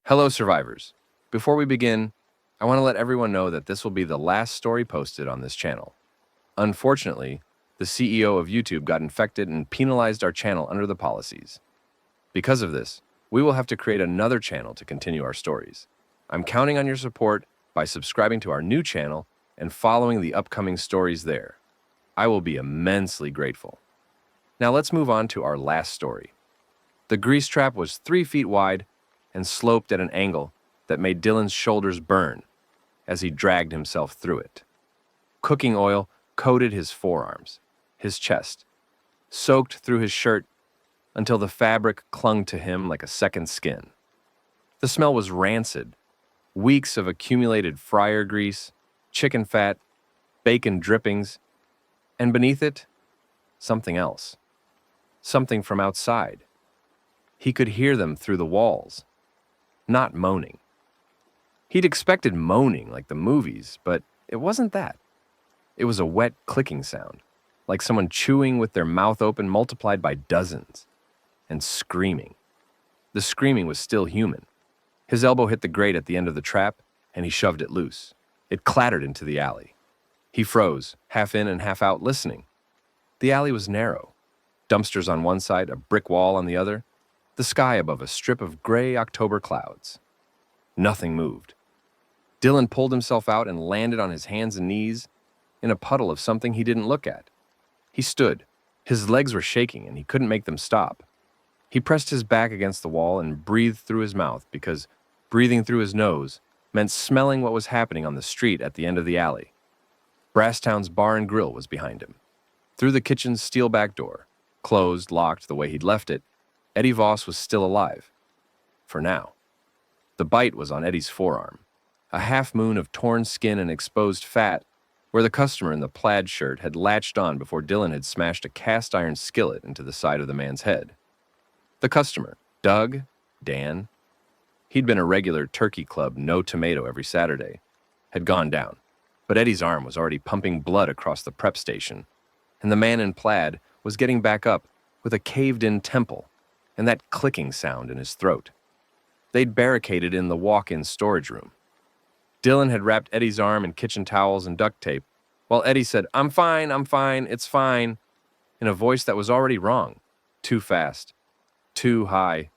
Hello, survivors. Before we begin, I want to let everyone know that this will be the last story posted on this channel. Unfortunately, the CEO of YouTube got infected and penalized our channel under the policies. Because of this, we will have to create another channel to continue our stories. I'm counting on your support by subscribing to our new channel and following the upcoming stories there. I will be immensely grateful. Now let's move on to our last story. The grease trap was 3 feet wide and sloped at an angle that made Dylan's shoulders burn as he dragged himself through it. Cooking oil coated his forearms, his chest, soaked through his shirt until the fabric clung to him like a second skin. The smell was rancid, weeks of accumulated fryer grease, chicken fat, bacon drippings, and beneath it, something else. Something from outside. He could hear them through the walls. Not moaning. He'd expected moaning like the movies, but it wasn't that. It was a wet clicking sound, like someone chewing with their mouth open multiplied by dozens, and screaming. The screaming was still human. His elbow hit the grate at the end of the trap, and he shoved it loose. It clattered into the alley. He froze, half in and half out, listening. The alley was narrow. Dumpsters on one side, a brick wall on the other, the sky above a strip of gray October clouds. Nothing moved. Dylan pulled himself out and landed on his hands and knees in a puddle of something he didn't look at. He stood. His legs were shaking and he couldn't make them stop. He pressed his back against the wall and breathed through his mouth because breathing through his nose meant smelling what was happening on the street at the end of the alley. Brasstown's Bar and Grill was behind him. Through the kitchen's steel back door, closed, locked the way he'd left it, Eddie Voss was still alive. For now. The bite was on Eddie's forearm, a half-moon of torn skin and exposed fat, where the customer in the plaid shirt had latched on before Dylan had smashed a cast-iron skillet into the side of the man's head. The customer, Doug, Dan, he'd been a regular Turkey Club no tomato every Saturday, had gone down, but Eddie's arm was already pumping blood across the prep station, and the man in plaid was getting back up with a caved-in temple and that clicking sound in his throat. They'd barricaded in the walk-in storage room. Dylan had wrapped Eddie's arm in kitchen towels and duct tape, while Eddie said, I'm fine, it's fine," in a voice that was already wrong, too fast, too high.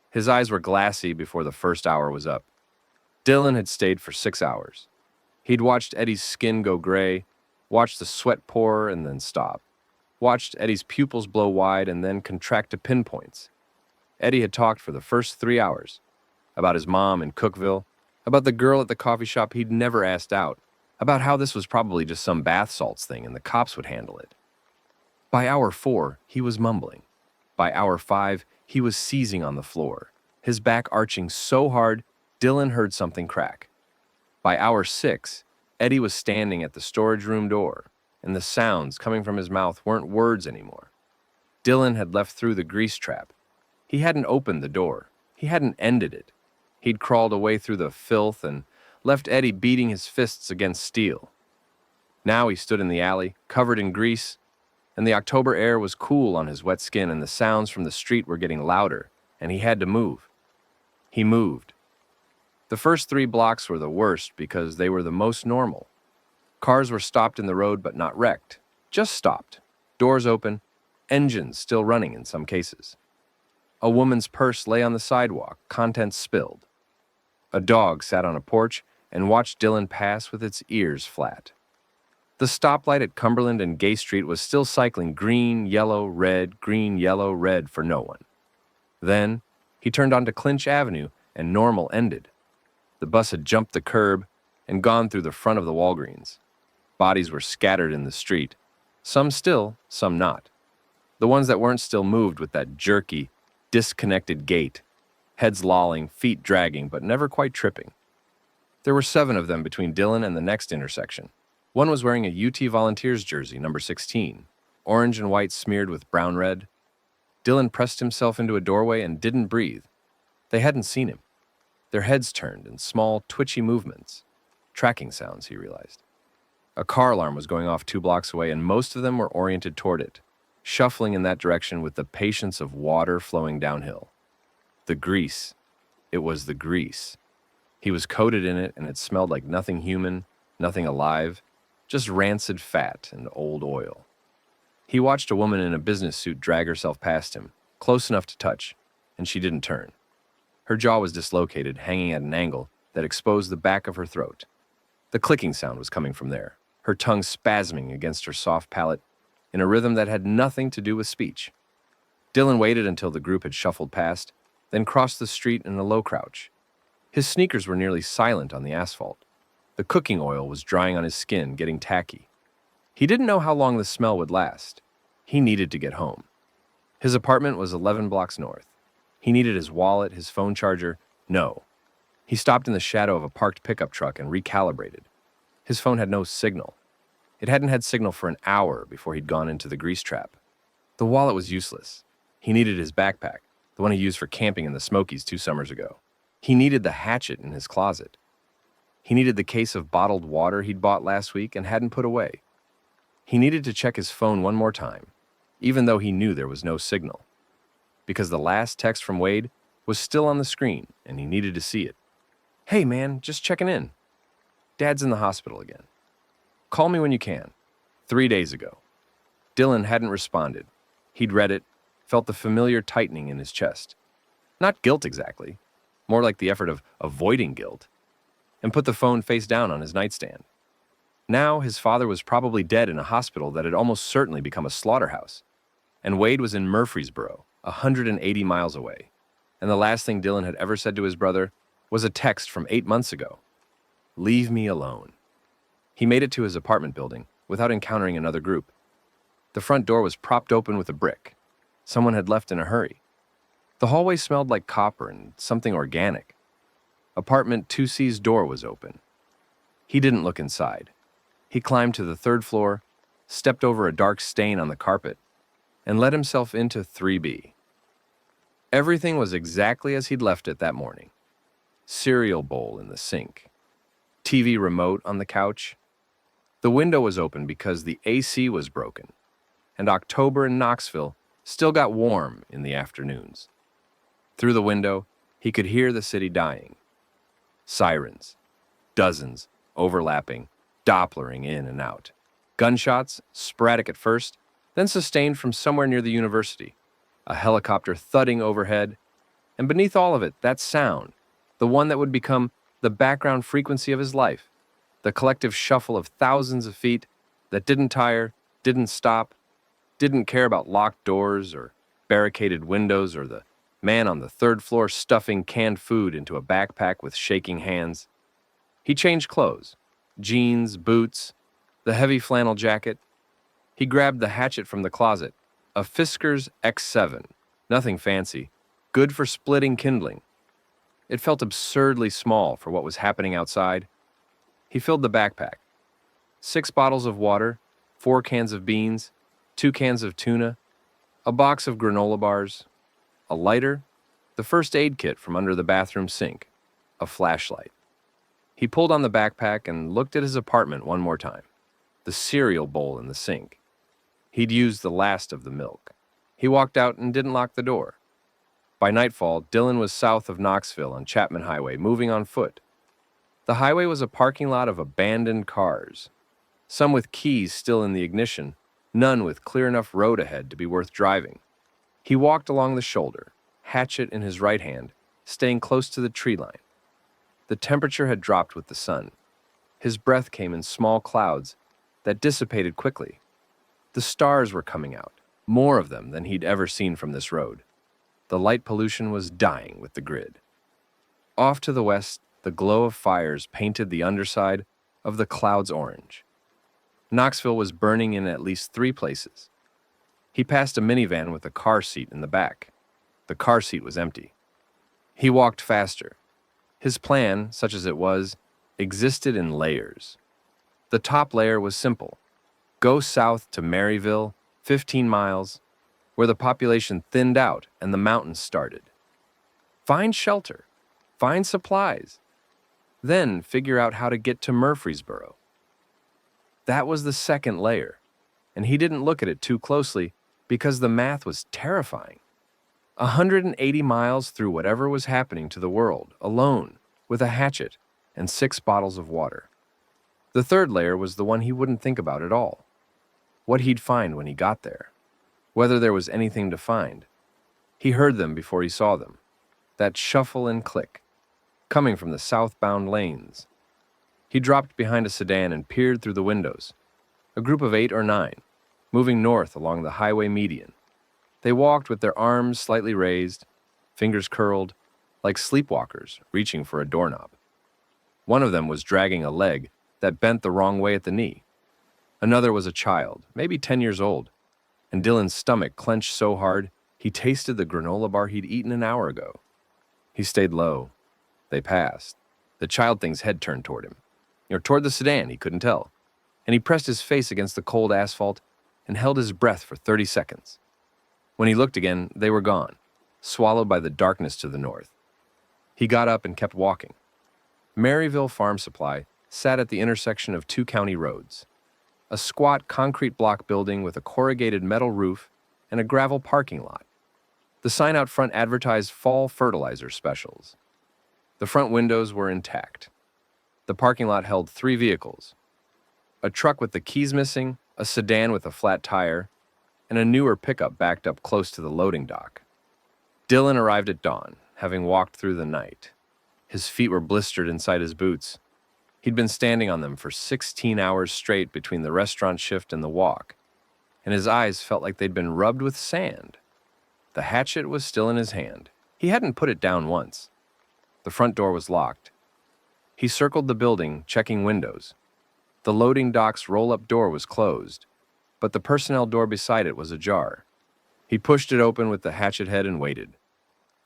His eyes were glassy before the first hour was up. Dylan had stayed for 6 hours. He'd watched Eddie's skin go gray, watched the sweat pour and then stop, watched Eddie's pupils blow wide and then contract to pinpoints. Eddie had talked for the first 3 hours about his mom in Cookville, about the girl at the coffee shop he'd never asked out, about how this was probably just some bath salts thing and the cops would handle it. By hour 4, he was mumbling. By hour 5, he was seizing on the floor, his back arching so hard Dylan heard something crack. By hour 6, Eddie was standing at the storage room door, and the sounds coming from his mouth weren't words anymore. Dylan had left through the grease trap. He hadn't opened the door. He hadn't ended it. He'd crawled away through the filth and left Eddie beating his fists against steel. Now he stood in the alley, covered in grease, and the October air was cool on his wet skin and the sounds from the street were getting louder, and he had to move. He moved. The first 3 blocks were the worst because they were the most normal. Cars were stopped in the road but not wrecked, just stopped, doors open, engines still running in some cases. A woman's purse lay on the sidewalk, contents spilled. A dog sat on a porch and watched Dylan pass with its ears flat. The stoplight at Cumberland and Gay Street was still cycling green, yellow, red for no one. Then, he turned onto Clinch Avenue and Normal ended. The bus had jumped the curb and gone through the front of the Walgreens. Bodies were scattered in the street, some still, some not. The ones that weren't still moved with that jerky, disconnected gait, heads lolling, feet dragging, but never quite tripping. There were 7 of them between Dylan and the next intersection. One was wearing a UT Volunteers jersey, number 16, orange and white smeared with brown-red. Dylan pressed himself into a doorway and didn't breathe. They hadn't seen him. Their heads turned in small, twitchy movements. Tracking sounds, he realized. A car alarm was going off 2 blocks away, and most of them were oriented toward it, shuffling in that direction with the patience of water flowing downhill. The grease. It was the grease. He was coated in it, and it smelled like nothing human, nothing alive, just rancid fat and old oil. He watched a woman in a business suit drag herself past him, close enough to touch, and she didn't turn. Her jaw was dislocated, hanging at an angle that exposed the back of her throat. The clicking sound was coming from there, her tongue spasming against her soft palate in a rhythm that had nothing to do with speech. Dylan waited until the group had shuffled past, then crossed the street in a low crouch. His sneakers were nearly silent on the asphalt. The cooking oil was drying on his skin, getting tacky. He didn't know how long the smell would last. He needed to get home. His apartment was 11 blocks north. He needed his wallet, his phone charger. No. He stopped in the shadow of a parked pickup truck and recalibrated. His phone had no signal. It hadn't had signal for an hour before he'd gone into the grease trap. The wallet was useless. He needed his backpack, the one he used for camping in the Smokies 2 summers ago. He needed the hatchet in his closet. He needed the case of bottled water he'd bought last week and hadn't put away. He needed to check his phone one more time, even though he knew there was no signal, because the last text from Wade was still on the screen and he needed to see it. "Hey man, just checking in. Dad's in the hospital again. Call me when you can." 3 days ago. Dylan hadn't responded. He'd read it, felt the familiar tightening in his chest. Not guilt exactly, more like the effort of avoiding guilt, and put the phone face down on his nightstand. Now his father was probably dead in a hospital that had almost certainly become a slaughterhouse, and Wade was in Murfreesboro, 180 miles away, and the last thing Dylan had ever said to his brother was a text from 8 months ago. "Leave me alone." He made it to his apartment building without encountering another group. The front door was propped open with a brick. Someone had left in a hurry. The hallway smelled like copper and something organic. Apartment 2C's door was open. He didn't look inside. He climbed to the 3rd floor, stepped over a dark stain on the carpet, and let himself into 3B. Everything was exactly as he'd left it that morning. Cereal bowl in the sink. TV remote on the couch. The window was open because the AC was broken, and October in Knoxville still got warm in the afternoons. Through the window, he could hear the city dying. Sirens, dozens, overlapping, Dopplering in and out. Gunshots, sporadic at first, then sustained from somewhere near the university. A helicopter thudding overhead, and beneath all of it, that sound, the one that would become the background frequency of his life, the collective shuffle of thousands of feet that didn't tire, didn't stop, didn't care about locked doors or barricaded windows or the man on the 3rd floor stuffing canned food into a backpack with shaking hands. He changed clothes, jeans, boots, the heavy flannel jacket. He grabbed the hatchet from the closet, a Fiskars X7, nothing fancy, good for splitting kindling. It felt absurdly small for what was happening outside. He filled the backpack. 6 bottles of water, 4 cans of beans, 2 cans of tuna, a box of granola bars, a lighter, the first aid kit from under the bathroom sink, a flashlight. He pulled on the backpack and looked at his apartment one more time. The cereal bowl in the sink. He'd used the last of the milk. He walked out and didn't lock the door. By nightfall, Dylan was south of Knoxville on Chapman Highway, moving on foot. The highway was a parking lot of abandoned cars, some with keys still in the ignition, none with clear enough road ahead to be worth driving. He walked along the shoulder, hatchet in his right hand, staying close to the tree line. The temperature had dropped with the sun. His breath came in small clouds that dissipated quickly. The stars were coming out, more of them than he'd ever seen from this road. The light pollution was dying with the grid. Off to the west, the glow of fires painted the underside of the clouds orange. Knoxville was burning in at least 3 places. He passed a minivan with a car seat in the back. The car seat was empty. He walked faster. His plan, such as it was, existed in layers. The top layer was simple. Go south to Maryville, 15 miles, where the population thinned out and the mountains started. Find shelter. Find supplies. Then figure out how to get to Murfreesboro. That was the second layer, and he didn't look at it too closely because the math was terrifying. 180 miles through whatever was happening to the world, alone, with a hatchet and 6 bottles of water. The third layer was the one he wouldn't think about at all. What he'd find when he got there. Whether there was anything to find. He heard them before he saw them. That shuffle and click, coming from the southbound lanes. He dropped behind a sedan and peered through the windows. A group of 8 or 9, moving north along the highway median. They walked with their arms slightly raised, fingers curled, like sleepwalkers reaching for a doorknob. One of them was dragging a leg that bent the wrong way at the knee. Another was a child, maybe 10 years old, and Dylan's stomach clenched so hard he tasted the granola bar he'd eaten an hour ago. He stayed low. They passed. The child thing's head turned toward him, or toward the sedan, he couldn't tell, and he pressed his face against the cold asphalt and held his breath for 30 seconds. When he looked again, they were gone, swallowed by the darkness to the north. He got up and kept walking. Maryville Farm Supply sat at the intersection of 2 county roads. A squat concrete block building with a corrugated metal roof and a gravel parking lot. The sign out front advertised fall fertilizer specials. The front windows were intact. The parking lot held 3 vehicles. A truck with the keys missing, a sedan with a flat tire, and a newer pickup backed up close to the loading dock. Dylan arrived at dawn, having walked through the night. His feet were blistered inside his boots. He'd been standing on them for 16 hours straight between the restaurant shift and the walk, and his eyes felt like they'd been rubbed with sand. The hatchet was still in his hand. He hadn't put it down once. The front door was locked. He circled the building, checking windows. The loading dock's roll-up door was closed, but the personnel door beside it was ajar. He pushed it open with the hatchet head and waited.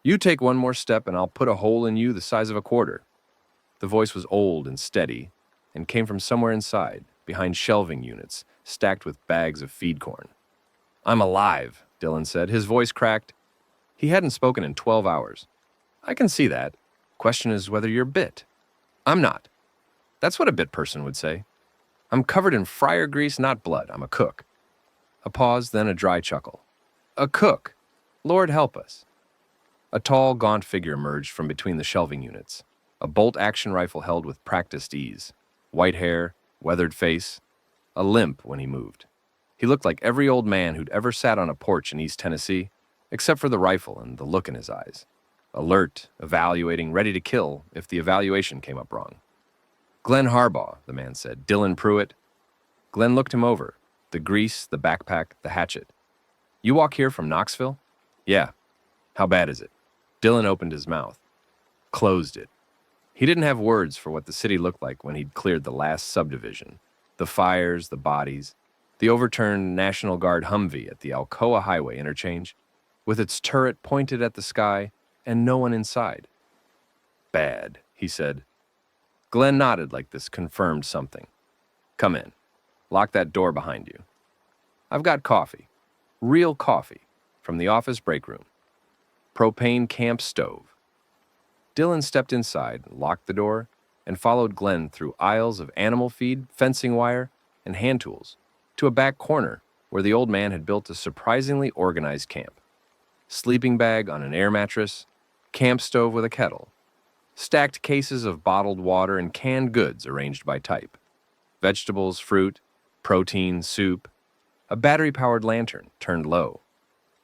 "You take one more step and I'll put a hole in you the size of a quarter." The voice was old and steady and came from somewhere inside, behind shelving units, stacked with bags of feed corn. "I'm alive," Dylan said. His voice cracked. He hadn't spoken in 12 hours. "I can see that. Question is whether you're bit." "I'm not." That's what a bit person would say. "I'm covered in fryer grease, not blood. I'm a cook." A pause, then a dry chuckle. "A cook? Lord help us." A tall, gaunt figure emerged from between the shelving units, a bolt-action rifle held with practiced ease, white hair, weathered face, a limp when he moved. He looked like every old man who'd ever sat on a porch in East Tennessee, except for the rifle and the look in his eyes. Alert, evaluating, ready to kill if the evaluation came up wrong. "Glenn Harbaugh," the man said. "Dylan Pruitt." Glenn looked him over, the grease, the backpack, the hatchet. "You walk here from Knoxville?" "Yeah." "How bad is it?" Dylan opened his mouth, closed it. He didn't have words for what the city looked like when he'd cleared the last subdivision. The fires, the bodies, the overturned National Guard Humvee at the Alcoa Highway interchange, with its turret pointed at the sky and no one inside. "Bad," he said. Glenn nodded like this confirmed something. "Come in. Lock that door behind you. I've got coffee. Real coffee. From the office break room. Propane camp stove." Dylan stepped inside, locked the door, and followed Glenn through aisles of animal feed, fencing wire, and hand tools to a back corner where the old man had built a surprisingly organized camp. Sleeping bag on an air mattress, camp stove with a kettle, stacked cases of bottled water and canned goods arranged by type, vegetables, fruit, protein, soup, a battery-powered lantern turned low,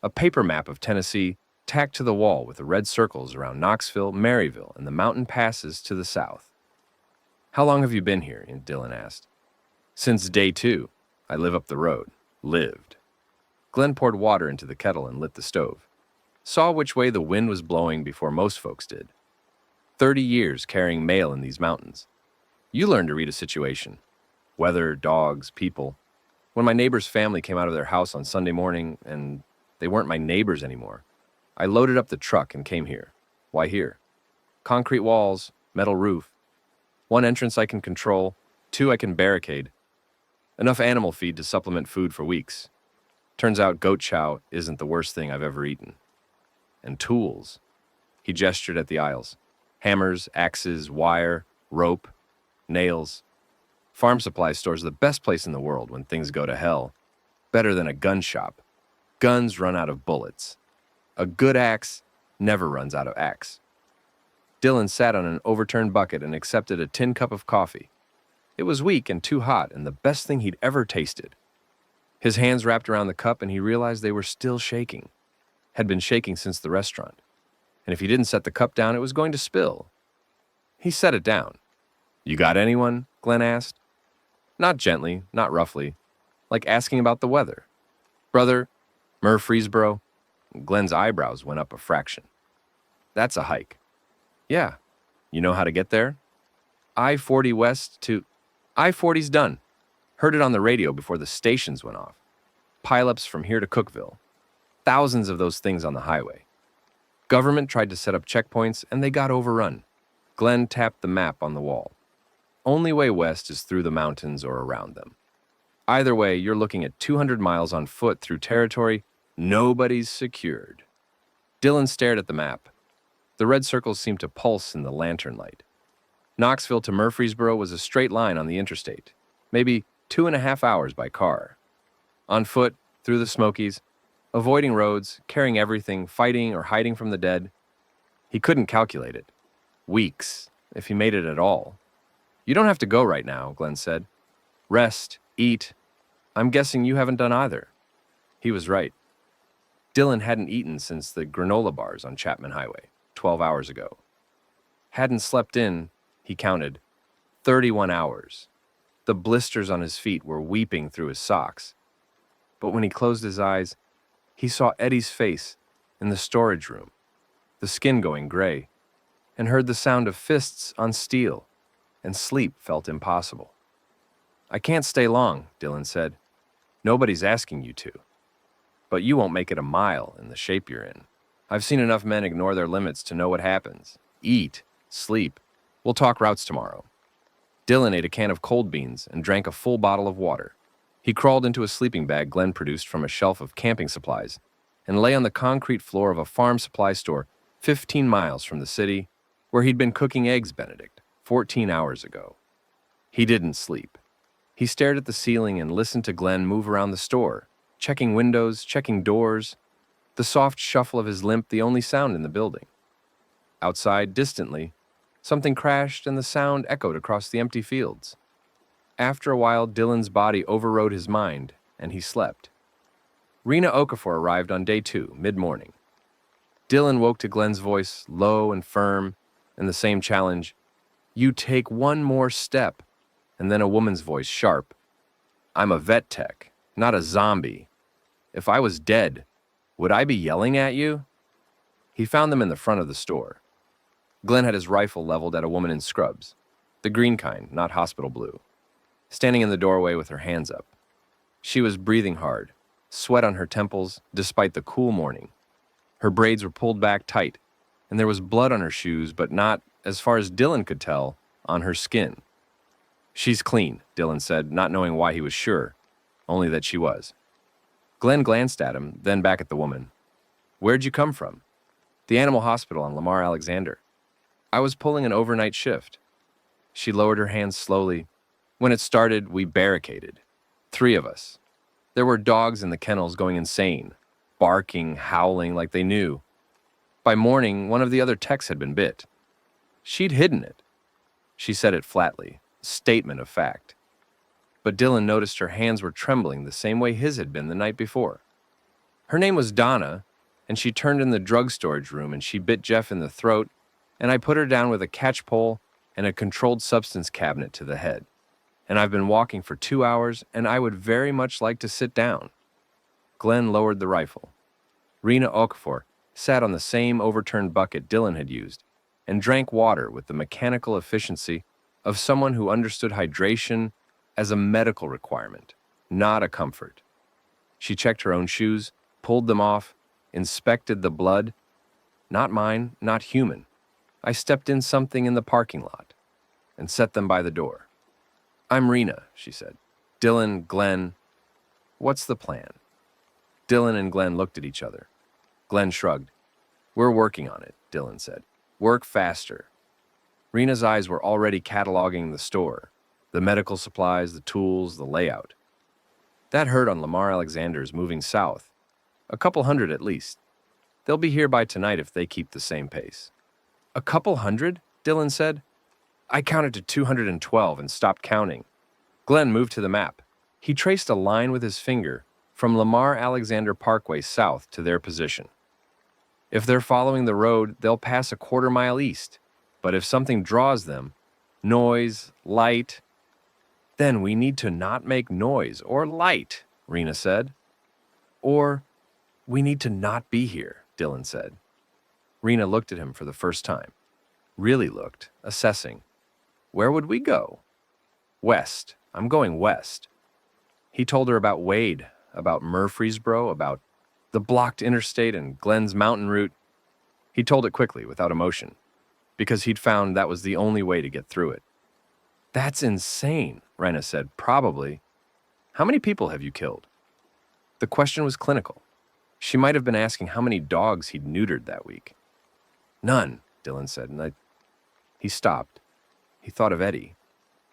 a paper map of Tennessee tacked to the wall with the red circles around Knoxville, Maryville, and the mountain passes to the south. "How long have you been here?" Dylan asked. "Since day 2. I live up the road." Lived. Glenn poured water into the kettle and lit the stove. Saw which way the wind was blowing before most folks did. 30 years carrying mail in these mountains. You learn to read a situation. Weather, dogs, people. When my neighbor's family came out of their house on Sunday morning, and they weren't my neighbors anymore, I loaded up the truck and came here. Why here? Concrete walls, metal roof. 1 entrance I can control, 2 I can barricade. Enough animal feed to supplement food for weeks. Turns out goat chow isn't the worst thing I've ever eaten. And tools. He gestured at the aisles. Hammers, axes, wire, rope, nails. Farm supply store's the best place in the world when things go to hell. Better than a gun shop. Guns run out of bullets. A good axe never runs out of axe. Dylan sat on an overturned bucket and accepted a tin cup of coffee. It was weak and too hot, and the best thing he'd ever tasted. His hands wrapped around the cup, and he realized they were still shaking. Had been shaking since the restaurant. And if he didn't set the cup down, it was going to spill. He set it down. "You got anyone?" Glenn asked. Not gently, not roughly, like asking about the weather. "Brother, Murfreesboro?" Glenn's eyebrows went up a fraction. "That's a hike." "Yeah. You know how to get there?" I-40 west to... I-40's done. Heard it on the radio before the stations went off. Pileups from here to Cookville. Thousands of those things on the highway. Government tried to set up checkpoints, and they got overrun. Glenn tapped the map on the wall. Only way west is through the mountains or around them. Either way, you're looking at 200 miles on foot through territory nobody's secured. Dylan stared at the map. The red circles seemed to pulse in the lantern light. Knoxville to Murfreesboro was a straight line on the interstate, maybe 2.5 hours by car. On foot, through the Smokies, avoiding roads, carrying everything, fighting or hiding from the dead. He couldn't calculate it. Weeks, if he made it at all. "You don't have to go right now," Glenn said. "Rest, eat. I'm guessing you haven't done either." He was right. Dylan hadn't eaten since the granola bars on Chapman Highway, 12 hours ago. Hadn't slept in, he counted, 31 hours. The blisters on his feet were weeping through his socks. But when he closed his eyes, he saw Eddie's face in the storage room, the skin going gray, and heard the sound of fists on steel, and sleep felt impossible. "I can't stay long," Dylan said. "Nobody's asking you to. But you won't make it a mile in the shape you're in. I've seen enough men ignore their limits to know what happens. Eat, sleep. We'll talk routes tomorrow." Dylan ate a can of cold beans and drank a full bottle of water. He crawled into a sleeping bag Glenn produced from a shelf of camping supplies and lay on the concrete floor of a farm supply store 15 miles from the city where he'd been cooking eggs Benedict 14 hours ago. He didn't sleep. He stared at the ceiling and listened to Glenn move around the store, checking windows, checking doors, the soft shuffle of his limp the only sound in the building. Outside, distantly, something crashed and the sound echoed across the empty fields. After a while, Dylan's body overrode his mind, and he slept. Rena Okafor arrived on day 2, mid-morning. Dylan woke to Glenn's voice, low and firm, and the same challenge, "You take one more step," and then a woman's voice, sharp, "I'm a vet tech, not a zombie. If I was dead, would I be yelling at you?" He found them in the front of the store. Glenn had his rifle leveled at a woman in scrubs, the green kind, not hospital blue, standing in the doorway with her hands up. She was breathing hard, sweat on her temples despite the cool morning. Her braids were pulled back tight, and there was blood on her shoes, but not, as far as Dylan could tell, on her skin. "She's clean," Dylan said, not knowing why he was sure, only that she was. Glenn glanced at him, then back at the woman. "Where'd you come from?" "The animal hospital on Lamar Alexander. I was pulling an overnight shift." She lowered her hands slowly. "When it started, we barricaded. 3 of us. There were dogs in the kennels going insane, barking, howling like they knew. By morning, one of the other techs had been bit. She'd hidden it." She said it flatly, a statement of fact. But Dylan noticed her hands were trembling the same way his had been the night before. "Her name was Donna, and she turned in the drug storage room and she bit Jeff in the throat, and I put her down with a catch pole and a controlled substance cabinet to the head. And I've been walking for 2 hours, and I would very much like to sit down." Glenn lowered the rifle. Rena Okafor sat on the same overturned bucket Dylan had used and drank water with the mechanical efficiency of someone who understood hydration as a medical requirement, not a comfort. She checked her own shoes, pulled them off, inspected the blood. "Not mine, not human. I stepped in something in the parking lot," and set them by the door. "I'm Rena," she said. "Dylan, Glenn, what's the plan?" Dylan and Glenn looked at each other. Glenn shrugged. "We're working on it," Dylan said. "Work faster." Rena's eyes were already cataloging the store, the medical supplies, the tools, the layout. That herd on Lamar Alexander's moving south, a couple hundred at least. They'll be here by tonight if they keep the same pace. A couple hundred? Dylan said. I counted to 212 and stopped counting. Glenn moved to the map. He traced a line with his finger from Lamar Alexander Parkway south to their position. If they're following the road, they'll pass a quarter-mile east. But if something draws them, noise, light, then we need to not make noise or light, Rena said. Or we need to not be here, Dylan said. Rena looked at him for the first time. Really looked, assessing. Where would we go? West. I'm going west. He told her about Wade, about Murfreesboro, about the blocked interstate and Glenn's mountain route. He told it quickly, without emotion, because he'd found that was the only way to get through it. That's insane, Rena said. Probably. How many people have you killed? The question was clinical. She might have been asking how many dogs he'd neutered that week. None, Dylan said, and He stopped. He thought of Eddie.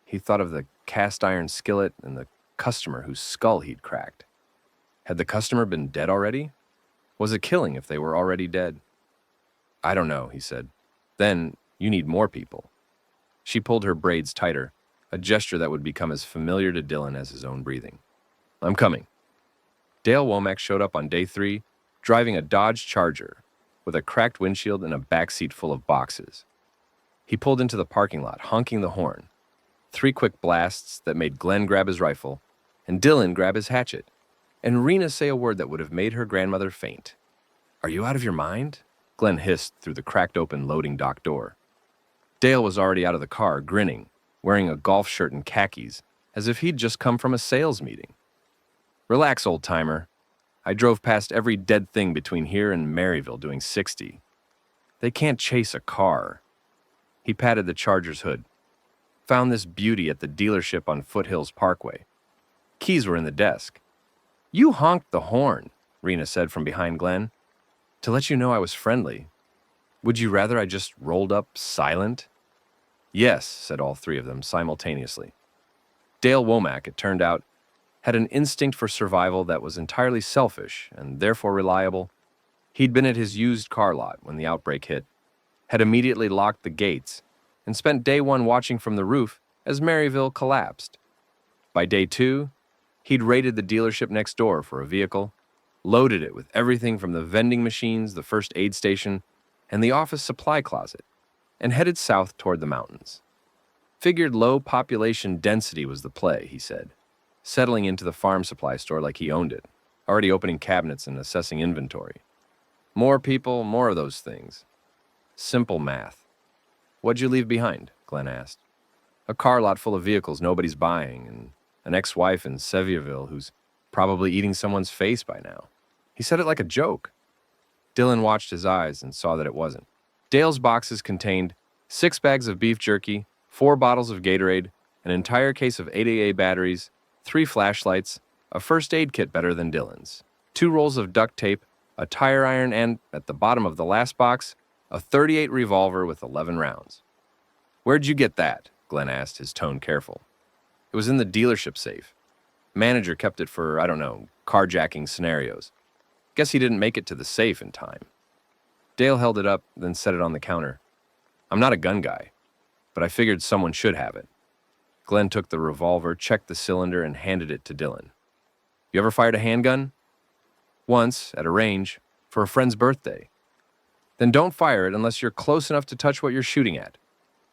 He thought of the cast iron skillet and the customer whose skull he'd cracked. Had the customer been dead already? Was it killing if they were already dead? I don't know, he said. Then you need more people. She pulled her braids tighter, a gesture that would become as familiar to Dylan as his own breathing. I'm coming. Dale Womack showed up on day 3, driving a Dodge Charger, with a cracked windshield and a backseat full of boxes. He pulled into the parking lot, honking the horn. 3 quick blasts that made Glenn grab his rifle, and Dylan grab his hatchet, and Rena say a word that would have made her grandmother faint. Are you out of your mind? Glenn hissed through the cracked open loading dock door. Dale was already out of the car, grinning, wearing a golf shirt and khakis, as if he'd just come from a sales meeting. Relax, old-timer. I drove past every dead thing between here and Maryville doing 60. They can't chase a car. He patted the Charger's hood. Found this beauty at the dealership on Foothills Parkway. Keys were in the desk. You honked the horn, Rena said from behind Glenn, to let you know I was friendly. Would you rather I just rolled up silent? Yes, said all 3 of them simultaneously. Dale Womack, it turned out, had an instinct for survival that was entirely selfish and therefore reliable. He'd been at his used car lot when the outbreak hit, had immediately locked the gates, and spent day 1 watching from the roof as Maryville collapsed. By day 2, he'd raided the dealership next door for a vehicle, loaded it with everything from the vending machines, the first aid station, and the office supply closet, and headed south toward the mountains. Figured low population density was the play, he said, settling into the farm supply store like he owned it, already opening cabinets and assessing inventory. More people, more of those things. Simple math. What'd you leave behind? Glenn asked. A car lot full of vehicles nobody's buying, and an ex-wife in Sevierville who's probably eating someone's face by now. He said it like a joke. Dylan watched his eyes and saw that it wasn't. Dale's boxes contained 6 bags of beef jerky, 4 bottles of Gatorade, an entire case of 8AA batteries, 3 flashlights, a first aid kit better than Dylan's, 2 rolls of duct tape, a tire iron, and, at the bottom of the last box, a .38 revolver with 11 rounds. Where'd you get that? Glenn asked, his tone careful. It was in the dealership safe. Manager kept it for, carjacking scenarios. Guess he didn't make it to the safe in time. Dale held it up, then set it on the counter. I'm not a gun guy, but I figured someone should have it. Glenn took the revolver, checked the cylinder, and handed it to Dylan. You ever fired a handgun? Once, at a range, for a friend's birthday. Then don't fire it unless you're close enough to touch what you're shooting at.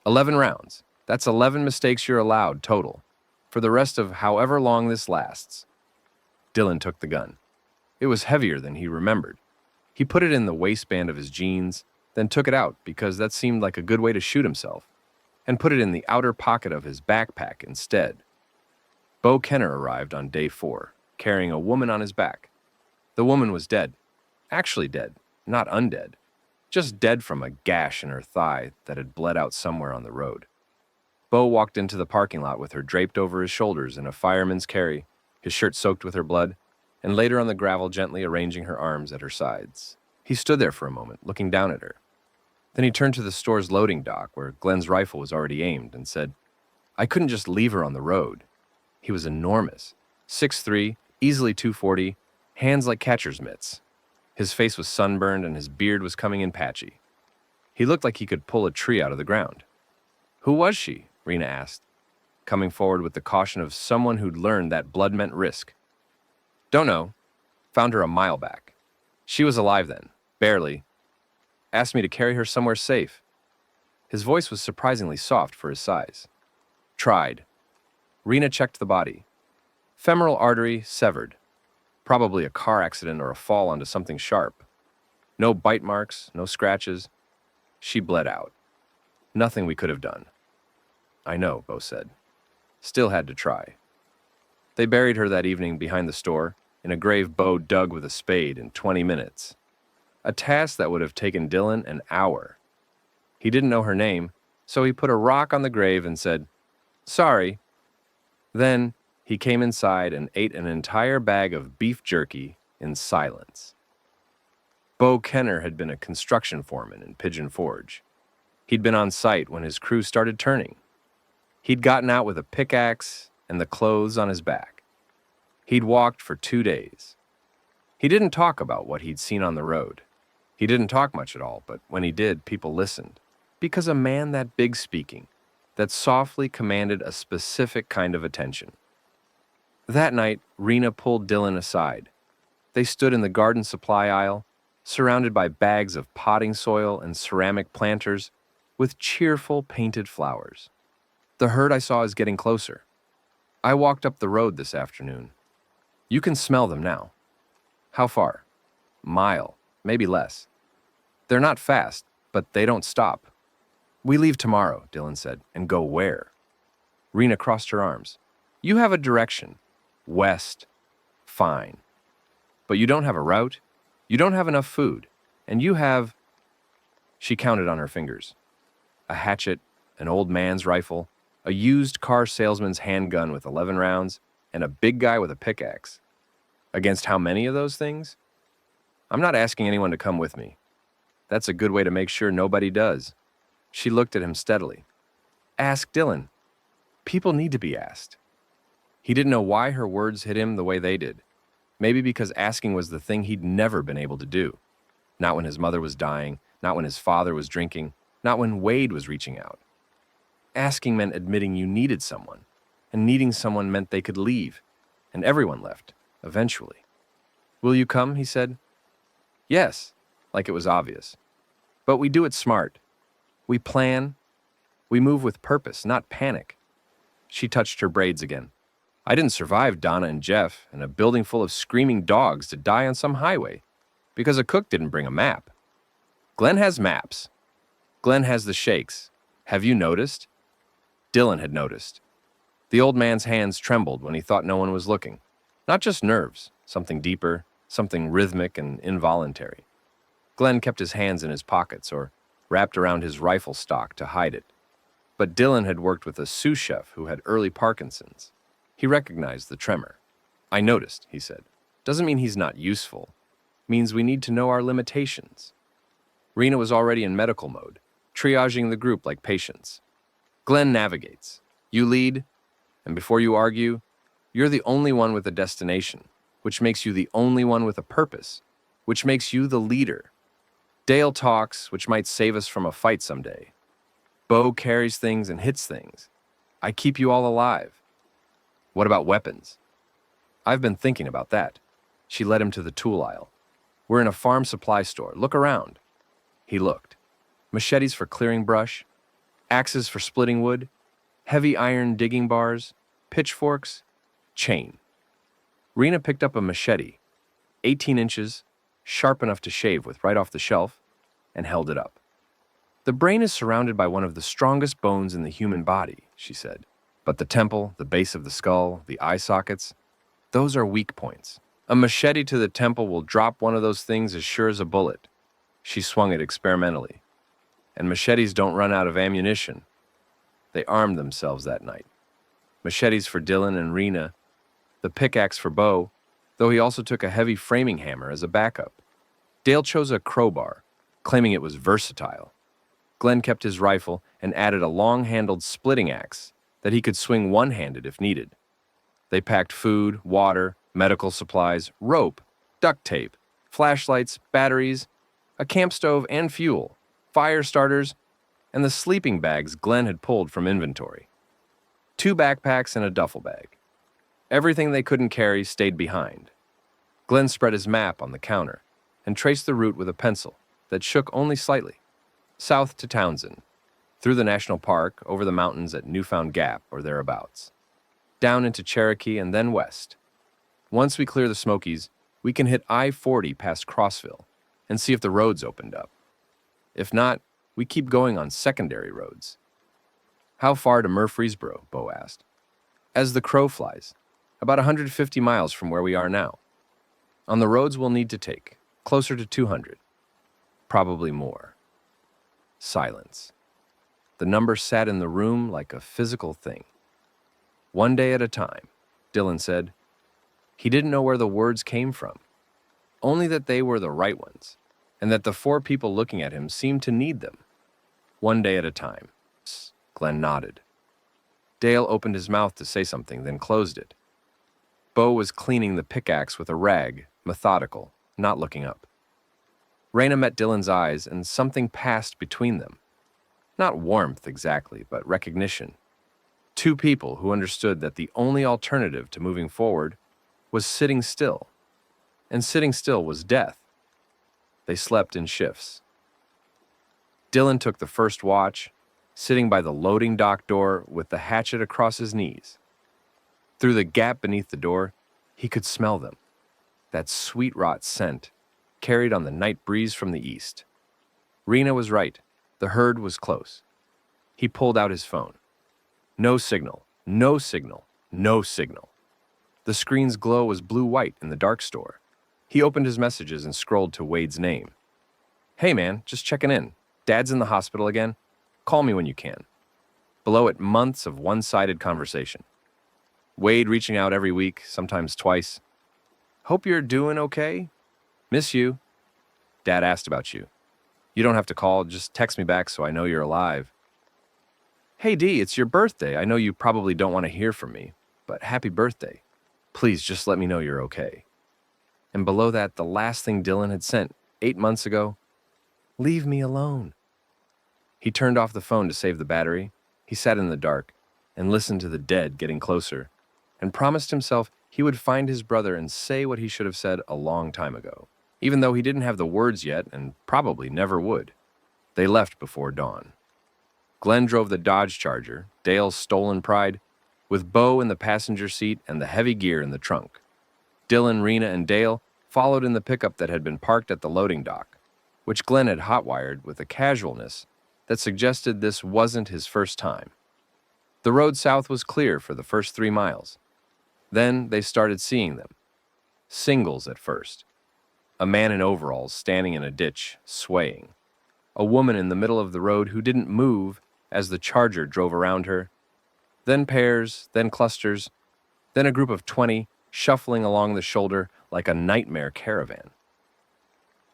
11 rounds. That's 11 mistakes you're allowed total, for the rest of however long this lasts. Dylan took the gun. It was heavier than he remembered. He put it in the waistband of his jeans, then took it out because that seemed like a good way to shoot himself, and put it in the outer pocket of his backpack instead. Bo Kenner arrived on day 4, carrying a woman on his back. The woman was dead. Actually dead, not undead. Just dead from a gash in her thigh that had bled out somewhere on the road. Bo walked into the parking lot with her draped over his shoulders in a fireman's carry, his shirt soaked with her blood, and laid her on the gravel, gently arranging her arms at her sides. He stood there for a moment, looking down at her. Then he turned to the store's loading dock, where Glenn's rifle was already aimed, and said, I couldn't just leave her on the road. He was enormous, 6'3", easily 240, hands like catcher's mitts. His face was sunburned and his beard was coming in patchy. He looked like he could pull a tree out of the ground. "Who was she?" Rena asked, coming forward with the caution of someone who'd learned that blood meant risk. "Don't know. Found her a mile back. She was alive then. Barely. Asked me to carry her somewhere safe." His voice was surprisingly soft for his size. "Tried." Rena checked the body. Femoral artery severed. Probably a car accident or a fall onto something sharp. No bite marks, no scratches. She bled out. Nothing we could have done. "I know," Bo said. Still had to try. They buried her that evening behind the store, in a grave Bo dug with a spade in 20 minutes. A task that would have taken Dylan an hour. He didn't know her name, so he put a rock on the grave and said, "Sorry." Then he came inside and ate an entire bag of beef jerky in silence. Bo Kenner had been a construction foreman in Pigeon Forge. He'd been on site when his crew started turning. He'd gotten out with a pickaxe and the clothes on his back. He'd walked for 2 days. He didn't talk about what he'd seen on the road. He didn't talk much at all, but when he did, people listened. Because a man that big speaking, that softly commanded a specific kind of attention. That night, Rena pulled Dylan aside. They stood in the garden supply aisle, surrounded by bags of potting soil and ceramic planters with cheerful painted flowers. "The herd I saw is getting closer. I walked up the road this afternoon. You can smell them now." "How far?" "Mile, maybe less. They're not fast, but they don't stop." "We leave tomorrow," Dylan said. "And go where?" Rena crossed her arms. "You have a direction. West. Fine. But you don't have a route. You don't have enough food. And you have..." She counted on her fingers. A hatchet, an old man's rifle, a used car salesman's handgun with 11 rounds, and a big guy with a pickaxe. Against how many of those things? "I'm not asking anyone to come with me. That's a good way to make sure nobody does." She looked at him steadily. "Ask Dylan. People need to be asked." He didn't know why her words hit him the way they did. Maybe because asking was the thing he'd never been able to do. Not when his mother was dying, not when his father was drinking, not when Wade was reaching out. Asking meant admitting you needed someone, and needing someone meant they could leave, and everyone left, eventually. "Will you come?" he said. "Yes," like it was obvious. "But we do it smart. We plan. We move with purpose, not panic." She touched her braids again. "I didn't survive Donna and Jeff and a building full of screaming dogs to die on some highway because a cook didn't bring a map. Glenn has maps. Glenn has the shakes. Have you noticed?" Dylan had noticed. The old man's hands trembled when he thought no one was looking. Not just nerves, something deeper, something rhythmic and involuntary. Glenn kept his hands in his pockets or wrapped around his rifle stock to hide it. But Dylan had worked with a sous chef who had early Parkinson's. He recognized the tremor. "I noticed," he said. "Doesn't mean he's not useful. Means we need to know our limitations." Rena was already in medical mode, triaging the group like patients. "Glenn navigates. You lead, and before you argue, you're the only one with a destination, which makes you the only one with a purpose, which makes you the leader. Dale talks, which might save us from a fight someday. Bo carries things and hits things. I keep you all alive. What about weapons?" "I've been thinking about that." She led him to the tool aisle. "We're in a farm supply store. Look around." He looked. Machetes for clearing brush, axes for splitting wood, heavy iron digging bars, pitchforks, chain. Rena picked up a machete, 18 inches, sharp enough to shave with right off the shelf, and held it up. "The brain is surrounded by one of the strongest bones in the human body," she said. "But the temple, the base of the skull, the eye sockets, those are weak points. A machete to the temple will drop one of those things as sure as a bullet." She swung it experimentally. And machetes don't run out of ammunition. They armed themselves that night. Machetes for Dylan and Rena, the pickaxe for Bo, though he also took a heavy framing hammer as a backup. Dale chose a crowbar, claiming it was versatile. Glenn kept his rifle and added a long-handled splitting axe that he could swing one-handed if needed. They packed food, water, medical supplies, rope, duct tape, flashlights, batteries, a camp stove and fuel, fire starters, and the sleeping bags Glenn had pulled from inventory. 2 backpacks and a duffel bag. Everything they couldn't carry stayed behind. Glenn spread his map on the counter and traced the route with a pencil that shook only slightly. South to Townsend, through the national park, over the mountains at Newfound Gap or thereabouts, down into Cherokee and then west. Once we clear the Smokies, we can hit I-40 past Crossville and see if the roads opened up. If not, we keep going on secondary roads. How far to Murfreesboro? Bo asked. As the crow flies, about 150 miles from where we are now. On the roads we'll need to take, closer to 200. Probably more. Silence. The number sat in the room like a physical thing. One day at a time, Dylan said. He didn't know where the words came from, only that they were the right ones, and that the 4 people looking at him seemed to need them. One day at a time. Glenn nodded. Dale opened his mouth to say something, then closed it. Bo was cleaning the pickaxe with a rag, methodical, not looking up. Raina met Dylan's eyes, and something passed between them. Not warmth exactly, but recognition. 2 people who understood that the only alternative to moving forward was sitting still, and sitting still was death. They slept in shifts. Dylan took the first watch, sitting by the loading dock door with the hatchet across his knees. Through the gap beneath the door, he could smell them, that sweet rot scent carried on the night breeze from the east. Rena was right. The herd was close. He pulled out his phone. No signal, no signal, no signal. The screen's glow was blue-white in the dark store. He opened his messages and scrolled to Wade's name. Hey man, just checking in. Dad's in the hospital again. Call me when you can. Below it, months of one-sided conversation. Wade reaching out every week, sometimes twice. Hope you're doing okay. Miss you. Dad asked about you. You don't have to call, just text me back so I know you're alive. Hey Dee, it's your birthday. I know you probably don't want to hear from me, but happy birthday. Please just let me know you're okay. And below that, the last thing Dylan had sent 8 months ago. Leave me alone. He turned off the phone to save the battery. He sat in the dark and listened to the dead getting closer and promised himself he would find his brother and say what he should have said a long time ago, even though he didn't have the words yet and probably never would. They left before dawn. Glenn drove the Dodge Charger, Dale's stolen pride, with Bo in the passenger seat and the heavy gear in the trunk. Dylan, Rena, and Dale followed in the pickup that had been parked at the loading dock, which Glenn had hot-wired with a casualness that suggested this wasn't his first time. The road south was clear for the first 3 miles. Then they started seeing them. Singles at first. A man in overalls standing in a ditch, swaying. A woman in the middle of the road who didn't move as the Charger drove around her. Then pairs, then clusters, then a group of 20 shuffling along the shoulder like a nightmare caravan.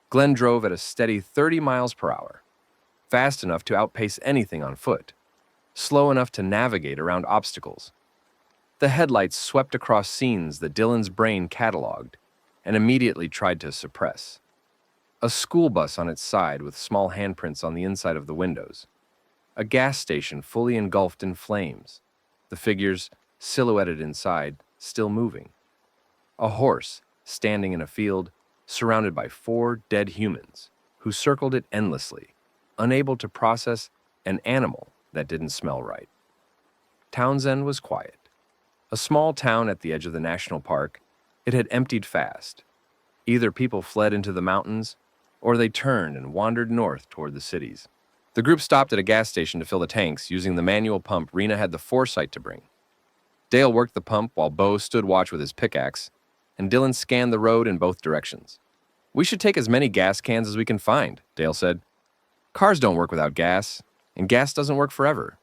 Glenn drove at a steady 30 miles per hour, fast enough to outpace anything on foot, slow enough to navigate around obstacles. The headlights swept across scenes that Dylan's brain cataloged and immediately tried to suppress. A school bus on its side with small handprints on the inside of the windows. A gas station fully engulfed in flames, the figures silhouetted inside, still moving. A horse standing in a field surrounded by 4 dead humans who circled it endlessly, unable to process an animal that didn't smell right. Townsend was quiet. A small town at the edge of the national park, it had emptied fast. Either people fled into the mountains, or they turned and wandered north toward the cities. The group stopped at a gas station to fill the tanks using the manual pump Rena had the foresight to bring. Dale worked the pump while Bo stood watch with his pickaxe, and Dylan scanned the road in both directions. We should take as many gas cans as we can find, Dale said. Cars don't work without gas, and gas doesn't work forever.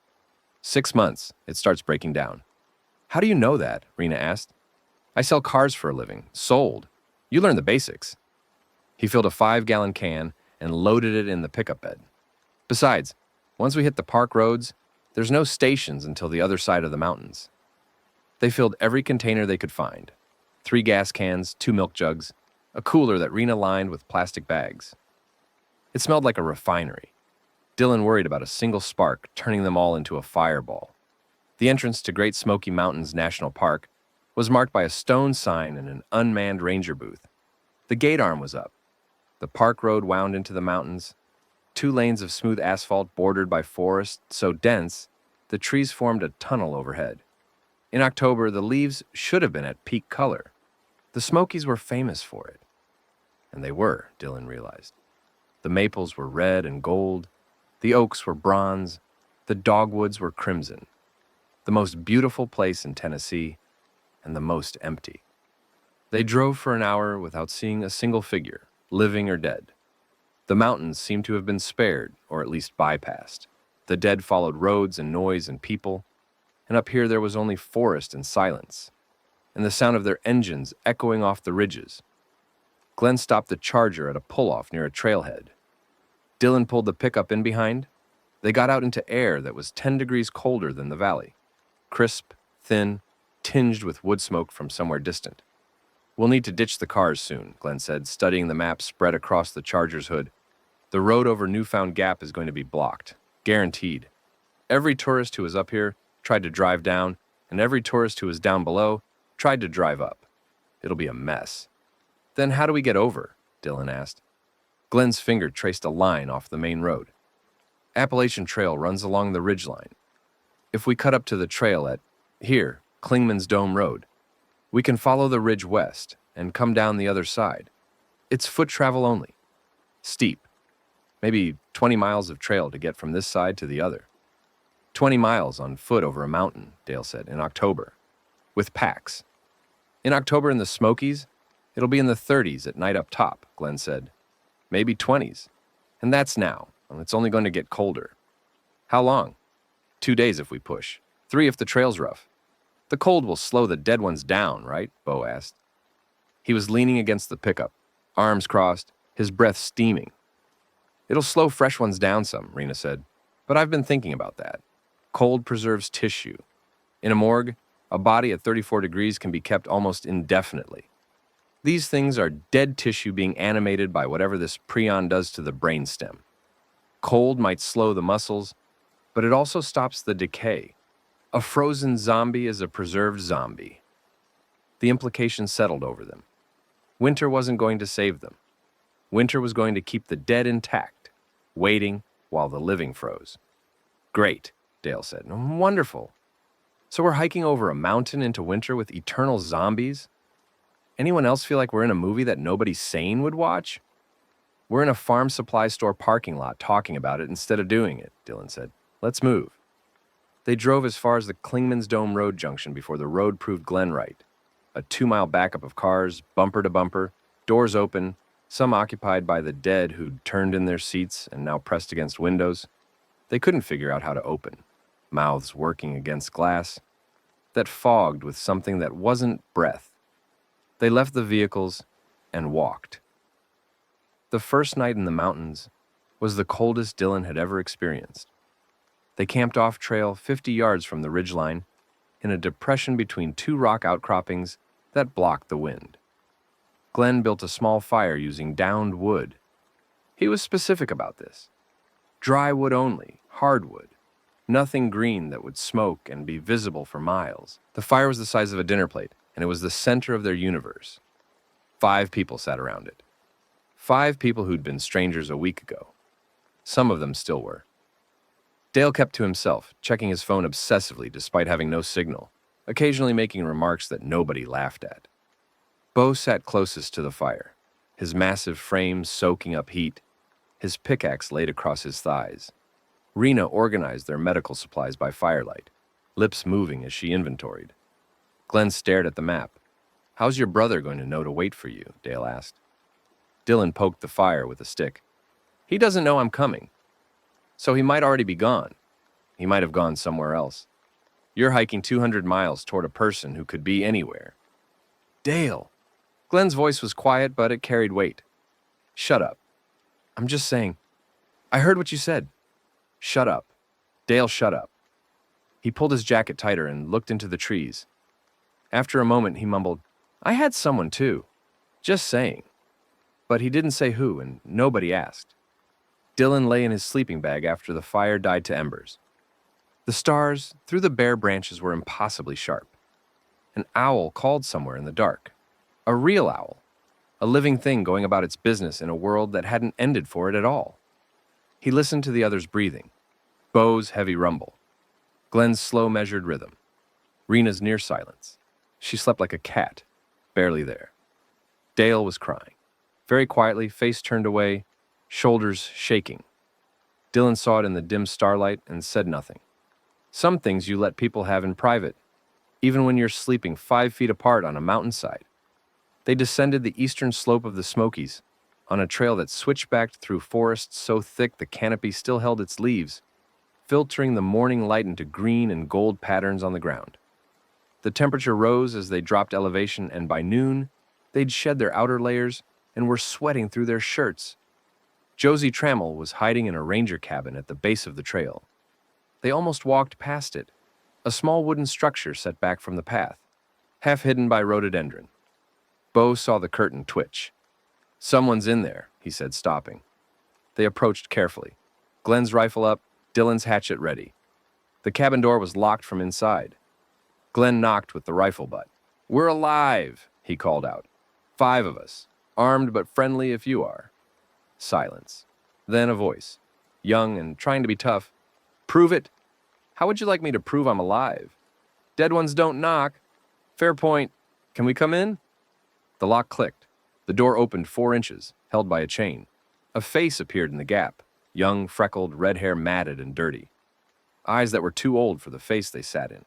6 months, it starts breaking down. How do you know that? Rena asked. I sell cars for a living. Sold. You learn the basics. He filled a 5-gallon can and loaded it in the pickup bed. Besides, once we hit the park roads, there's no stations until the other side of the mountains. They filled every container they could find. 3 gas cans, 2 milk jugs. a cooler that Rena lined with plastic bags. It smelled like a refinery. Dylan worried about a single spark turning them all into a fireball. The entrance to Great Smoky Mountains National Park was marked by a stone sign and an unmanned ranger booth. The gate arm was up. The park road wound into the mountains, 2 lanes of smooth asphalt bordered by forest so dense the trees formed a tunnel overhead. In October, the leaves should have been at peak color. The Smokies were famous for it. And they were, Dylan realized. The maples were red and gold, the oaks were bronze, the dogwoods were crimson. The most beautiful place in Tennessee, and the most empty. They drove for an hour without seeing a single figure, living or dead. The mountains seemed to have been spared, or at least bypassed. The dead followed roads and noise and people, and up here there was only forest and silence, and the sound of their engines echoing off the ridges. Glenn stopped the Charger at a pull-off near a trailhead. Dylan pulled the pickup in behind. They got out into air that was 10 degrees colder than the valley. Crisp, thin, tinged with wood smoke from somewhere distant. "We'll need to ditch the cars soon," Glenn said, studying the map spread across the Charger's hood. "The road over Newfound Gap is going to be blocked. Guaranteed. Every tourist who was up here tried to drive down, and every tourist who was down below tried to drive up. It'll be a mess." "Then how do we get over?" Dylan asked. Glenn's finger traced a line off the main road. "Appalachian Trail runs along the ridgeline. If we cut up to the trail at, here, Klingman's Dome Road, we can follow the ridge west and come down the other side. It's foot travel only. Steep. Maybe 20 miles of trail to get from this side to the other." 20 miles on foot over a mountain, Dale said, in October. With packs. "In October in the Smokies, it'll be in the 30s at night up top," Glenn said. "Maybe 20s. And that's now. It's only going to get colder." "How long?" 2 days if we push. 3 if the trail's rough." "The cold will slow the dead ones down, right?" Bo asked. He was leaning against the pickup, arms crossed, his breath steaming. "It'll slow fresh ones down some," Rena said. "But I've been thinking about that. Cold preserves tissue. In a morgue, a body at 34 degrees can be kept almost indefinitely. These things are dead tissue being animated by whatever this prion does to the brainstem. Cold might slow the muscles, but it also stops the decay. A frozen zombie is a preserved zombie." The implications settled over them. Winter wasn't going to save them. Winter was going to keep the dead intact, waiting while the living froze. "Great," Dale said. "Wonderful. So we're hiking over a mountain into winter with eternal zombies? Anyone else feel like we're in a movie that nobody sane would watch?" "We're in a farm supply store parking lot talking about it instead of doing it," Dylan said. "Let's move." They drove as far as the Klingman's Dome Road junction before the road proved Glenn right. A 2-mile backup of cars, bumper to bumper, doors open, some occupied by the dead who'd turned in their seats and now pressed against windows. They couldn't figure out how to open, mouths working against glass, that fogged with something that wasn't breath. They left the vehicles and walked. The first night in the mountains was the coldest Dylan had ever experienced. They camped off trail 50 yards from the ridgeline in a depression between 2 rock outcroppings that blocked the wind. Glenn built a small fire using downed wood. He was specific about this. Dry wood only, hardwood. Nothing green that would smoke and be visible for miles. The fire was the size of a dinner plate, and it was the center of their universe. 5 people sat around it. 5 people who'd been strangers a week ago. Some of them still were. Dale kept to himself, checking his phone obsessively despite having no signal, occasionally making remarks that nobody laughed at. Bo sat closest to the fire, his massive frame soaking up heat, his pickaxe laid across his thighs. Rena organized their medical supplies by firelight, lips moving as she inventoried. Glenn stared at the map. "How's your brother going to know to wait for you?" Dale asked. Dylan poked the fire with a stick. "He doesn't know I'm coming. So he might already be gone. He might have gone somewhere else. You're hiking 200 miles toward a person who could be anywhere." "Dale!" Glenn's voice was quiet, but it carried weight. "Shut up. I'm just saying. I heard what you said. Shut up. Dale, shut up." He pulled his jacket tighter and looked into the trees. After a moment, he mumbled, "I had someone too. Just saying." But he didn't say who, and nobody asked. Dylan lay in his sleeping bag after the fire died to embers. The stars, through the bare branches, were impossibly sharp. An owl called somewhere in the dark. A real owl. A living thing going about its business in a world that hadn't ended for it at all. He listened to the others' breathing. Bo's heavy rumble. Glenn's slow measured rhythm. Rena's near silence. She slept like a cat, barely there. Dale was crying. Very quietly, face turned away, shoulders shaking. Dylan saw it in the dim starlight and said nothing. Some things you let people have in private, even when you're sleeping 5 feet apart on a mountainside. They descended the eastern slope of the Smokies, on a trail that switchbacked through forests so thick the canopy still held its leaves, filtering the morning light into green and gold patterns on the ground. The temperature rose as they dropped elevation, and by noon, they'd shed their outer layers and were sweating through their shirts. Josie Trammell was hiding in a ranger cabin at the base of the trail. They almost walked past it, a small wooden structure set back from the path, half hidden by rhododendron. Bo saw the curtain twitch. "Someone's in there," he said, stopping. They approached carefully. Glenn's rifle up, Dylan's hatchet ready. The cabin door was locked from inside. Glenn knocked with the rifle butt. "We're alive," he called out. "5 of us, armed but friendly if you are." Silence. Then a voice, young and trying to be tough. "Prove it." "How would you like me to prove I'm alive?" "Dead ones don't knock." "Fair point. Can we come in?" The lock clicked. The door opened 4 inches, held by a chain. A face appeared in the gap, young, freckled, red hair matted and dirty. Eyes that were too old for the face they sat in.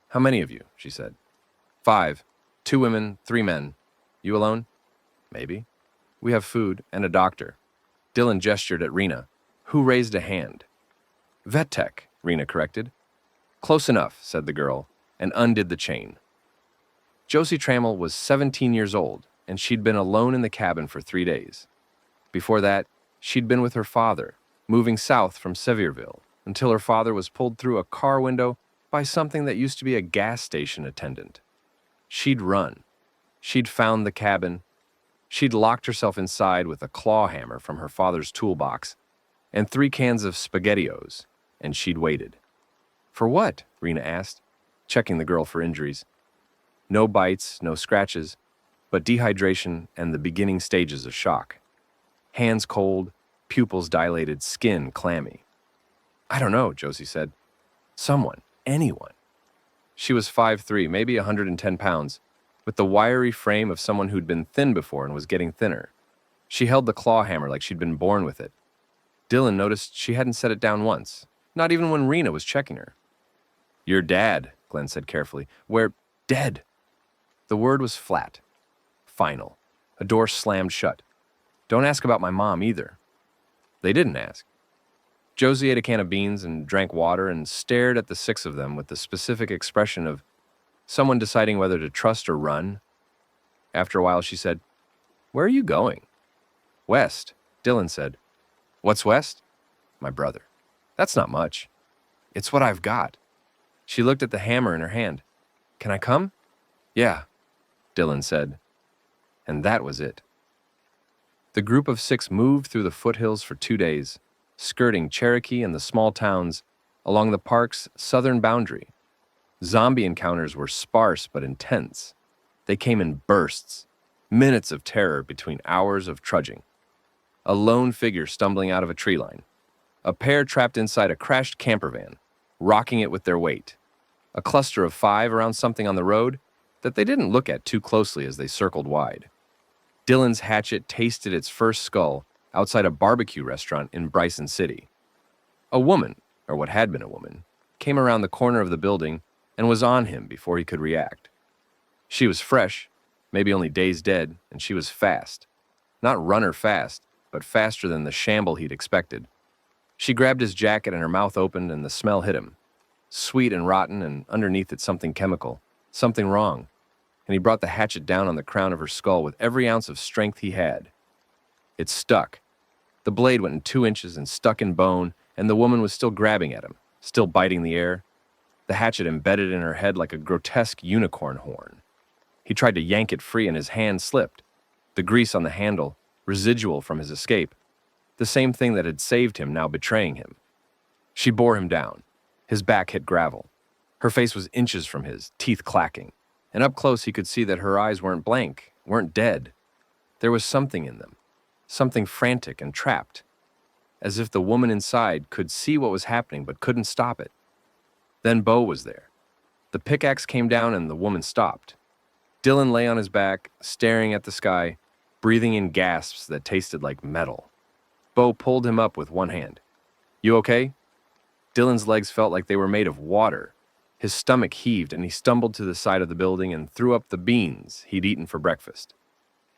"How many of you?" she said. 5. 2 women, 3 men. You alone?" "Maybe. We have food and a doctor." Dylan gestured at Rena, who raised a hand. "Vet tech," Rena corrected. "Close enough," said the girl, and undid the chain. Josie Trammell was 17 years old, and she'd been alone in the cabin for 3 days. Before that, she'd been with her father, moving south from Sevierville, until her father was pulled through a car window by something that used to be a gas station attendant. She'd run. She'd found the cabin. She'd locked herself inside with a claw hammer from her father's toolbox and 3 cans of SpaghettiOs, and she'd waited. "For what?" Rena asked, checking the girl for injuries. No bites, no scratches, but dehydration and the beginning stages of shock. Hands cold, pupils dilated, skin clammy. "I don't know," Josie said. "Someone, anyone." She was 5'3", maybe 110 pounds, with the wiry frame of someone who'd been thin before and was getting thinner. She held the claw hammer like she'd been born with it. Dylan noticed she hadn't set it down once, not even when Rena was checking her. "Your dad," Glenn said carefully. "We're dead." The word was flat. Final. A door slammed shut. "Don't ask about my mom either." They didn't ask. Josie ate a can of beans and drank water and stared at the 6 of them with the specific expression of someone deciding whether to trust or run. After a while, she said, "Where are you going?" "West," Dylan said. "What's west?" "My brother." "That's not much." "It's what I've got." She looked at the hammer in her hand. "Can I come?" "Yeah," Dylan said. And that was it. The group of 6 moved through the foothills for 2 days, skirting Cherokee and the small towns along the park's southern boundary. Zombie encounters were sparse but intense. They came in bursts, minutes of terror between hours of trudging. A lone figure stumbling out of a tree line. A pair trapped inside a crashed camper van, rocking it with their weight. A cluster of 5 around something on the road that they didn't look at too closely as they circled wide. Dylan's hatchet tasted its first skull outside a barbecue restaurant in Bryson City. A woman, or what had been a woman, came around the corner of the building and was on him before he could react. She was fresh, maybe only days dead, and she was fast. Not runner fast, but faster than the shamble he'd expected. She grabbed his jacket and her mouth opened and the smell hit him. Sweet and rotten, and underneath it something chemical, something wrong. And he brought the hatchet down on the crown of her skull with every ounce of strength he had. It stuck. The blade went in 2 inches and stuck in bone, and the woman was still grabbing at him, still biting the air. The hatchet embedded in her head like a grotesque unicorn horn. He tried to yank it free and his hand slipped. The grease on the handle, residual from his escape, the same thing that had saved him now betraying him. She bore him down. His back hit gravel. Her face was inches from his, teeth clacking, and up close he could see that her eyes weren't blank, weren't dead. There was something in them, something frantic and trapped, as if the woman inside could see what was happening but couldn't stop it. Then Bo was there. The pickaxe came down and the woman stopped. Dylan lay on his back, staring at the sky, breathing in gasps that tasted like metal. Bo pulled him up with one hand. "You okay?" Dylan's legs felt like they were made of water. His stomach heaved and he stumbled to the side of the building and threw up the beans he'd eaten for breakfast.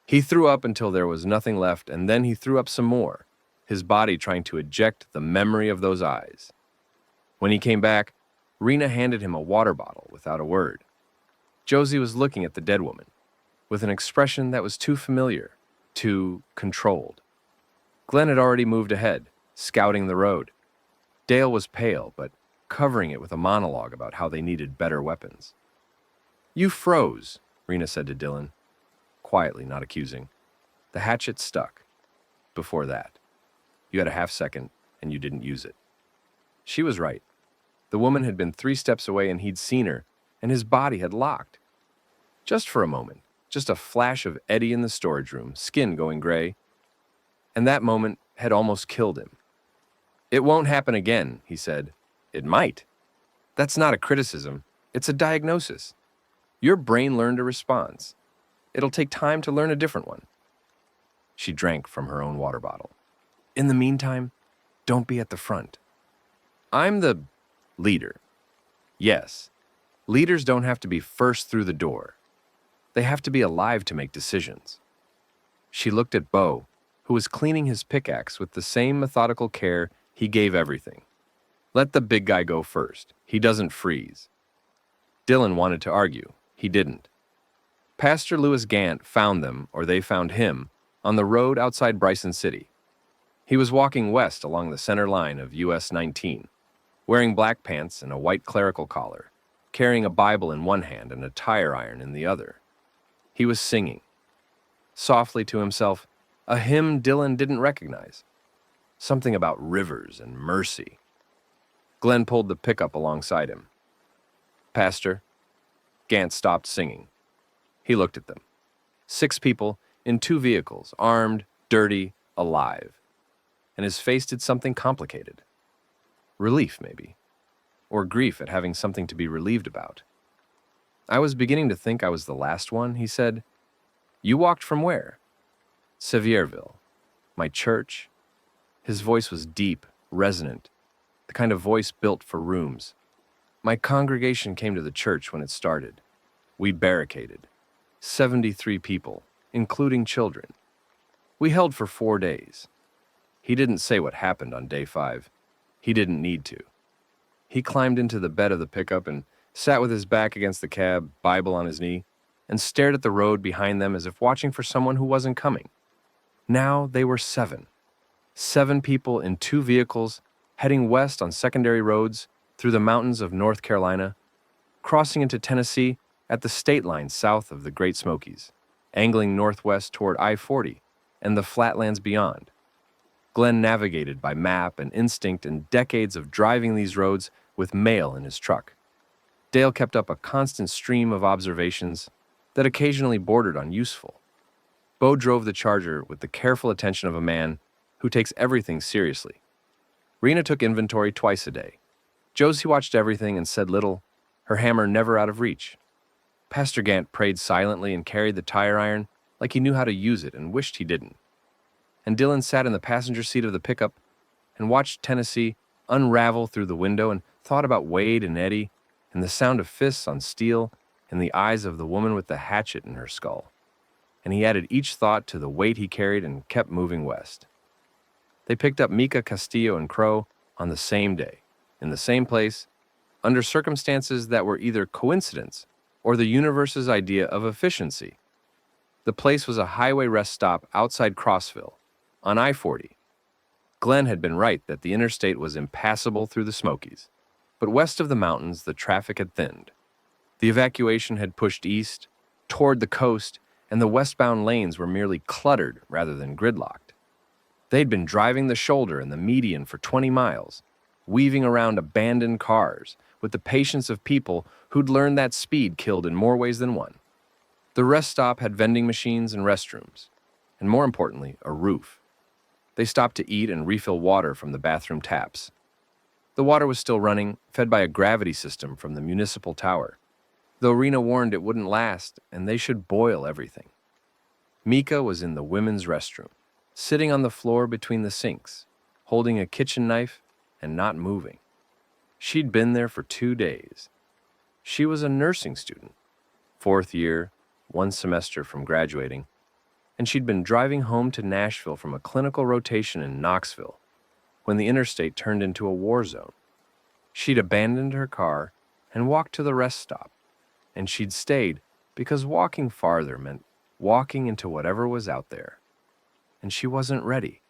He threw up until there was nothing left, and then he threw up some more, his body trying to eject the memory of those eyes. When he came back, Rena handed him a water bottle without a word. Josie was looking at the dead woman, with an expression that was too familiar, too controlled. Glenn had already moved ahead, scouting the road. Dale was pale, but covering it with a monologue about how they needed better weapons. "You froze," Rena said to Dylan, quietly, not accusing. "The hatchet stuck. Before that. You had a half second, and you didn't use it." She was right. The woman had been 3 steps away and he'd seen her, and his body had locked. Just for a moment, just a flash of Eddie in the storage room, skin going gray, and that moment had almost killed him. "It won't happen again," he said. "It might. That's not a criticism, it's a diagnosis. Your brain learned a response. It'll take time to learn a different one." She drank from her own water bottle. "In the meantime, don't be at the front. I'm the leader. Yes, leaders don't have to be first through the door. They have to be alive to make decisions." She looked at Bo, who was cleaning his pickaxe with the same methodical care he gave everything. "Let the big guy go first. He doesn't freeze." Dylan wanted to argue. He didn't. Pastor Louis Gant found them, or they found him, on the road outside Bryson City. He was walking west along the center line of US 19, wearing black pants and a white clerical collar, carrying a Bible in one hand and a tire iron in the other. He was singing, softly to himself, a hymn Dylan didn't recognize. Something about rivers and mercy. Glenn pulled the pickup alongside him. "Pastor." Gant stopped singing. He looked at them. 6 people in 2 vehicles, armed, dirty, alive. And his face did something complicated. Relief, maybe. Or grief at having something to be relieved about. "I was beginning to think I was the last one," he said. "You walked from where?" "Sevierville. My church." His voice was deep, resonant, the kind of voice built for rooms. "My congregation came to the church when it started. We barricaded. 73 people, including children. We held for 4 days." He didn't say what happened on day 5. He didn't need to. He climbed into the bed of the pickup and sat with his back against the cab, Bible on his knee, and stared at the road behind them as if watching for someone who wasn't coming. Now they were 7. 7 people in 2 vehicles, heading west on secondary roads through the mountains of North Carolina, crossing into Tennessee at the state line south of the Great Smokies, angling northwest toward I-40 and the flatlands beyond. Glenn navigated by map and instinct and decades of driving these roads with mail in his truck. Dale kept up a constant stream of observations that occasionally bordered on useful. Bo drove the Charger with the careful attention of a man who takes everything seriously. Rena took inventory twice a day. Josie watched everything and said little, her hammer never out of reach. Pastor Gant prayed silently and carried the tire iron like he knew how to use it and wished he didn't. And Dylan sat in the passenger seat of the pickup and watched Tennessee unravel through the window and thought about Wade and Eddie and the sound of fists on steel and the eyes of the woman with the hatchet in her skull. And he added each thought to the weight he carried and kept moving west. They picked up Mika, Castillo, and Crow on the same day, in the same place, under circumstances that were either coincidence or the universe's idea of efficiency. The place was a highway rest stop outside Crossville, on I-40. Glenn had been right that the interstate was impassable through the Smokies, but west of the mountains the traffic had thinned. The evacuation had pushed east, toward the coast, and the westbound lanes were merely cluttered rather than gridlocked. They'd been driving the shoulder and the median for 20 miles, weaving around abandoned cars with the patience of people who'd learned that speed killed in more ways than one. The rest stop had vending machines and restrooms, and more importantly, a roof. They stopped to eat and refill water from the bathroom taps. The water was still running, fed by a gravity system from the municipal tower, though Rena warned it wouldn't last and they should boil everything. Mika was in the women's restroom, sitting on the floor between the sinks, holding a kitchen knife and not moving. She'd been there for 2 days. She was a nursing student, 4th year, 1 semester from graduating, and she'd been driving home to Nashville from a clinical rotation in Knoxville when the interstate turned into a war zone. She'd abandoned her car and walked to the rest stop, and she'd stayed because walking farther meant walking into whatever was out there. And she wasn't ready.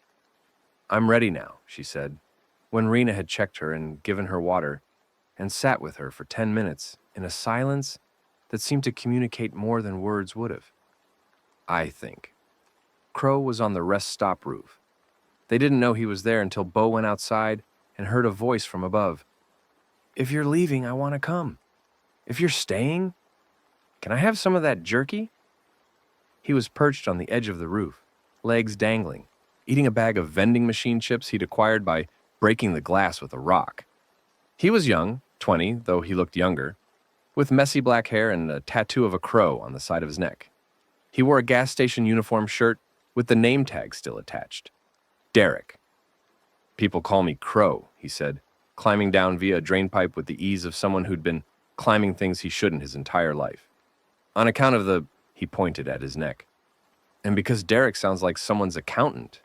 "I'm ready now," she said, when Rena had checked her and given her water, and sat with her for 10 minutes in a silence that seemed to communicate more than words would have. "I think." Crow was on the rest stop roof. They didn't know he was there until Bo went outside and heard a voice from above. "If you're leaving, I want to come. If you're staying, can I have some of that jerky?" He was perched on the edge of the roof, legs dangling, eating a bag of vending machine chips he'd acquired by breaking the glass with a rock. He was young, 20, though he looked younger, with messy black hair and a tattoo of a crow on the side of his neck. He wore a gas station uniform shirt with the name tag still attached. Derek. "People call me Crow," he said, climbing down via a drainpipe with the ease of someone who'd been climbing things he shouldn't his entire life. "On account of the," he pointed at his neck. "And because Derek sounds like someone's accountant."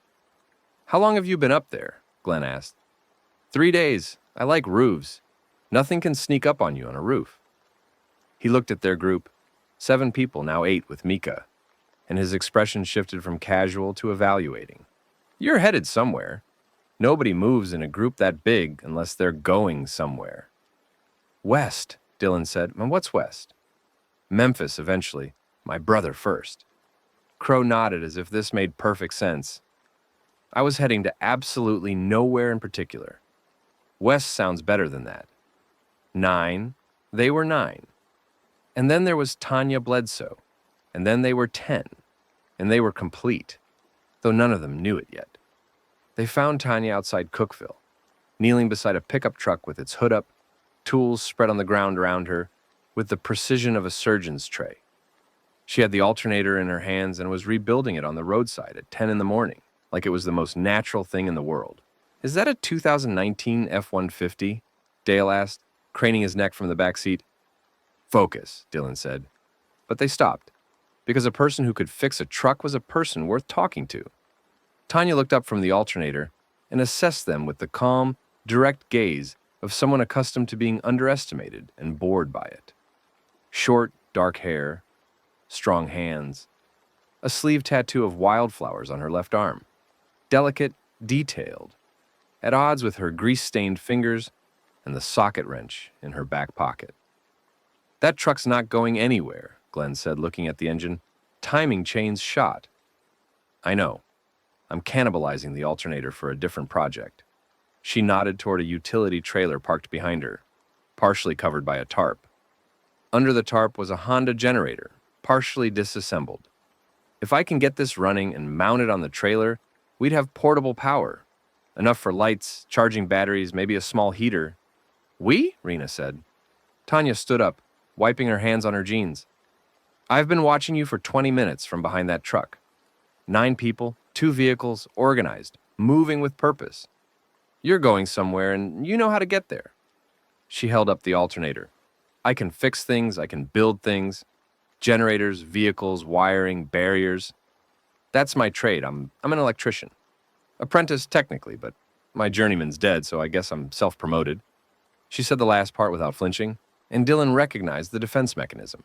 "How long have you been up there?" Glenn asked. 3 days. I like roofs. Nothing can sneak up on you on a roof." He looked at their group, 7 people, now 8 with Mika, and his expression shifted from casual to evaluating. "You're headed somewhere. Nobody moves in a group that big unless they're going somewhere." "West," Dylan said. "And what's west?" "Memphis, eventually. My brother first." Crow nodded as if this made perfect sense. "I was heading to absolutely nowhere in particular. West sounds better than that. 9. They were 9. And then there was Tanya Bledsoe. And then they were 10. And they were complete, though none of them knew it yet. They found Tanya outside Cookville, kneeling beside a pickup truck with its hood up, tools spread on the ground around her, with the precision of a surgeon's tray. She had the alternator in her hands and was rebuilding it on the roadside at 10 in the morning, like it was the most natural thing in the world. "Is that a 2019 F-150? Dale asked, craning his neck from the back seat. "Focus," Dylan said. But they stopped, because a person who could fix a truck was a person worth talking to. Tanya looked up from the alternator and assessed them with the calm, direct gaze of someone accustomed to being underestimated and bored by it. Short, dark hair, strong hands, a sleeve tattoo of wildflowers on her left arm, delicate, detailed, at odds with her grease-stained fingers and the socket wrench in her back pocket. "That truck's not going anywhere," Glenn said, looking at the engine. "Timing chain's shot." "I know. I'm cannibalizing the alternator for a different project." She nodded toward a utility trailer parked behind her, partially covered by a tarp. Under the tarp was a Honda generator, partially disassembled. "If I can get this running and mount it on the trailer, we'd have portable power. Enough for lights, charging batteries, maybe a small heater." "We?" Rena said. Tanya stood up, wiping her hands on her jeans. "I've been watching you for 20 minutes from behind that truck. 9 people, 2 vehicles, organized, moving with purpose. You're going somewhere and you know how to get there." She held up the alternator. "I can fix things, I can build things. Generators, vehicles, wiring, barriers. That's my trade. I'm an electrician. Apprentice technically, but my journeyman's dead, so I guess I'm self-promoted." She said the last part without flinching, and Dylan recognized the defense mechanism.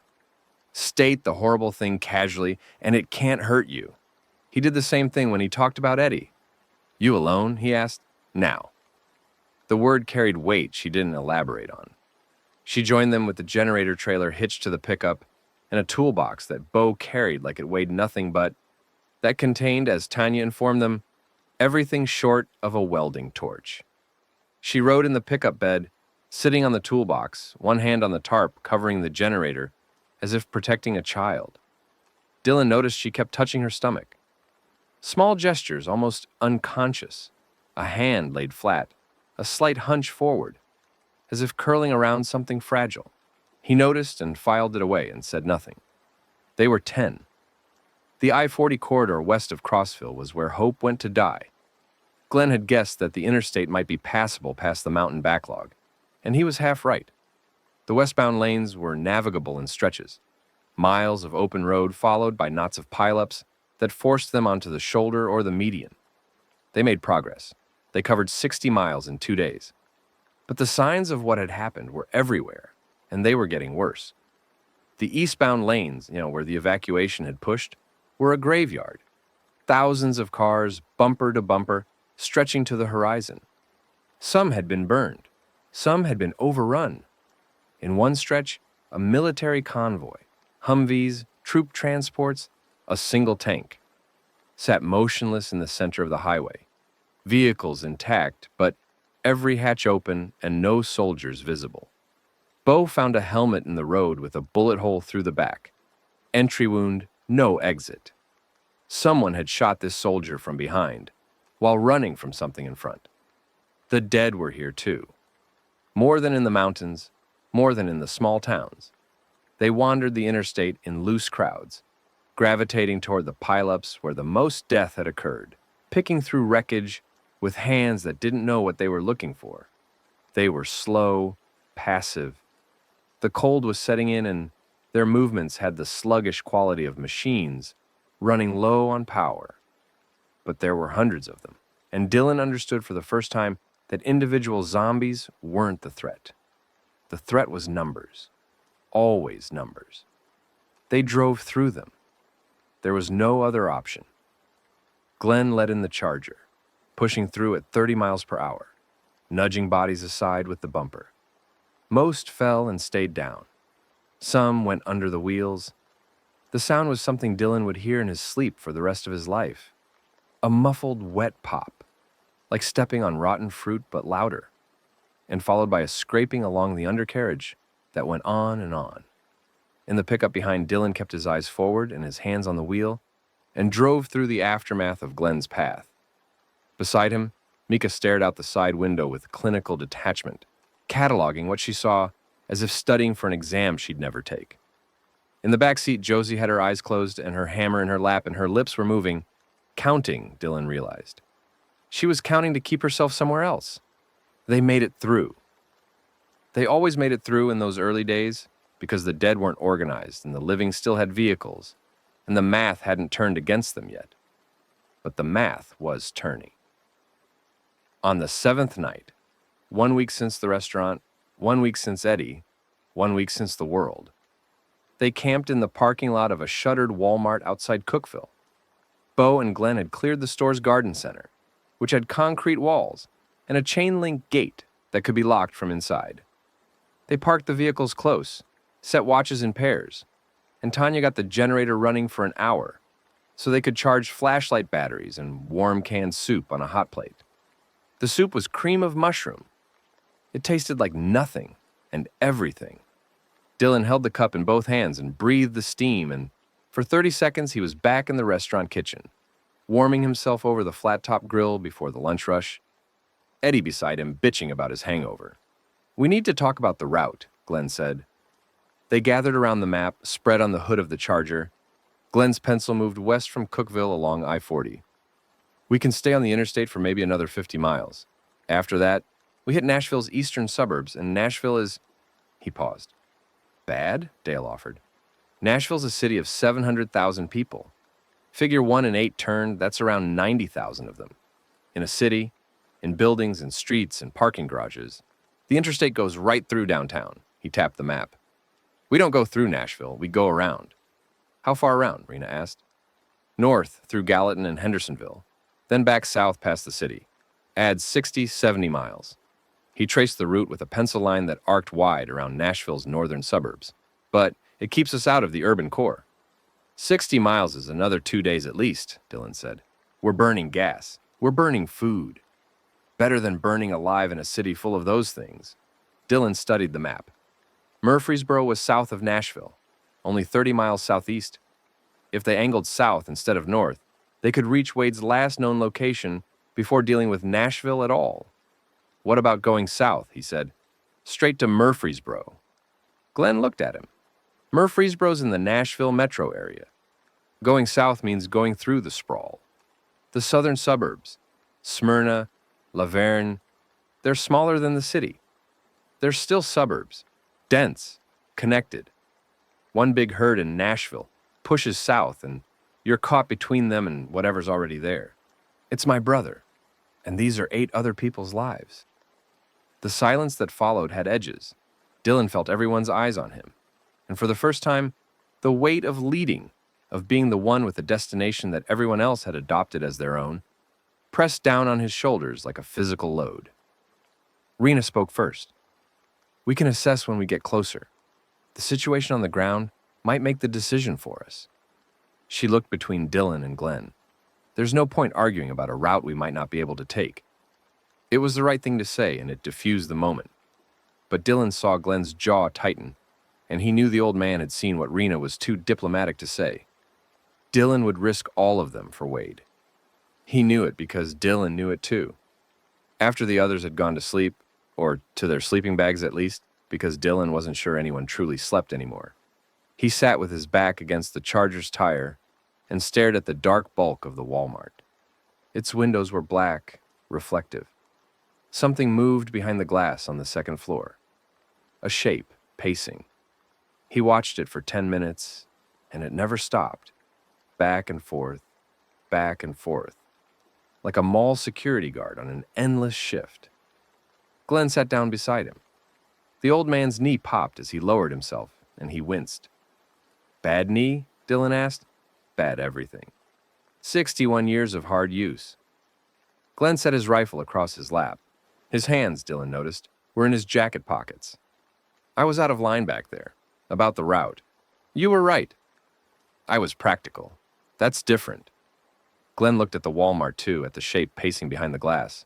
State the horrible thing casually, and it can't hurt you. He did the same thing when he talked about Eddie. "You alone?" he asked. "Now." The word carried weight she didn't elaborate on. She joined them with the generator trailer hitched to the pickup, and a toolbox that Bo carried like it weighed nothing but, that contained, as Tanya informed them, everything short of a welding torch. She rode in the pickup bed, sitting on the toolbox, one hand on the tarp covering the generator, as if protecting a child. Dylan noticed she kept touching her stomach. Small gestures, almost unconscious. A hand laid flat, a slight hunch forward, as if curling around something fragile. He noticed and filed it away and said nothing. They were 10. The I-40 corridor west of Crossville was where Hope went to die. Glenn had guessed that the interstate might be passable past the mountain backlog, and he was half right. The westbound lanes were navigable in stretches, miles of open road followed by knots of pileups that forced them onto the shoulder or the median. They made progress. They covered 60 miles in 2 days. But the signs of what had happened were everywhere, and they were getting worse. The eastbound lanes, where the evacuation had pushed, were a graveyard. Thousands of cars, bumper to bumper, stretching to the horizon. Some had been burned. Some had been overrun. In one stretch, a military convoy, Humvees, troop transports, a single tank, sat motionless in the center of the highway. Vehicles intact, but every hatch open and no soldiers visible. Bo found a helmet in the road with a bullet hole through the back. Entry wound, no exit. Someone had shot this soldier from behind, while running from something in front. The dead were here too. More than in the mountains, more than in the small towns. They wandered the interstate in loose crowds, gravitating toward the pileups where the most death had occurred, picking through wreckage with hands that didn't know what they were looking for. They were slow, passive. The cold was setting in, and their movements had the sluggish quality of machines running low on power. But there were hundreds of them, and Dylan understood for the first time that individual zombies weren't the threat. The threat was numbers. Always numbers. They drove through them. There was no other option. Glenn led in the Charger, pushing through at 30 miles per hour, nudging bodies aside with the bumper. Most fell and stayed down. Some went under the wheels. The sound was something Dylan would hear in his sleep for the rest of his life. A muffled, wet pop, like stepping on rotten fruit but louder, and followed by a scraping along the undercarriage that went on and on. In the pickup behind, Dylan kept his eyes forward and his hands on the wheel and drove through the aftermath of Glenn's path. Beside him, Mika stared out the side window with clinical detachment, cataloging what she saw as if studying for an exam she'd never take. In the back seat, Josie had her eyes closed and her hammer in her lap, and her lips were moving, counting, Dylan realized. She was counting to keep herself somewhere else. They made it through. They always made it through in those early days because the dead weren't organized and the living still had vehicles, and the math hadn't turned against them yet. But the math was turning. On the 7th night, 1 week since the restaurant, 1 week since Eddie, 1 week since the world, they camped in the parking lot of a shuttered Walmart outside Cookville. Bo and Glenn had cleared the store's garden center, which had concrete walls and a chain-link gate that could be locked from inside. They parked the vehicles close, set watches in pairs, and Tanya got the generator running for an hour so they could charge flashlight batteries and warm canned soup on a hot plate. The soup was cream of mushroom. It tasted like nothing and everything. Dylan held the cup in both hands and breathed the steam, and for 30 seconds he was back in the restaurant kitchen, warming himself over the flat-top grill before the lunch rush. Eddie beside him bitching about his hangover. "We need to talk about the route," Glenn said. They gathered around the map, spread on the hood of the Charger. Glenn's pencil moved west from Cookville along I-40. "We can stay on the interstate for maybe another 50 miles. After that, we hit Nashville's eastern suburbs, and Nashville is..." He paused. "Bad?" Dale offered. "Nashville's a city of 700,000 people. Figure 1 in 8 turned, that's around 90,000 of them. In a city, in buildings and streets and parking garages. The interstate goes right through downtown." He tapped the map. "We don't go through Nashville, we go around." "How far around?" Rena asked. "North, through Gallatin and Hendersonville, then back south past the city. Adds 60, 70 miles. He traced the route with a pencil line that arced wide around Nashville's northern suburbs. "But It keeps us out of the urban core. 60 miles is another 2 days at least, Dylan said. We're burning gas. We're burning food. Better than burning alive in a city full of those things. Dylan studied the map. Murfreesboro was south of Nashville, only 30 miles southeast. If they angled south instead of north, they could reach Wade's last known location before dealing with Nashville at all. What about going south, he said. Straight to Murfreesboro. Glenn looked at him. Murfreesboro's in the Nashville metro area. Going south means going through the sprawl. The southern suburbs, Smyrna, Laverne, they're smaller than the city. They're still suburbs, dense, connected. One big herd in Nashville pushes south, and you're caught between them and whatever's already there. It's my brother, and these are 8 other people's lives. The silence that followed had edges. Dylan felt everyone's eyes on him, and for the first time, the weight of leading, of being the one with a destination that everyone else had adopted as their own, pressed down on his shoulders like a physical load. Rena spoke first. We can assess when we get closer. The situation on the ground might make the decision for us. She looked between Dylan and Glenn. There's no point arguing about a route we might not be able to take. It was the right thing to say, and it diffused the moment. But Dylan saw Glenn's jaw tighten, and he knew the old man had seen what Rena was too diplomatic to say. Dylan would risk all of them for Wade. He knew it because Dylan knew it too. After the others had gone to sleep, or to their sleeping bags at least, because Dylan wasn't sure anyone truly slept anymore, he sat with his back against the Charger's tire and stared at the dark bulk of the Walmart. Its windows were black, reflective. Something moved behind the glass on the second floor. A shape, pacing. He watched it for 10 minutes, and it never stopped. Back and forth, like a mall security guard on an endless shift. Glenn sat down beside him. The old man's knee popped as he lowered himself, and he winced. Bad knee? Dylan asked. Bad everything. 61 years of hard use. Glenn set his rifle across his lap. His hands, Dylan noticed, were in his jacket pockets. I was out of line back there, about the route. You were right. I was practical. That's different. Glenn looked at the Walmart too, at the shape pacing behind the glass.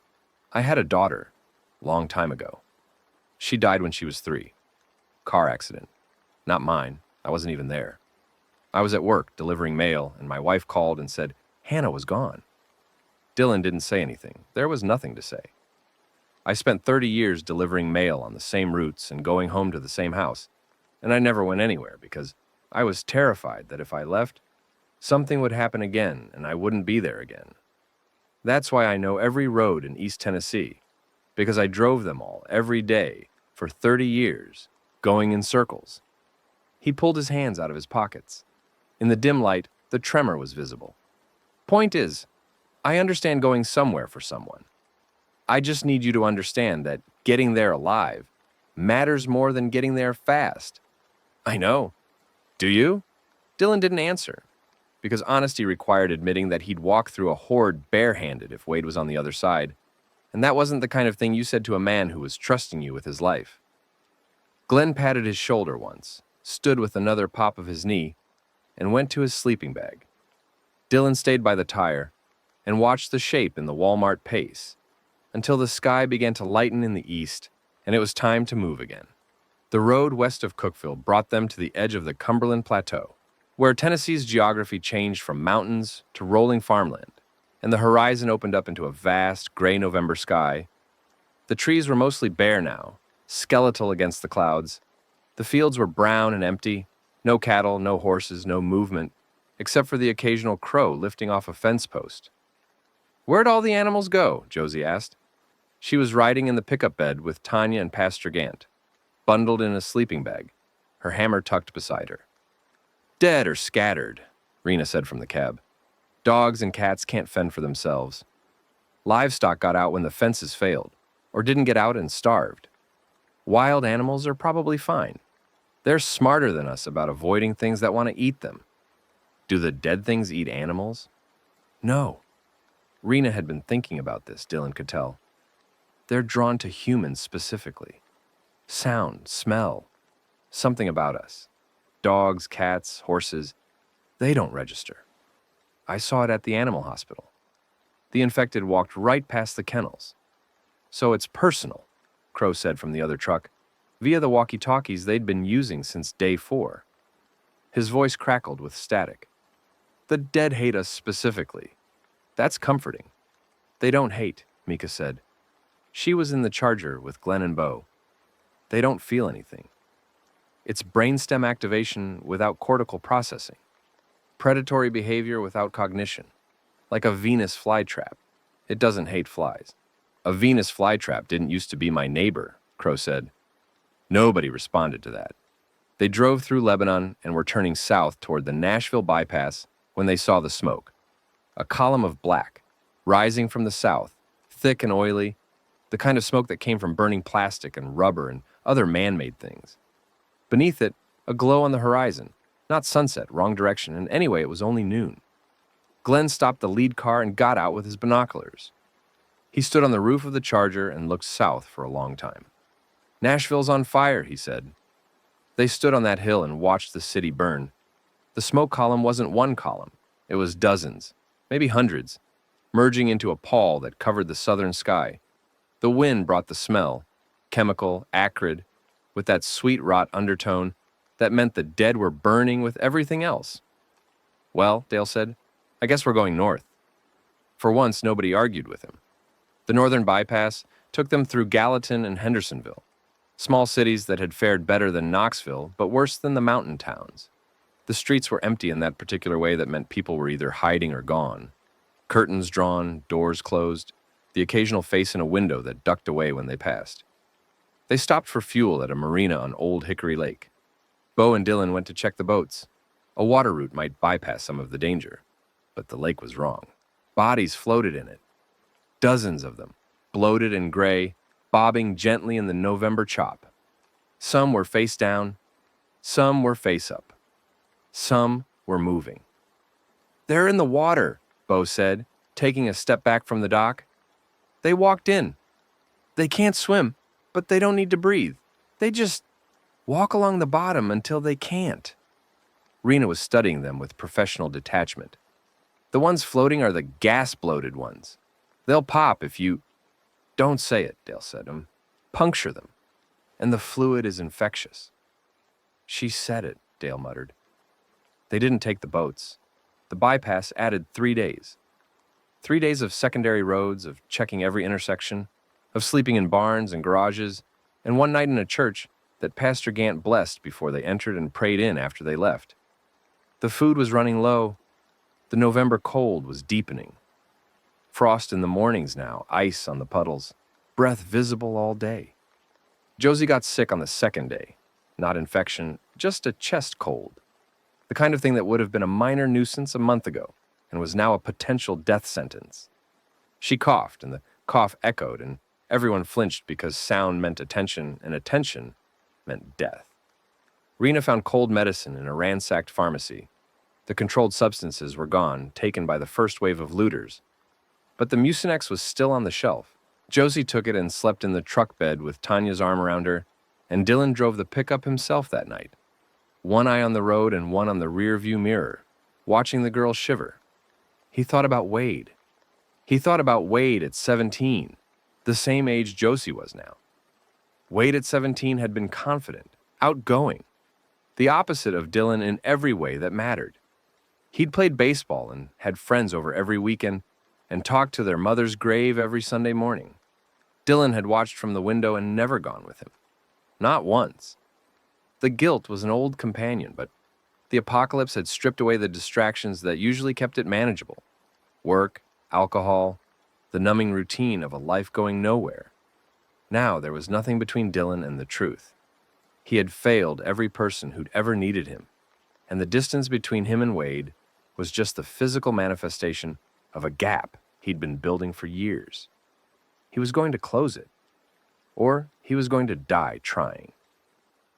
I had a daughter, long time ago. She died when she was 3. Car accident. Not mine. I wasn't even there. I was at work, delivering mail, and my wife called and said Hannah was gone. Dylan didn't say anything. There was nothing to say. I spent 30 years delivering mail on the same routes and going home to the same house, and I never went anywhere because I was terrified that if I left, something would happen again and I wouldn't be there again. That's why I know every road in East Tennessee, because I drove them all every day for 30 years, going in circles. He pulled his hands out of his pockets. In the dim light, the tremor was visible. Point is, I understand going somewhere for someone. I just need you to understand that getting there alive matters more than getting there fast. I know. Do you? Dylan didn't answer, because honesty required admitting that he'd walk through a horde barehanded if Wade was on the other side, and that wasn't the kind of thing you said to a man who was trusting you with his life. Glenn patted his shoulder once, stood with another pop of his knee, and went to his sleeping bag. Dylan stayed by the tire and watched the shape in the Walmart pace until the sky began to lighten in the east and it was time to move again. The road west of Cookeville brought them to the edge of the Cumberland Plateau, where Tennessee's geography changed from mountains to rolling farmland, and the horizon opened up into a vast, gray November sky. The trees were mostly bare now, skeletal against the clouds. The fields were brown and empty, no cattle, no horses, no movement, except for the occasional crow lifting off a fence post. Where'd all the animals go? Josie asked. She was riding in the pickup bed with Tanya and Pastor Gant, bundled in a sleeping bag, her hammer tucked beside her. Dead or scattered, Rena said from the cab. Dogs and cats can't fend for themselves. Livestock got out when the fences failed, or didn't get out and starved. Wild animals are probably fine. They're smarter than us about avoiding things that want to eat them. Do the dead things eat animals? No. Rena had been thinking about this, Dylan could tell. They're drawn to humans specifically. Sound, smell, something about us. Dogs, cats, horses, they don't register. I saw it at the animal hospital. The infected walked right past the kennels. So it's personal, Crow said from the other truck, via the walkie-talkies they'd been using since day 4. His voice crackled with static. The dead hate us specifically. That's comforting. They don't hate, Mika said. She was in the Charger with Glenn and Bo. They don't feel anything. It's brainstem activation without cortical processing. Predatory behavior without cognition. Like a Venus flytrap. It doesn't hate flies. A Venus flytrap didn't used to be my neighbor, Crow said. Nobody responded to that. They drove through Lebanon and were turning south toward the Nashville bypass when they saw the smoke. A column of black, rising from the south, thick and oily, the kind of smoke that came from burning plastic and rubber and other man-made things. Beneath it, a glow on the horizon. Not sunset, wrong direction, and anyway, it was only noon. Glenn stopped the lead car and got out with his binoculars. He stood on the roof of the Charger and looked south for a long time. Nashville's on fire, he said. They stood on that hill and watched the city burn. The smoke column wasn't one column. It was dozens, maybe hundreds, merging into a pall that covered the southern sky. The wind brought the smell, chemical, acrid, with that sweet rot undertone that meant the dead were burning with everything else. Well, Dale said, I guess we're going north. For once, nobody argued with him. The northern bypass took them through Gallatin and Hendersonville, small cities that had fared better than Knoxville, but worse than the mountain towns. The streets were empty in that particular way that meant people were either hiding or gone. Curtains drawn, doors closed, the occasional face in a window that ducked away when they passed. They stopped for fuel at a marina on Old Hickory Lake. Bo and Dylan went to check the boats. A water route might bypass some of the danger, but the lake was wrong. Bodies floated in it. Dozens of them, bloated and gray, bobbing gently in the November chop. Some were face down, some were face up. Some were moving. They're in the water, Bo said, taking a step back from the dock. They walked in. They can't swim, but they don't need to breathe. They just walk along the bottom until they can't. Rena was studying them with professional detachment. The ones floating are the gas-bloated ones. They'll pop if you... Don't say it, Dale said. Puncture them. And the fluid is infectious. She said it, Dale muttered. They didn't take the boats. The bypass added 3 days. 3 days of secondary roads, of checking every intersection, of sleeping in barns and garages, and one night in a church that Pastor Gant blessed before they entered and prayed in after they left. The food was running low. The November cold was deepening. Frost in the mornings now, ice on the puddles, breath visible all day. Josie got sick on the second day. Not infection, just a chest cold. The kind of thing that would have been a minor nuisance a month ago and was now a potential death sentence. She coughed, and the cough echoed, and everyone flinched because sound meant attention, and attention meant death. Rena found cold medicine in a ransacked pharmacy. The controlled substances were gone, taken by the first wave of looters. But the Mucinex was still on the shelf. Josie took it and slept in the truck bed with Tanya's arm around her, and Dylan drove the pickup himself that night. One eye on the road and one on the rear-view mirror, watching the girl shiver. He thought about Wade. He thought about Wade at 17, the same age Josie was now. Wade at 17 had been confident, outgoing, the opposite of Dylan in every way that mattered. He'd played baseball and had friends over every weekend and talked to their mother's grave every Sunday morning. Dylan had watched from the window and never gone with him. Not once. The guilt was an old companion, but the apocalypse had stripped away the distractions that usually kept it manageable. Work, alcohol, the numbing routine of a life going nowhere. Now there was nothing between Dylan and the truth. He had failed every person who'd ever needed him, and the distance between him and Wade was just the physical manifestation of a gap he'd been building for years. He was going to close it, or he was going to die trying.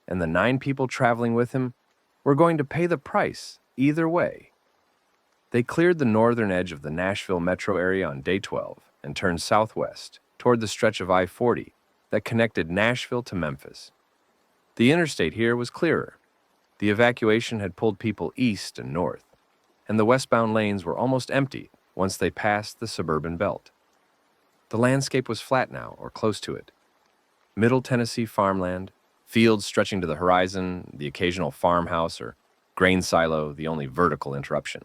And the 9 people traveling with him were going to pay the price either way. They cleared the northern edge of the Nashville metro area on day 12 and turned southwest toward the stretch of I-40 that connected Nashville to Memphis. The interstate here was clearer. The evacuation had pulled people east and north, and the westbound lanes were almost empty once they passed the suburban belt. The landscape was flat now, or close to it. Middle Tennessee farmland, fields stretching to the horizon, the occasional farmhouse or grain silo, the only vertical interruption.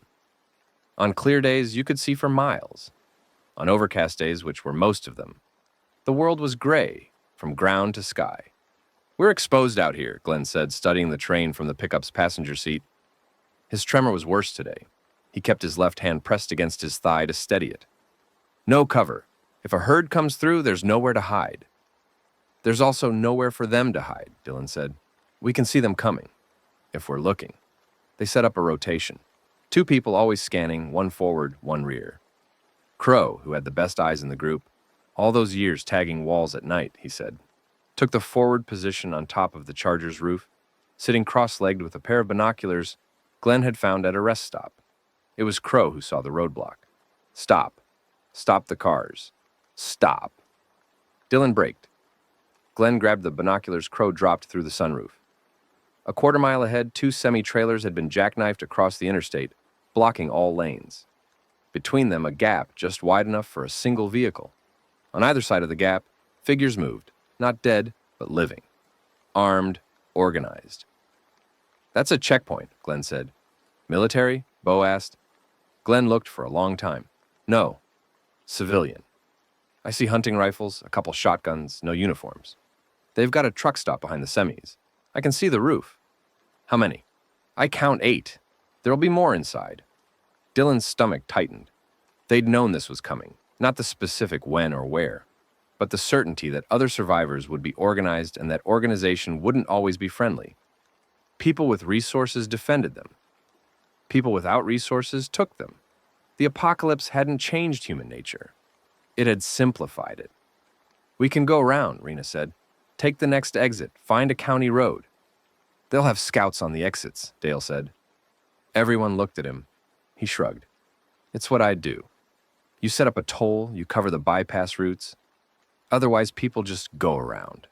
On clear days, you could see for miles. On overcast days, which were most of them, the world was gray, from ground to sky. "We're exposed out here," Glenn said, studying the train from the pickup's passenger seat. His tremor was worse today. He kept his left hand pressed against his thigh to steady it. "No cover. If a herd comes through, there's nowhere to hide." "There's also nowhere for them to hide," Dylan said. "We can see them coming, if we're looking." They set up a rotation. 2 people always scanning, one forward, one rear. Crow, who had the best eyes in the group, all those years tagging walls at night, he said, took the forward position on top of the Charger's roof, sitting cross-legged with a pair of binoculars Glenn had found at a rest stop. It was Crow who saw the roadblock. "Stop. Stop the cars. Stop." Dylan braked. Glenn grabbed the binoculars Crow dropped through the sunroof. A quarter-mile ahead, 2 semi-trailers had been jackknifed across the interstate, blocking all lanes. Between them, a gap just wide enough for a single vehicle. On either side of the gap, figures moved, not dead, but living. Armed, organized. "That's a checkpoint," Glenn said. "Military?" Bo asked. Glenn looked for a long time. "No. Civilian. I see hunting rifles, a couple shotguns, no uniforms. They've got a truck stop behind the semis. I can see the roof." "How many?" "I count 8. There'll be more inside." Dylan's stomach tightened. They'd known this was coming, not the specific when or where, but the certainty that other survivors would be organized and that organization wouldn't always be friendly. People with resources defended them. People without resources took them. The apocalypse hadn't changed human nature. It had simplified it. "We can go around," Rena said. "Take the next exit. Find a county road." "They'll have scouts on the exits," Dale said. Everyone looked at him. He shrugged. "It's what I'd do. You set up a toll, you cover the bypass routes. Otherwise, people just go around."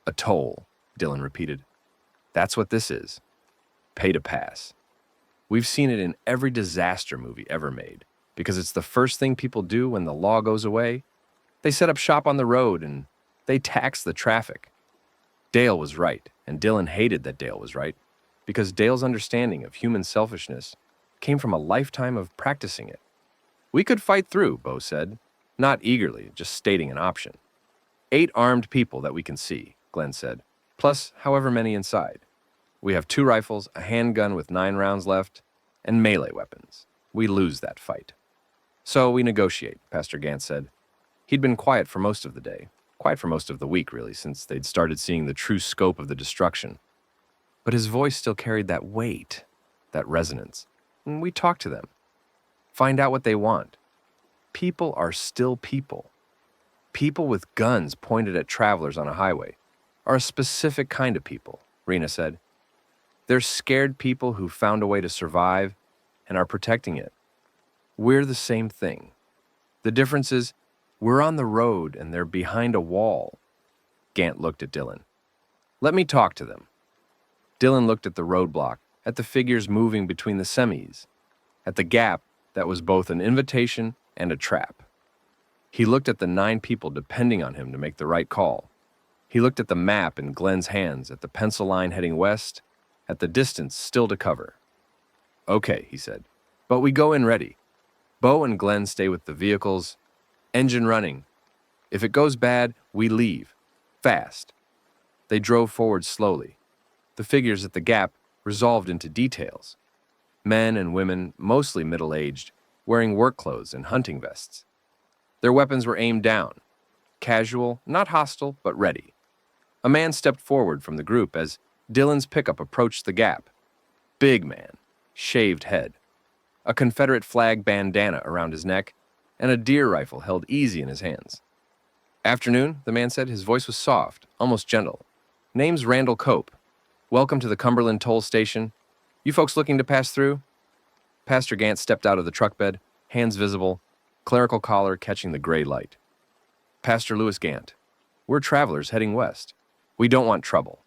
"A toll," Dylan repeated. "That's what this is. Pay to pass. We've seen it in every disaster movie ever made, because it's the first thing people do when the law goes away. They set up shop on the road and they tax the traffic." Dale was right, and Dylan hated that Dale was right, because Dale's understanding of human selfishness came from a lifetime of practicing it. "We could fight through," Bo said, not eagerly, just stating an option. 8 armed people that we can see," Glenn said, "plus however many inside. We have 2 rifles, a handgun with 9 rounds left, and melee weapons. We lose that fight." "So we negotiate," Pastor Gant said. He'd been quiet for most of the day, quiet for most of the week, really, since they'd started seeing the true scope of the destruction. But his voice still carried that weight, that resonance. "And we talk to them. Find out what they want. People are still people. People with guns pointed at travelers on a highway are a specific kind of people," Rena said. "They're scared people who found a way to survive and are protecting it. We're the same thing. The difference is we're on the road and they're behind a wall." Gant looked at Dylan. "Let me talk to them." Dylan looked at the roadblock, at the figures moving between the semis, at the gap that was both an invitation and a trap. He looked at the 9 people depending on him to make the right call. He looked at the map in Glenn's hands, at the pencil line heading west, at the distance still to cover. "Okay," he said, "but we go in ready. Bo and Glenn stay with the vehicles, engine running. If it goes bad, we leave. Fast." They drove forward slowly. The figures at the gap resolved into details. Men and women, mostly middle-aged, wearing work clothes and hunting vests. Their weapons were aimed down. Casual, not hostile, but ready. A man stepped forward from the group as Dylan's pickup approached the gap. Big man, shaved head, a Confederate flag bandana around his neck, and a deer rifle held easy in his hands. "Afternoon," the man said. His voice was soft, almost gentle. "Name's Randall Cope. Welcome to the Cumberland Toll Station. You folks looking to pass through?" Pastor Gant stepped out of the truck bed, hands visible, clerical collar catching the gray light. "Pastor Lewis Gant. We're travelers heading west. We don't want trouble."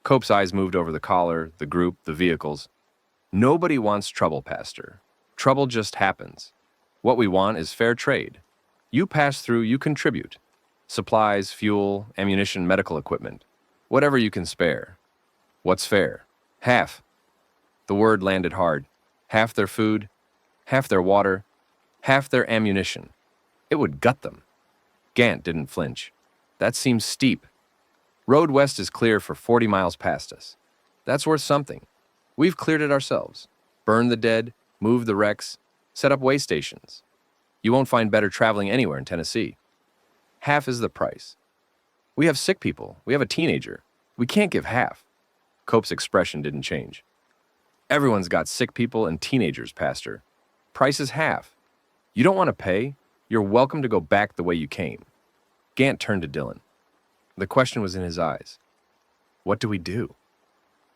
Cope's eyes moved over the collar, the group, the vehicles. Nobody wants trouble, Pastor. Trouble just happens. What we want is fair trade. You pass through, you contribute. Supplies, fuel, ammunition, medical equipment. Whatever you can spare. What's fair? Half. The word landed hard. Half their food, half their water, half their ammunition. It would gut them. Gant didn't flinch. That seems steep. Road west is clear for 40 miles past us. That's worth something. We've cleared it ourselves. Burned the dead, moved the wrecks, set up way stations. You won't find better traveling anywhere in Tennessee. Half is the price. We have sick people. We have a teenager. We can't give half. Cope's expression didn't change. Everyone's got sick people and teenagers, Pastor. Price is half. You don't want to pay? You're welcome to go back the way you came. Gant turned to Dylan. The question was in his eyes. What do we do?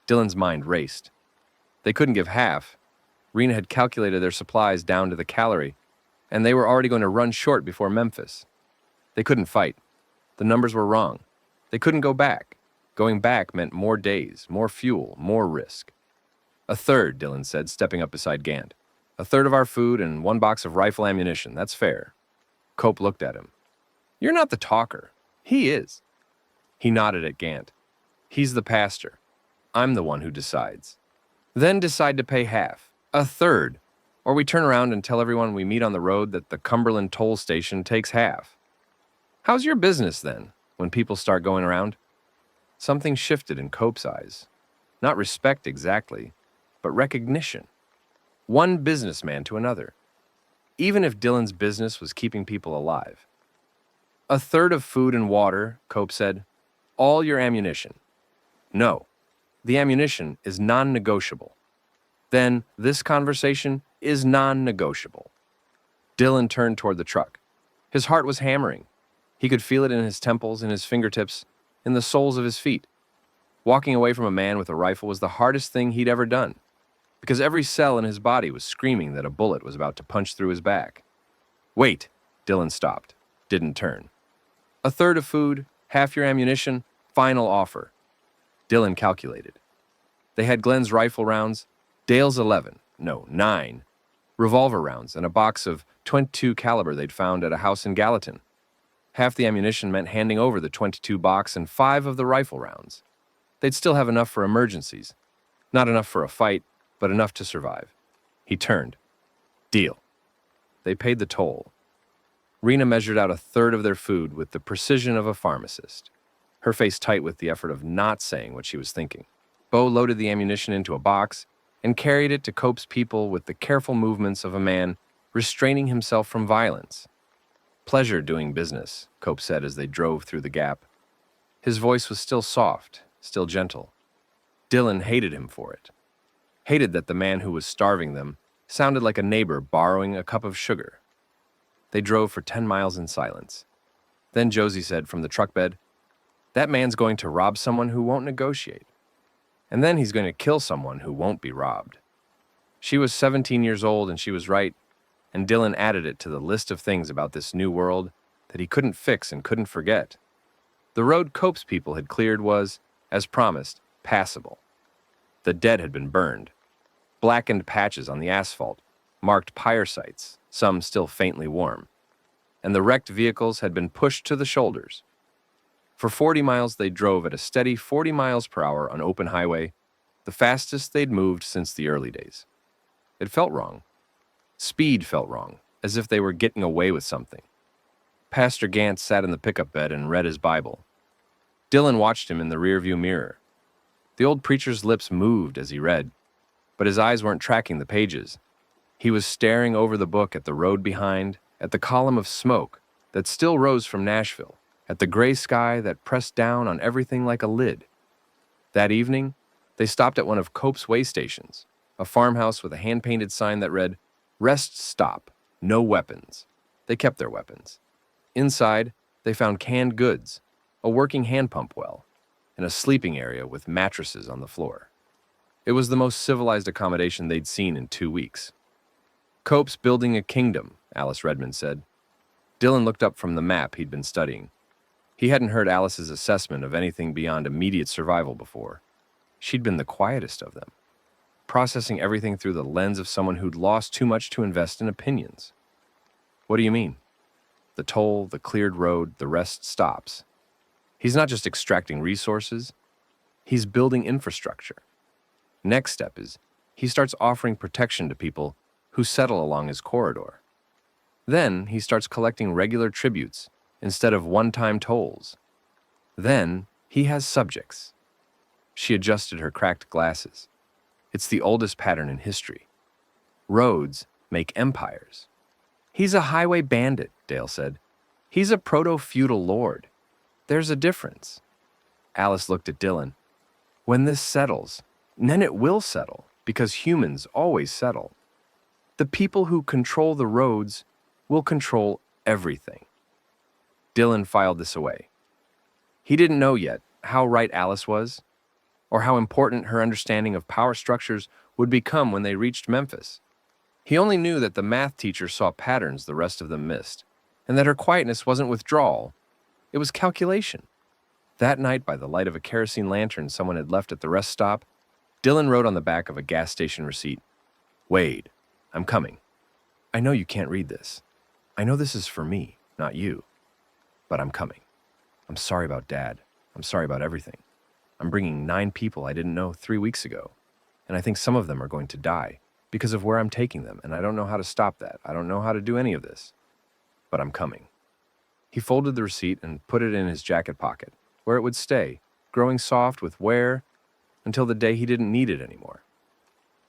Dylan's mind raced. They couldn't give half. Rena had calculated their supplies down to the calorie, and they were already going to run short before Memphis. They couldn't fight. The numbers were wrong. They couldn't go back. Going back meant more days, more fuel, more risk. A third, Dylan said, stepping up beside Gant. A third of our food and 1 box of rifle ammunition. That's fair. Cope looked at him. You're not the talker. He is. He nodded at Gant. He's the pastor. I'm the one who decides. Then decide to pay half. A third. Or we turn around and tell everyone we meet on the road that the Cumberland toll station takes half. How's your business then, when people start going around? Something shifted in Cope's eyes. Not respect exactly, but recognition. One businessman to another. Even if Dylan's business was keeping people alive. A third of food and water, Cope said. All your ammunition. No, the ammunition is non-negotiable. Then this conversation is non-negotiable. Dylan turned toward the truck. His heart was hammering. He could feel it in his temples, in his fingertips, in the soles of his feet. Walking away from a man with a rifle was the hardest thing he'd ever done, because every cell in his body was screaming that a bullet was about to punch through his back. Wait, Dylan stopped, didn't turn. A third of food, half your ammunition, final offer. Dylan calculated. They had Glenn's rifle rounds, Dale's 9 revolver rounds, and a box of .22 caliber they'd found at a house in Gallatin. Half the ammunition meant handing over the .22 box and 5 of the rifle rounds. They'd still have enough for emergencies. Not enough for a fight, but enough to survive. He turned. Deal. They paid the toll. Rena measured out a third of their food with the precision of a pharmacist, her face tight with the effort of not saying what she was thinking. Bo loaded the ammunition into a box and carried it to Cope's people with the careful movements of a man restraining himself from violence. Pleasure doing business, Cope said as they drove through the gap. His voice was still soft, still gentle. Dylan hated him for it. Hated that the man who was starving them sounded like a neighbor borrowing a cup of sugar. They drove for 10 miles in silence. Then Josie said from the truck bed, "That man's going to rob someone who won't negotiate. And then he's going to kill someone who won't be robbed." She was 17 years old and she was right, and Dylan added it to the list of things about this new world that he couldn't fix and couldn't forget. The road Cope's people had cleared was, as promised, passable. The dead had been burned. Blackened patches on the asphalt marked pyre sites, some still faintly warm. And the wrecked vehicles had been pushed to the shoulders. For 40 miles they drove at a steady 40 miles per hour on open highway, the fastest they'd moved since the early days. It felt wrong. Speed felt wrong, as if they were getting away with something. Pastor Gant sat in the pickup bed and read his Bible. Dylan watched him in the rearview mirror. The old preacher's lips moved as he read, but his eyes weren't tracking the pages. He was staring over the book at the road behind, at the column of smoke that still rose from Nashville, at the gray sky that pressed down on everything like a lid. That evening, they stopped at one of Cope's way stations, a farmhouse with a hand-painted sign that read, "Rest stop, no weapons." They kept their weapons. Inside, they found canned goods, a working hand pump well, and a sleeping area with mattresses on the floor. It was the most civilized accommodation they'd seen in 2 weeks. "Cope's building a kingdom," Alice Redmond said. Dylan looked up from the map he'd been studying. He hadn't heard Alice's assessment of anything beyond immediate survival before. She'd been the quietest of them, processing everything through the lens of someone who'd lost too much to invest in opinions. What do you mean? The toll, the cleared road, the rest stops. He's not just extracting resources, he's building infrastructure. Next step is he starts offering protection to people who settle along his corridor. Then he starts collecting regular tributes instead of one-time tolls. Then he has subjects. She adjusted her cracked glasses. It's the oldest pattern in history. Roads make empires. He's a highway bandit, Dale said. He's a proto-feudal lord. There's a difference. Alice looked at Dylan. When this settles, then it will settle, because humans always settle. The people who control the roads will control everything. Dylan filed this away. He didn't know yet how right Alice was, or how important her understanding of power structures would become when they reached Memphis. He only knew that the math teacher saw patterns the rest of them missed, and that her quietness wasn't withdrawal, it was calculation. That night, by the light of a kerosene lantern someone had left at the rest stop, Dylan wrote on the back of a gas station receipt, "Wade, I'm coming. I know you can't read this. I know this is for me, not you. But I'm coming. I'm sorry about Dad. I'm sorry about everything. I'm bringing 9 people I didn't know 3 weeks ago, and I think some of them are going to die because of where I'm taking them, and I don't know how to stop that. I don't know how to do any of this. But I'm coming." He folded the receipt and put it in his jacket pocket, where it would stay, growing soft with wear until the day he didn't need it anymore.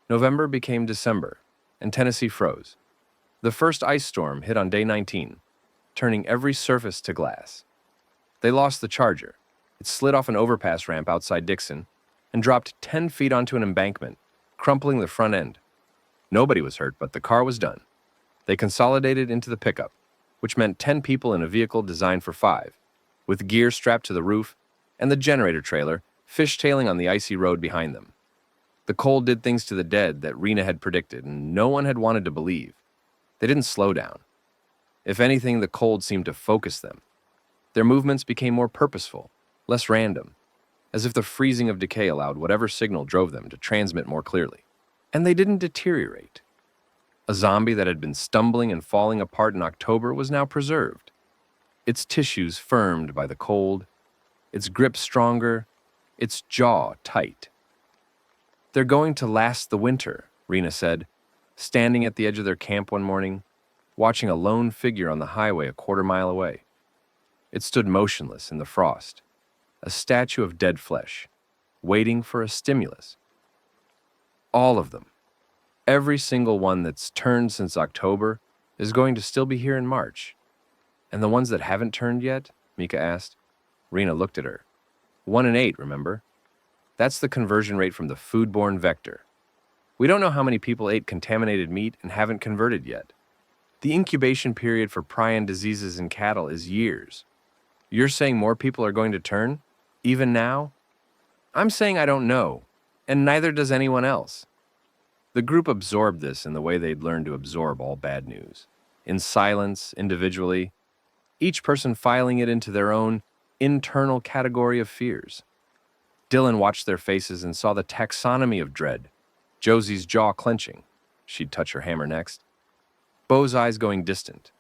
November became December, and Tennessee froze. The first ice storm hit on day 19, turning every surface to glass. They lost the Charger. It slid off an overpass ramp outside Dixon and dropped 10 feet onto an embankment, crumpling the front end. Nobody was hurt, but the car was done. They consolidated into the pickup, which meant 10 people in a vehicle designed for 5, with gear strapped to the roof and the generator trailer fishtailing on the icy road behind them. The cold did things to the dead that Rena had predicted, and no one had wanted to believe. They didn't slow down. If anything, the cold seemed to focus them. Their movements became more purposeful, less random, as if the freezing of decay allowed whatever signal drove them to transmit more clearly. And they didn't deteriorate. A zombie that had been stumbling and falling apart in October was now preserved, its tissues firmed by the cold, its grip stronger, its jaw tight. "They're going to last the winter," Rena said, standing at the edge of their camp one morning, watching a lone figure on the highway a quarter-mile away. It stood motionless in the frost, a statue of dead flesh, waiting for a stimulus. All of them, every single one that's turned since October, is going to still be here in March. And the ones that haven't turned yet? Mika asked. Rena looked at her. 1 in 8, remember? That's the conversion rate from the foodborne vector. We don't know how many people ate contaminated meat and haven't converted yet. The incubation period for prion diseases in cattle is years. You're saying more people are going to turn? Even now? I'm saying I don't know, and neither does anyone else. The group absorbed this in the way they'd learned to absorb all bad news. In silence, individually, each person filing it into their own internal category of fears. Dylan watched their faces and saw the taxonomy of dread. Josie's jaw clenching. She'd touch her hammer next. Beau's eyes going distant.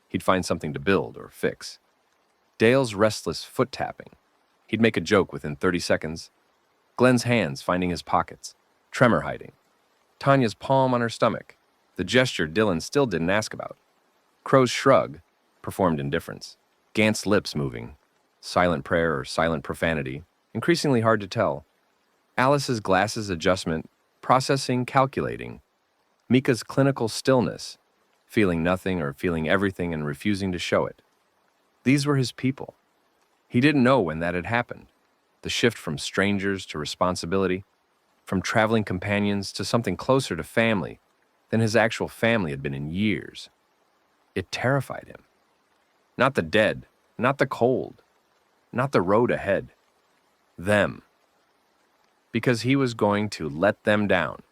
He'd find something to build or fix. Dale's restless foot tapping. He'd make a joke within 30 seconds. Glenn's hands finding his pockets, tremor hiding. Tanya's palm on her stomach, the gesture Dylan still didn't ask about. Crow's shrug, performed indifference. Gant's lips moving, silent prayer or silent profanity, increasingly hard to tell. Alice's glasses adjustment, processing, calculating. Mika's clinical stillness, feeling nothing or feeling everything and refusing to show it. These were his people. He didn't know when that had happened. The shift from strangers to responsibility, from traveling companions to something closer to family than his actual family had been in years. It terrified him. Not the dead, not the cold, not the road ahead. Them. Because he was going to let them down.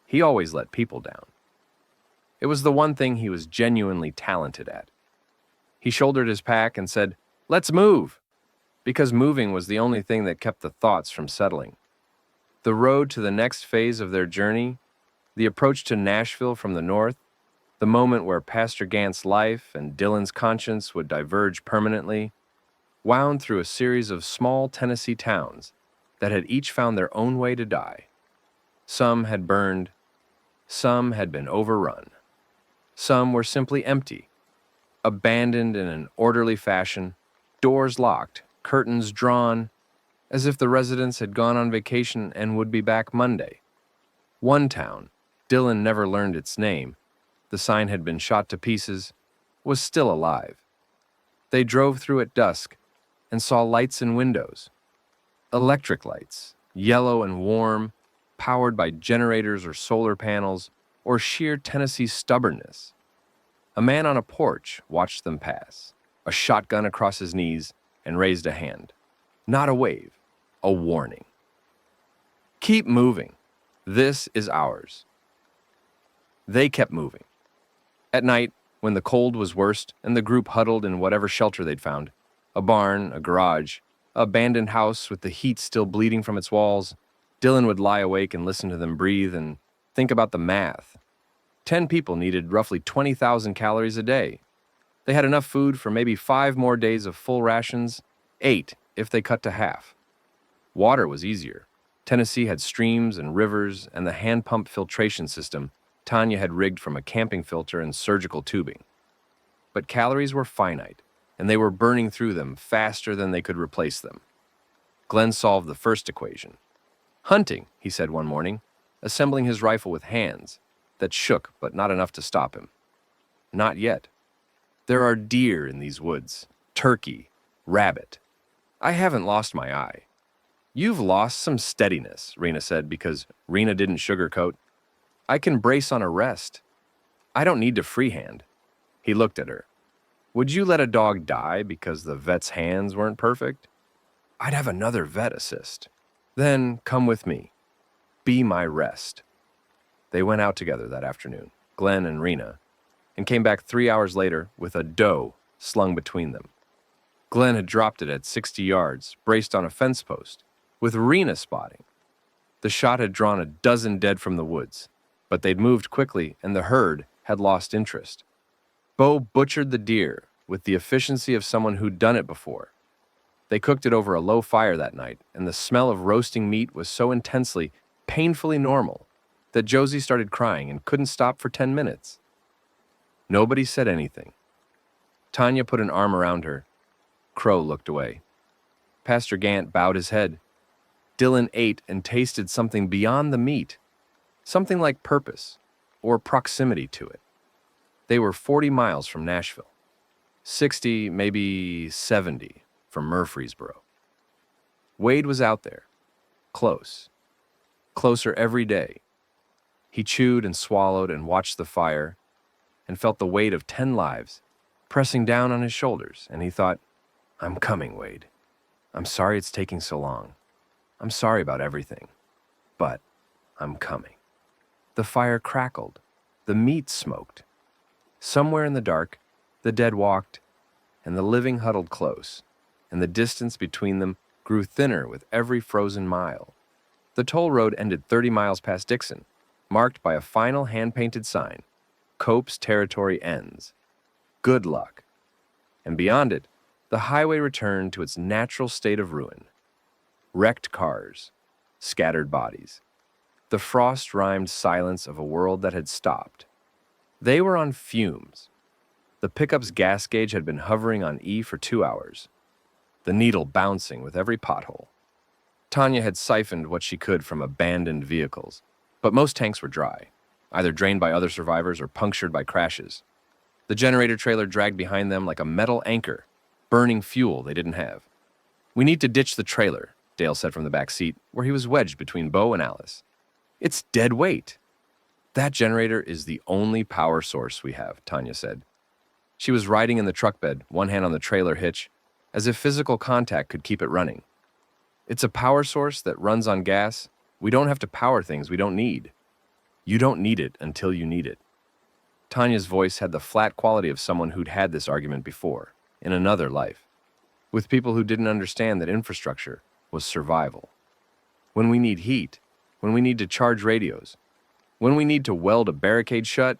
He always let people down. It was the one thing he was genuinely talented at. He shouldered his pack and said, "Let's move," because moving was the only thing that kept the thoughts from settling. The road to the next phase of their journey, the approach to Nashville from the north, the moment where Pastor Gant's life and Dylan's conscience would diverge permanently, wound through a series of small Tennessee towns that had each found their own way to die. Some had burned, some had been overrun, some were simply empty, abandoned in an orderly fashion, doors locked, curtains drawn, as if the residents had gone on vacation and would be back Monday. One town, Dylan never learned its name, the sign had been shot to pieces, was still alive. They drove through at dusk and saw lights in windows. Electric lights, yellow and warm, powered by generators or solar panels, or sheer Tennessee stubbornness. A man on a porch watched them pass, a shotgun across his knees, and raised a hand. Not a wave, a warning. Keep moving. This is ours. They kept moving. At night, when the cold was worst and the group huddled in whatever shelter they'd found, a barn, a garage, an abandoned house with the heat still bleeding from its walls, Dylan would lie awake and listen to them breathe and think about the math. 10 people needed roughly 20,000 calories a day. They had enough food for maybe 5 more days of full rations, 8 if they cut to half. Water was easier. Tennessee had streams and rivers and the hand pump filtration system Tanya had rigged from a camping filter and surgical tubing. But calories were finite, and they were burning through them faster than they could replace them. Glenn solved the first equation. Hunting, he said one morning, assembling his rifle with hands that shook but not enough to stop him. Not yet. There are deer in these woods, turkey, rabbit. I haven't lost my eye. You've lost some steadiness, Rena said, because Rena didn't sugarcoat. I can brace on a rest. I don't need to freehand. He looked at her. Would you let a dog die because the vet's hands weren't perfect? I'd have another vet assist. Then come with me. Be my rest. They went out together that afternoon, Glenn and Rena, and came back 3 hours later with a doe slung between them. Glenn had dropped it at 60 yards, braced on a fence post, with Rena spotting. The shot had drawn a dozen dead from the woods, but they'd moved quickly and the herd had lost interest. Bo butchered the deer with the efficiency of someone who'd done it before. They cooked it over a low fire that night, and the smell of roasting meat was so intensely, painfully normal that Josie started crying and couldn't stop for 10 minutes. Nobody said anything. Tanya put an arm around her. Crow looked away. Pastor Gant bowed his head. Dylan ate and tasted something beyond the meat, something like purpose or proximity to it. They were 40 miles from Nashville, 60, maybe 70 from Murfreesboro. Wade was out there, close, closer every day. He chewed and swallowed and watched the fire and felt the weight of 10 lives pressing down on his shoulders, and he thought, I'm coming, Wade. I'm sorry it's taking so long. I'm sorry about everything, but I'm coming. The fire crackled. The meat smoked. Somewhere in the dark, the dead walked, and the living huddled close, and the distance between them grew thinner with every frozen mile. The toll road ended 30 miles past Dixon, marked by a final hand-painted sign, Cope's territory ends. Good luck. And beyond it, the highway returned to its natural state of ruin. Wrecked cars, scattered bodies, the frost-rimed silence of a world that had stopped. They were on fumes. The pickup's gas gauge had been hovering on E for 2 hours, the needle bouncing with every pothole. Tanya had siphoned what she could from abandoned vehicles, but most tanks were dry, either drained by other survivors or punctured by crashes. The generator trailer dragged behind them like a metal anchor, burning fuel they didn't have. We need to ditch the trailer, Dale said from the back seat, where he was wedged between Bo and Alice. It's dead weight. That generator is the only power source we have, Tanya said. She was riding in the truck bed, one hand on the trailer hitch, as if physical contact could keep it running. It's a power source that runs on gas. We don't have to power things we don't need. You don't need it until you need it. Tanya's voice had the flat quality of someone who'd had this argument before, in another life, with people who didn't understand that infrastructure was survival. When we need heat, when we need to charge radios, when we need to weld a barricade shut.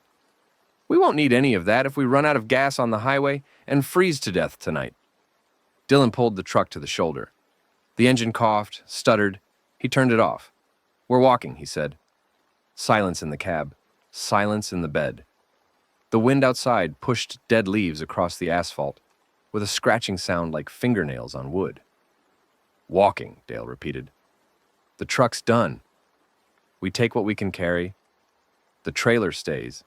We won't need any of that if we run out of gas on the highway and freeze to death tonight. Dylan pulled the truck to the shoulder. The engine coughed, stuttered. He turned it off. "We're walking," he said. Silence in the cab. Silence in the bed. The wind outside pushed dead leaves across the asphalt, with a scratching sound like fingernails on wood. "Walking," Dale repeated. "The truck's done. We take what we can carry. The trailer stays.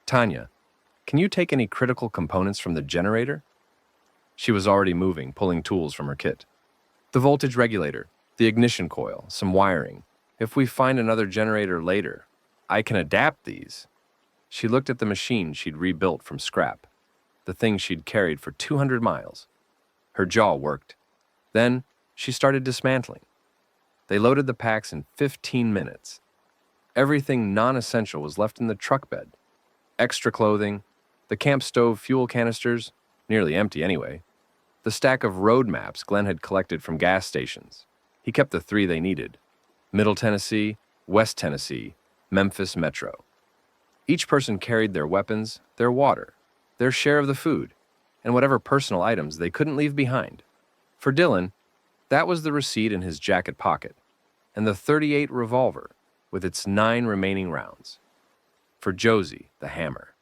Tanya, can you take any critical components from the generator?" She was already moving, pulling tools from her kit. "The voltage regulator, the ignition coil, some wiring. If we find another generator later, I can adapt these." She looked at the machine she'd rebuilt from scrap, the thing she'd carried for 200 miles. Her jaw worked. Then she started dismantling. They loaded the packs in 15 minutes. Everything non-essential was left in the truck bed. Extra clothing, the camp stove fuel canisters, nearly empty anyway, the stack of road maps Glenn had collected from gas stations. He kept the 3 they needed: Middle Tennessee, West Tennessee, Memphis Metro. Each person carried their weapons, their water, their share of the food, and whatever personal items they couldn't leave behind. For Dylan, that was the receipt in his jacket pocket, and the .38 revolver with its 9 remaining rounds. For Josie, the hammer.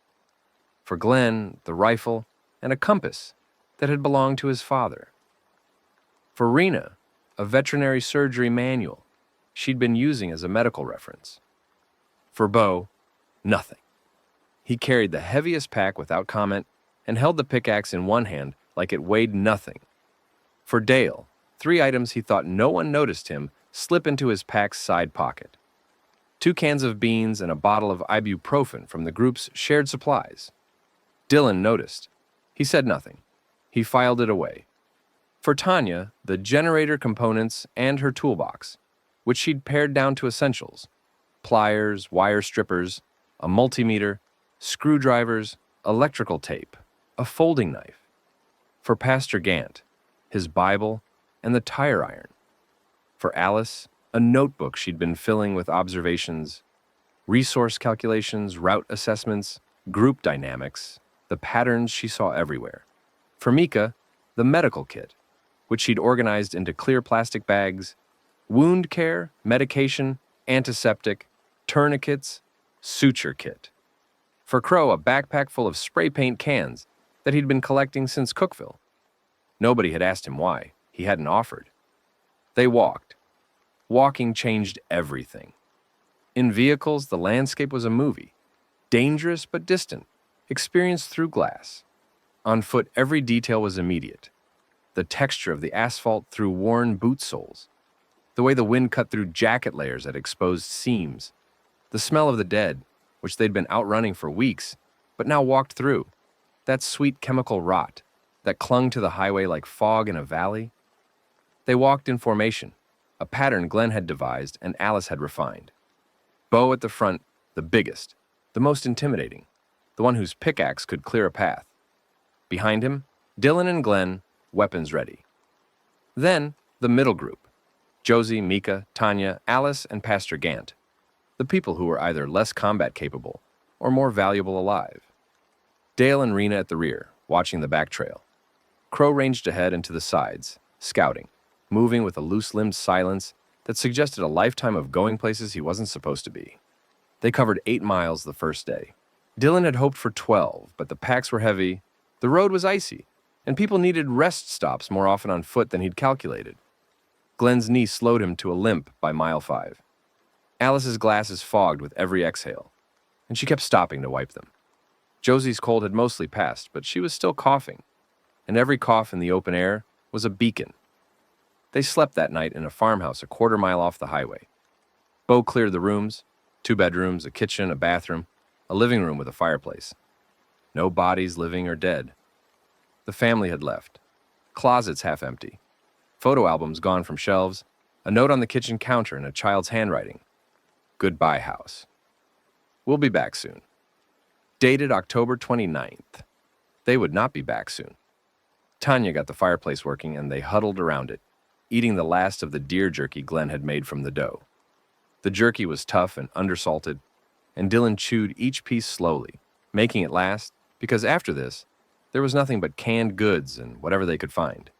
For Glenn, the rifle and a compass that had belonged to his father. For Rena, a veterinary surgery manual she'd been using as a medical reference. For Bo, nothing. He carried the heaviest pack without comment and held the pickaxe in one hand like it weighed nothing. For Dale, 3 items he thought no one noticed him slip into his pack's side pocket: 2 cans of beans and a bottle of ibuprofen from the group's shared supplies. Dylan noticed. He said nothing. He filed it away. For Tanya, the generator components and her toolbox, which she'd pared down to essentials: pliers, wire strippers, a multimeter, screwdrivers, electrical tape, a folding knife. For Pastor Gant, his Bible and the tire iron. For Alice, a notebook she'd been filling with observations, resource calculations, route assessments, group dynamics, the patterns she saw everywhere. For Mika, the medical kit, which she'd organized into clear plastic bags: wound care, medication, antiseptic, tourniquets, suture kit. For Crow, a backpack full of spray paint cans that he'd been collecting since Cookville. Nobody had asked him why. He hadn't offered. They walked. Walking changed everything. In vehicles, the landscape was a movie. Dangerous but distant, experienced through glass. On foot, every detail was immediate. The texture of the asphalt through worn boot soles. The way the wind cut through jacket layers at exposed seams. The smell of the dead, which they'd been outrunning for weeks, but now walked through. That sweet chemical rot that clung to the highway like fog in a valley. They walked in formation, a pattern Glenn had devised and Alice had refined. Bo at the front, the biggest, the most intimidating, the one whose pickaxe could clear a path. Behind him, Dylan and Glenn, weapons ready. Then, the middle group: Josie, Mika, Tanya, Alice, and Pastor Gant. The people who were either less combat capable or more valuable alive. Dale and Rena at the rear, watching the back trail. Crow ranged ahead and to the sides, scouting, moving with a loose-limbed silence that suggested a lifetime of going places he wasn't supposed to be. They covered 8 miles the first day. Dylan had hoped for 12, but the packs were heavy, the road was icy, and people needed rest stops more often on foot than he'd calculated. Glenn's knee slowed him to a limp by mile 5. Alice's glasses fogged with every exhale, and she kept stopping to wipe them. Josie's cold had mostly passed, but she was still coughing, and every cough in the open air was a beacon. They slept that night in a farmhouse a quarter-mile off the highway. Bo cleared the rooms: 2 bedrooms, a kitchen, a bathroom, a living room with a fireplace. No bodies, living or dead. The family had left. Closets half empty. Photo albums gone from shelves, a note on the kitchen counter in a child's handwriting: "Goodbye, house. We'll be back soon." Dated October 29th. They would not be back soon. Tanya got the fireplace working and they huddled around it, eating the last of the deer jerky Glenn had made from the dough. The jerky was tough and undersalted, and Dylan chewed each piece slowly, making it last, because after this, there was nothing but canned goods and whatever they could find.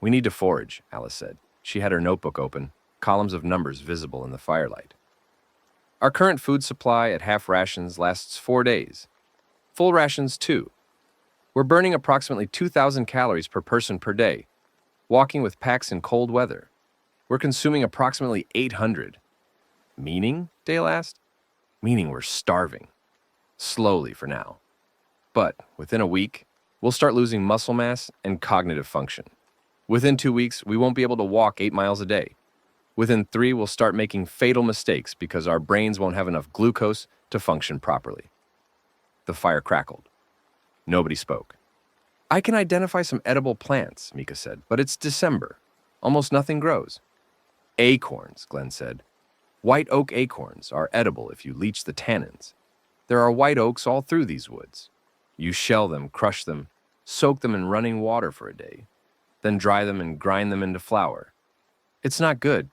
"We need to forage," Alice said. She had her notebook open, columns of numbers visible in the firelight. "Our current food supply at half rations lasts 4 days. Full rations, too. We're burning approximately 2,000 calories per person per day, walking with packs in cold weather. We're consuming approximately 800. Meaning? Dale asked. Meaning we're starving. Slowly for now. But within a week, we'll start losing muscle mass and cognitive function. Within 2 weeks, we won't be able to walk 8 miles a day. Within 3, we'll start making fatal mistakes because our brains won't have enough glucose to function properly." The fire crackled. Nobody spoke. "I can identify some edible plants," Mika said, "but it's December. Almost nothing grows." "Acorns," Glenn said. "White oak acorns are edible if you leach the tannins. There are white oaks all through these woods. You shell them, crush them, soak them in running water for a day, then dry them and grind them into flour. It's not good,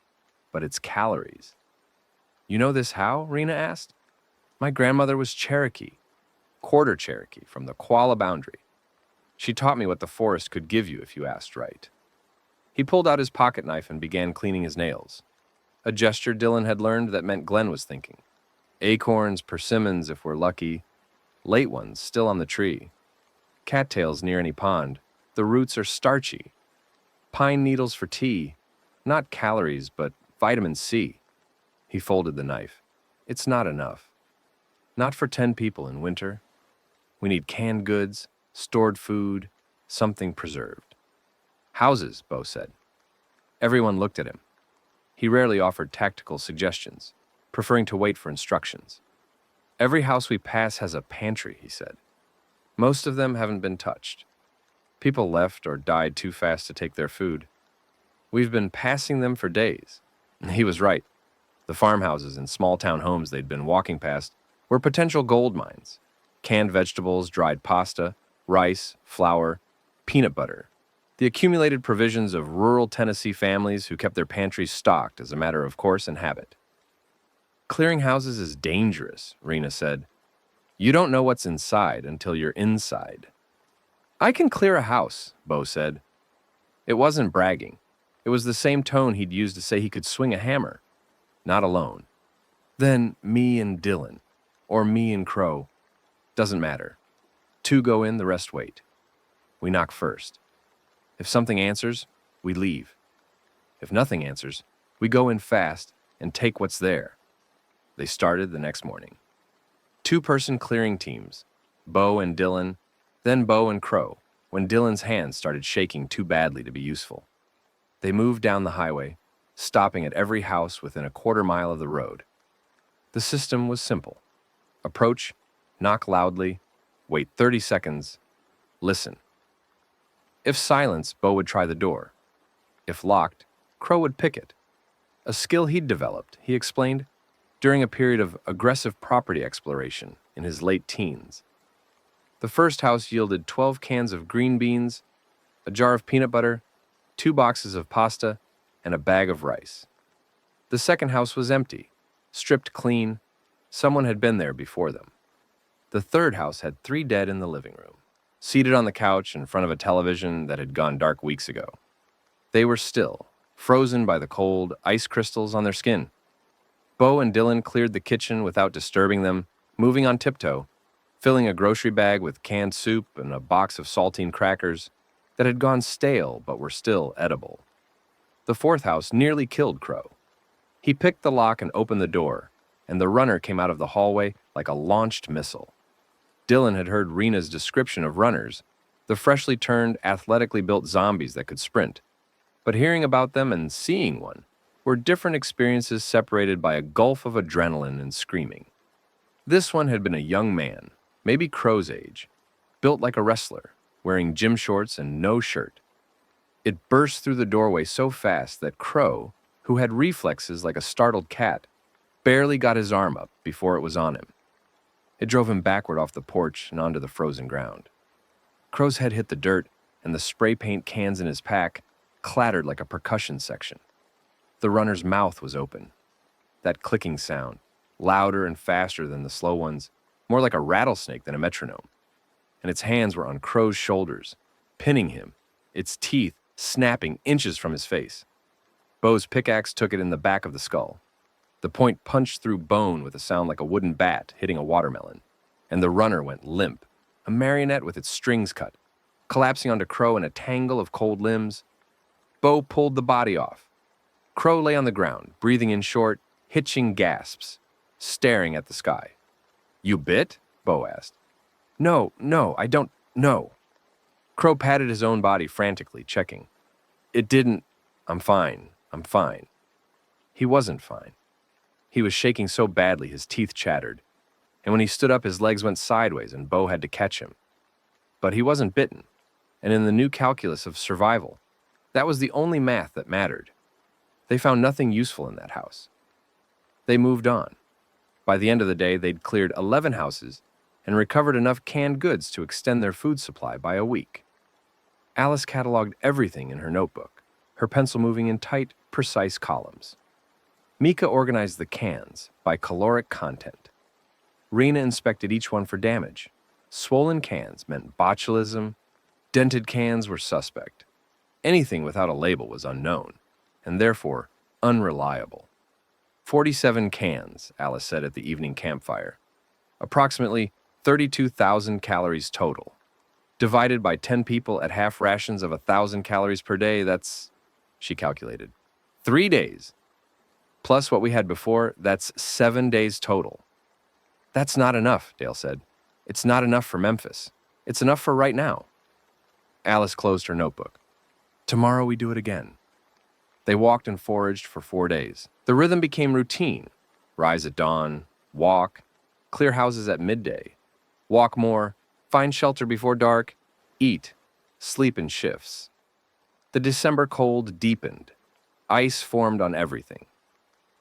but it's calories." "You know this how?" Rena asked. "My grandmother was Cherokee, quarter Cherokee, from the Qualla boundary. She taught me what the forest could give you if you asked right." He pulled out his pocket knife and began cleaning his nails, a gesture Dylan had learned that meant Glenn was thinking. Acorns, persimmons if we're lucky, late ones still on the tree. Cattails near any pond. The roots are starchy. Pine needles for tea. Not calories, but vitamin C. He folded the knife. "It's not enough. Not for 10 people in winter. We need canned goods, stored food, something preserved." "Houses," Bo said. Everyone looked at him. He rarely offered tactical suggestions, preferring to wait for instructions. "Every house we pass has a pantry," he said. "Most of them haven't been touched. People left or died too fast to take their food. We've been passing them for days." He was right. The farmhouses and small-town homes they'd been walking past were potential gold mines. Canned vegetables, dried pasta, rice, flour, peanut butter. The accumulated provisions of rural Tennessee families who kept their pantries stocked as a matter of course and habit. "Clearing houses is dangerous," Rena said. "You don't know what's inside until you're inside." "I can clear a house," Bo said. It wasn't bragging. It was the same tone he'd used to say he could swing a hammer. Not alone. "Then me and Dylan. Or me and Crow. Doesn't matter. 2 go in, the rest wait. We knock first. If something answers, we leave. If nothing answers, we go in fast and take what's there." They started the next morning. 2-person clearing teams, Bo and Dylan, then Bo and Crow, when Dylan's hands started shaking too badly to be useful. They moved down the highway, stopping at every house within a quarter mile of the road. The system was simple. Approach, knock loudly, wait 30 seconds, listen. If silence, Bo would try the door. If locked, Crow would pick it. A skill he'd developed, he explained, during a period of aggressive property exploration in his late teens. The first house yielded 12 cans of green beans, a jar of peanut butter, 2 boxes of pasta, and a bag of rice. The second house was empty, stripped clean. Someone had been there before them. The third house had 3 dead in the living room, seated on the couch in front of a television that had gone dark weeks ago. They were still, frozen by the cold, ice crystals on their skin. Bo and Dylan cleared the kitchen without disturbing them, moving on tiptoe, filling a grocery bag with canned soup and a box of saltine crackers that had gone stale but were still edible. The fourth house nearly killed Crow. He picked the lock and opened the door, and the runner came out of the hallway like a launched missile. Dylan had heard Rena's description of runners, the freshly turned, athletically built zombies that could sprint. But hearing about them and seeing one were different experiences separated by a gulf of adrenaline and screaming. This one had been a young man, maybe Crow's age, built like a wrestler, wearing gym shorts and no shirt. It burst through the doorway so fast that Crow, who had reflexes like a startled cat, barely got his arm up before it was on him. It drove him backward off the porch and onto the frozen ground. Crow's head hit the dirt, and the spray paint cans in his pack clattered like a percussion section. The runner's mouth was open. That clicking sound, louder and faster than the slow ones, more like a rattlesnake than a metronome. And its hands were on Crow's shoulders, pinning him, its teeth snapping inches from his face. Bo's pickaxe took it in the back of the skull. The point punched through bone with a sound like a wooden bat hitting a watermelon, and the runner went limp, a marionette with its strings cut, collapsing onto Crow in a tangle of cold limbs. Bo pulled the body off. Crow lay on the ground, breathing in short, hitching gasps, staring at the sky. "You bit?" Bo asked. No, I don't know." Crow patted his own body frantically, checking. "It didn't. I'm fine. He wasn't fine. He was shaking so badly his teeth chattered, and when he stood up his legs went sideways and Bo had to catch him. But he wasn't bitten, and in the new calculus of survival, that was the only math that mattered. They found nothing useful in that house. They moved on. By the end of the day, they'd cleared 11 houses and recovered enough canned goods to extend their food supply by a week. Alice cataloged everything in her notebook, her pencil moving in tight, precise columns. Mika organized the cans by caloric content. Rena inspected each one for damage. Swollen cans meant botulism. Dented cans were suspect. Anything without a label was unknown, and therefore unreliable. 47 cans, Alice said at the evening campfire. Approximately 32,000 calories total. Divided by 10 people at half rations of 1,000 calories per day, that's, she calculated, 3 days. Plus what we had before, that's 7 days total. "That's not enough," Dale said. "It's not enough for Memphis. It's enough for right now." Alice closed her notebook. "Tomorrow we do it again." They walked and foraged for 4 days. The rhythm became routine. Rise at dawn, walk, clear houses at midday, walk more, find shelter before dark, eat, sleep in shifts. The December cold deepened. Ice formed on everything.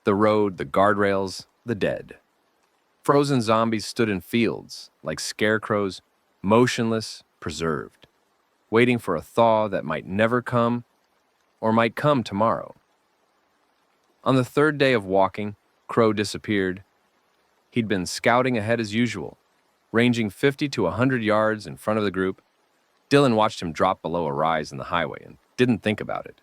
The road, the guardrails, the dead. Frozen zombies stood in fields, like scarecrows, motionless, preserved, waiting for a thaw that might never come, or might come tomorrow. On the third day of walking, Crow disappeared. He'd been scouting ahead as usual, ranging 50 to 100 yards in front of the group. Dylan watched him drop below a rise in the highway and didn't think about it.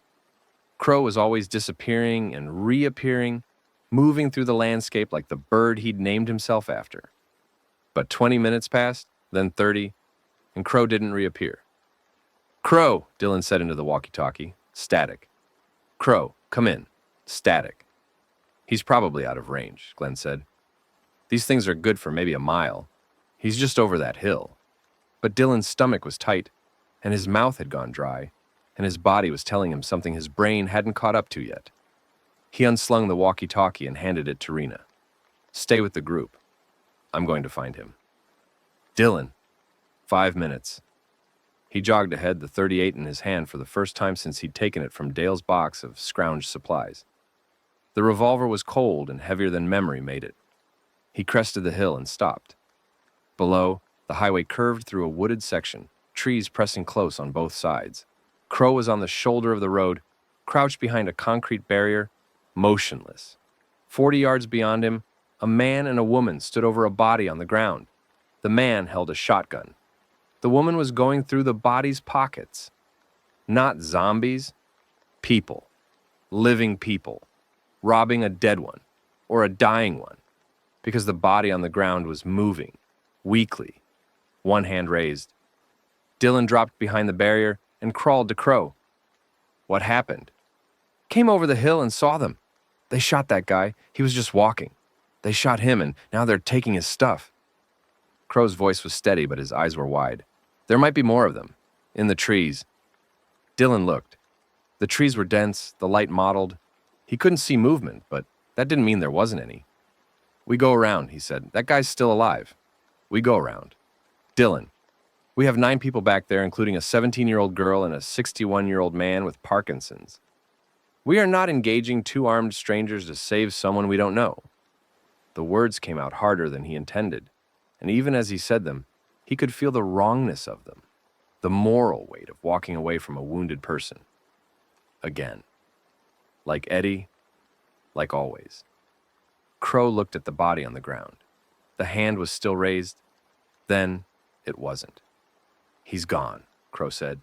Crow was always disappearing and reappearing, moving through the landscape like the bird he'd named himself after. But 20 minutes passed, then 30, and Crow didn't reappear. "Crow," Dylan said into the walkie-talkie. Static. "Crow, come in." Static. "He's probably out of range," Glenn said. "These things are good for maybe a mile. He's just over that hill." But Dylan's stomach was tight, and his mouth had gone dry, and his body was telling him something his brain hadn't caught up to yet. He unslung the walkie-talkie and handed it to Rena. "Stay with the group. I'm going to find him." "Dylan." 5 minutes. He jogged ahead, the .38 in his hand for the first time since he'd taken it from Dale's box of scrounged supplies. The revolver was cold and heavier than memory made it. He crested the hill and stopped. Below, the highway curved through a wooded section, trees pressing close on both sides. Crow was on the shoulder of the road, crouched behind a concrete barrier, motionless. 40 yards beyond him, a man and a woman stood over a body on the ground. The man held a shotgun. The woman was going through the body's pockets. Not zombies, people, living people, robbing a dead one or a dying one, because the body on the ground was moving, weakly, one hand raised. Dylan dropped behind the barrier and crawled to Crow. "What happened?" "Came over the hill and saw them. They shot that guy. He was just walking. They shot him, and now they're taking his stuff." Crow's voice was steady, but his eyes were wide. "There might be more of them. In the trees." Dylan looked. The trees were dense, the light mottled. He couldn't see movement, but that didn't mean there wasn't any. "We go around," he said. "That guy's still alive. We go around." "Dylan, we have 9 people back there, including a 17-year-old girl and a 61-year-old man with Parkinson's. We are not engaging 2 armed strangers to save someone we don't know." The words came out harder than he intended, and even as he said them, he could feel the wrongness of them, the moral weight of walking away from a wounded person. Again. Like Eddie, like always. Crow looked at the body on the ground. The hand was still raised. Then it wasn't. "He's gone," Crow said.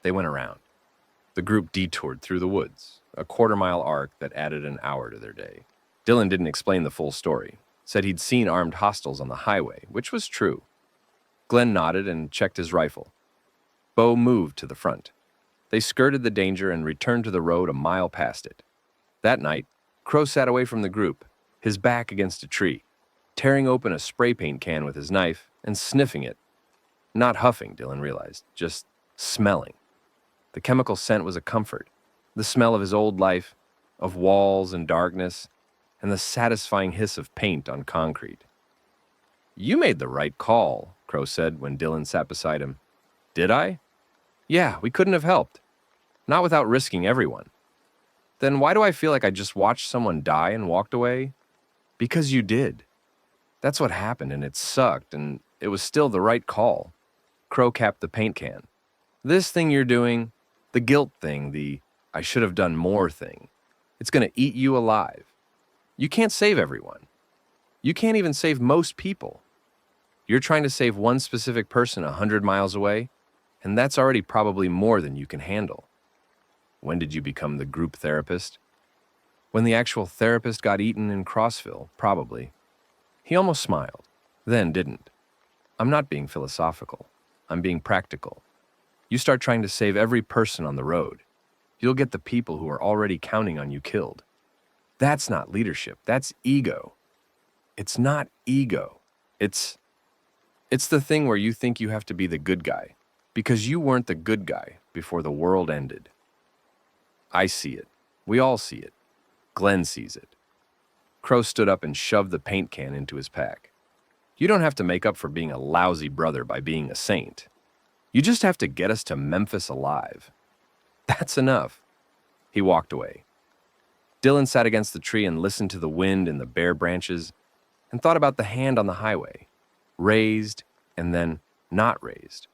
They went around. The group detoured through the woods, a quarter-mile arc that added an hour to their day. Dylan didn't explain the full story. Said he'd seen armed hostiles on the highway, which was true. Glenn nodded and checked his rifle. Bo moved to the front. They skirted the danger and returned to the road a mile past it. That night, Crow sat away from the group, his back against a tree, tearing open a spray paint can with his knife and sniffing it. Not huffing, Dylan realized, just smelling. The chemical scent was a comfort. The smell of his old life, of walls and darkness, and the satisfying hiss of paint on concrete. "You made the right call," Crow said when Dylan sat beside him. "Did I?" "Yeah, we couldn't have helped. Not without risking everyone." "Then why do I feel like I just watched someone die and walked away?" "Because you did. That's what happened, and it sucked, and it was still the right call." Crow capped the paint can. "This thing you're doing, the guilt thing, the I should have done more thing, it's going to eat you alive. You can't save everyone. You can't even save most people. You're trying to save one specific person 100 miles away, and that's already probably more than you can handle." "When did you become the group therapist?" "When the actual therapist got eaten in Crossville, probably." He almost smiled, then didn't. "I'm not being philosophical. I'm being practical. You start trying to save every person on the road, you'll get the people who are already counting on you killed. That's not leadership, that's ego." "It's not ego. It's the thing where you think you have to be the good guy, because you weren't the good guy before the world ended." "I see it. We all see it. Glenn sees it." Crow stood up and shoved the paint can into his pack. "You don't have to make up for being a lousy brother by being a saint. You just have to get us to Memphis alive. That's enough." He walked away. Dylan sat against the tree and listened to the wind in the bare branches and thought about the hand on the highway, raised and then not raised,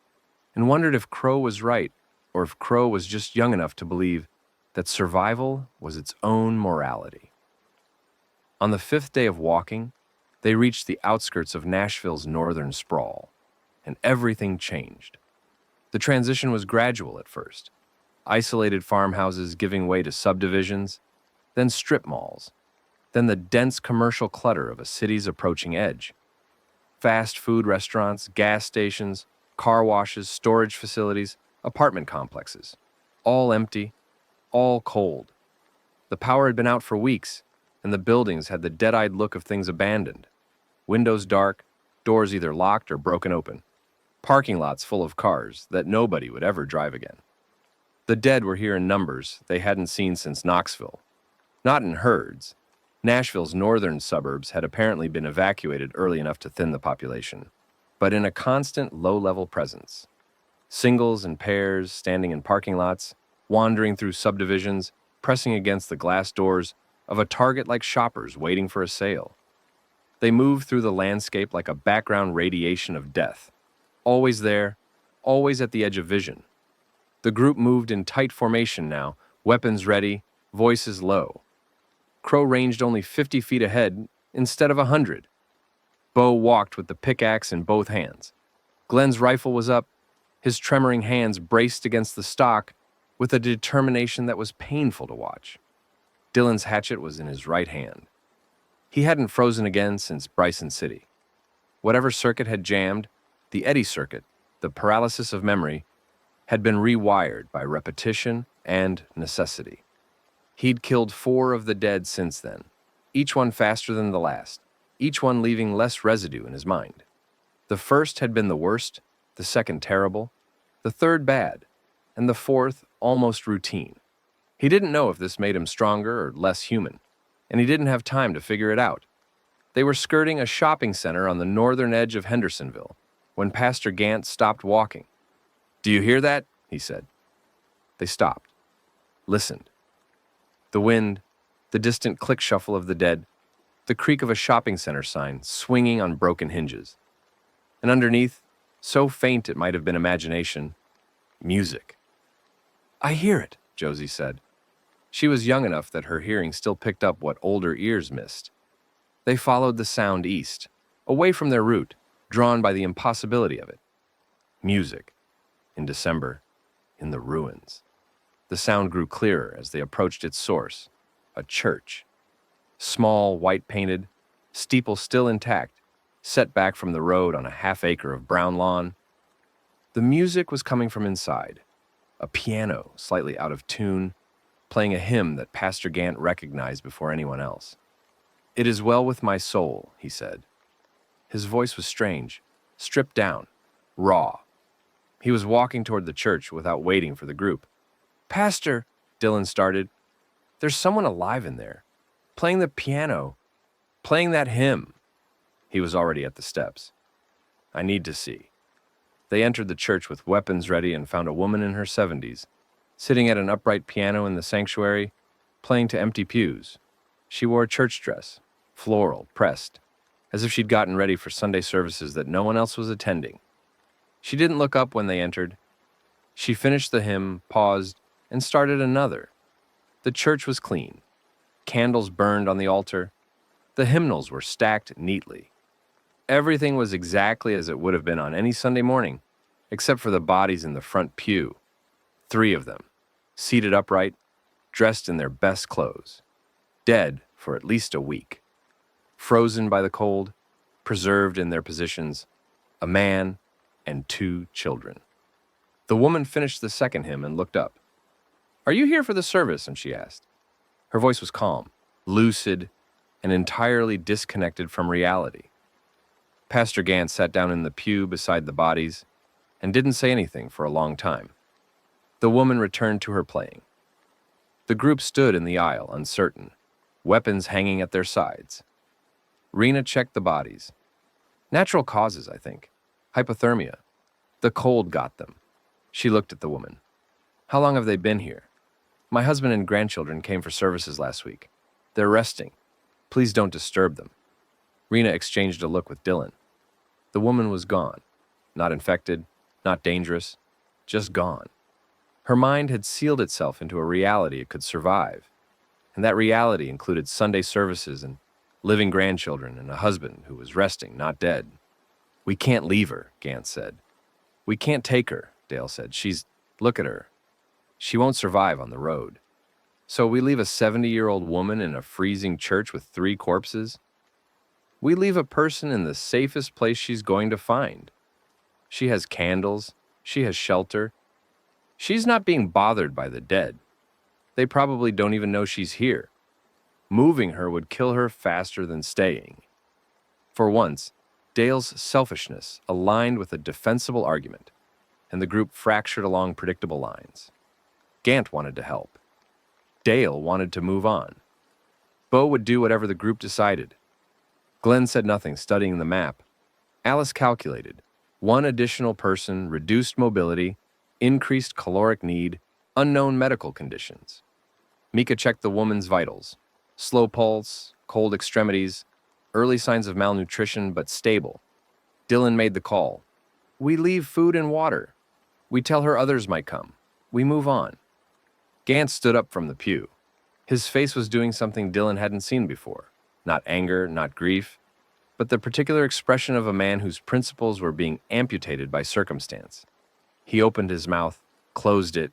and wondered if Crow was right or if Crow was just young enough to believe that survival was its own morality. On the 5th day of walking, they reached the outskirts of Nashville's northern sprawl, and everything changed. The transition was gradual at first, isolated farmhouses giving way to subdivisions, then strip malls, then the dense commercial clutter of a city's approaching edge. Fast food restaurants, gas stations, car washes, storage facilities, apartment complexes, all empty, all cold. The power had been out for weeks, and the buildings had the dead-eyed look of things abandoned. Windows dark, doors either locked or broken open. Parking lots full of cars that nobody would ever drive again. The dead were here in numbers they hadn't seen since Knoxville. Not in herds. Nashville's northern suburbs had apparently been evacuated early enough to thin the population, but in a constant low-level presence. Singles and pairs standing in parking lots, wandering through subdivisions, pressing against the glass doors of a Target like shoppers waiting for a sale. They moved through the landscape like a background radiation of death, always there, always at the edge of vision. The group moved in tight formation now, weapons ready, voices low. Crow ranged only 50 feet ahead instead of 100. Bo walked with the pickaxe in both hands. Glenn's rifle was up, his tremoring hands braced against the stock with a determination that was painful to watch. Dylan's hatchet was in his right hand. He hadn't frozen again since Bryson City. Whatever circuit had jammed, the eddy circuit, the paralysis of memory, had been rewired by repetition and necessity. He'd killed 4 of the dead since then, each one faster than the last, each one leaving less residue in his mind. The first had been the worst, the second terrible, the third bad, and the fourth almost routine. He didn't know if this made him stronger or less human, and he didn't have time to figure it out. They were skirting a shopping center on the northern edge of Hendersonville when Pastor Gant stopped walking. "Do you hear that?" he said. They stopped, listened. The wind, the distant click shuffle of the dead, the creak of a shopping center sign swinging on broken hinges. And underneath, so faint it might have been imagination, music. "I hear it," Josie said. She was young enough that her hearing still picked up what older ears missed. They followed the sound east, away from their route, drawn by the impossibility of it. Music. In December, in the ruins. The sound grew clearer as they approached its source, a church. Small, white-painted, steeple still intact, set back from the road on a half-acre of brown lawn. The music was coming from inside, a piano slightly out of tune, playing a hymn that Pastor Gant recognized before anyone else. "It is well with my soul," he said. His voice was strange, stripped down, raw. He was walking toward the church without waiting for the group. "Pastor," Dylan started, "there's someone alive in there, playing the piano, playing that hymn." He was already at the steps. "I need to see." They entered the church with weapons ready and found a woman in her 70s, sitting at an upright piano in the sanctuary, playing to empty pews. She wore a church dress, floral, pressed, as if she'd gotten ready for Sunday services that no one else was attending. She didn't look up when they entered. She finished the hymn, paused, and started another. The church was clean. Candles burned on the altar. The hymnals were stacked neatly. Everything was exactly as it would have been on any Sunday morning, except for the bodies in the front pew. 3 of them, seated upright, dressed in their best clothes, dead for at least a week. Frozen by the cold, preserved in their positions, a man and 2 children. The woman finished the second hymn and looked up. "Are you here for the service?" and she asked. Her voice was calm, lucid, and entirely disconnected from reality. Pastor Gant sat down in the pew beside the bodies and didn't say anything for a long time. The woman returned to her playing. The group stood in the aisle, uncertain, weapons hanging at their sides. Rena checked the bodies. "Natural causes, I think. Hypothermia. The cold got them." She looked at the woman. "How long have they been here?" "My husband and grandchildren came for services last week. They're resting. Please don't disturb them." Rena exchanged a look with Dylan. The woman was gone. Not infected, not dangerous, just gone. Her mind had sealed itself into a reality it could survive, and that reality included Sunday services and living grandchildren and a husband who was resting, not dead. "We can't leave her," Gant said. "We can't take her," Dale said. Look at her. She won't survive on the road." "So we leave a 70-year-old woman in a freezing church with 3 corpses? We leave a person in the safest place she's going to find. She has candles. She has shelter. She's not being bothered by the dead. They probably don't even know she's here. Moving her would kill her faster than staying." For once, Dale's selfishness aligned with a defensible argument, and the group fractured along predictable lines. Gant wanted to help. Dale wanted to move on. Bo would do whatever the group decided. Glenn said nothing, studying the map. Alice calculated. 1 additional person, reduced mobility, increased caloric need, unknown medical conditions. Mika checked the woman's vitals. Slow pulse, cold extremities, early signs of malnutrition, but stable. Dylan made the call. "We leave food and water. We tell her others might come. We move on." Gant stood up from the pew. His face was doing something Dylan hadn't seen before. Not anger, not grief, but the particular expression of a man whose principles were being amputated by circumstance. He opened his mouth, closed it,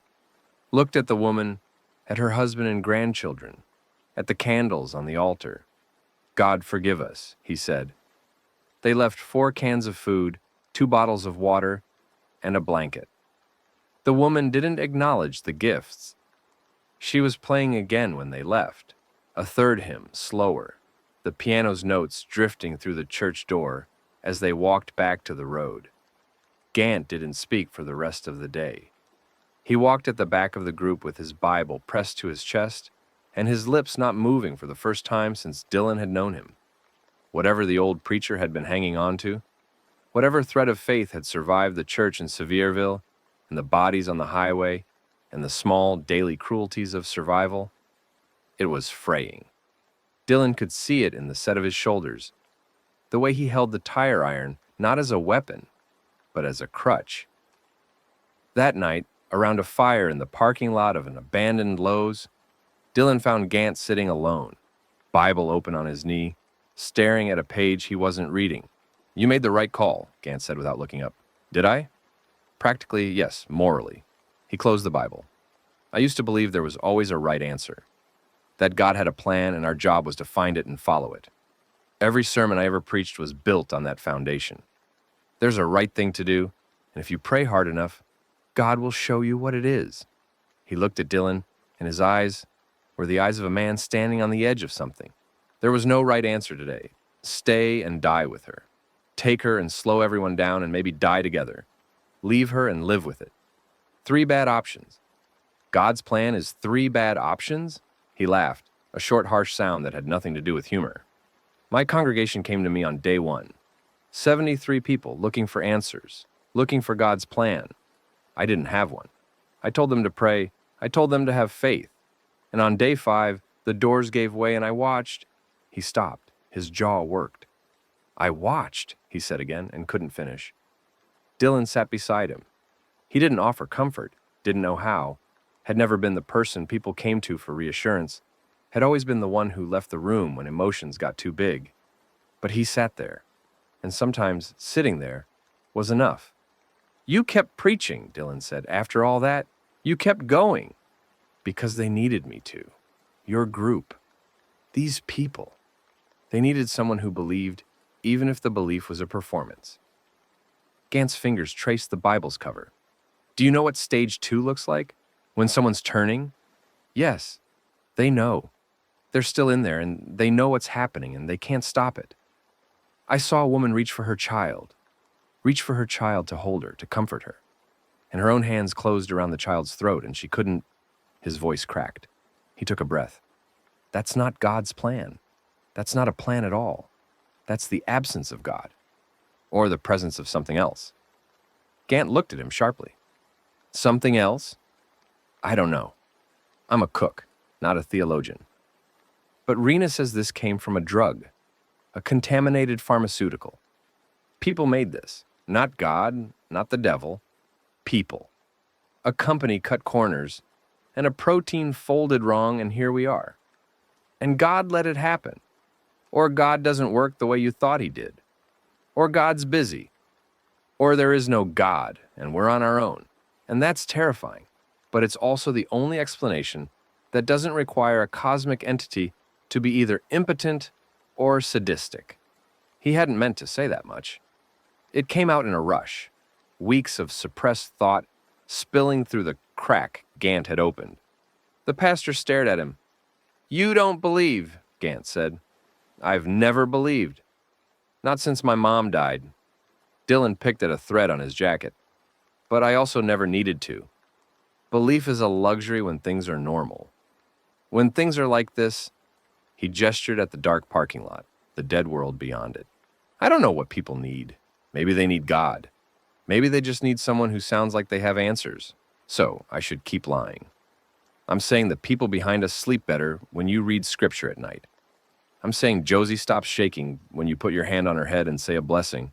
looked at the woman, at her husband and grandchildren, at the candles on the altar. "God forgive us," he said. They left 4 cans of food, 2 bottles of water, and a blanket. The woman didn't acknowledge the gifts. She was playing again when they left, a 3rd hymn, slower, the piano's notes drifting through the church door as they walked back to the road. Gant didn't speak for the rest of the day. He walked at the back of the group with his Bible pressed to his chest and his lips not moving for the first time since Dylan had known him. Whatever the old preacher had been hanging on to, whatever thread of faith had survived the church in Sevierville and the bodies on the highway and the small daily cruelties of survival, it was fraying. Dylan could see it in the set of his shoulders, the way he held the tire iron not as a weapon, but as a crutch. That night, around a fire in the parking lot of an abandoned Lowe's, Dylan found Gant sitting alone, Bible open on his knee, staring at a page he wasn't reading. You made the right call, Gant said without looking up. Did I? Practically, yes, morally. He closed the Bible. I used to believe there was always a right answer, that God had a plan and our job was to find it and follow it. Every sermon I ever preached was built on that foundation. There's a right thing to do, and if you pray hard enough, God will show you what it is. He looked at Dylan, and his eyes were the eyes of a man standing on the edge of something. There was no right answer today. Stay and die with her. Take her and slow everyone down and maybe die together. Leave her and live with it. 3 bad options. God's plan is 3 bad options? He laughed, a short, harsh sound that had nothing to do with humor. My congregation came to me on day 1. 73 people looking for answers, looking for God's plan. I didn't have one. I told them to pray. I told them to have faith. And on day 5, the doors gave way and I watched. He stopped. His jaw worked. I watched, he said again, and couldn't finish. Dylan sat beside him. He didn't offer comfort, didn't know how, had never been the person people came to for reassurance, had always been the one who left the room when emotions got too big. But he sat there, and sometimes sitting there was enough. You kept preaching, Dylan said. After all that, you kept going. Because they needed me to. Your group. These people. They needed someone who believed, even if the belief was a performance. Gant's fingers traced the Bible's cover. Do you know what stage 2 looks like? When someone's turning? Yes, they know. They're still in there, and they know what's happening, and they can't stop it. I saw a woman reach for her child to hold her, to comfort her. And her own hands closed around the child's throat, and she couldn't. His voice cracked. He took a breath. That's not God's plan. That's not a plan at all. That's the absence of God. Or the presence of something else. Gant looked at him sharply. Something else? I don't know. I'm a cook, not a theologian. But Rena says this came from a drug, a contaminated pharmaceutical. People made this. Not God, not the devil. People. A company cut corners, and a protein folded wrong, and here we are. And God let it happen. Or God doesn't work the way you thought he did. Or God's busy. Or there is no God, and we're on our own. And that's terrifying. But it's also the only explanation that doesn't require a cosmic entity to be either impotent or sadistic. He hadn't meant to say that much. It came out in a rush. Weeks of suppressed thought spilling through the crack Gant had opened. The pastor stared at him. You don't believe, Gant said. I've never believed. Not since my mom died. Dylan picked at a thread on his jacket. But I also never needed to. Belief is a luxury when things are normal. When things are like this, he gestured at the dark parking lot, the dead world beyond it. I don't know what people need. Maybe they need God. Maybe they just need someone who sounds like they have answers. So I should keep lying. I'm saying the people behind us sleep better when you read scripture at night. I'm saying Josie stops shaking when you put your hand on her head and say a blessing.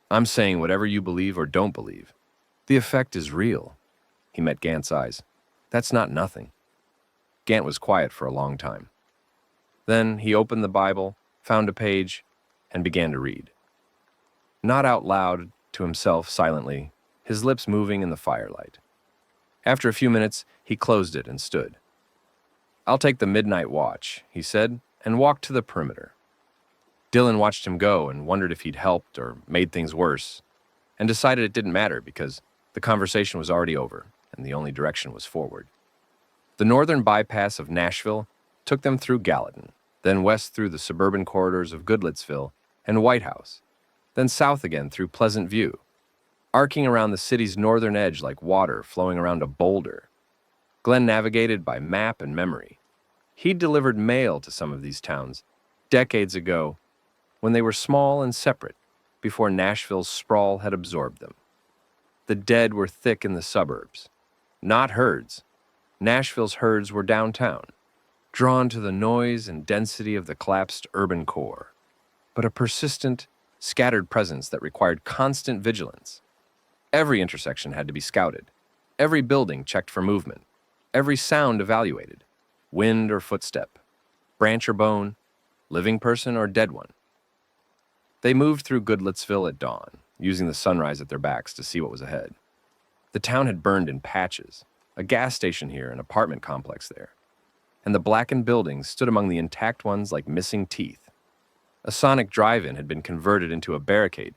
I'm saying whatever you believe or don't believe. The effect is real. He met Gant's eyes. That's not nothing. Gant was quiet for a long time. Then he opened the Bible, found a page, and began to read. Not out loud, to himself silently, his lips moving in the firelight. After a few minutes, he closed it and stood. I'll take the midnight watch, he said, and walked to the perimeter. Dylan watched him go and wondered if he'd helped or made things worse, and decided it didn't matter because the conversation was already over and the only direction was forward. The northern bypass of Nashville took them through Gallatin, then west through the suburban corridors of Goodlettsville and White House, then south again through Pleasant View, arcing around the city's northern edge like water flowing around a boulder. Glenn navigated by map and memory. He'd delivered mail to some of these towns decades ago when they were small and separate before Nashville's sprawl had absorbed them. The dead were thick in the suburbs. Not herds. Nashville's herds were downtown, drawn to the noise and density of the collapsed urban core, but a persistent, scattered presence that required constant vigilance. Every intersection had to be scouted, every building checked for movement, every sound evaluated, wind or footstep, branch or bone, Living person or dead one? They moved through Goodlettsville at dawn, using the sunrise at their backs to see what was ahead. The town had burned in patches, a gas station here, an apartment complex there, and the blackened buildings stood among the intact ones like missing teeth. A sonic drive-in had been converted into a barricade,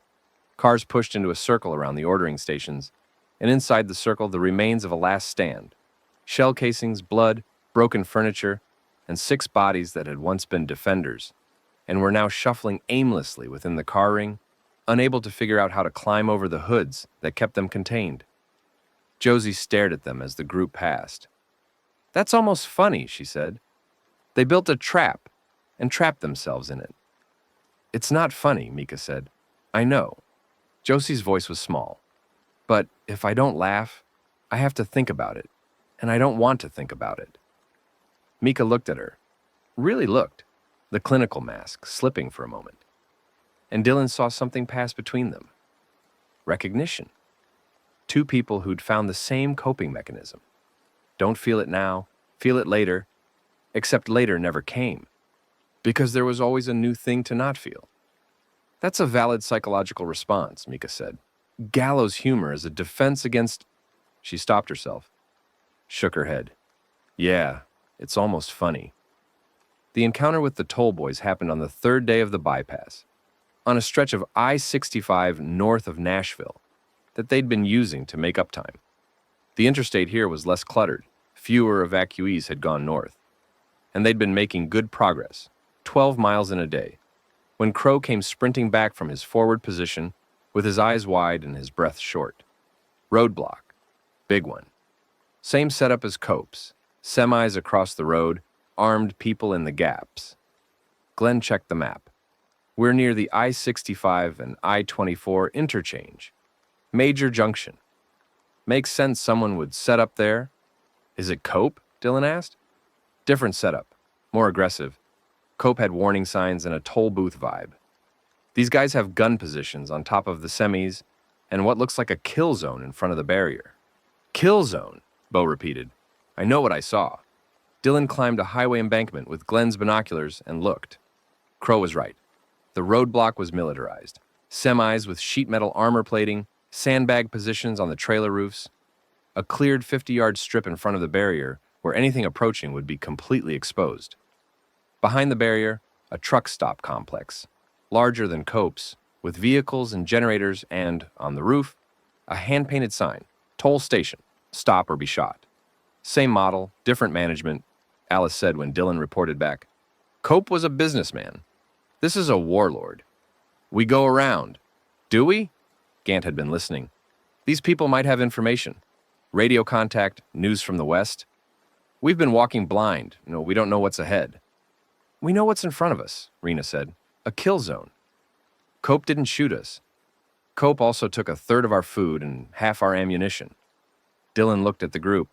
cars pushed into a circle around the ordering stations, and inside the circle the remains of a last stand, shell casings, blood, broken furniture, and 6 bodies that had once been defenders, and were now shuffling aimlessly within the car ring, unable to figure out how to climb over the hoods that kept them contained. Josie stared at them as the group passed. "That's almost funny," she said. "They built a trap and trapped themselves in it." "It's not funny," Mika said. "I know." Josie's voice was small. "But if I don't laugh, I have to think about it, and I don't want to think about it." Mika looked at her. Really looked, the clinical mask slipping for a moment. And Dylan saw something pass between them. Recognition. 2 people who'd found the same coping mechanism. Don't feel it now, feel it later, except later never came, because there was always a new thing to not feel. "That's a valid psychological response," Mika said. "Gallows humor is a defense against—" She stopped herself, shook her head. "Yeah, it's almost funny." The encounter with the toll boys happened on the 3rd day of the bypass, on a stretch of I-65 north of Nashville that they'd been using to make up time. The interstate here was less cluttered, fewer evacuees had gone north, and they'd been making good progress, 12 miles in a day, when Crow came sprinting back from his forward position with his eyes wide and his breath short. Roadblock. Big one. Same setup as Cope's. Semis across the road, armed people in the gaps. Glenn checked the map. We're near the I-65 and I-24 interchange. Major junction. Makes sense someone would set up there. "Is it Cope?" Dylan asked. "Different setup. More aggressive. Cope had warning signs and a toll booth vibe. These guys have gun positions on top of the semis and what looks like a kill zone in front of the barrier." "Kill zone," Bo repeated. "I know what I saw." Dylan climbed a highway embankment with Glenn's binoculars and looked. Crow was right. The roadblock was militarized. Semis with sheet metal armor plating, sandbag positions on the trailer roofs, a cleared 50-yard strip in front of the barrier where anything approaching would be completely exposed. Behind the barrier, a truck stop complex, larger than Cope's, with vehicles and generators and, on the roof, a hand-painted sign, "Toll Station, stop or be shot." "Same model, different management," Alice said when Dylan reported back. "Cope was a businessman. This is a warlord. We go around." "Do we?" Gant had been listening. "These people might have information. Radio contact, news from the west. We've been walking blind. We don't know what's ahead." "We know what's in front of us," Rena said. "A kill zone. Cope didn't shoot us. Cope also took 1/3 of our food and half our ammunition." Dylan looked at the group.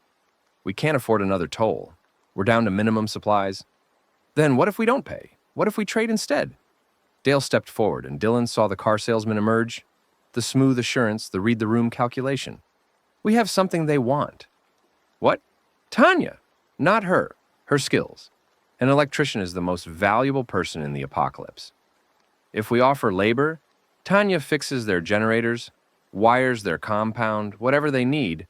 "We can't afford another toll. We're down to minimum supplies." "Then what if we don't pay? What if we trade instead?" Dale stepped forward, and Dylan saw the car salesman emerge, the smooth assurance, the read-the-room calculation. "We have something they want." "What?" "Tanya. Not her. Her skills. An electrician is the most valuable person in the apocalypse. If we offer labor, Tanya fixes their generators, wires their compound, whatever they need.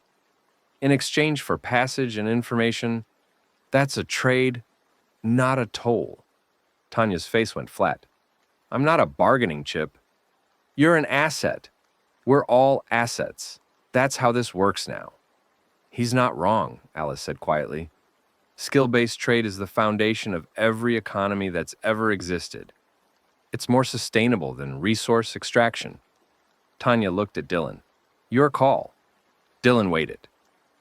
In exchange for passage and information, that's a trade, not a toll." Tanya's face went flat. "I'm not a bargaining chip. You're an asset. We're all assets. That's how this works now." "He's not wrong," Alice said quietly. "Skill-based trade is the foundation of every economy that's ever existed. It's more sustainable than resource extraction." Tanya looked at Dylan. "Your call." Dylan waited.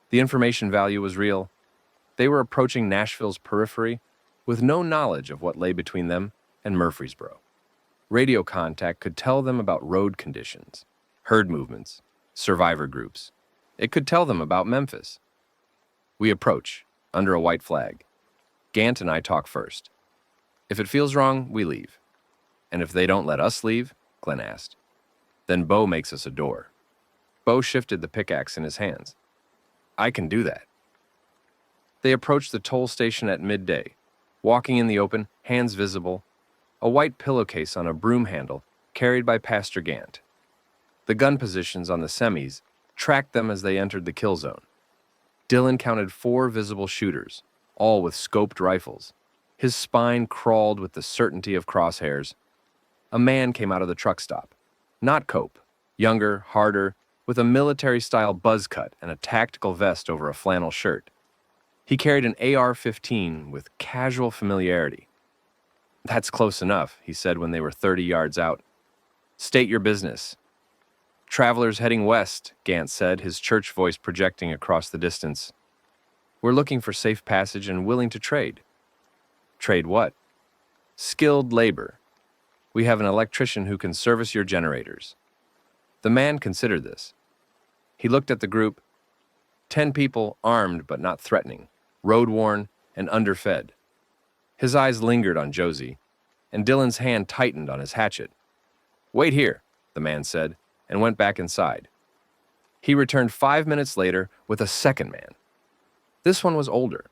The information value was real. They were approaching Nashville's periphery with no knowledge of what lay between them and Murfreesboro. Radio contact could tell them about road conditions, herd movements, survivor groups. It could tell them about Memphis. We approach, under a white flag. Gant and I talk first. If it feels wrong, we leave. And if they don't let us leave, Glenn asked, then Bo makes us a door. Bo shifted the pickaxe in his hands. I can do that. They approached the toll station at midday, walking in the open, hands visible, a white pillowcase on a broom handle carried by Pastor Gant. The gun positions on the semis tracked them as they entered the kill zone. Dylan counted 4 visible shooters, all with scoped rifles. His spine crawled with the certainty of crosshairs. A man came out of the truck stop. Not Cope. Younger, harder, with a military-style buzz cut and a tactical vest over a flannel shirt. He carried an AR-15 with casual familiarity. "That's close enough," he said when they were 30 yards out. "State your business." "Travelers heading west," Gant said, his church voice projecting across the distance. "We're looking for safe passage and willing to trade." "Trade what?" "Skilled labor. We have an electrician who can service your generators." The man considered this. He looked at the group. 10 people, armed but not threatening, road-worn and underfed. His eyes lingered on Josie, and Dylan's hand tightened on his hatchet. "Wait here," the man said, and went back inside. He returned 5 minutes later with a second man. This one was older,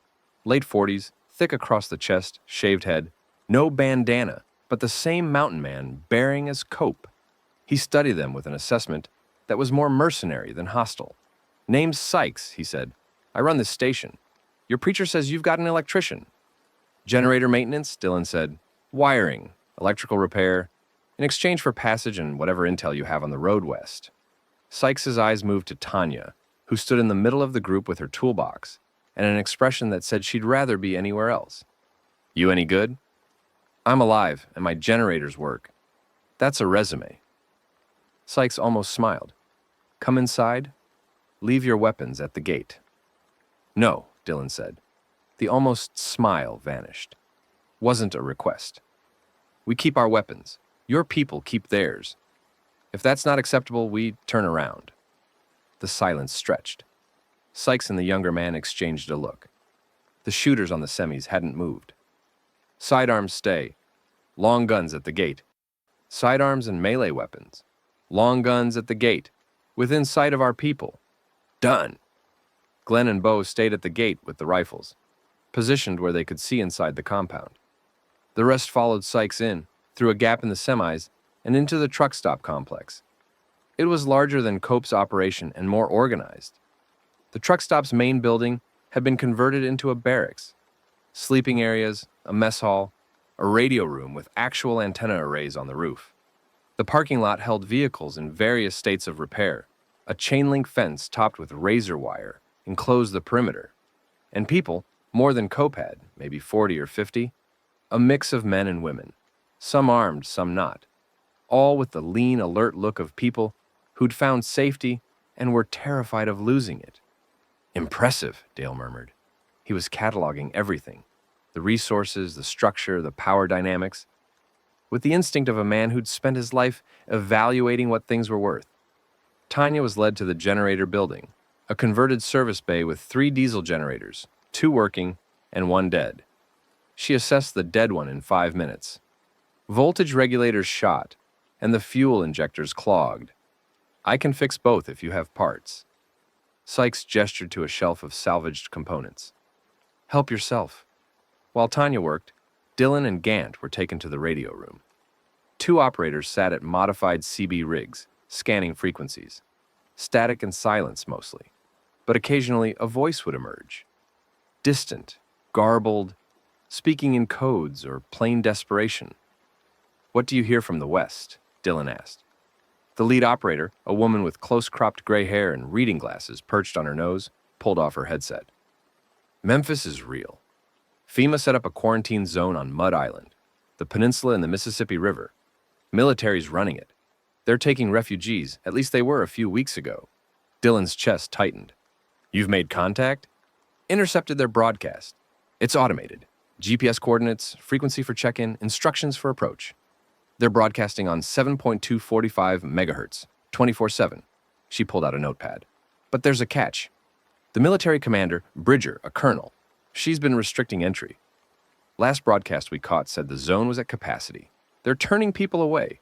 late 40s, thick across the chest, shaved head, no bandana, but the same mountain man bearing as Cope. He studied them with an assessment that was more mercenary than hostile. "Name's Sykes," he said. "I run this station. Your preacher says you've got an electrician." "Generator maintenance," Dylan said. "Wiring, electrical repair, in exchange for passage and whatever intel you have on the road west." Sykes's eyes moved to Tanya, who stood in the middle of the group with her toolbox, and an expression that said she'd rather be anywhere else. "You any good?" "I'm alive, and my generators work." "That's a resume." Sykes almost smiled. "Come inside. Leave your weapons at the gate." "No," Dylan said. The almost smile vanished. "Wasn't a request. We keep our weapons. Your people keep theirs. If that's not acceptable, we turn around." The silence stretched. Sykes and the younger man exchanged a look. The shooters on the semis hadn't moved. "Sidearms stay. Long guns at the gate." "Sidearms and melee weapons. Long guns at the gate. Within sight of our people." "Done." Glenn and Bo stayed at the gate with the rifles, positioned where they could see inside the compound. The rest followed Sykes in, through a gap in the semis, and into the truck stop complex. It was larger than Cope's operation and more organized. The truck stop's main building had been converted into a barracks. Sleeping areas, a mess hall, a radio room with actual antenna arrays on the roof. The parking lot held vehicles in various states of repair. A chain-link fence topped with razor wire enclosed the perimeter. And people, more than Cope had, maybe 40 or 50, a mix of men and women, some armed, some not, all with the lean, alert look of people who'd found safety and were terrified of losing it. "Impressive," Dale murmured. He was cataloging everything, the resources, the structure, the power dynamics, with the instinct of a man who'd spent his life evaluating what things were worth. Tanya was led to the generator building, a converted service bay with 3 diesel generators, 2 working and 1 dead. She assessed the dead one in 5 minutes. Voltage regulators shot, and the fuel injectors clogged. "I can fix both if you have parts." Sykes gestured to a shelf of salvaged components. "Help yourself." While Tanya worked, Dylan and Gant were taken to the radio room. 2 operators sat at modified CB rigs, scanning frequencies. Static and silence mostly, but occasionally a voice would emerge. Distant, garbled, speaking in codes or plain desperation. "What do you hear from the west?" Dylan asked. The lead operator, a woman with close-cropped gray hair and reading glasses perched on her nose, pulled off her headset. "Memphis is real. FEMA set up a quarantine zone on Mud Island, the peninsula in the Mississippi River. Military's running it. They're taking refugees, at least they were a few weeks ago." Dylan's chest tightened. "You've made contact?" "Intercepted their broadcast. It's automated. GPS coordinates, frequency for check-in, instructions for approach. They're broadcasting on 7.245 megahertz, 24/7. She pulled out a notepad. "But there's a catch. The military commander, Bridger, a colonel, she's been restricting entry. Last broadcast we caught said the zone was at capacity. They're turning people away."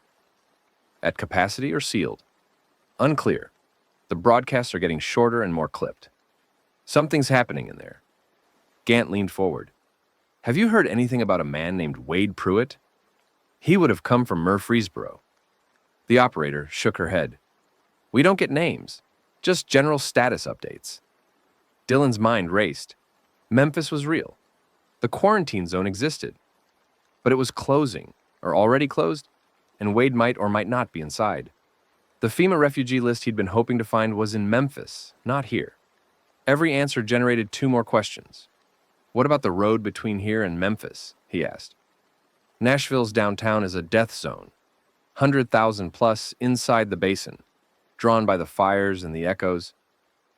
"At capacity or sealed?" "Unclear. The broadcasts are getting shorter and more clipped. Something's happening in there." Gant leaned forward. "Have you heard anything about a man named Wade Pruitt?" He would have come from Murfreesboro. The operator shook her head. We don't get names, just general status updates. Dylan's mind raced. Memphis was real. The quarantine zone existed. But it was closing, or already closed, and Wade might or might not be inside. The FEMA refugee list he'd been hoping to find was in Memphis, not here. Every answer generated two more questions. What about the road between here and Memphis? He asked. Nashville's downtown is a death zone, 100,000 plus inside the basin, drawn by the fires and the echoes.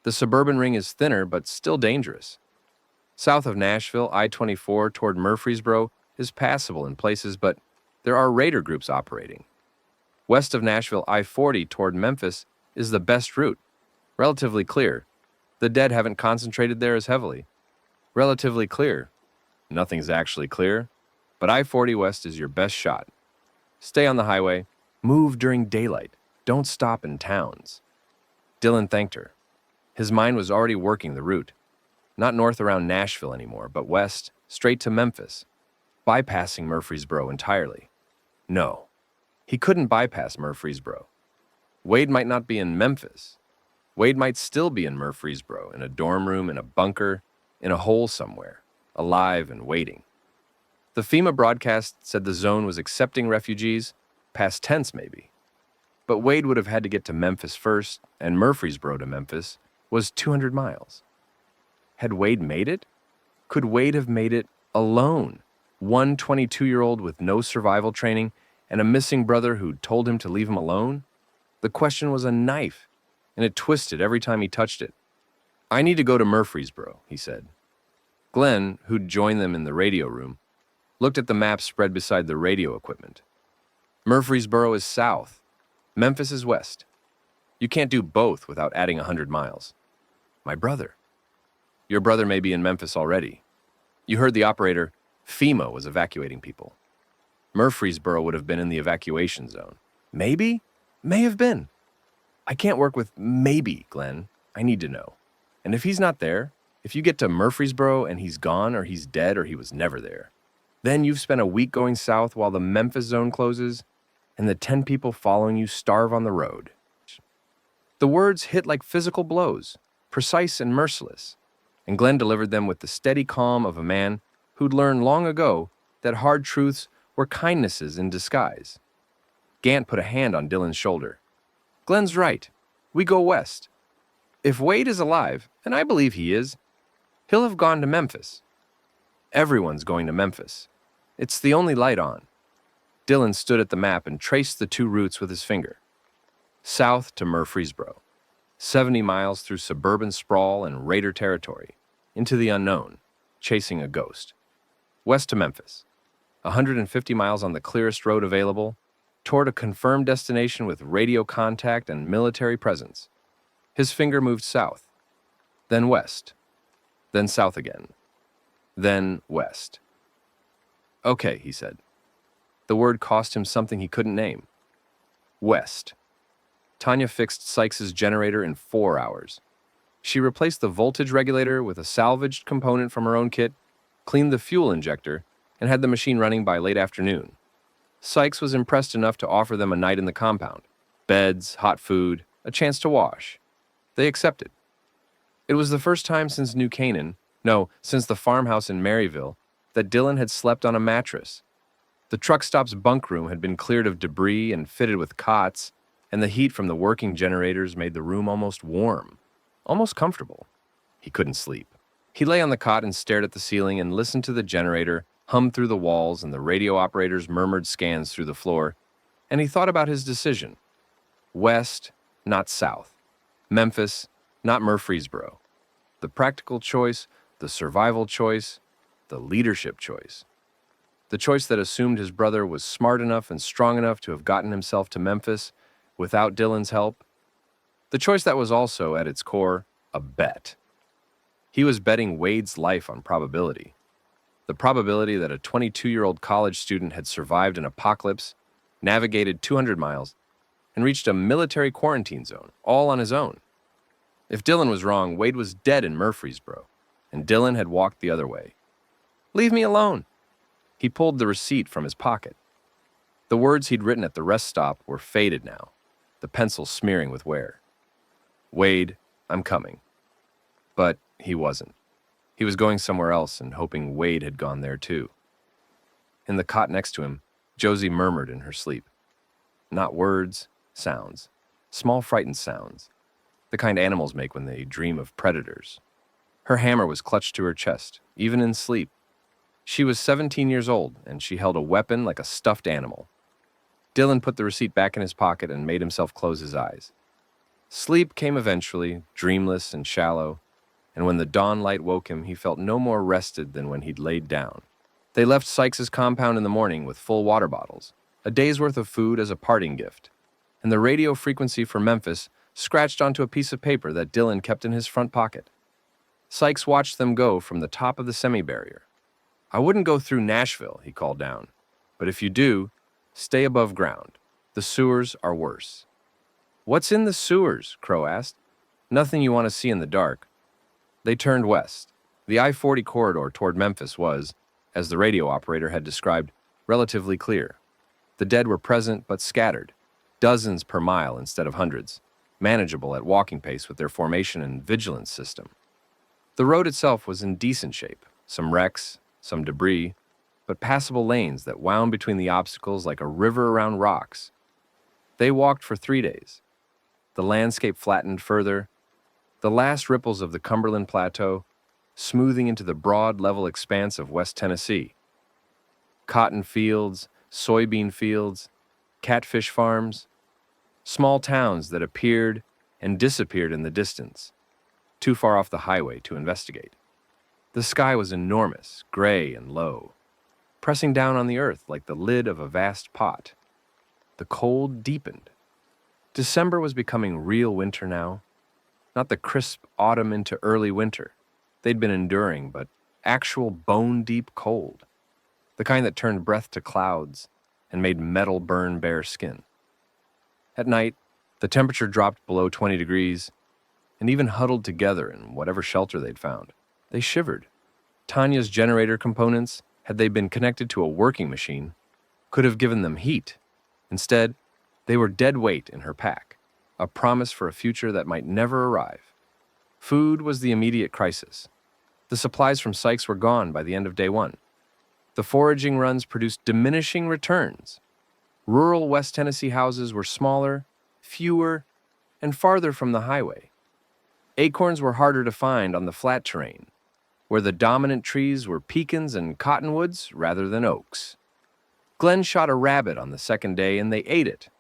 The suburban ring is thinner, but still dangerous. South of Nashville, I-24 toward Murfreesboro is passable in places, but there are raider groups operating. West of Nashville, I-40 toward Memphis is the best route, relatively clear. The dead haven't concentrated there as heavily. Relatively clear. Nothing's actually clear, but I-40 West is your best shot. Stay on the highway. Move during daylight. Don't stop in towns. Dylan thanked her. His mind was already working the route. Not north around Nashville anymore, but west, straight to Memphis, bypassing Murfreesboro entirely. No, he couldn't bypass Murfreesboro. Wade might not be in Memphis. Wade might still be in Murfreesboro, in a dorm room, in a bunker, in a hole somewhere, alive and waiting. The FEMA broadcast said the zone was accepting refugees, past tense maybe. But Wade would have had to get to Memphis first, and Murfreesboro to Memphis was 200 miles. Had Wade made it? Could Wade have made it alone? One 22-year-old with no survival training and a missing brother who told him to leave him alone? The question was a knife, and it twisted every time he touched it. I need to go to Murfreesboro, he said. Glenn, who'd joined them in the radio room, looked at the map spread beside the radio equipment. Murfreesboro is south. Memphis is west. You can't do both without adding 100 miles. My brother. Your brother may be in Memphis already. You heard the operator. FEMA was evacuating people. Murfreesboro would have been in the evacuation zone. Maybe? May have been. I can't work with maybe, Glenn. I need to know. And if he's not there, if you get to Murfreesboro and he's gone or he's dead or he was never there, then you've spent a week going south while the Memphis zone closes and the 10 people following you starve on the road. The words hit like physical blows, precise and merciless, and Glenn delivered them with the steady calm of a man who'd learned long ago that hard truths were kindnesses in disguise. Gant put a hand on Dylan's shoulder. Glenn's right. We go west. If Wade is alive, and I believe he is, he'll have gone to Memphis. Everyone's going to Memphis. It's the only light on. Dylan stood at the map and traced the two routes with his finger. South to Murfreesboro, 70 miles through suburban sprawl and raider territory, into the unknown, chasing a ghost. West to Memphis, 150 miles on the clearest road available, toward a confirmed destination with radio contact and military presence. His finger moved south, then west, then south again, then west. Okay, he said. The word cost him something he couldn't name. West. Tanya fixed Sykes's generator in 4 hours. She replaced the voltage regulator with a salvaged component from her own kit, cleaned the fuel injector, and had the machine running by late afternoon. Sykes was impressed enough to offer them a night in the compound. Beds, hot food, a chance to wash. They accepted. It was the first time since New Canaan, since the farmhouse in Maryville, that Dylan had slept on a mattress. The truck stop's bunk room had been cleared of debris and fitted with cots, and the heat from the working generators made the room almost warm, almost comfortable. He couldn't sleep. He lay on the cot and stared at the ceiling and listened to the generator hum through the walls and the radio operator's murmured scans through the floor, and he thought about his decision. West, not south. Memphis, not Murfreesboro. The practical choice, the survival choice, the leadership choice. The choice that assumed his brother was smart enough and strong enough to have gotten himself to Memphis without Dylan's help. The choice that was also, at its core, a bet. He was betting Wade's life on probability. The probability that a 22-year-old college student had survived an apocalypse, navigated 200 miles, and reached a military quarantine zone, all on his own. If Dylan was wrong, Wade was dead in Murfreesboro, and Dylan had walked the other way. Leave me alone. He pulled the receipt from his pocket. The words he'd written at the rest stop were faded now, the pencil smearing with wear. Wade, I'm coming. But he wasn't. He was going somewhere else and hoping Wade had gone there too. In the cot next to him, Josie murmured in her sleep. Not words, sounds. Small frightened sounds. The kind animals make when they dream of predators. Her hammer was clutched to her chest, even in sleep. She was 17 years old, and she held a weapon like a stuffed animal. Dylan put the receipt back in his pocket and made himself close his eyes. Sleep came eventually, dreamless and shallow, and when the dawn light woke him, he felt no more rested than when he'd laid down. They left Sykes' compound in the morning with full water bottles, a day's worth of food as a parting gift, and the radio frequency for Memphis scratched onto a piece of paper that Dylan kept in his front pocket. Sykes watched them go from the top of the semi-barrier. I wouldn't go through Nashville, he called down, but if you do, stay above ground. The sewers are worse. What's in the sewers? Crow asked. Nothing you want to see in the dark. They turned west. The I-40 corridor toward Memphis was, as the radio operator had described, relatively clear. The dead were present but scattered, dozens per mile instead of hundreds, manageable at walking pace with their formation and vigilance system. The road itself was in decent shape, some wrecks, some debris, but passable lanes that wound between the obstacles like a river around rocks. They walked for 3 days. The landscape flattened further, the last ripples of the Cumberland Plateau smoothing into the broad, level expanse of West Tennessee. Cotton fields, soybean fields, catfish farms, small towns that appeared and disappeared in the distance, too far off the highway to investigate. The sky was enormous, gray and low, pressing down on the earth like the lid of a vast pot. The cold deepened. December was becoming real winter now, not the crisp autumn into early winter they'd been enduring, but actual bone-deep cold, the kind that turned breath to clouds and made metal burn bare skin. At night, the temperature dropped below 20 degrees, and even huddled together in whatever shelter they'd found. They shivered. Tanya's generator components, had they been connected to a working machine, could have given them heat. Instead, they were dead weight in her pack, a promise for a future that might never arrive. Food was the immediate crisis. The supplies from Sykes were gone by the end of day one. The foraging runs produced diminishing returns. Rural West Tennessee houses were smaller, fewer, and farther from the highway. Acorns were harder to find on the flat terrain, where the dominant trees were pecans and cottonwoods rather than oaks. Glenn shot a rabbit on the second day and they ate it,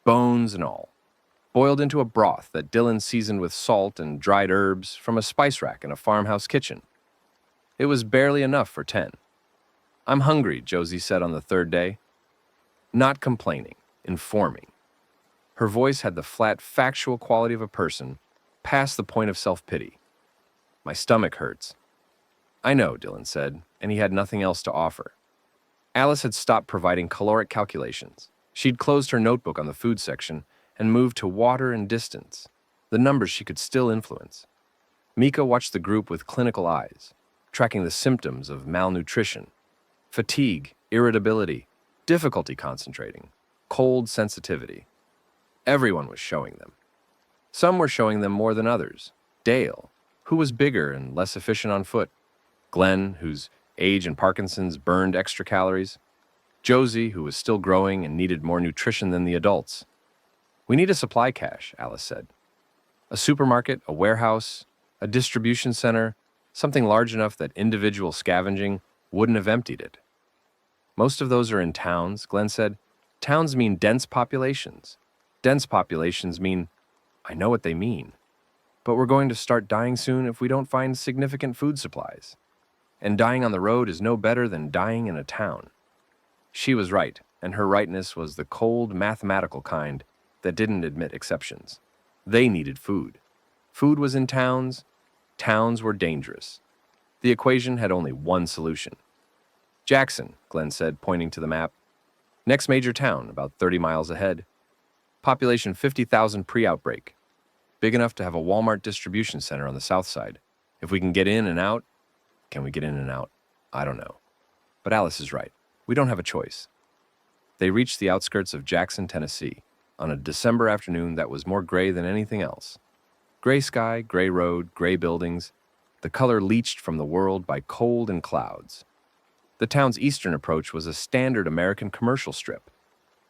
bones and all, boiled into a broth that Dylan seasoned with salt and dried herbs from a spice rack in a farmhouse kitchen. It was barely enough for 10. I'm hungry, Josie said on the third day. Not complaining, informing. Her voice had the flat, factual quality of a person, past the point of self-pity. My stomach hurts. I know, Dylan said, and he had nothing else to offer. Alice had stopped providing caloric calculations. She'd closed her notebook on the food section and moved to water and distance, the numbers she could still influence. Mika watched the group with clinical eyes, tracking the symptoms of malnutrition, fatigue, irritability, difficulty concentrating, cold sensitivity. Everyone was showing them. Some were showing them more than others. Dale, who was bigger and less efficient on foot. Glenn, whose age and Parkinson's burned extra calories. Josie, who was still growing and needed more nutrition than the adults. We need a supply cache, Alice said. A supermarket, a warehouse, a distribution center, something large enough that individual scavenging wouldn't have emptied it. Most of those are in towns, Glenn said. Towns mean dense populations. Dense populations mean, I know what they mean, but we're going to start dying soon if we don't find significant food supplies. And dying on the road is no better than dying in a town. She was right, and her rightness was the cold, mathematical kind that didn't admit exceptions. They needed food. Food was in towns. Towns were dangerous. The equation had only one solution. Jackson, Glenn said, pointing to the map. Next major town, about 30 miles ahead. Population 50,000 pre-outbreak. Big enough to have a Walmart distribution center on the south side. If we can get in and out, can we get in and out? I don't know. But Alice is right. We don't have a choice. They reached the outskirts of Jackson, Tennessee, on a December afternoon that was more gray than anything else. Gray sky, gray road, gray buildings, the color leached from the world by cold and clouds. The town's eastern approach was a standard American commercial strip.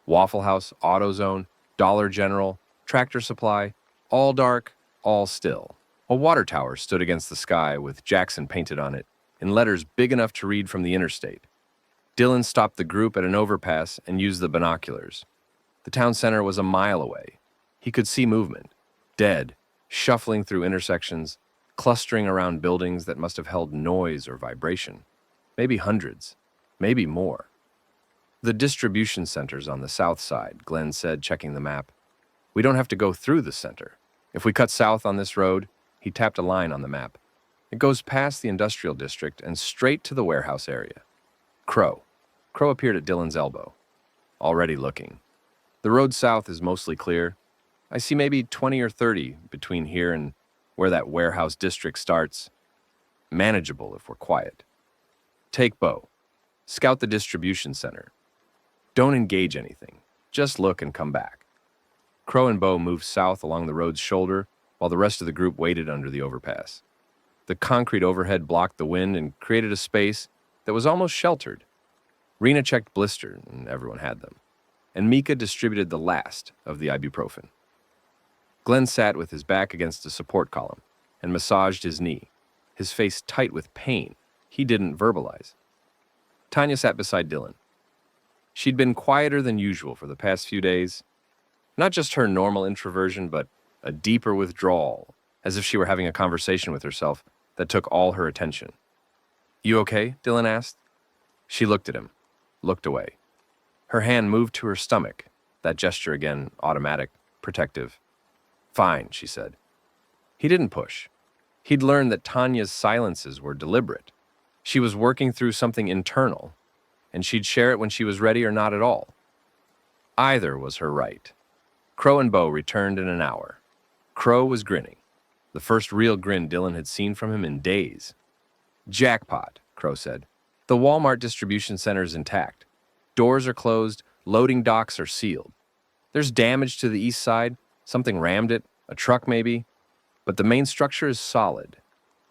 Waffle House, AutoZone, Dollar General, Tractor Supply, all dark, all still. A water tower stood against the sky with Jackson painted on it, in letters big enough to read from the interstate. Dylan stopped the group at an overpass and used the binoculars. The town center was a mile away. He could see movement, dead, shuffling through intersections, clustering around buildings that must have held noise or vibration. Maybe hundreds, maybe more. The distribution center's on the south side, Glenn said, checking the map. We don't have to go through the center. If we cut south on this road, he tapped a line on the map. It goes past the industrial district and straight to the warehouse area. Crow. Crow appeared at Dylan's elbow, already looking. The road south is mostly clear. I see maybe 20 or 30 between here and where that warehouse district starts. Manageable if we're quiet. Take Bo. Scout the distribution center. Don't engage anything. Just look and come back. Crow and Bo moved south along the road's shoulder while the rest of the group waited under the overpass. The concrete overhead blocked the wind and created a space that was almost sheltered. Rena checked blister, and everyone had them, and Mika distributed the last of the ibuprofen. Glenn sat with his back against a support column and massaged his knee, his face tight with pain he didn't verbalize. Tanya sat beside Dylan. She'd been quieter than usual for the past few days. Not just her normal introversion, but a deeper withdrawal, as if she were having a conversation with herself that took all her attention. "You okay?" Dylan asked. She looked at him, looked away. Her hand moved to her stomach, that gesture again automatic, protective. "Fine," she said. He didn't push. He'd learned that Tanya's silences were deliberate. She was working through something internal, and she'd share it when she was ready or not at all. Either was her right. Crow and Bo returned in an hour. Crow was grinning, the first real grin Dylan had seen from him in days. "Jackpot," Crow said. "The Walmart distribution center is intact. Doors are closed, loading docks are sealed. There's damage to the east side, something rammed it, a truck maybe, but the main structure is solid,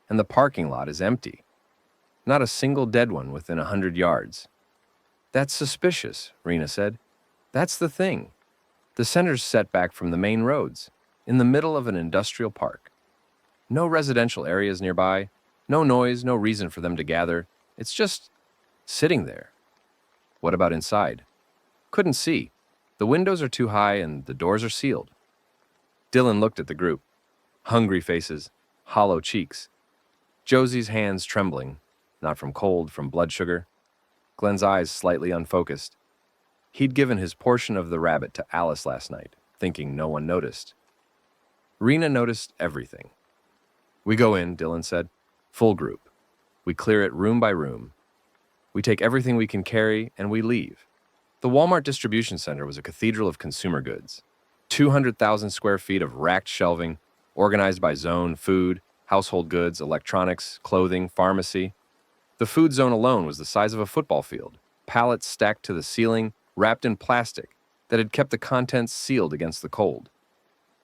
and the parking lot is empty. Not a single dead one within 100 yards. "That's suspicious," Rena said. "That's the thing. The center's set back from the main roads, in the middle of an industrial park. No residential areas nearby, no noise, no reason for them to gather. It's just sitting there." "What about inside?" "Couldn't see. The windows are too high and the doors are sealed." Dylan looked at the group. Hungry faces, hollow cheeks. Josie's hands trembling, not from cold, from blood sugar. Glenn's eyes slightly unfocused. He'd given his portion of the rabbit to Alice last night, thinking no one noticed. Rena noticed everything. "We go in," Dylan said. "Full group. We clear it room by room. We take everything we can carry, and we leave." The Walmart distribution center was a cathedral of consumer goods. 200,000 square feet of racked shelving, organized by zone, food, household goods, electronics, clothing, pharmacy. The food zone alone was the size of a football field, pallets stacked to the ceiling, wrapped in plastic that had kept the contents sealed against the cold.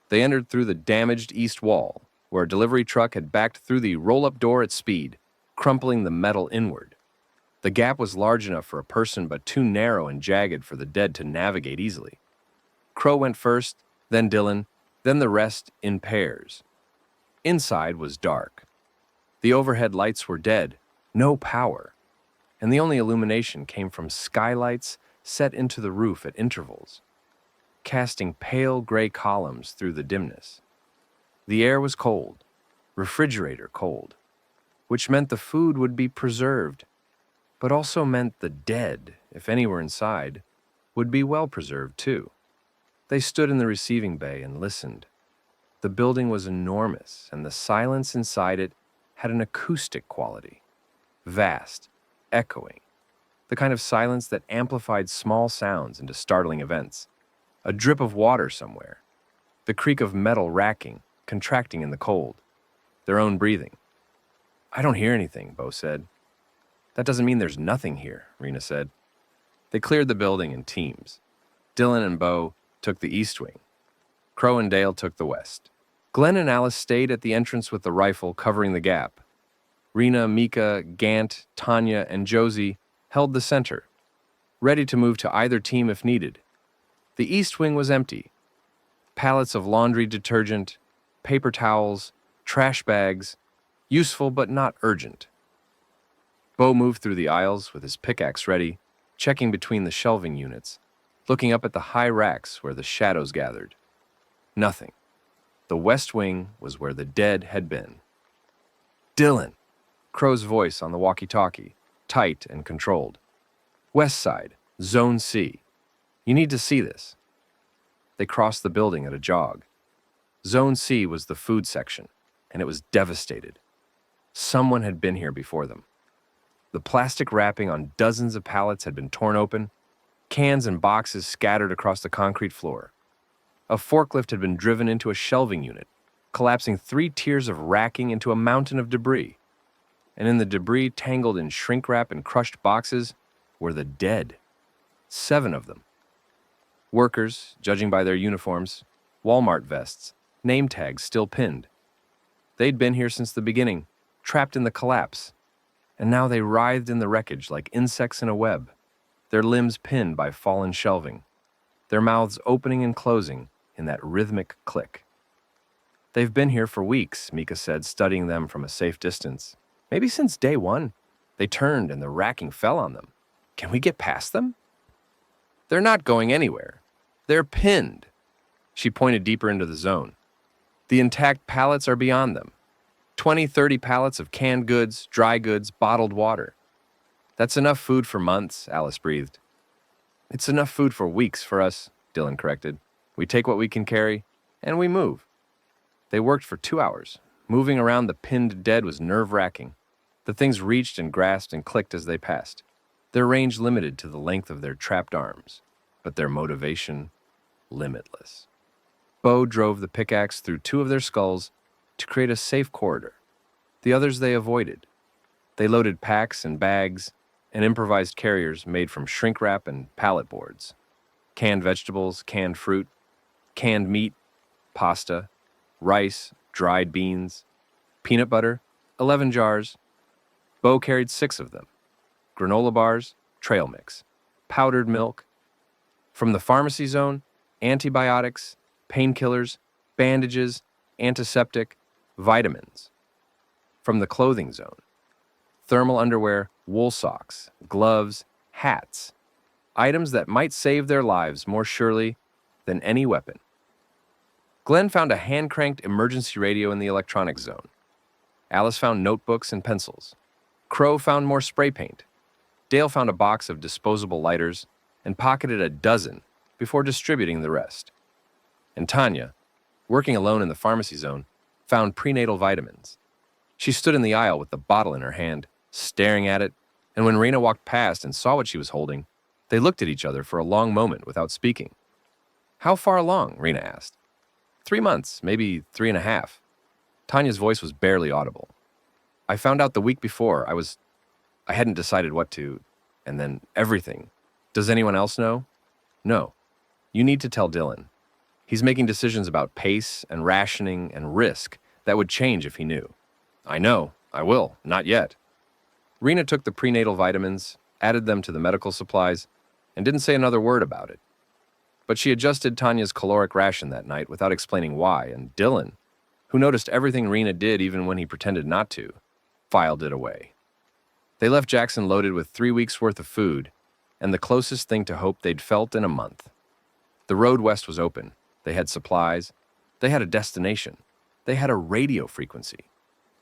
They entered through the damaged east wall, where a delivery truck had backed through the roll-up door at speed, crumpling the metal inward. The gap was large enough for a person, but too narrow and jagged for the dead to navigate easily. Crow went first, then Dylan, then the rest in pairs. Inside was dark. The overhead lights were dead, no power, and the only illumination came from skylights set into the roof at intervals, casting pale gray columns through the dimness. The air was cold, refrigerator cold, which meant the food would be preserved, but also meant the dead, if any were inside, would be well preserved too. They stood in the receiving bay and listened. The building was enormous, and the silence inside it had an acoustic quality. Vast, echoing, the kind of silence that amplified small sounds into startling events. A drip of water somewhere, the creak of metal racking, contracting in the cold, their own breathing. "I don't hear anything," Bo said. "That doesn't mean there's nothing here," Rena said. They cleared the building in teams. Dylan and Bo took the east wing. Crow and Dale took the west. Glenn and Alice stayed at the entrance with the rifle covering the gap. Rena, Mika, Gant, Tanya, and Josie held the center, ready to move to either team if needed. The east wing was empty. Pallets of laundry detergent, paper towels, trash bags, useful but not urgent. Bo moved through the aisles with his pickaxe ready, checking between the shelving units, looking up at the high racks where the shadows gathered. Nothing. The west wing was where the dead had been. Dylan! Crow's voice on the walkie-talkie, tight and controlled. West side, Zone C. You need to see this. They crossed the building at a jog. Zone C was the food section, and it was devastated. Someone had been here before them. The plastic wrapping on dozens of pallets had been torn open, cans and boxes scattered across the concrete floor. A forklift had been driven into a shelving unit, collapsing 3 tiers of racking into a mountain of debris. And in the debris tangled in shrink wrap and crushed boxes were the dead. 7 of them. Workers, judging by their uniforms, Walmart vests, name tags still pinned. They'd been here since the beginning, trapped in the collapse, and now they writhed in the wreckage like insects in a web, their limbs pinned by fallen shelving, their mouths opening and closing in that rhythmic click. They've been here for weeks, Mika said, studying them from a safe distance. Maybe since day one. They turned and the racking fell on them. Can we get past them? They're not going anywhere. They're pinned. She pointed deeper into the zone. The intact pallets are beyond them. 20, 30 pallets of canned goods, dry goods, bottled water. That's enough food for months, Alice breathed. It's enough food for weeks for us, Dylan corrected. We take what we can carry, and we move. They worked for 2 hours. Moving around the pinned dead was nerve-wracking. The things reached and grasped and clicked as they passed. Their range limited to the length of their trapped arms, but their motivation limitless. Bo drove the pickaxe through 2 of their skulls to create a safe corridor. The others they avoided. They loaded packs and bags and improvised carriers made from shrink wrap and pallet boards. Canned vegetables, canned fruit, canned meat, pasta, rice, dried beans, peanut butter, 11 jars. Bo carried 6 of them. Granola bars, trail mix, powdered milk. From the pharmacy zone, antibiotics, painkillers, bandages, antiseptic, vitamins. From the clothing zone, thermal underwear, wool socks, gloves, hats, items that might save their lives more surely than any weapon. Glenn found a hand-cranked emergency radio in the electronics zone. Alice found notebooks and pencils. Crow found more spray paint. Dale found a box of disposable lighters and pocketed a dozen before distributing the rest. And Tanya, working alone in the pharmacy zone, found prenatal vitamins. She stood in the aisle with the bottle in her hand, staring at it, and when Rena walked past and saw what she was holding, they looked at each other for a long moment without speaking. How far along? Rena asked. 3 months, maybe 3.5. Tanya's voice was barely audible. I found out the week before. I hadn't decided what to, and then everything. Does anyone else know? No. You need to tell Dylan. He's making decisions about pace and rationing and risk that would change if he knew. I know. I will. Not yet. Rena took the prenatal vitamins, added them to the medical supplies, and didn't say another word about it. But she adjusted Tanya's caloric ration that night without explaining why, and Dylan, who noticed everything Rena did even when he pretended not to, filed it away. They left Jackson loaded with 3 weeks' worth of food, and the closest thing to hope they'd felt in a month. The road west was open. They had supplies. They had a destination. They had a radio frequency.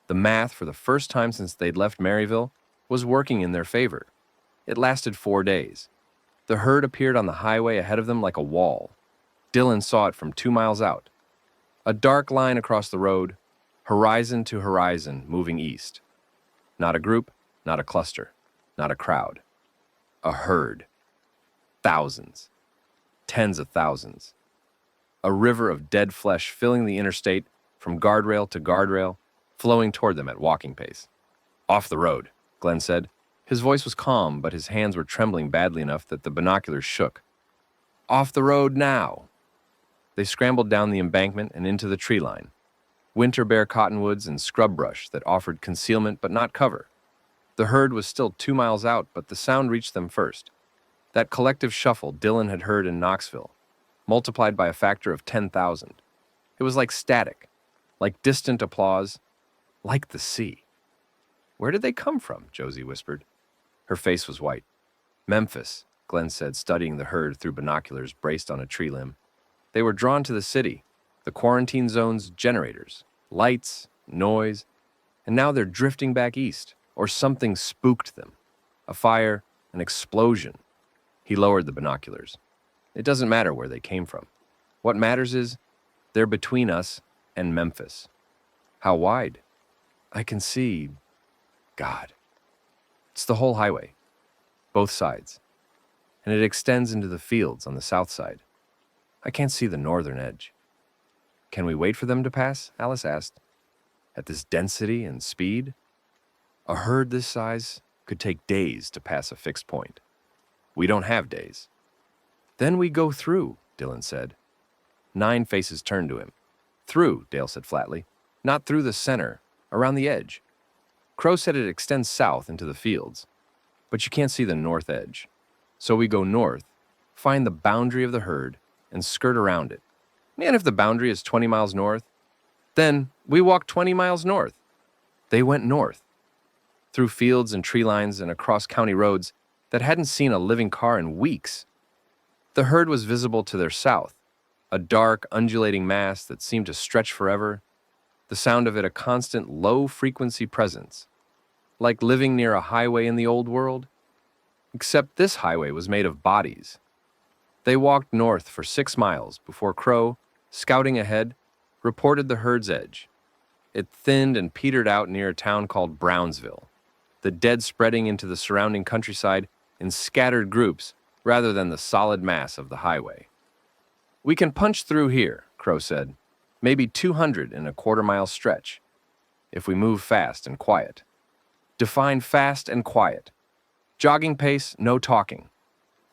The math, for the first time since they'd left Maryville, was working in their favor. It lasted 4 days. The herd appeared on the highway ahead of them like a wall. Dylan saw it from 2 miles out. A dark line across the road, horizon to horizon, moving east. Not a group, not a cluster, not a crowd. A herd. Thousands. Tens of thousands. A river of dead flesh filling the interstate from guardrail to guardrail, flowing toward them at walking pace. Off the road, Glenn said, His voice was calm, but his hands were trembling badly enough that the binoculars shook. "Off the road now!" They scrambled down the embankment and into the tree line. Winter bare cottonwoods and scrub brush that offered concealment but not cover. The herd was still 2 miles out, but the sound reached them first. That collective shuffle Dylan had heard in Knoxville, multiplied by a factor of 10,000. It was like static, like distant applause, like the sea. "Where did they come from?" Josie whispered. Her face was white. "Memphis," Glenn said, studying the herd through binoculars braced on a tree limb. They were drawn to the city, the quarantine zone's generators, lights, noise, and now they're drifting back east, or something spooked them. A fire, an explosion. He lowered the binoculars. "It doesn't matter where they came from. What matters is they're between us and Memphis." "How wide?" "I can see... God. It's the whole highway. Both sides. And it extends into the fields on the south side. I can't see the northern edge." "Can we wait for them to pass?" Alice asked. "At this density and speed? A herd this size could take days to pass a fixed point. We don't have days." "Then we go through," Dylan said. 9 faces turned to him. "Through," Dale said flatly. "Not through the center, around the edge. Crow said it extends south into the fields, but you can't see the north edge. So we go north, find the boundary of the herd, and skirt around it. And if the boundary is 20 miles north, then we walk 20 miles north." They went north, through fields and tree lines and across county roads that hadn't seen a living car in weeks. The herd was visible to their south, a dark, undulating mass that seemed to stretch forever, the sound of it a constant, low-frequency presence, like living near a highway in the old world. Except this highway was made of bodies. They walked north for 6 miles before Crow, scouting ahead, reported the herd's edge. It thinned and petered out near a town called Brownsville, the dead spreading into the surrounding countryside in scattered groups rather than the solid mass of the highway. "We can punch through here," Crow said, "maybe 200 in a quarter-mile stretch, if we move fast and quiet." Define fast and quiet. Jogging pace, no talking.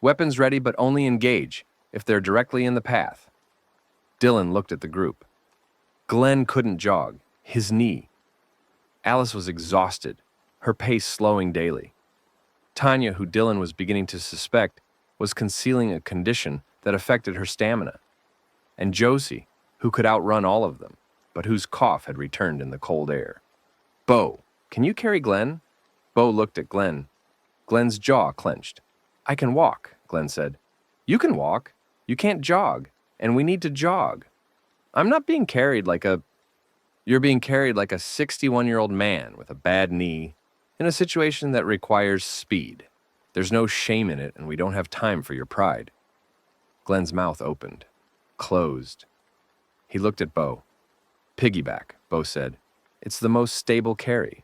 Weapons ready but only engage if they're directly in the path. Dylan looked at the group. Glenn couldn't jog, his knee. Alice was exhausted, her pace slowing daily. Tanya, who Dylan was beginning to suspect, was concealing a condition that affected her stamina. And Josie, who could outrun all of them, but whose cough had returned in the cold air. "Bo, can you carry Glenn?" Bo looked at Glenn. Glenn's jaw clenched. "I can walk," Glenn said. "You can walk. You can't jog, and we need to jog. I'm not being carried like a... You're being carried like a 61-year-old man with a bad knee in a situation that requires speed. There's no shame in it, and we don't have time for your pride." Glenn's mouth opened, closed. He looked at Bo. "Piggyback," Bo said. "It's the most stable carry.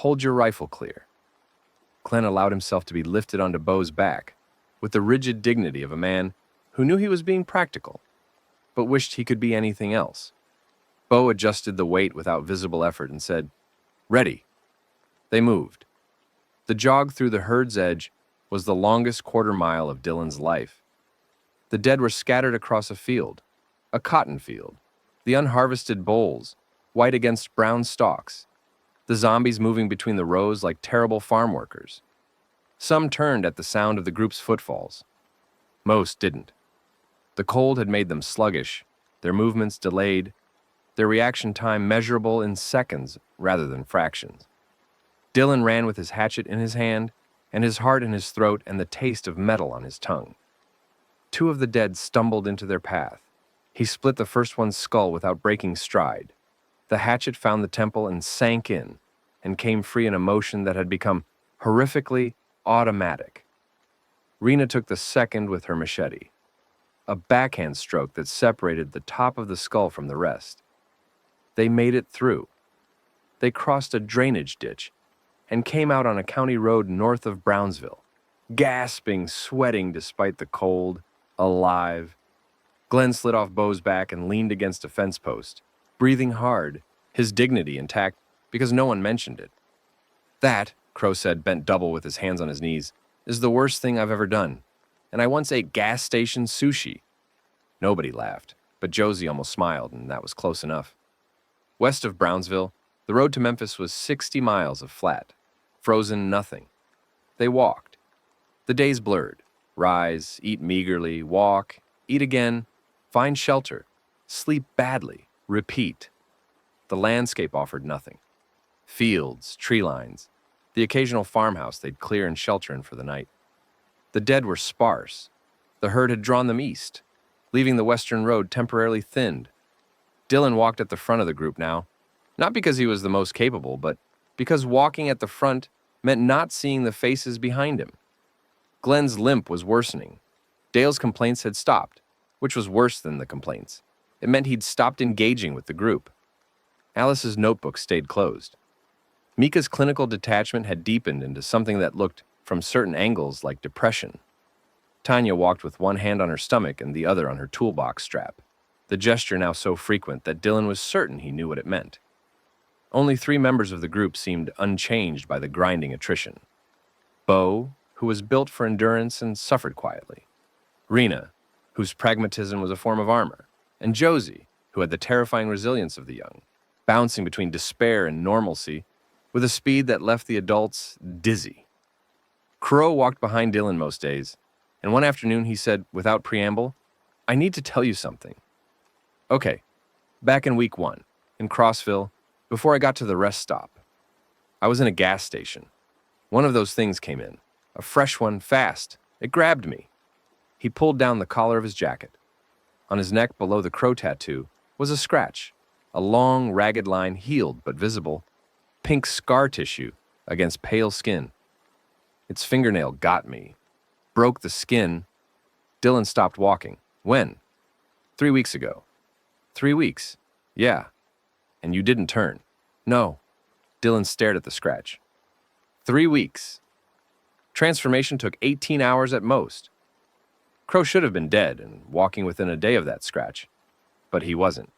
Hold your rifle clear." Glenn allowed himself to be lifted onto Bo's back with the rigid dignity of a man who knew he was being practical, but wished he could be anything else. Bo adjusted the weight without visible effort and said, "Ready." They moved. The jog through the herd's edge was the longest quarter-mile of Dylan's life. The dead were scattered across a field, a cotton field, the unharvested bolls, white against brown stalks, the zombies moving between the rows like terrible farm workers. Some turned at the sound of the group's footfalls. Most didn't. The cold had made them sluggish, their movements delayed, their reaction time measurable in seconds rather than fractions. Dylan ran with his hatchet in his hand, and his heart in his throat and the taste of metal on his tongue. 2 of the dead stumbled into their path. He split the first one's skull without breaking stride. The hatchet found the temple and sank in, and came free in a motion that had become horrifically automatic. Rena took the second with her machete, a backhand stroke that separated the top of the skull from the rest. They made it through. They crossed a drainage ditch and came out on a county road north of Brownsville, gasping, sweating despite the cold, alive. Glenn slid off Bo's back and leaned against a fence post, breathing hard, his dignity intact because no one mentioned it. That Crow said, bent double with his hands on his knees, "is the worst thing I've ever done. And I once ate gas station sushi." Nobody laughed, but Josie almost smiled, and that was close enough. West of Brownsville, the road to Memphis was 60 miles of flat, frozen nothing. They walked. The days blurred. Rise, eat meagerly, walk, eat again, find shelter, sleep badly, repeat. The landscape offered nothing. Fields, tree lines, the occasional farmhouse they'd clear and shelter in for the night. The dead were sparse. The herd had drawn them east, leaving the western road temporarily thinned. Dylan walked at the front of the group now, not because he was the most capable, but because walking at the front meant not seeing the faces behind him. Glenn's limp was worsening. Dale's complaints had stopped, which was worse than the complaints. It meant he'd stopped engaging with the group. Alice's notebook stayed closed. Mika's clinical detachment had deepened into something that looked, from certain angles, like depression. Tanya walked with one hand on her stomach and the other on her toolbox strap, the gesture now so frequent that Dylan was certain he knew what it meant. Only 3 members of the group seemed unchanged by the grinding attrition. Bo, who was built for endurance and suffered quietly. Rena, whose pragmatism was a form of armor. And Josie, who had the terrifying resilience of the young, bouncing between despair and normalcy with a speed that left the adults dizzy. Crow walked behind Dylan most days, and one afternoon he said, without preamble, "I need to tell you something." Okay, back in week 1, in Crossville, before I got to the rest stop, I was in a gas station. One of those things came in. A fresh one, fast. It grabbed me. He pulled down the collar of his jacket. On his neck, below the crow tattoo, was a scratch, a long, ragged line, healed but visible, pink scar tissue against pale skin. Its fingernail got me, broke the skin. Dylan stopped walking. When? 3 weeks ago. 3 weeks? Yeah. And you didn't turn? No. Dylan stared at the scratch. 3 weeks. Transformation took 18 hours at most. Crow should have been dead and walking within a day of that scratch, but he wasn't.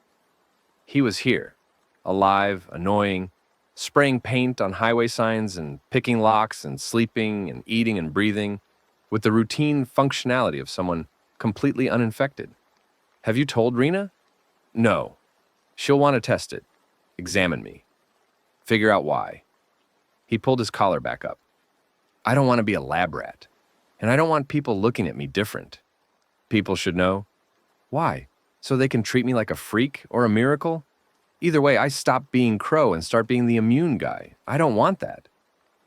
He was here, alive, annoying, spraying paint on highway signs and picking locks and sleeping and eating and breathing with the routine functionality of someone completely uninfected. Have you told Rena? No. She'll want to test it, examine me, figure out why. He pulled his collar back up. I don't want to be a lab rat, and I don't want people looking at me different. People should know. Why? So they can treat me like a freak or a miracle? Either way, I stop being Crow and start being the immune guy. I don't want that.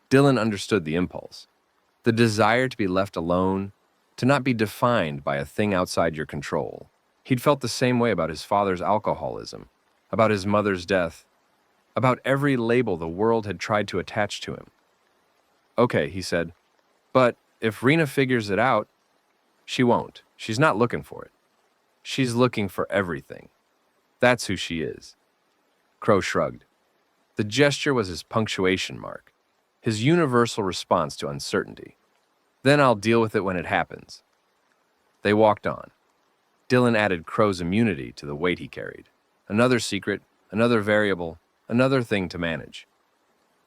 Dylan understood the impulse. The desire to be left alone, to not be defined by a thing outside your control. He'd felt the same way about his father's alcoholism, about his mother's death, about every label the world had tried to attach to him. Okay, he said, but if Rena figures it out, she won't. She's not looking for it. She's looking for everything. That's who she is. Crow shrugged. The gesture was his punctuation mark, his universal response to uncertainty. Then I'll deal with it when it happens. They walked on. Dylan added Crow's immunity to the weight he carried. Another secret, another variable, another thing to manage.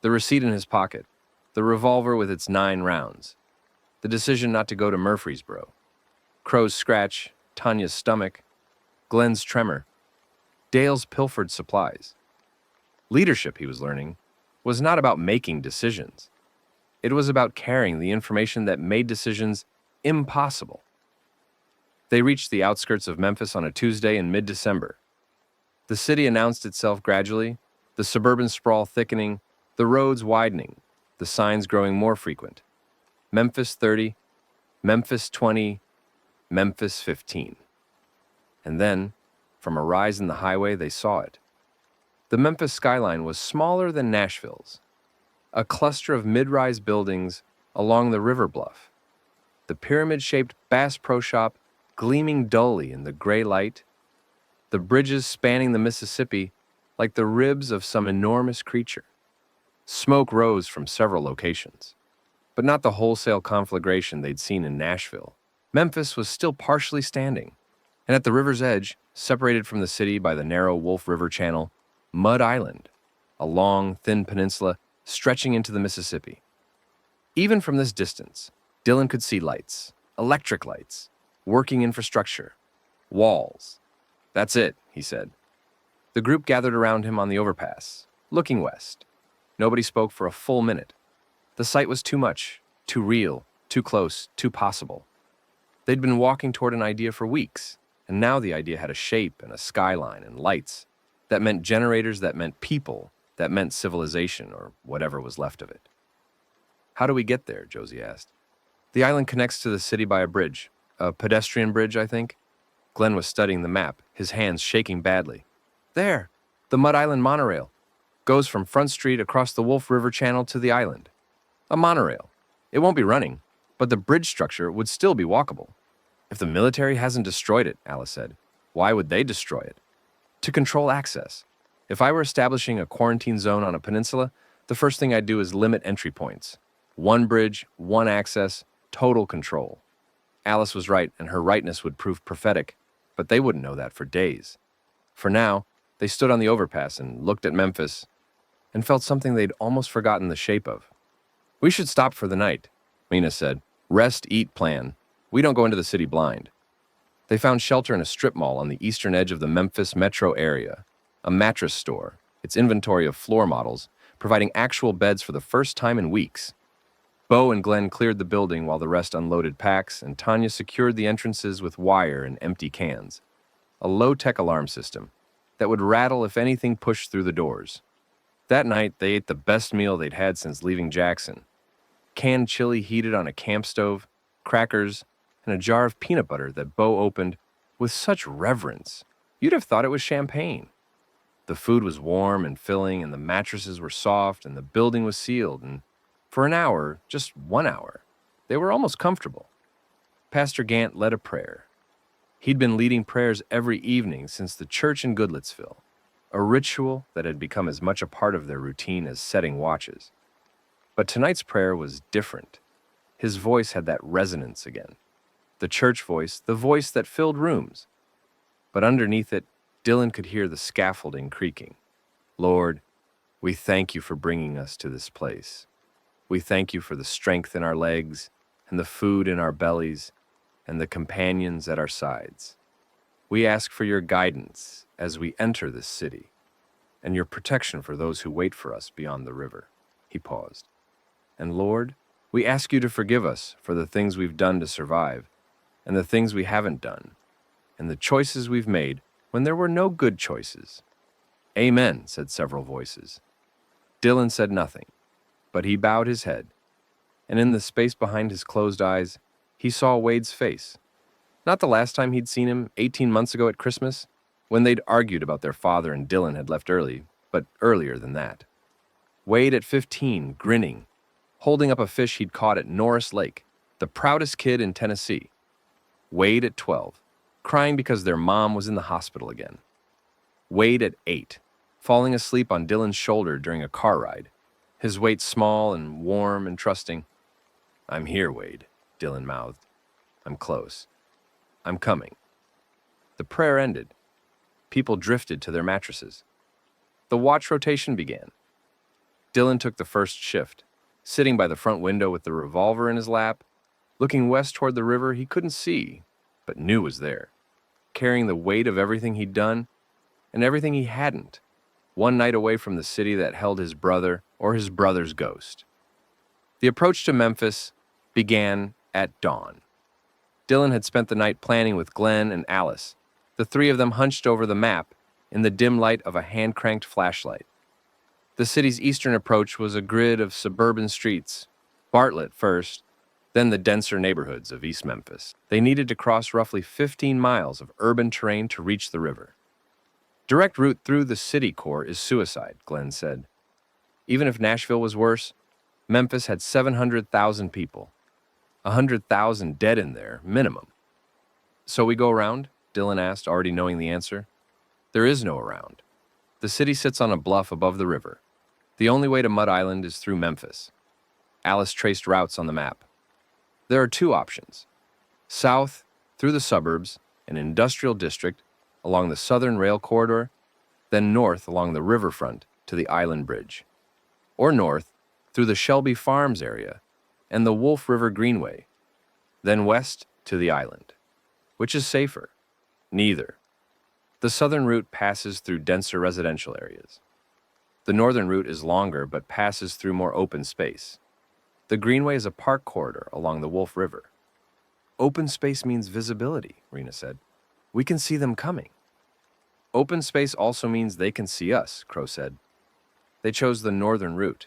The receipt in his pocket, the revolver with its 9 rounds, the decision not to go to Murfreesboro, Crow's scratch, Tanya's stomach, Glenn's tremor, Dale's pilfered supplies. Leadership, he was learning, was not about making decisions. It was about carrying the information that made decisions impossible. They reached the outskirts of Memphis on a Tuesday in mid-December. The city announced itself gradually, the suburban sprawl thickening, the roads widening, the signs growing more frequent. Memphis 30, Memphis 20, Memphis 15. And then, from a rise in the highway, they saw it. The Memphis skyline was smaller than Nashville's, a cluster of mid-rise buildings along the river bluff. The pyramid-shaped Bass Pro Shop gleaming dully in the gray light, the bridges spanning the Mississippi like the ribs of some enormous creature. Smoke rose from several locations, but not the wholesale conflagration they'd seen in Nashville. Memphis was still partially standing, and at the river's edge, separated from the city by the narrow Wolf River Channel, Mud Island, a long, thin peninsula stretching into the Mississippi. Even from this distance, Dylan could see lights, electric lights, working infrastructure, walls. "That's it," he said. The group gathered around him on the overpass, looking west. Nobody spoke for a full minute. The sight was too much, too real, too close, too possible. They'd been walking toward an idea for weeks, and now the idea had a shape and a skyline and lights. That meant generators, that meant people, that meant civilization, or whatever was left of it. "How do we get there?" Josie asked. "The island connects to the city by a bridge. A pedestrian bridge, I think." Glenn was studying the map, his hands shaking badly. "There! The Mud Island monorail. Goes from Front Street across the Wolf River Channel to the island. A monorail. It won't be running, but the bridge structure would still be walkable." "If the military hasn't destroyed it," Alice said, "why would they destroy it?" "To control access. If I were establishing a quarantine zone on a peninsula, the first thing I'd do is limit entry points. One bridge, one access, total control." Alice was right, and her rightness would prove prophetic, but they wouldn't know that for days. For now, they stood on the overpass and looked at Memphis and felt something they'd almost forgotten the shape of. "We should stop for the night," Mina said. "Rest, eat, plan. We don't go into the city blind." They found shelter in a strip mall on the eastern edge of the Memphis metro area, a mattress store, its inventory of floor models, providing actual beds for the first time in weeks. Bo and Glenn cleared the building while the rest unloaded packs, and Tanya secured the entrances with wire and empty cans. A low-tech alarm system that would rattle if anything pushed through the doors. That night, they ate the best meal they'd had since leaving Jackson. Canned chili heated on a camp stove, crackers, and a jar of peanut butter that Bo opened with such reverence. You'd have thought it was champagne. The food was warm and filling, and the mattresses were soft, and the building was sealed, and for an hour, just 1 hour, they were almost comfortable. Pastor Gant led a prayer. He'd been leading prayers every evening since the church in Goodlettsville, a ritual that had become as much a part of their routine as setting watches. But tonight's prayer was different. His voice had that resonance again. The church voice, the voice that filled rooms. But underneath it, Dylan could hear the scaffolding creaking. "Lord, we thank you for bringing us to this place. We thank you for the strength in our legs, and the food in our bellies, and the companions at our sides. We ask for your guidance as we enter this city, and your protection for those who wait for us beyond the river." He paused. "And Lord, we ask you to forgive us for the things we've done to survive, and the things we haven't done, and the choices we've made when there were no good choices." "Amen," said several voices. Dylan said nothing, but he bowed his head, and in the space behind his closed eyes, he saw Wade's face. Not the last time he'd seen him, 18 months ago at Christmas, when they'd argued about their father and Dylan had left early, but earlier than that. Wade at 15, grinning, holding up a fish he'd caught at Norris Lake, the proudest kid in Tennessee. Wade at 12, crying because their mom was in the hospital again. Wade at 8, falling asleep on Dylan's shoulder during a car ride, his weight small and warm and trusting. "I'm here, Wade," Dylan mouthed. "I'm close. I'm coming." The prayer ended. People drifted to their mattresses. The watch rotation began. Dylan took the first shift, sitting by the front window with the revolver in his lap, looking west toward the river he couldn't see, but knew was there, carrying the weight of everything he'd done and everything he hadn't, one night away from the city that held his brother or his brother's ghost. The approach to Memphis began at dawn. Dylan had spent the night planning with Glenn and Alice, the three of them hunched over the map in the dim light of a hand-cranked flashlight. The city's eastern approach was a grid of suburban streets, Bartlett first, then the denser neighborhoods of East Memphis. They needed to cross roughly 15 miles of urban terrain to reach the river. "Direct route through the city core is suicide," Glenn said. Even if Nashville was worse, Memphis had 700,000 people. 100,000 dead in there, minimum. "So we go around?" Dylan asked, already knowing the answer. "There is no around. The city sits on a bluff above the river. The only way to Mud Island is through Memphis." Alice traced routes on the map. "There are two options. South, through the suburbs, an industrial district, along the southern rail corridor, then north along the riverfront to the Island Bridge. Or north, through the Shelby Farms area, and the Wolf River Greenway, then west to the island. Which is safer? Neither. The southern route passes through denser residential areas. The northern route is longer but passes through more open space. The Greenway is a park corridor along the Wolf River. Open space means visibility, Rena said. We can see them coming. Open space also means they can see us, Crow said. They chose the northern route.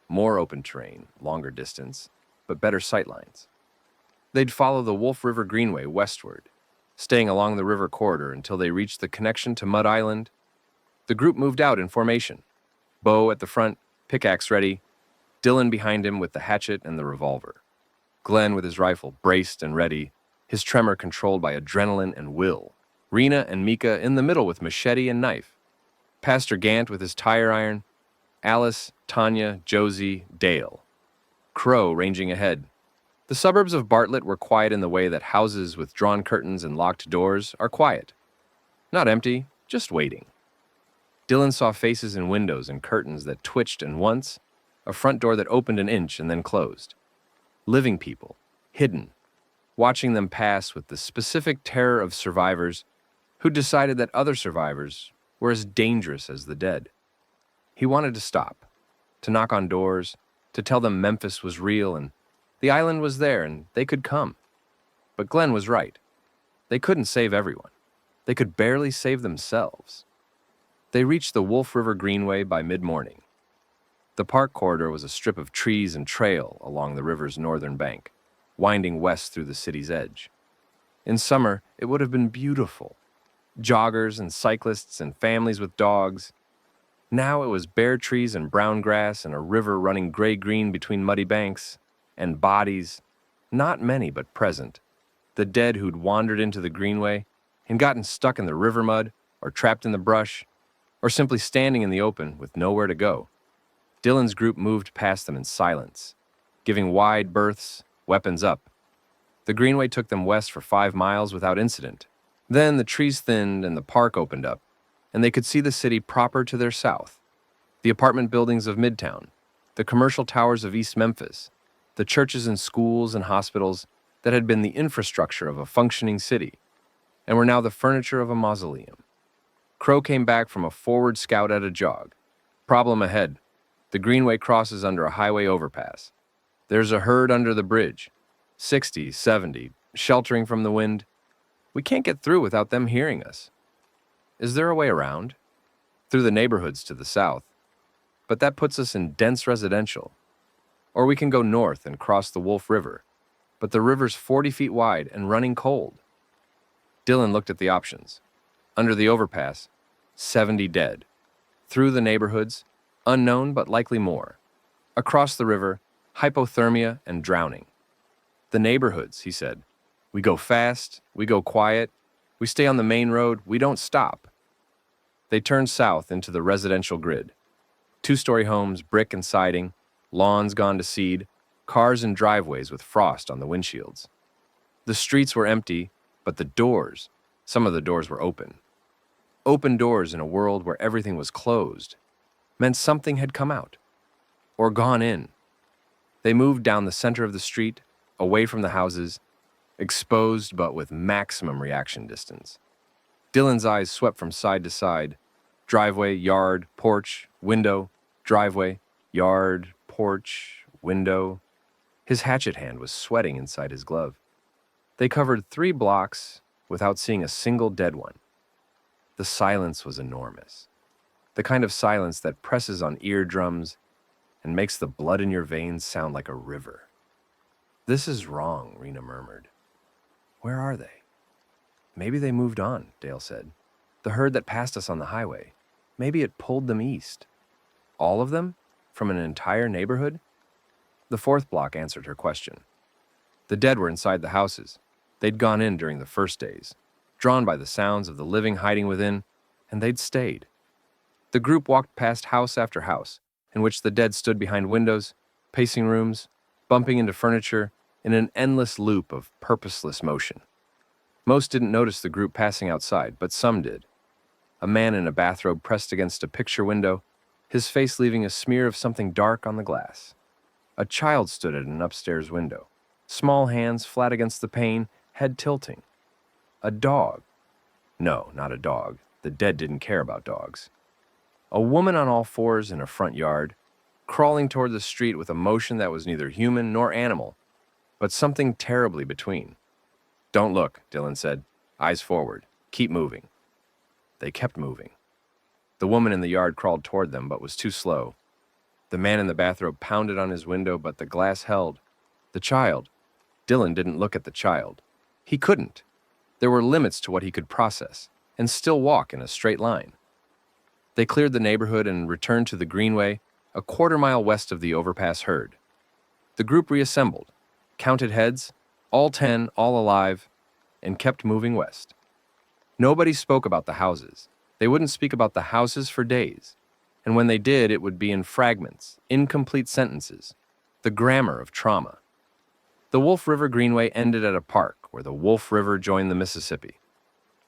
More open terrain, longer distance, but better sightlines. They'd follow the Wolf River Greenway westward, staying along the river corridor until they reached the connection to Mud Island. The group moved out in formation. Bo at the front, pickaxe ready, Dylan behind him with the hatchet and the revolver. Glenn with his rifle, braced and ready, his tremor controlled by adrenaline and will. Rena and Mika in the middle with machete and knife. Pastor Gant with his tire iron. Alice, Tanya, Josie, Dale. Crow ranging ahead. The suburbs of Bartlett were quiet in the way that houses with drawn curtains and locked doors are quiet. Not empty, just waiting. Dylan saw faces in windows and curtains that twitched, and once, a front door that opened an inch and then closed. Living people, hidden, watching them pass with the specific terror of survivors who decided that other survivors were as dangerous as the dead. He wanted to stop, to knock on doors, to tell them Memphis was real and the island was there and they could come. But Glenn was right. They couldn't save everyone. They could barely save themselves. They reached the Wolf River Greenway by mid-morning. The park corridor was a strip of trees and trail along the river's northern bank, winding west through the city's edge. In summer, it would have been beautiful. Joggers and cyclists and families with dogs. Now it was bare trees and brown grass and a river running gray-green between muddy banks, and bodies, not many but present, the dead who'd wandered into the Greenway and gotten stuck in the river mud or trapped in the brush, or simply standing in the open with nowhere to go. Dylan's group moved past them in silence, giving wide berths, weapons up. The Greenway took them west for 5 miles without incident. Then the trees thinned and the park opened up, and they could see the city proper to their south. The apartment buildings of Midtown, the commercial towers of East Memphis, the churches and schools and hospitals that had been the infrastructure of a functioning city, and were now the furniture of a mausoleum. Crow came back from a forward scout at a jog. Problem ahead. The Greenway crosses under a highway overpass. There's a herd under the bridge, 60, 70, sheltering from the wind. We can't get through without them hearing us. Is there a way around? Through the neighborhoods to the south. But that puts us in dense residential. Or we can go north and cross the Wolf River. But the river's 40 feet wide and running cold. Dylan looked at the options. Under the overpass, 70 dead. Through the neighborhoods, unknown but likely more. Across the river, hypothermia and drowning. The neighborhoods, he said. We go fast, we go quiet, we stay on the main road, we don't stop. They turned south into the residential grid. 2-story homes, brick and siding, lawns gone to seed, cars in driveways with frost on the windshields. The streets were empty, but the doors, some of the doors were open. Open doors in a world where everything was closed meant something had come out, or gone in. They moved down the center of the street, away from the houses, exposed but with maximum reaction distance. Dylan's eyes swept from side to side, driveway, yard, porch, window, driveway, yard, porch, window. His hatchet hand was sweating inside his glove. They covered 3 blocks without seeing a single dead one. The silence was enormous. The kind of silence that presses on eardrums and makes the blood in your veins sound like a river. This is wrong, Rena murmured. Where are they? Maybe they moved on, Dale said. The herd that passed us on the highway. Maybe it pulled them east. All of them? From an entire neighborhood? The 4th block answered her question. The dead were inside the houses. They'd gone in during the first days, drawn by the sounds of the living hiding within, and they'd stayed. The group walked past house after house, in which the dead stood behind windows, pacing rooms, bumping into furniture, in an endless loop of purposeless motion. Most didn't notice the group passing outside, but some did. A man in a bathrobe pressed against a picture window, his face leaving a smear of something dark on the glass. A child stood at an upstairs window, small hands flat against the pane, head tilting. A dog. No, not a dog. The dead didn't care about dogs. A woman on all fours in a front yard, crawling toward the street with a motion that was neither human nor animal, but something terribly between. "Don't look," Dylan said. "Eyes forward. Keep moving." They kept moving. The woman in the yard crawled toward them, but was too slow. The man in the bathrobe pounded on his window, but the glass held. The child. Dylan didn't look at the child. He couldn't. There were limits to what he could process, and still walk in a straight line. They cleared the neighborhood and returned to the greenway, a quarter-mile west of the overpass herd. The group reassembled, counted heads, all 10, all alive, and kept moving west. Nobody spoke about the houses. They wouldn't speak about the houses for days. And when they did, it would be in fragments, incomplete sentences, the grammar of trauma. The Wolf River Greenway ended at a park where the Wolf River joined the Mississippi.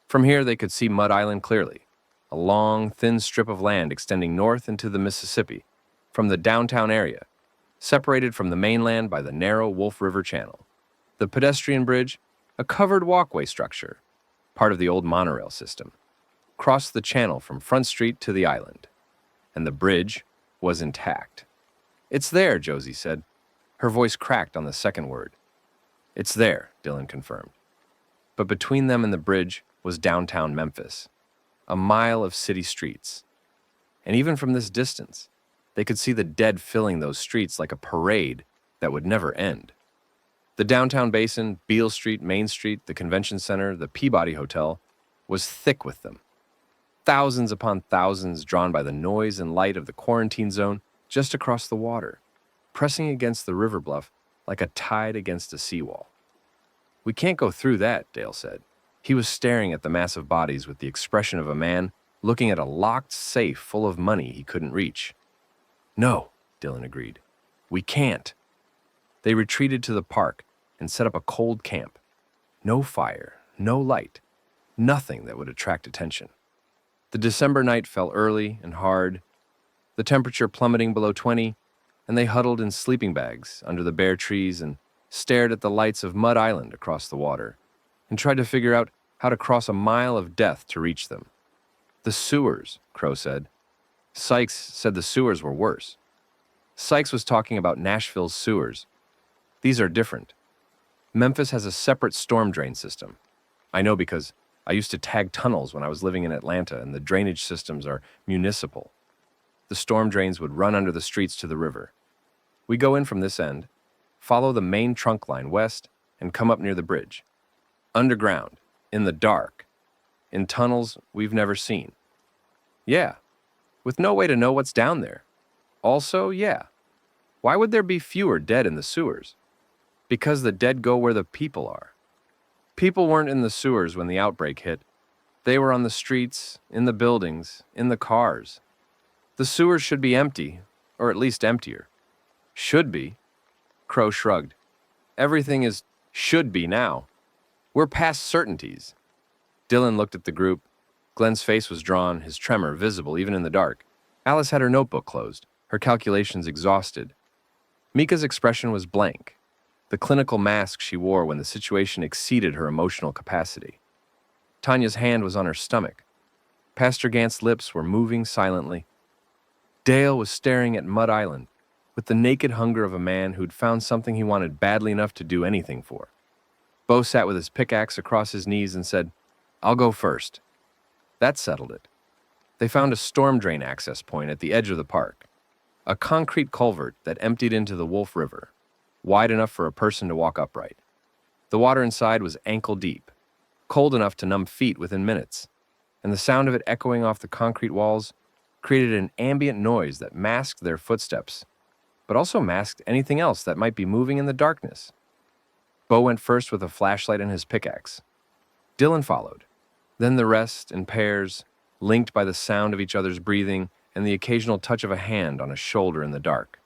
From here, they could see Mud Island clearly, a long, thin strip of land extending north into the Mississippi from the downtown area, separated from the mainland by the narrow Wolf River Channel. The pedestrian bridge, a covered walkway structure, part of the old monorail system, crossed the channel from Front Street to the island. And the bridge was intact. "It's there," Josie said. Her voice cracked on the second word. "It's there," Dylan confirmed. But between them and the bridge was downtown Memphis, a mile of city streets. And even from this distance, they could see the dead filling those streets like a parade that would never end. The downtown basin, Beale Street, Main Street, the convention center, the Peabody Hotel, was thick with them. Thousands upon thousands drawn by the noise and light of the quarantine zone just across the water, pressing against the river bluff like a tide against a seawall. "We can't go through that," Dale said. He was staring at the massive bodies with the expression of a man looking at a locked safe full of money he couldn't reach. "No," Dylan agreed. "We can't." They retreated to the park and set up a cold camp. No fire, no light, nothing that would attract attention. The December night fell early and hard, the temperature plummeting below 20, and they huddled in sleeping bags under the bare trees and stared at the lights of Mud Island across the water, and tried to figure out how to cross a mile of death to reach them. "The sewers," Crow said. Sykes said the sewers were worse. Sykes was talking about Nashville's sewers. "These are different. Memphis has a separate storm drain system. I know because I used to tag tunnels when I was living in Atlanta, and the drainage systems are municipal. The storm drains would run under the streets to the river. We go in from this end, follow the main trunk line west, and come up near the bridge. Underground, in the dark, in tunnels we've never seen. Yeah, with no way to know what's down there. Also, yeah, why would there be fewer dead in the sewers? Because the dead go where the people are. People weren't in the sewers when the outbreak hit. They were on the streets, in the buildings, in the cars. The sewers should be empty, or at least emptier. Should be." Crow shrugged. "Everything is should be now. We're past certainties." Dylan looked at the group. Glenn's face was drawn, his tremor visible even in the dark. Alice had her notebook closed, her calculations exhausted. Mika's expression was blank, the clinical mask she wore when the situation exceeded her emotional capacity. Tanya's hand was on her stomach. Pastor Gant's lips were moving silently. Dale was staring at Mud Island with the naked hunger of a man who'd found something he wanted badly enough to do anything for. Bo sat with his pickaxe across his knees and said, "I'll go first." That settled it. They found a storm drain access point at the edge of the park, a concrete culvert that emptied into the Wolf River, wide enough for a person to walk upright. The water inside was ankle deep, cold enough to numb feet within minutes, and the sound of it echoing off the concrete walls created an ambient noise that masked their footsteps, but also masked anything else that might be moving in the darkness. Bo went first with a flashlight and his pickaxe. Dylan followed, then the rest in pairs, linked by the sound of each other's breathing and the occasional touch of a hand on a shoulder in the dark.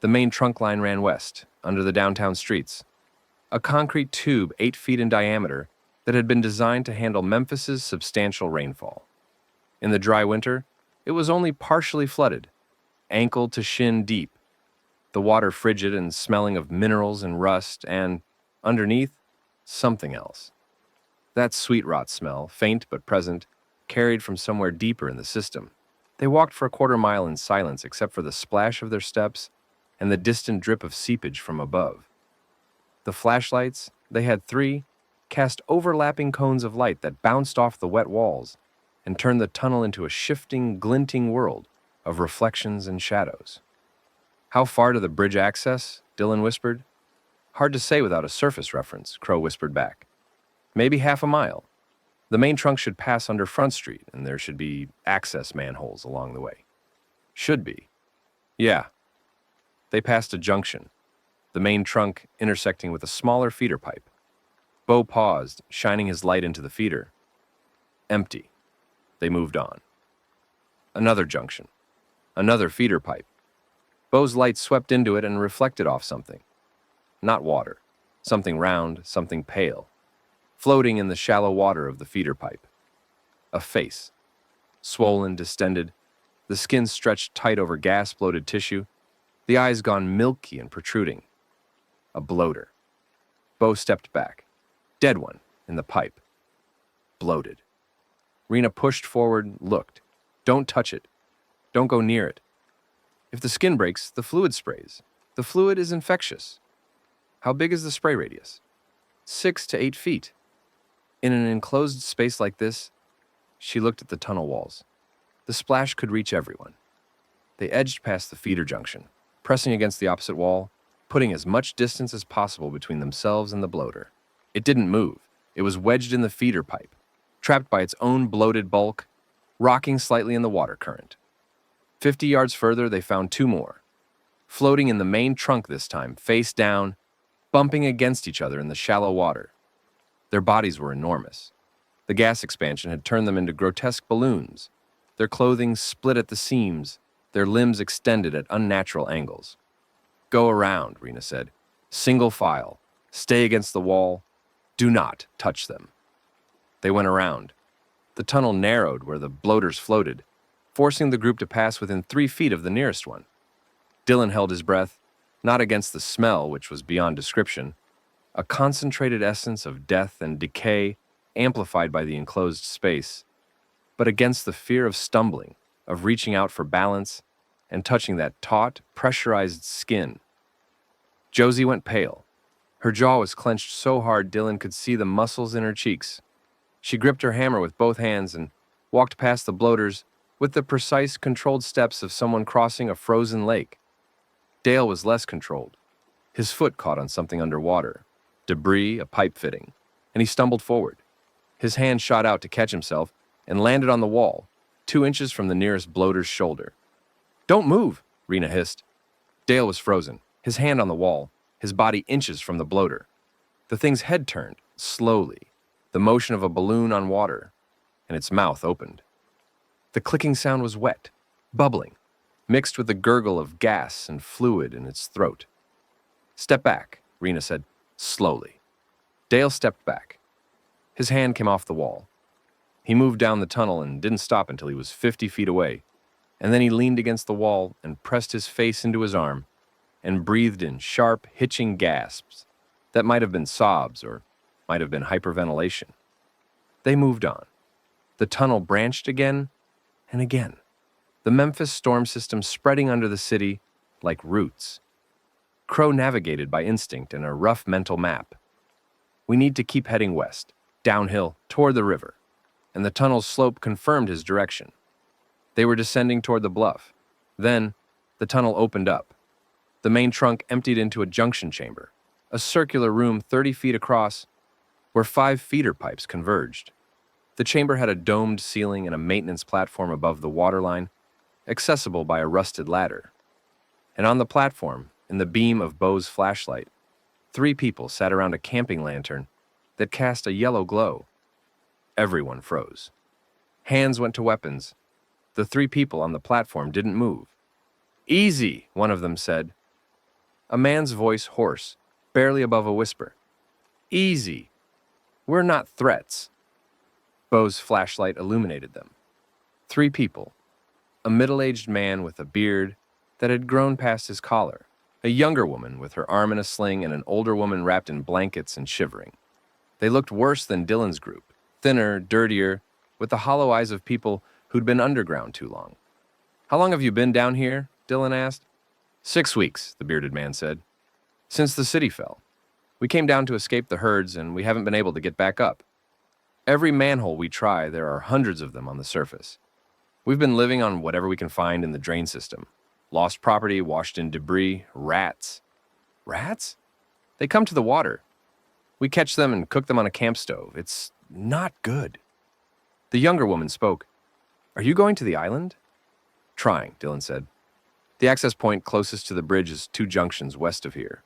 The main trunk line ran west, under the downtown streets, a concrete tube 8 feet in diameter that had been designed to handle Memphis's substantial rainfall. In the dry winter, it was only partially flooded, ankle to shin deep. the water frigid and smelling of minerals and rust, and, underneath, something else. That sweet rot smell, faint but present, carried from somewhere deeper in the system. They walked for a quarter mile in silence except for the splash of their steps and the distant drip of seepage from above. The flashlights, they had three, cast overlapping cones of light that bounced off the wet walls and turned the tunnel into a shifting, glinting world of reflections and shadows. "How far to the bridge access?" Dylan whispered. "Hard to say without a surface reference," Crow whispered back. "Maybe half a mile. The main trunk should pass under Front Street, and there should be access manholes along the way." "Should be." "Yeah." They passed a junction, the main trunk intersecting with a smaller feeder pipe. Bo paused, shining his light into the feeder. Empty. They moved on. Another junction. Another feeder pipe. Bo's light swept into it and reflected off something. Not water. Something round, something pale, floating in the shallow water of the feeder pipe. A face. Swollen, distended, the skin stretched tight over gas-bloated tissue, the eyes gone milky and protruding. A bloater. Bo stepped back. Dead one, in the pipe. Bloated. Rena pushed forward, looked. "Don't touch it. Don't go near it. If the skin breaks, the fluid sprays. The fluid is infectious." "How big is the spray radius?" 6 to 8 feet. In an enclosed space like this, she looked at the tunnel walls. The splash could reach everyone. They edged past the feeder junction, pressing against the opposite wall, putting as much distance as possible between themselves and the bloater. It didn't move. It was wedged in the feeder pipe, trapped by its own bloated bulk, rocking slightly in the water current. 50 yards further, they found two more, floating in the main trunk this time, face down, bumping against each other in the shallow water. Their bodies were enormous. The gas expansion had turned them into grotesque balloons, their clothing split at the seams, their limbs extended at unnatural angles. "Go around," Rena said. "Single file. Stay against the wall. Do not touch them." They went around. The tunnel narrowed where the bloaters floated, forcing the group to pass within 3 feet of the nearest one. Dylan held his breath, not against the smell, which was beyond description, a concentrated essence of death and decay amplified by the enclosed space, but against the fear of stumbling, of reaching out for balance, and touching that taut, pressurized skin. Josie went pale. Her jaw was clenched so hard Dylan could see the muscles in her cheeks. She gripped her hammer with both hands and walked past the bloaters with the precise, controlled steps of someone crossing a frozen lake. Dale was less controlled. His foot caught on something underwater, debris, a pipe fitting, and he stumbled forward. His hand shot out to catch himself and landed on the wall, 2 inches from the nearest bloater's shoulder. "Don't move," Rena hissed. Dale was frozen, his hand on the wall, his body inches from the bloater. The thing's head turned, slowly, the motion of a balloon on water, and its mouth opened. The clicking sound was wet, bubbling, mixed with the gurgle of gas and fluid in its throat. "Step back," Rena said, slowly. Dale stepped back. His hand came off the wall. He moved down the tunnel and didn't stop until he was 50 feet away, and then he leaned against the wall and pressed his face into his arm and breathed in sharp, hitching gasps that might have been sobs or might have been hyperventilation. They moved on. The tunnel branched again and again, the Memphis storm system spreading under the city like roots. Crow navigated by instinct and a rough mental map. "We need to keep heading west, downhill, toward the river," and the tunnel's slope confirmed his direction. They were descending toward the bluff. Then, the tunnel opened up. The main trunk emptied into a junction chamber, a circular room 30 feet across, where 5 feeder pipes converged. The chamber had a domed ceiling and a maintenance platform above the waterline, accessible by a rusted ladder. And on the platform, in the beam of Bo's flashlight, 3 people sat around a camping lantern that cast a yellow glow. Everyone froze. Hands went to weapons. The 3 people on the platform didn't move. "Easy," one of them said. A man's voice hoarse, barely above a whisper. "Easy. We're not threats." Bo's flashlight illuminated them. 3 people. A middle-aged man with a beard that had grown past his collar, A younger woman with her arm in a sling and an older woman wrapped in blankets and shivering. They looked worse than Dylan's group, thinner, dirtier, with the hollow eyes of people who'd been underground too long. "How long have you been down here?" Dylan asked. 6 weeks, the bearded man said. "Since the city fell. We came down to escape the herds, and we haven't been able to get back up. Every manhole we try, there are hundreds of them on the surface. We've been living on whatever we can find in the drain system. Lost property, washed in debris, rats." "Rats?" "They come to the water. We catch them and cook them on a camp stove. It's not good." The younger woman spoke. "Are you going to the island?" "Trying," Dylan said. "The access point closest to the bridge is 2 junctions west of here.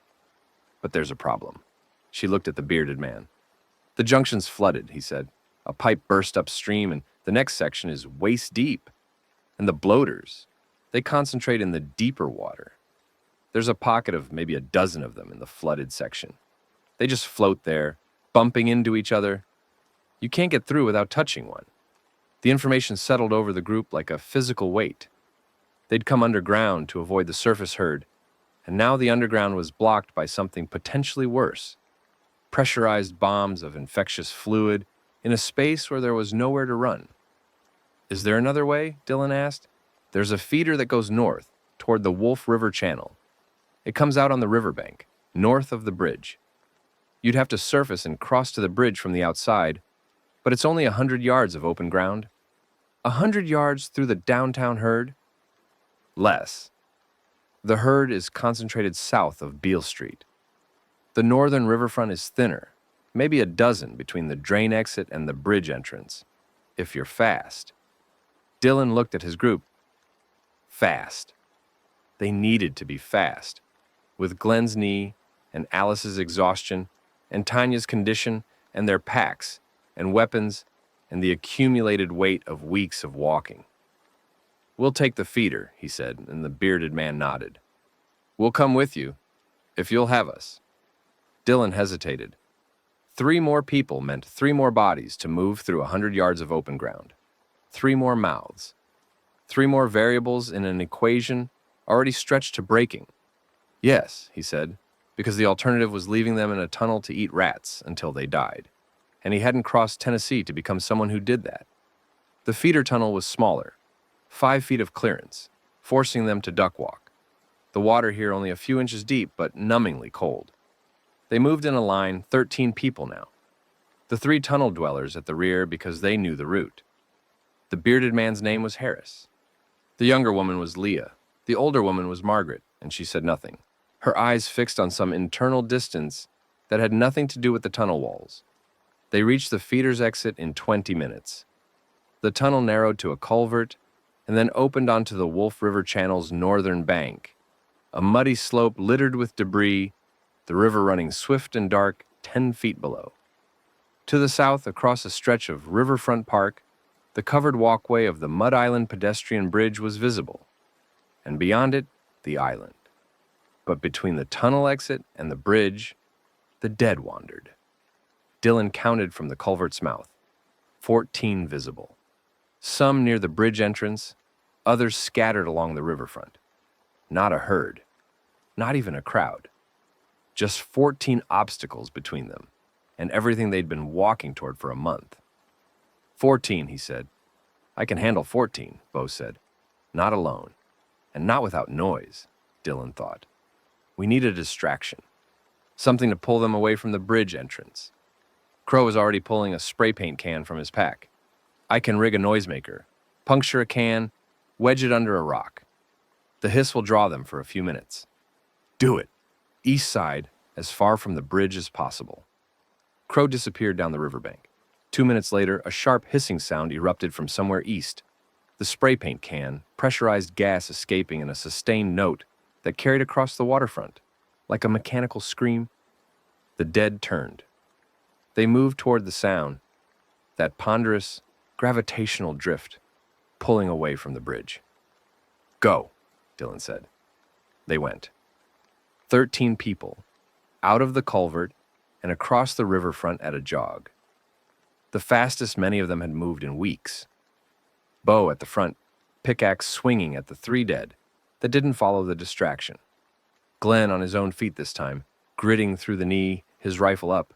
But there's a problem." She looked at the bearded man. "The junction's flooded," he said. "A pipe burst upstream, and the next section is waist deep. And the bloaters, they concentrate in the deeper water. There's a pocket of maybe a dozen of them in the flooded section. They just float there, bumping into each other. You can't get through without touching one. The information settled over the group like a physical weight. They'd come underground to avoid the surface herd, and now the underground was blocked by something potentially worse. Pressurized bombs of infectious fluid in a space where there was nowhere to run. "Is there another way?" Dylan asked. "There's a feeder that goes north, toward the Wolf River Channel. It comes out on the riverbank, north of the bridge. You'd have to surface and cross to the bridge from the outside, but it's only 100 yards of open ground." 100 yards through the downtown herd? Less. The herd is concentrated south of Beale Street. The northern riverfront is thinner, maybe a dozen between the drain exit and the bridge entrance, if you're fast. Dylan looked at his group. Fast. They needed to be fast. With Glenn's knee, and Alice's exhaustion, and Tanya's condition, and their packs, and weapons, and the accumulated weight of weeks of walking. "We'll take the feeder," he said, and the bearded man nodded. "We'll come with you, if you'll have us." Dylan hesitated. 3 more people meant 3 more bodies to move through 100 yards of open ground. 3 more mouths. 3 more variables in an equation already stretched to breaking. "Yes," he said, because the alternative was leaving them in a tunnel to eat rats until they died. And he hadn't crossed Tennessee to become someone who did that. The feeder tunnel was smaller, 5 feet of clearance, forcing them to duck walk. The water here only a few inches deep, but numbingly cold. They moved in a line, 13 people now. The 3 tunnel dwellers at the rear because they knew the route. The bearded man's name was Harris. The younger woman was Leah. The older woman was Margaret, and she said nothing, her eyes fixed on some internal distance that had nothing to do with the tunnel walls. They reached the feeder's exit in 20 minutes. The tunnel narrowed to a culvert and then opened onto the Wolf River Channel's northern bank, a muddy slope littered with debris, the river running swift and dark 10 feet below. To the south, across a stretch of riverfront park, the covered walkway of the Mud Island pedestrian bridge was visible, and beyond it, the island. But between the tunnel exit and the bridge, the dead wandered. Dylan counted from the culvert's mouth. 14 visible. Some near the bridge entrance, others scattered along the riverfront. Not a herd. Not even a crowd. Just 14 obstacles between them, and everything they'd been walking toward for a month. 14, he said. "I can handle 14, Bo said. "Not alone. And not without noise," Dylan thought. "We need a distraction. Something to pull them away from the bridge entrance." Crow was already pulling a spray paint can from his pack. "I can rig a noisemaker, puncture a can, wedge it under a rock. The hiss will draw them for a few minutes." "Do it. East side, as far from the bridge as possible." Crow disappeared down the riverbank. 2 minutes later, a sharp hissing sound erupted from somewhere east. The spray paint can, pressurized gas escaping in a sustained note that carried across the waterfront, like a mechanical scream. The dead turned. They moved toward the sound, that ponderous, gravitational drift, pulling away from the bridge. "Go," Dylan said. They went. 13 people, out of the culvert and across the riverfront at a jog. The fastest many of them had moved in weeks. Bo at the front, pickaxe swinging at the 3 dead that didn't follow the distraction. Glenn on his own feet this time, gritting through the knee, his rifle up.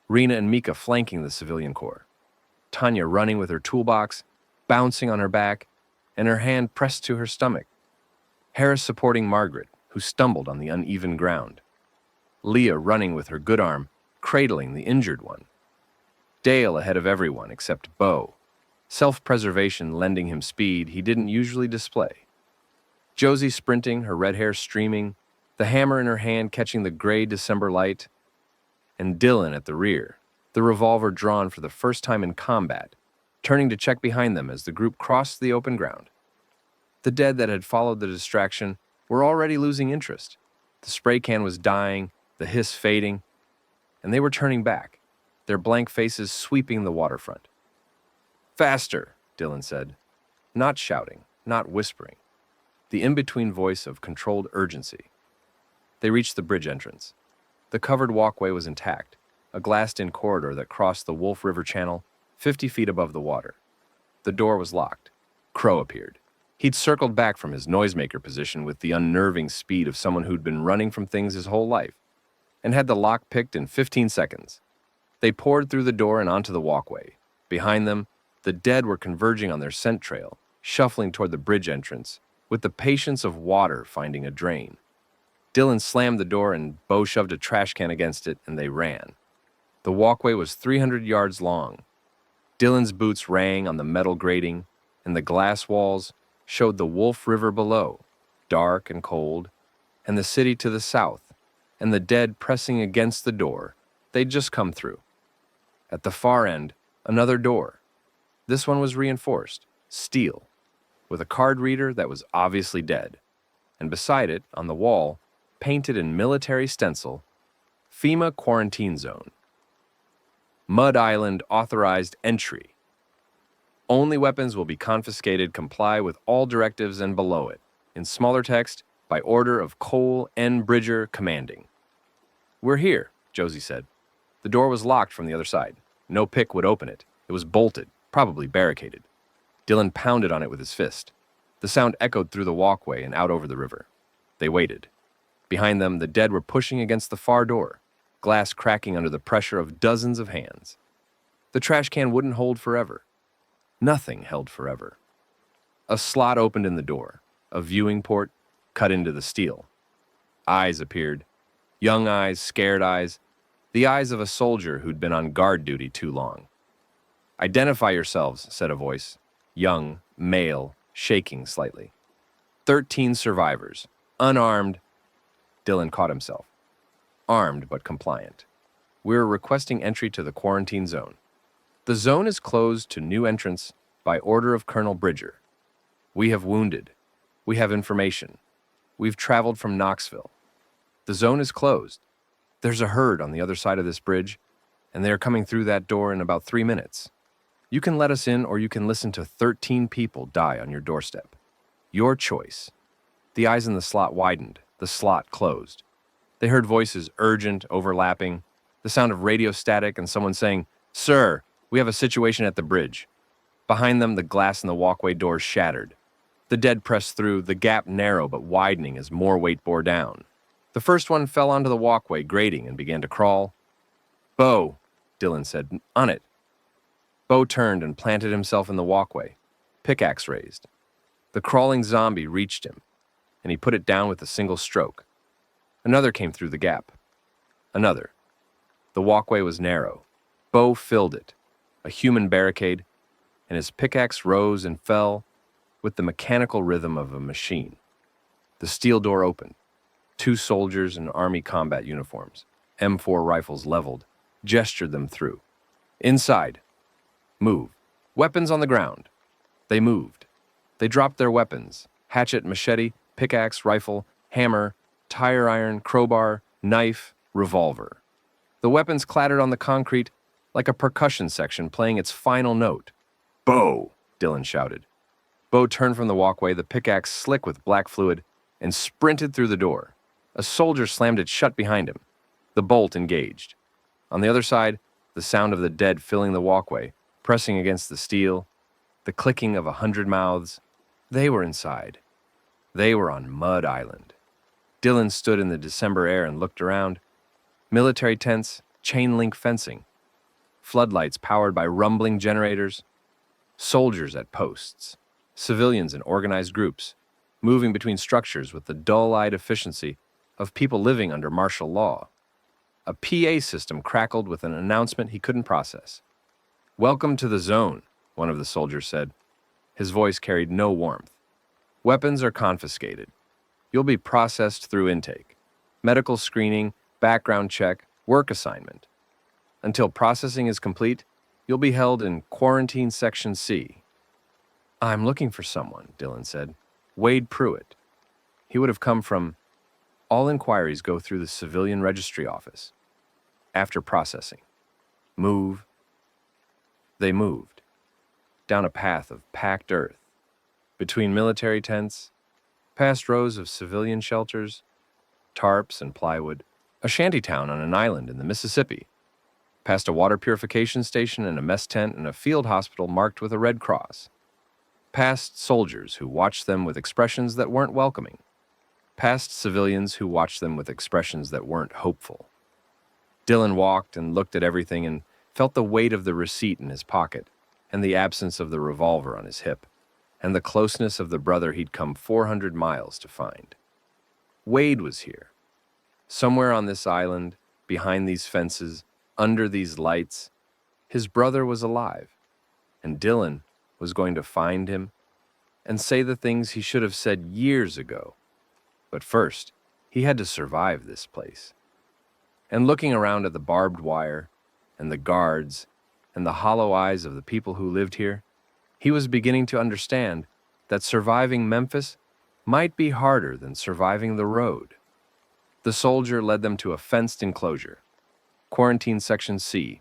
Rena and Mika flanking the civilian corps. Tanya running with her toolbox, bouncing on her back, and her hand pressed to her stomach. Harris supporting Margaret, who stumbled on the uneven ground. Leah running with her good arm, cradling the injured one. Dale ahead of everyone except Bo, self-preservation lending him speed he didn't usually display. Josie sprinting, her red hair streaming, the hammer in her hand catching the gray December light, and Dylan at the rear, the revolver drawn for the first time in combat, turning to check behind them as the group crossed the open ground. The dead that had followed the distraction were already losing interest. The spray can was dying, the hiss fading, and they were turning back, their blank faces sweeping the waterfront. "Faster," Dylan said, not shouting, not whispering, the in-between voice of controlled urgency. They reached the bridge entrance. The covered walkway was intact, a glassed-in corridor that crossed the Wolf River Channel 50 feet above the water. The door was locked. Crow appeared. He'd circled back from his noisemaker position with the unnerving speed of someone who'd been running from things his whole life, and had the lock picked in 15 seconds. They poured through the door and onto the walkway. Behind them, the dead were converging on their scent trail, shuffling toward the bridge entrance, with the patience of water finding a drain. Dylan slammed the door and Bo shoved a trash can against it, and they ran. The walkway was 300 yards long. Dylan's boots rang on the metal grating, and the glass walls showed the Wolf River below, dark and cold, and the city to the south, and the dead pressing against the door they'd just come through. At the far end, another door. This one was reinforced, steel, with a card reader that was obviously dead, and beside it, on the wall, painted in military stencil, FEMA Quarantine Zone. Mud Island authorized entry. Only weapons will be confiscated, comply with all directives, and below it, in smaller text, by order of Cole N. Bridger, commanding. "We're here," Josie said. The door was locked from the other side. No pick would open it. It was bolted, probably barricaded. Dylan pounded on it with his fist. The sound echoed through the walkway and out over the river. They waited. Behind them, the dead were pushing against the far door, glass cracking under the pressure of dozens of hands. The trash can wouldn't hold forever. Nothing held forever. A slot opened in the door, a viewing port cut into the steel. Eyes appeared. Young eyes, scared eyes, the eyes of a soldier who'd been on guard duty too long. "Identify yourselves," said a voice, young, male, shaking slightly. 13 survivors, unarmed. Dylan caught himself. Armed but compliant. "We're requesting entry to the quarantine zone. The zone is closed to new entrants by order of Colonel Bridger. We have wounded. We have information. We've traveled from Knoxville. The zone is closed. There's a herd on the other side of this bridge, and they are coming through that door in about 3 minutes. You can let us in, or you can listen to 13 people die on your doorstep. Your choice." The eyes in the slot widened. The slot closed. They heard voices, urgent, overlapping, the sound of radio static and someone saying, "Sir, we have a situation at the bridge." Behind them, the glass in the walkway doors shattered. The dead pressed through, the gap narrow but widening as more weight bore down. The first one fell onto the walkway, grating, and began to crawl. "Bo," Dylan said, "on it." Bo turned and planted himself in the walkway, pickaxe raised. The crawling zombie reached him, and he put it down with a single stroke. Another came through the gap. Another. The walkway was narrow. Bo filled it, a human barricade, and his pickaxe rose and fell with the mechanical rhythm of a machine. The steel door opened. 2 soldiers in army combat uniforms, M4 rifles leveled, gestured them through. "Inside. Move. Weapons on the ground." They moved. They dropped their weapons: hatchet, machete, pickaxe, rifle, hammer, tire iron, crowbar, knife, revolver. The weapons clattered on the concrete like a percussion section playing its final note. "Bo!" Dylan shouted. Bo turned from the walkway, the pickaxe slick with black fluid, and sprinted through the door. A soldier slammed it shut behind him. The bolt engaged. On the other side, the sound of the dead filling the walkway, pressing against the steel, the clicking of 100 mouths. They were inside. They were on Mud Island. Dylan stood in the December air and looked around. Military tents, chain-link fencing, floodlights powered by rumbling generators, soldiers at posts, civilians in organized groups, moving between structures with the dull-eyed efficiency of people living under martial law. A PA system crackled with an announcement he couldn't process. "Welcome to the zone," one of the soldiers said. His voice carried no warmth. "Weapons are confiscated. You'll be processed through intake, medical screening, background check, work assignment. Until processing is complete, you'll be held in Quarantine Section C." "I'm looking for someone," Dylan said. "Wade Pruitt." He would have come from... All inquiries go through the Civilian Registry Office. After processing. Move. They moved. Down a path of packed earth. Between military tents, past rows of civilian shelters, tarps and plywood, a shantytown on an island in the Mississippi, past a water purification station and a mess tent and a field hospital marked with a red cross, past soldiers who watched them with expressions that weren't welcoming, past civilians who watched them with expressions that weren't hopeful. Dylan walked and looked at everything and felt the weight of the receipt in his pocket and the absence of the revolver on his hip and the closeness of the brother he'd come 400 miles to find. Wade was here. Somewhere on this island, behind these fences, under these lights, his brother was alive, and Dylan was going to find him and say the things he should have said years ago. But first, he had to survive this place. And looking around at the barbed wire and the guards and the hollow eyes of the people who lived here, he was beginning to understand that surviving Memphis might be harder than surviving the road. The soldier led them to a fenced enclosure, Quarantine Section C,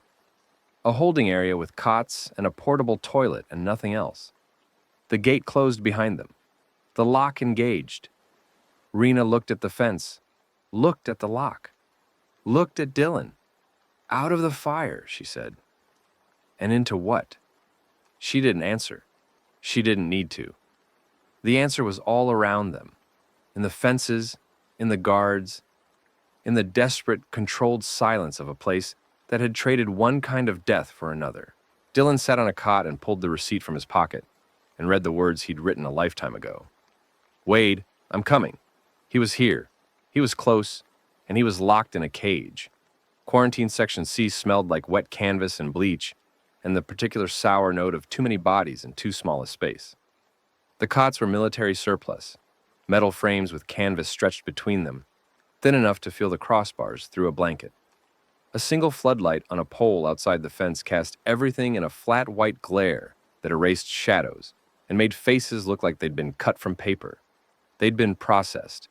a holding area with cots and a portable toilet and nothing else. The gate closed behind them. The lock engaged. Rena looked at the fence, looked at the lock, looked at Dylan. "Out of the fire," she said. And into what? She didn't answer. She didn't need to. The answer was all around them, in the fences, in the guards, in the desperate, controlled silence of a place that had traded one kind of death for another. Dylan sat on a cot and pulled the receipt from his pocket and read the words he'd written a lifetime ago. "Wade, I'm coming." He was here. He was close, and he was locked in a cage. Quarantine Section C smelled like wet canvas and bleach, and the particular sour note of too many bodies in too small a space. The cots were military surplus, metal frames with canvas stretched between them, thin enough to feel the crossbars through a blanket. A single floodlight on a pole outside the fence cast everything in a flat white glare that erased shadows and made faces look like they'd been cut from paper. They'd been processed.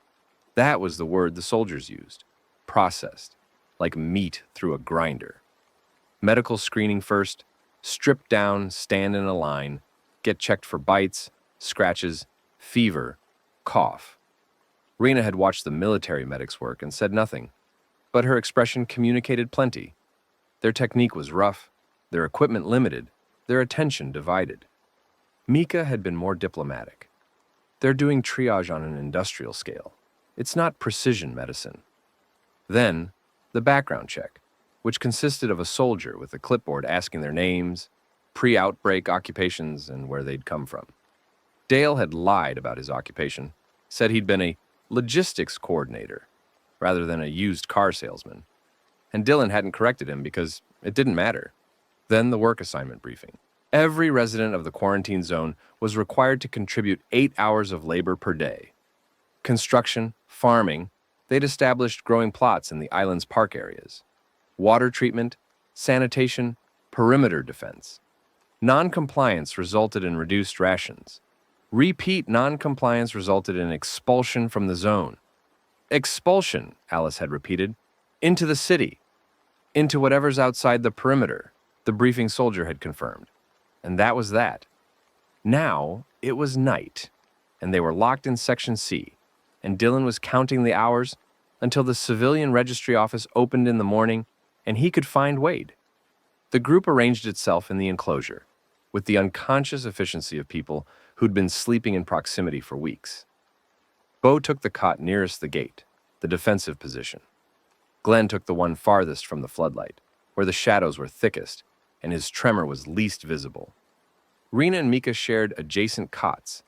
That was the word the soldiers used. Processed. Like meat through a grinder. Medical screening first, strip down, stand in a line, get checked for bites, scratches, fever, cough. Rena had watched the military medics work and said nothing, but her expression communicated plenty. Their technique was rough, their equipment limited, their attention divided. Mika had been more diplomatic. They're doing triage on an industrial scale. It's not precision medicine. Then, the background check, which consisted of a soldier with a clipboard asking their names, pre-outbreak occupations, and where they'd come from. Dale had lied about his occupation, said he'd been a logistics coordinator rather than a used car salesman, and Dylan hadn't corrected him because it didn't matter. Then the work assignment briefing. Every resident of the quarantine zone was required to contribute 8 hours of labor per day. Construction, farming, they'd established growing plots in the island's park areas. Water treatment, sanitation, perimeter defense. Non-compliance resulted in reduced rations. Repeat non-compliance resulted in expulsion from the zone. Expulsion, Alice had repeated, into the city, into whatever's outside the perimeter, the briefing soldier had confirmed. And that was that. Now, it was night, and they were locked in Section C, and Dylan was counting the hours until the Civilian Registry Office opened in the morning and he could find Wade. The group arranged itself in the enclosure, with the unconscious efficiency of people who'd been sleeping in proximity for weeks. Bo took the cot nearest the gate. the defensive position. Glenn took the one farthest from the floodlight, where the shadows were thickest and his tremor was least visible. Rena and Mika shared adjacent cots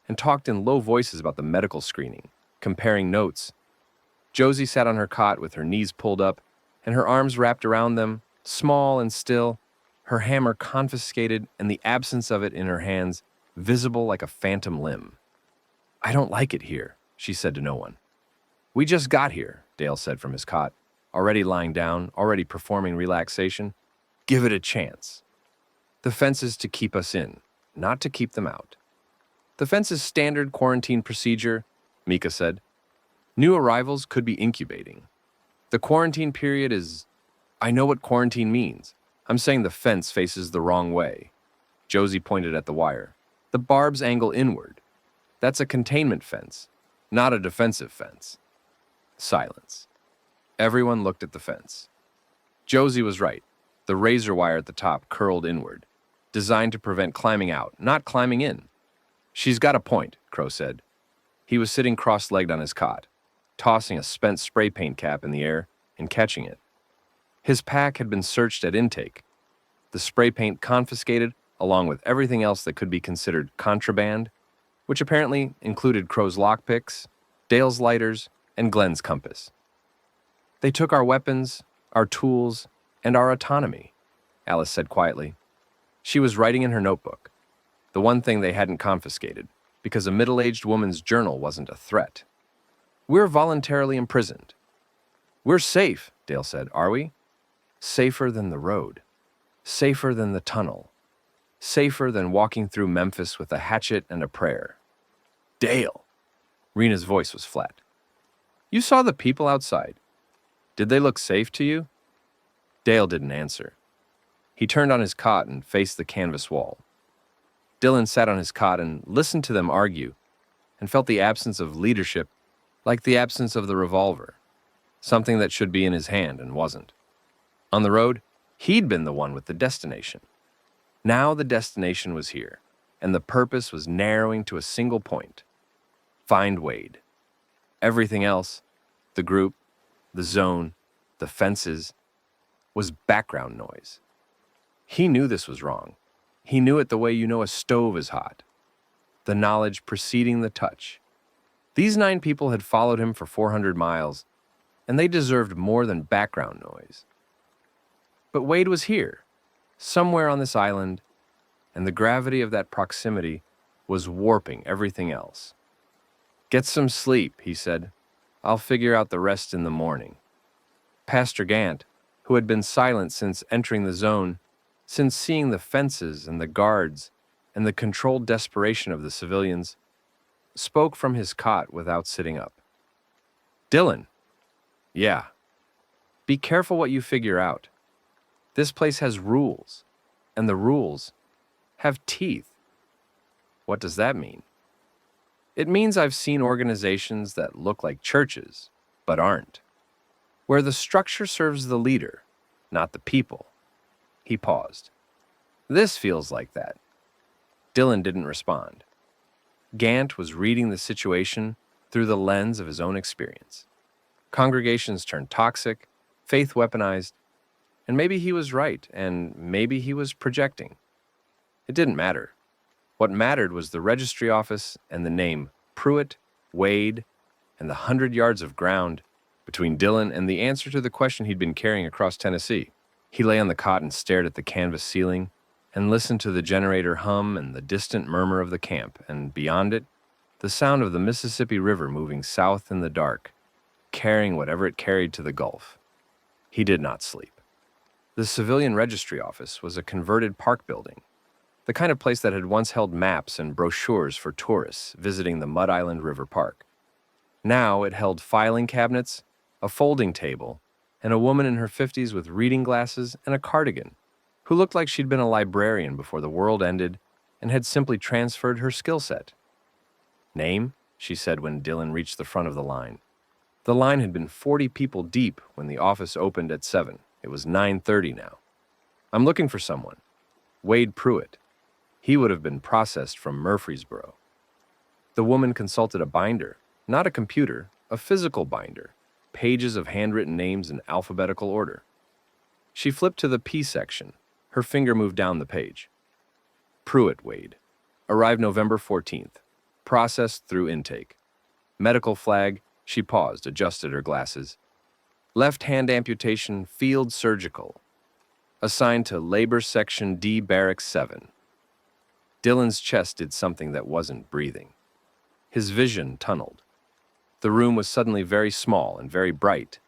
and talked in low voices about the medical screening, comparing notes. Josie sat on her cot with her knees pulled up and her arms wrapped around them, small and still, her hammer confiscated and the absence of it in her hands visible like a phantom limb. "I don't like it here," she said to no one. "We just got here," Dale said from his cot, already lying down, already performing relaxation. "Give it a chance. The fence is to keep us in, not to keep them out." "The fence is standard quarantine procedure," Mika said. "New arrivals could be incubating. The quarantine period is... I know what quarantine means. I'm saying the fence faces the wrong way." Josie pointed at the wire. "The barbs angle inward. That's a containment fence, not a defensive fence." Silence. Everyone looked at the fence. Josie was right. The razor wire at the top curled inward, designed to prevent climbing out, not climbing in. "She's got a point," Crow said. He was sitting cross-legged on his cot, tossing a spent spray paint cap in the air and catching it. His pack had been searched at intake, the spray paint confiscated along with everything else that could be considered contraband, which apparently included Crow's lockpicks, Dale's lighters, and Glenn's compass. "They took our weapons, our tools, and our autonomy," Alice said quietly. She was writing in her notebook, the one thing they hadn't confiscated, because a middle-aged woman's journal wasn't a threat. "We're voluntarily imprisoned." "We're safe," Dale said. "Are we?" "Safer than the road. Safer than the tunnel. Safer than walking through Memphis with a hatchet and a prayer." "Dale!" Rena's voice was flat. "You saw the people outside. Did they look safe to you?" Dale didn't answer. He turned on his cot and faced the canvas wall. Dylan sat on his cot and listened to them argue and felt the absence of leadership, like the absence of the revolver, something that should be in his hand and wasn't. On the road, he'd been the one with the destination. Now the destination was here, and the purpose was narrowing to a single point: find Wade. Everything else, the group, the zone, the fences, was background noise. He knew this was wrong. He knew it the way you know a stove is hot. The knowledge preceding the touch. These 9 people had followed him for 400 miles, and they deserved more than background noise. But Wade was here, somewhere on this island, and the gravity of that proximity was warping everything else. "Get some sleep," he said. "I'll figure out the rest in the morning." Pastor Gant, who had been silent since entering the zone, since seeing the fences and the guards and the controlled desperation of the civilians, spoke from his cot without sitting up. "Dylan." "Yeah." "Be careful what you figure out. This place has rules, and the rules have teeth." "What does that mean?" "It means I've seen organizations that look like churches, but aren't, where the structure serves the leader, not the people." He paused. "This feels like that." Dylan didn't respond. Gant was reading the situation through the lens of his own experience. Congregations turned toxic, faith weaponized, and maybe he was right, and maybe he was projecting. It didn't matter. What mattered was the registry office and the name Pruitt, Wade, and the 100 yards of ground between Dylan and the answer to the question he'd been carrying across Tennessee. He lay on the cot and stared at the canvas ceiling and listened to the generator hum and the distant murmur of the camp, and beyond it, the sound of the Mississippi River moving south in the dark, carrying whatever it carried to the Gulf. He did not sleep. The civilian registry office was a converted park building, the kind of place that had once held maps and brochures for tourists visiting the Mud Island River Park. Now it held filing cabinets, a folding table, and a woman in her 50s with reading glasses and a cardigan, who looked like she'd been a librarian before the world ended and had simply transferred her skill set. "Name?" she said when Dylan reached the front of the line. The line had been 40 people deep when the office opened at 7. It was 9:30 now. "I'm looking for someone. Wade Pruitt. He would have been processed from Murfreesboro." The woman consulted a binder, not a computer, a physical binder, pages of handwritten names in alphabetical order. She flipped to the P section. Her finger moved down the page. Pruitt Wade. Arrived November 14th. Processed through intake. Medical flag. She paused, adjusted her glasses. Left hand amputation, field surgical. Assigned to Labor Section D, Barracks 7. Dylan's chest did something that wasn't breathing. His vision tunneled. The room was suddenly very small and very bright,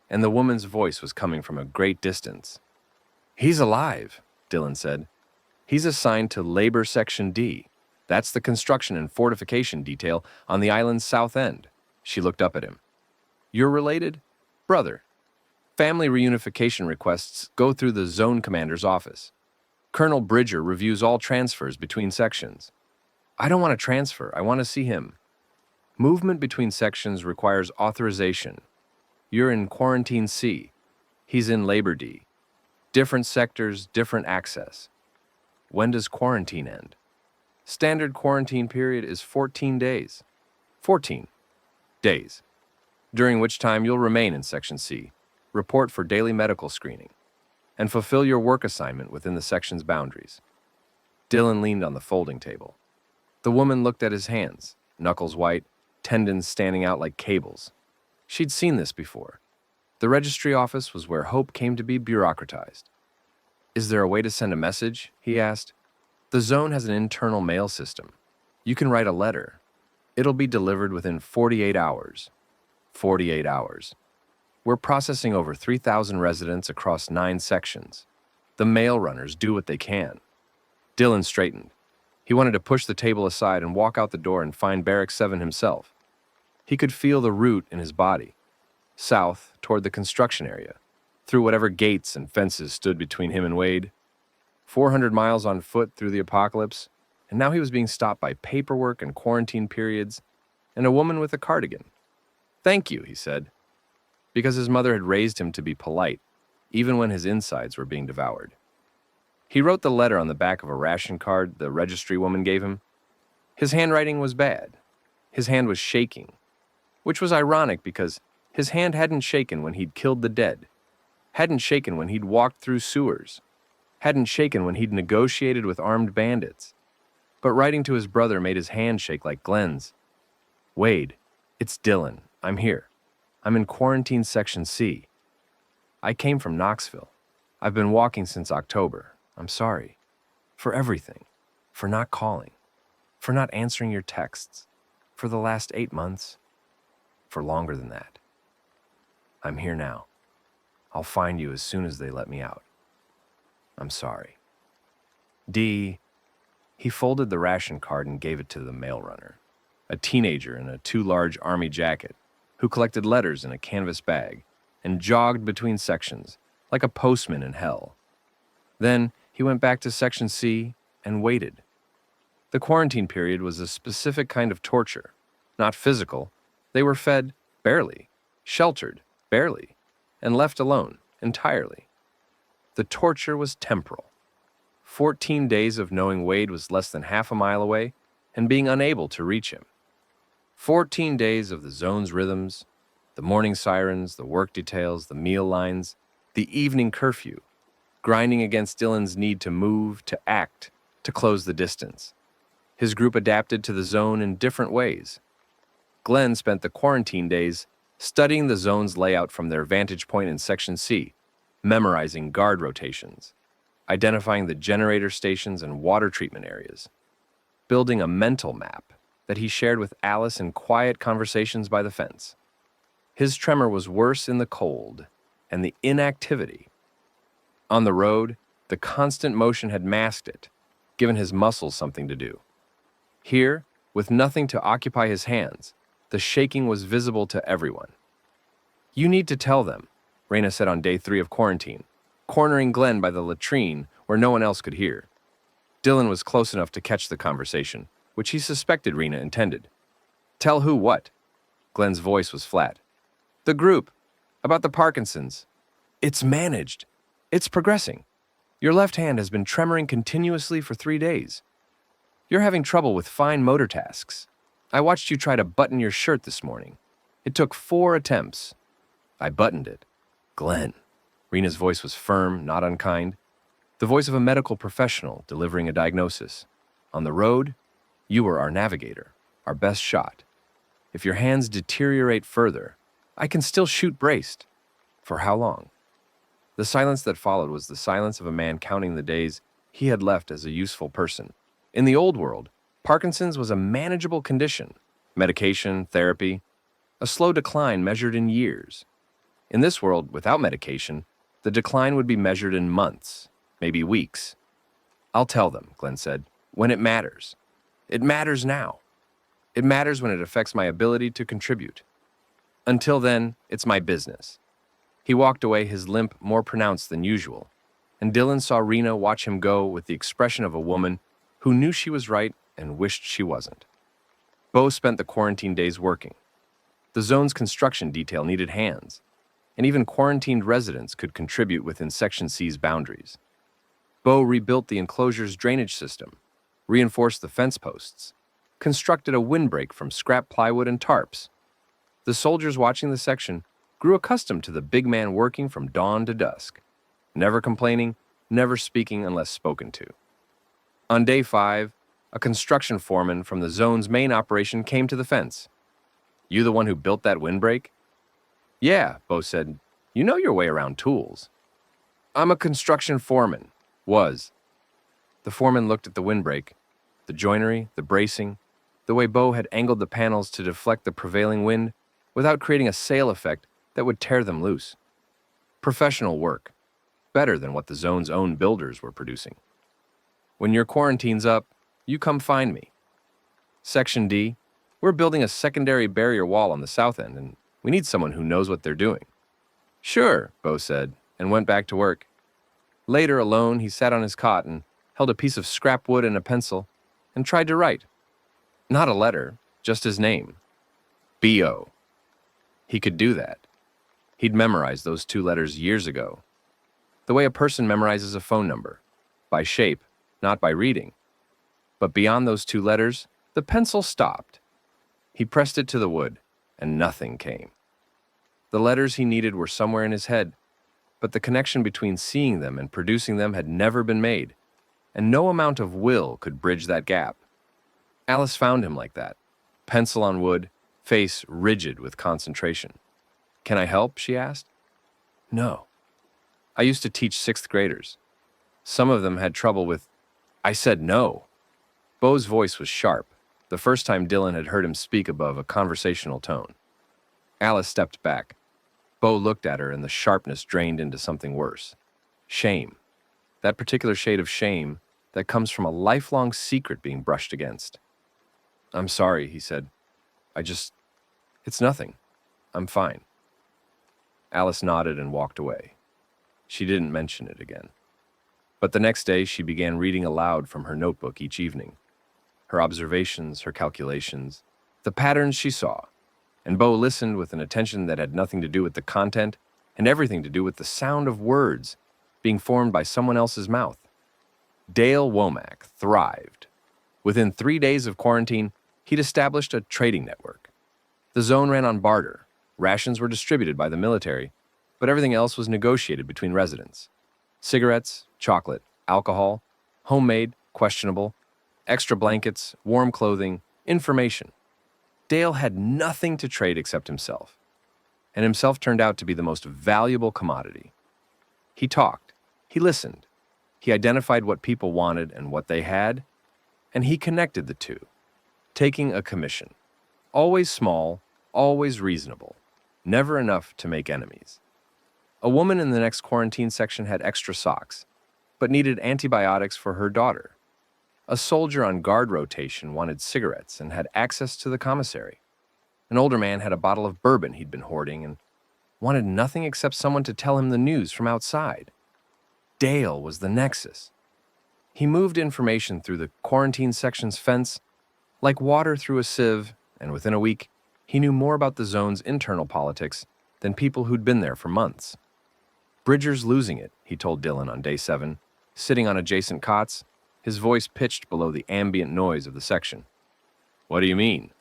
and the woman's voice was coming from a great distance. "He's alive," Dylan said. "He's assigned to Labor Section D. That's the construction and fortification detail on the island's south end." She looked up at him. "You're related?" "Brother." "Family reunification requests go through the zone commander's office. Colonel Bridger reviews all transfers between sections." "I don't want to transfer. I want to see him." "Movement between sections requires authorization. You're in Quarantine C. He's in Labor D. Different sectors, different access." "When does quarantine end?" "Standard quarantine period is 14 days. 14 days. During which time you'll remain in Section C, report for daily medical screening, and fulfill your work assignment within the section's boundaries." Dylan leaned on the folding table. The woman looked at his hands, knuckles white, tendons standing out like cables. She'd seen this before. The registry office was where hope came to be bureaucratized. "Is there a way to send a message?" he asked. "The zone has an internal mail system. You can write a letter. It'll be delivered within 48 hours. 48 hours. We're processing over 3,000 residents across 9 sections. The mail runners do what they can." Dylan straightened. He wanted to push the table aside and walk out the door and find Barracks 7 himself. He could feel the route in his body. South, toward the construction area, through whatever gates and fences stood between him and Wade. 400 miles on foot through the apocalypse, and now he was being stopped by paperwork and quarantine periods, and a woman with a cardigan. "Thank you," he said, because his mother had raised him to be polite, even when his insides were being devoured. He wrote the letter on the back of a ration card the registry woman gave him. His handwriting was bad. His hand was shaking, which was ironic because his hand hadn't shaken when he'd killed the dead, hadn't shaken when he'd walked through sewers, hadn't shaken when he'd negotiated with armed bandits. But writing to his brother made his hand shake like Glenn's. "Wade, it's Dylan. I'm here. I'm in Quarantine Section C. I came from Knoxville. I've been walking since October. I'm sorry. For everything. For not calling. For not answering your texts. For the last 8 months. For longer than that. I'm here now. I'll find you as soon as they let me out. I'm sorry. D." He folded the ration card and gave it to the mail runner, a teenager in a too large army jacket, who collected letters in a canvas bag and jogged between sections like a postman in hell. Then he went back to Section C and waited. The quarantine period was a specific kind of torture, not physical. They were fed barely, sheltered barely, and left alone entirely. The torture was temporal. 14 days of knowing Wade was less than half a mile away and being unable to reach him. 14 days of the zone's rhythms, the morning sirens, the work details, the meal lines, the evening curfew, grinding against Dylan's need to move, to act, to close the distance. His group adapted to the zone in different ways. Glenn spent the quarantine days studying the zone's layout from their vantage point in Section C, memorizing guard rotations, identifying the generator stations and water treatment areas, building a mental map that he shared with Alice in quiet conversations by the fence. His tremor was worse in the cold and the inactivity. On the road, the constant motion had masked it, given his muscles something to do. Here, with nothing to occupy his hands, the shaking was visible to everyone. "You need to tell them," Raina said on day 3 of quarantine, cornering Glenn by the latrine where no one else could hear. Dylan was close enough to catch the conversation, which he suspected Raina intended. "Tell who what?" Glenn's voice was flat. "The group. About the Parkinson's. It's managed. It's progressing. Your left hand has been tremoring continuously for 3 days. You're having trouble with fine motor tasks. I watched you try to button your shirt this morning. It took 4 attempts. I buttoned it. Glenn. Rena's voice was firm, not unkind. The voice of a medical professional delivering a diagnosis. On the road, you were our navigator, our best shot. If your hands deteriorate further, I can still shoot braced. For how long? The silence that followed was the silence of a man counting the days he had left as a useful person. In the old world, Parkinson's was a manageable condition. Medication, therapy, a slow decline measured in years. In this world, without medication, the decline would be measured in months, maybe weeks. I'll tell them, Glenn said, when it matters. It matters now. It matters when it affects my ability to contribute. Until then, it's my business. He walked away, his limp more pronounced than usual, and Dylan saw Rena watch him go with the expression of a woman who knew she was right and wished she wasn't. Bo spent the quarantine days working. The zone's construction detail needed hands, and even quarantined residents could contribute within Section C's boundaries. Bo rebuilt the enclosure's drainage system, reinforced the fence posts, constructed a windbreak from scrap plywood and tarps. The soldiers watching the section grew accustomed to the big man working from dawn to dusk, never complaining, never speaking unless spoken to. On day 5, a construction foreman from the zone's main operation came to the fence. You the one who built that windbreak? Yeah, Bo said. You know your way around tools. I'm a construction foreman. Was. The foreman looked at the windbreak, the joinery, the bracing, the way Bo had angled the panels to deflect the prevailing wind without creating a sail effect that would tear them loose. Professional work. Better than what the zone's own builders were producing. When your quarantine's up, you come find me. Section D, we're building a secondary barrier wall on the south end, and we need someone who knows what they're doing. Sure, Bo said, and went back to work. Later, alone, he sat on his cot and held a piece of scrap wood and a pencil and tried to write. Not a letter, just his name. B.O. He could do that. He'd memorized those 2 letters years ago. The way a person memorizes a phone number, by shape, not by reading. But beyond those 2 letters, the pencil stopped. He pressed it to the wood, and nothing came. The letters he needed were somewhere in his head, but the connection between seeing them and producing them had never been made, and no amount of will could bridge that gap. Alice found him like that, pencil on wood, face rigid with concentration. Can I help? She asked. No. I used to teach 6th graders. Some of them had trouble with, I said no. Bo's voice was sharp, the first time Dylan had heard him speak above a conversational tone. Alice stepped back. Bo looked at her and the sharpness drained into something worse. Shame. That particular shade of shame that comes from a lifelong secret being brushed against. I'm sorry, he said. It's nothing. I'm fine. Alice nodded and walked away. She didn't mention it again. But the next day, she began reading aloud from her notebook each evening. Her observations, her calculations, the patterns she saw. And Bo listened with an attention that had nothing to do with the content and everything to do with the sound of words being formed by someone else's mouth. Dale Womack thrived. Within 3 days of quarantine, he'd established a trading network. The zone ran on barter. Rations were distributed by the military, but everything else was negotiated between residents. Cigarettes, chocolate, alcohol, homemade, questionable, extra blankets, warm clothing, information. Dale had nothing to trade except himself, and himself turned out to be the most valuable commodity. He talked, he listened, he identified what people wanted and what they had, and he connected the two, taking a commission. Always small, always reasonable, never enough to make enemies. A woman in the next quarantine section had extra socks, but needed antibiotics for her daughter. A soldier on guard rotation wanted cigarettes and had access to the commissary. An older man had a bottle of bourbon he'd been hoarding and wanted nothing except someone to tell him the news from outside. Dale was the nexus. He moved information through the quarantine section's fence like water through a sieve, and within a week, he knew more about the zone's internal politics than people who'd been there for months. Bridger's losing it, he told Dylan on day 7, sitting on adjacent cots, his voice pitched below the ambient noise of the section. What do you mean?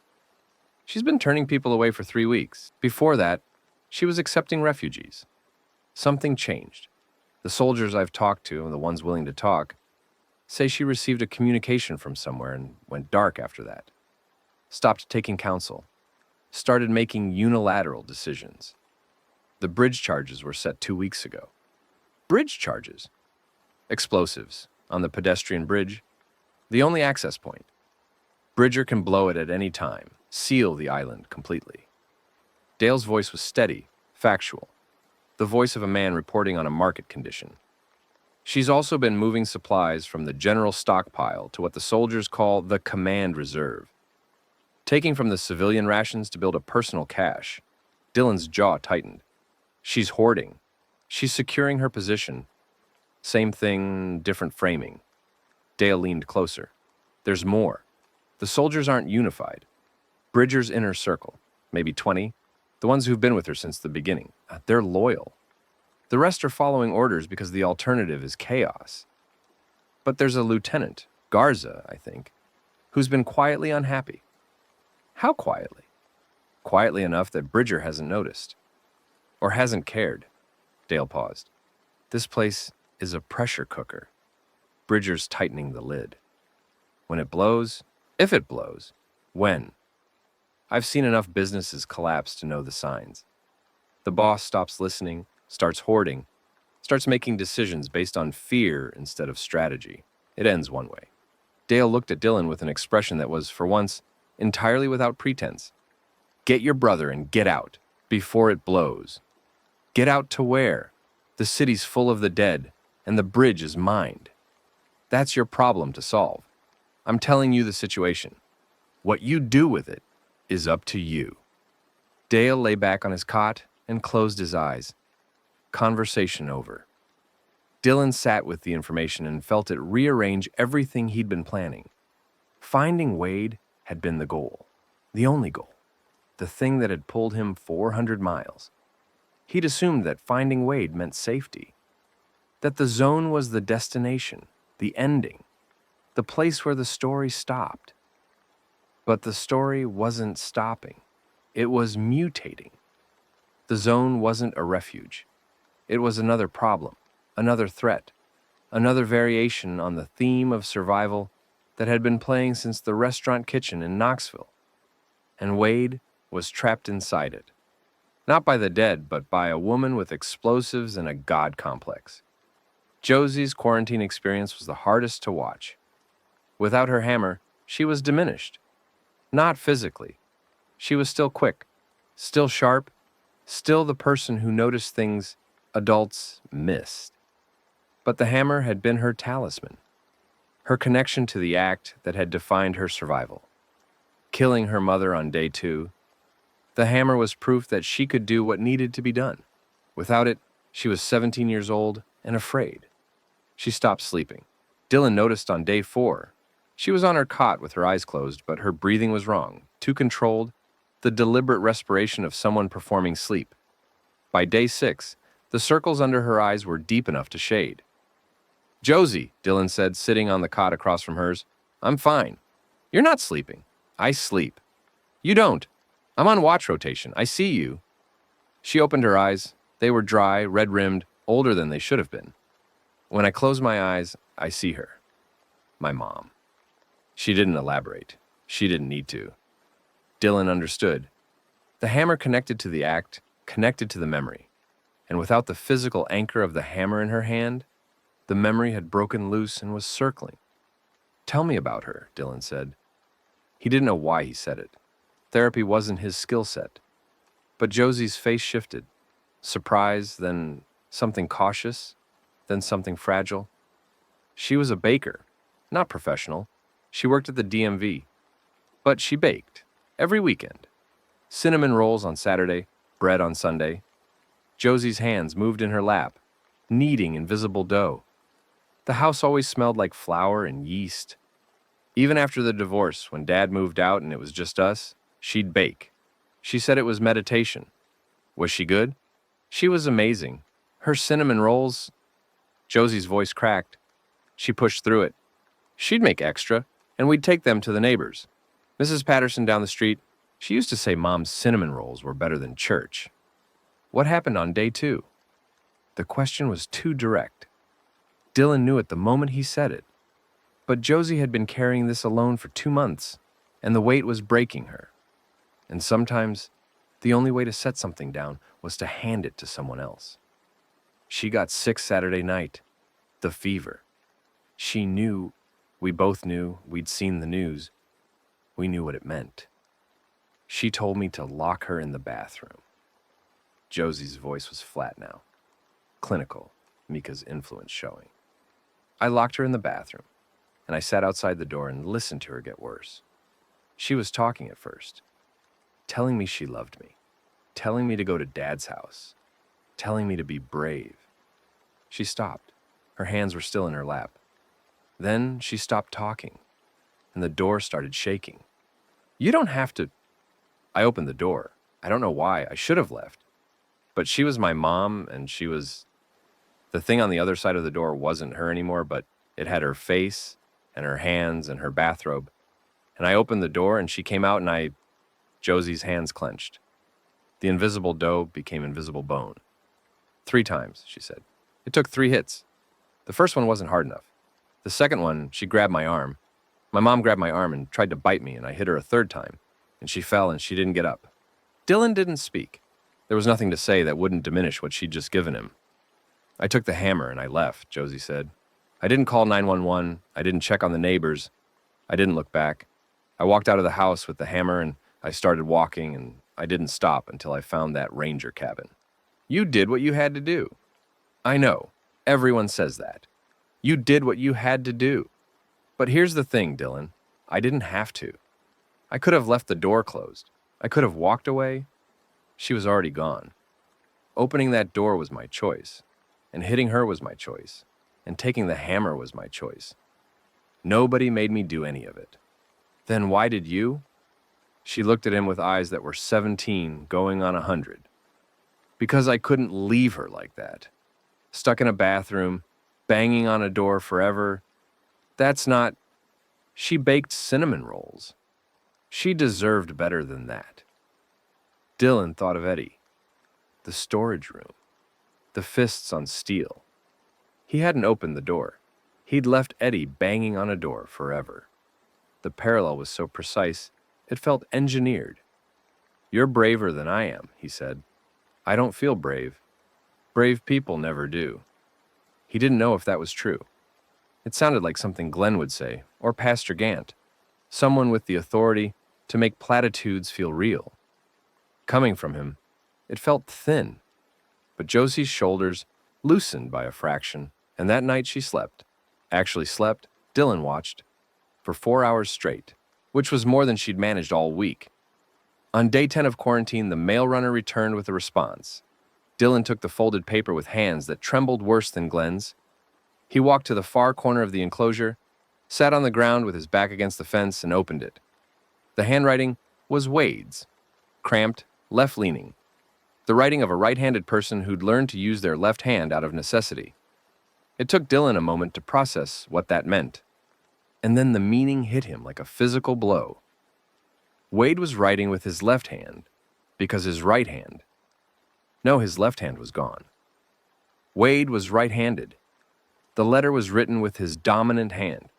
She's been turning people away for 3 weeks. Before that, She was accepting refugees. Something changed. The soldiers I've talked to, and the ones willing to talk, say she received a communication from somewhere and went dark after that. Stopped taking counsel. Started making unilateral decisions. The bridge charges were set 2 weeks ago. Bridge charges? Explosives on the pedestrian bridge, the only access point. Bridger can blow it at any time, seal the island completely. Dale's voice was steady, factual, the voice of a man reporting on a market condition. She's also been moving supplies from the general stockpile to what the soldiers call the command reserve. Taking from the civilian rations to build a personal cache. Dylan's jaw tightened. She's hoarding. She's securing her position. Same thing, different framing. Dale leaned closer. There's more. The soldiers aren't unified. Bridger's inner circle, maybe 20, the ones who've been with her since the beginning. They're loyal. The rest are following orders because the alternative is chaos. But there's a lieutenant, Garza, I think, who's been quietly unhappy. How quietly? Quietly enough that Bridger hasn't noticed. Or hasn't cared. Dale paused. This place is a pressure cooker. Bridger's tightening the lid. When it blows, if it blows, when? I've seen enough businesses collapse to know the signs. The boss stops listening, starts hoarding, starts making decisions based on fear instead of strategy. It ends one way. Dale looked at Dylan with an expression that was, for once, entirely without pretense. Get your brother and get out, before it blows. Get out to where? The city's full of the dead, and the bridge is mined. That's your problem to solve. I'm telling you the situation. What you do with it is up to you. Dale lay back on his cot and closed his eyes. Conversation over. Dylan sat with the information and felt it rearrange everything he'd been planning. Finding Wade had been the goal, the only goal, the thing that had pulled him 400 miles. He'd assumed that finding Wade meant safety, that the zone was the destination, the ending, the place where the story stopped. But the story wasn't stopping. It was mutating. The zone wasn't a refuge. It was another problem, another threat, another variation on the theme of survival that had been playing since the restaurant kitchen in Knoxville. And Wade was trapped inside it. Not by the dead, but by a woman with explosives and a god complex. Josie's quarantine experience was the hardest to watch. Without her hammer, she was diminished. Not physically. She was still quick, still sharp, still the person who noticed things adults missed. But the hammer had been her talisman, her connection to the act that had defined her survival. Killing her mother on day 2, the hammer was proof that she could do what needed to be done. Without it, she was 17 years old and afraid. She stopped sleeping. Dylan noticed on day 4. She was on her cot with her eyes closed, but her breathing was wrong, too controlled, the deliberate respiration of someone performing sleep. By day 6, the circles under her eyes were deep enough to shade. Josie, Dylan said, sitting on the cot across from hers, I'm fine. You're not sleeping. I sleep. You don't. I'm on watch rotation. I see you. She opened her eyes. They were dry, red-rimmed, older than they should have been. When I close my eyes, I see her. My mom. She didn't elaborate. She didn't need to. Dylan understood. The hammer connected to the act, connected to the memory. And without the physical anchor of the hammer in her hand, the memory had broken loose and was circling. Tell me about her, Dylan said. He didn't know why he said it. Therapy wasn't his skill set. But Josie's face shifted. Surprise, then something cautious, then something fragile. She was a baker, not professional. She worked at the DMV. But she baked, every weekend. Cinnamon rolls on Saturday, bread on Sunday. Josie's hands moved in her lap, kneading invisible dough. The house always smelled like flour and yeast. Even after the divorce, when Dad moved out and it was just us, she'd bake. She said it was meditation. Was she good? She was amazing. Her cinnamon rolls... Josie's voice cracked. She pushed through it. She'd make extra, and we'd take them to the neighbors. Mrs. Patterson down the street, she used to say Mom's cinnamon rolls were better than church. What happened on day 2? The question was too direct. Dylan knew it the moment he said it. But Josie had been carrying this alone for 2 months, and the weight was breaking her. And sometimes, the only way to set something down was to hand it to someone else. She got sick Saturday night. The fever. She knew, we both knew, we'd seen the news. We knew what it meant. She told me to lock her in the bathroom. Josie's voice was flat now. Clinical, Mika's influence showing. I locked her in the bathroom, and I sat outside the door and listened to her get worse. She was talking at first, telling me she loved me, telling me to go to Dad's house, telling me to be brave. She stopped. Her hands were still in her lap. Then she stopped talking, and the door started shaking. You don't have to. I opened the door. I don't know why. I should have left. But she was my mom, and she was... The thing on the other side of the door wasn't her anymore, but it had her face and her hands and her bathrobe. And I opened the door, and she came out, and Josie's hands clenched. The invisible dough became invisible bone. 3 times, she said. It took 3 hits. The first one wasn't hard enough. The second one, she grabbed my arm. My mom grabbed my arm and tried to bite me, and I hit her a 3rd time, and she fell and she didn't get up. Dylan didn't speak. There was nothing to say that wouldn't diminish what she'd just given him. I took the hammer and I left, Josie said. I didn't call 911. I didn't check on the neighbors. I didn't look back. I walked out of the house with the hammer and I started walking, and I didn't stop until I found that ranger cabin. You did what you had to do. I know. Everyone says that. You did what you had to do. But here's the thing, Dylan. I didn't have to. I could have left the door closed. I could have walked away. She was already gone. Opening that door was my choice, and hitting her was my choice, and taking the hammer was my choice. Nobody made me do any of it. Then why did you? She looked at him with eyes that were 17 going on 100. Because I couldn't leave her like that. Stuck in a bathroom, banging on a door forever. That's not... She baked cinnamon rolls. She deserved better than that. Dylan thought of Eddie. The storage room. The fists on steel. He hadn't opened the door. He'd left Eddie banging on a door forever. The parallel was so precise, it felt engineered. You're braver than I am, he said. I don't feel brave. Brave people never do. He didn't know if that was true. It sounded like something Glenn would say, or Pastor Gant, someone with the authority to make platitudes feel real. Coming from him, it felt thin, but Josie's shoulders loosened by a fraction, and that night she slept. Actually slept, Dylan watched, for 4 hours straight, which was more than she'd managed all week. On day 10 of quarantine, the mail runner returned with a response. Dylan took the folded paper with hands that trembled worse than Glenn's. He walked to the far corner of the enclosure, sat on the ground with his back against the fence, and opened it. The handwriting was Wade's, cramped, left-leaning, the writing of a right-handed person who'd learned to use their left hand out of necessity. It took Dylan a moment to process what that meant. And then the meaning hit him like a physical blow. Wade was writing with his left hand because his right hand... No, his left hand was gone. Wade was right-handed. The letter was written with his dominant hand.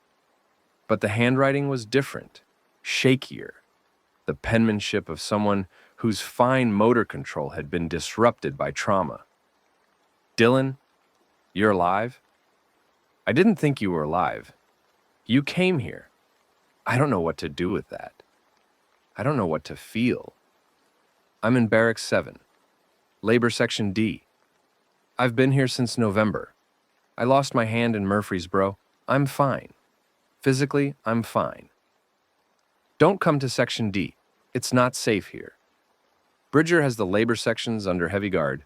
But the handwriting was different, shakier. The penmanship of someone whose fine motor control had been disrupted by trauma. Dylan, you're alive? I didn't think you were alive. You came here. I don't know what to do with that. I don't know what to feel. I'm in Barracks 7, Labor Section D. I've been here since November. I lost my hand in Murfreesboro. I'm fine. Physically, I'm fine. Don't come to Section D. It's not safe here. Bridger has the labor sections under heavy guard.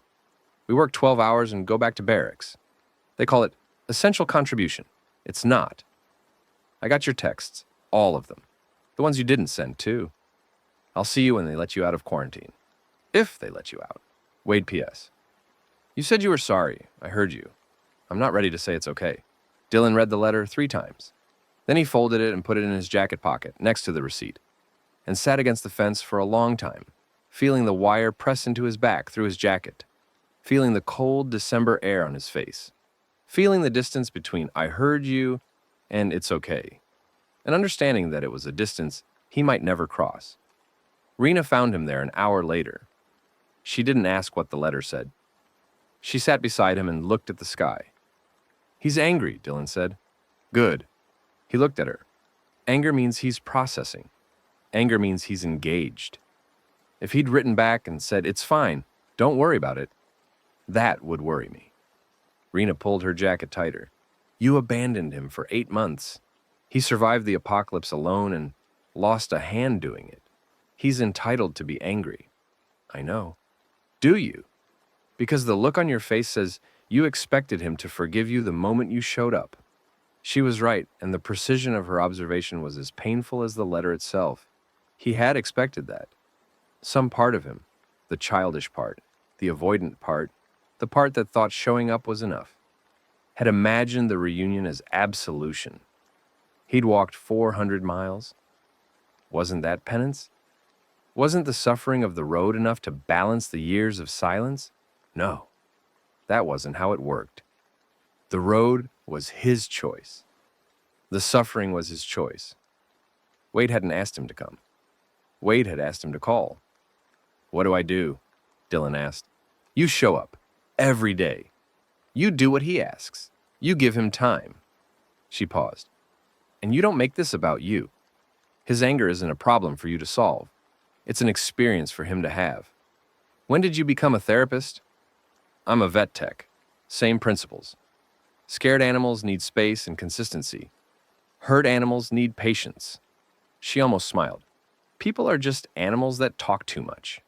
We work 12 hours and go back to barracks. They call it essential contribution. It's not. I got your texts, all of them. The ones you didn't send, too. I'll see you when they let you out of quarantine. If they let you out. Wade P.S. You said you were sorry. I heard you. I'm not ready to say it's okay. Dylan read the letter 3 times. Then he folded it and put it in his jacket pocket, next to the receipt, and sat against the fence for a long time, feeling the wire press into his back through his jacket. feeling the cold December air on his face, feeling the distance between "I heard you" and "it's okay," and understanding that it was a distance he might never cross. Rena found him there an hour later. She didn't ask what the letter said. She sat beside him and looked at the sky. "He's angry," Dylan said. "Good." He looked at her. Anger means he's processing. Anger means he's engaged. If he'd written back and said, "It's fine, don't worry about it," that would worry me. Rena pulled her jacket tighter. "You abandoned him for 8 months. He survived the apocalypse alone and lost a hand doing it. He's entitled to be angry." "I know." "Do you? Because the look on your face says you expected him to forgive you the moment you showed up." She was right, and the precision of her observation was as painful as the letter itself. He had expected that. Some part of him, the childish part, the avoidant part, the part that thought showing up was enough, had imagined the reunion as absolution. He'd walked 400 miles. Wasn't that penance? Wasn't the suffering of the road enough to balance the years of silence? No, that wasn't how it worked. The road was his choice. The suffering was his choice. Wade hadn't asked him to come. Wade had asked him to call. "What do I do?" Dylan asked. "You show up. Every day. You do what he asks. You give him time." She paused. "And you don't make this about you. His anger isn't a problem for you to solve. It's an experience for him to have. When did you become a therapist?" "I'm a vet tech. Same principles. Scared animals need space and consistency. Hurt animals need patience." She almost smiled. "People are just animals that talk too much."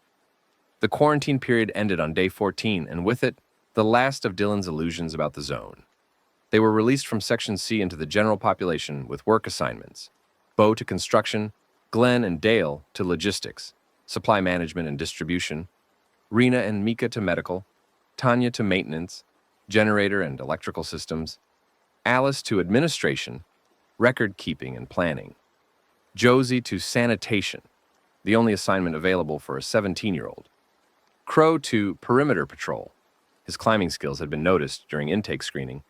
The quarantine period ended on day 14, and with it, the last of Dylan's illusions about the zone. They were released from Section C into the general population with work assignments. Bo to construction, Glenn and Dale to logistics, supply management and distribution, Rena and Mika to medical, Tanya to maintenance, generator and electrical systems, Alice to administration, record keeping and planning, Josie to sanitation, the only assignment available for a 17-year-old, Crow to perimeter patrol. His climbing skills had been noticed during intake screening,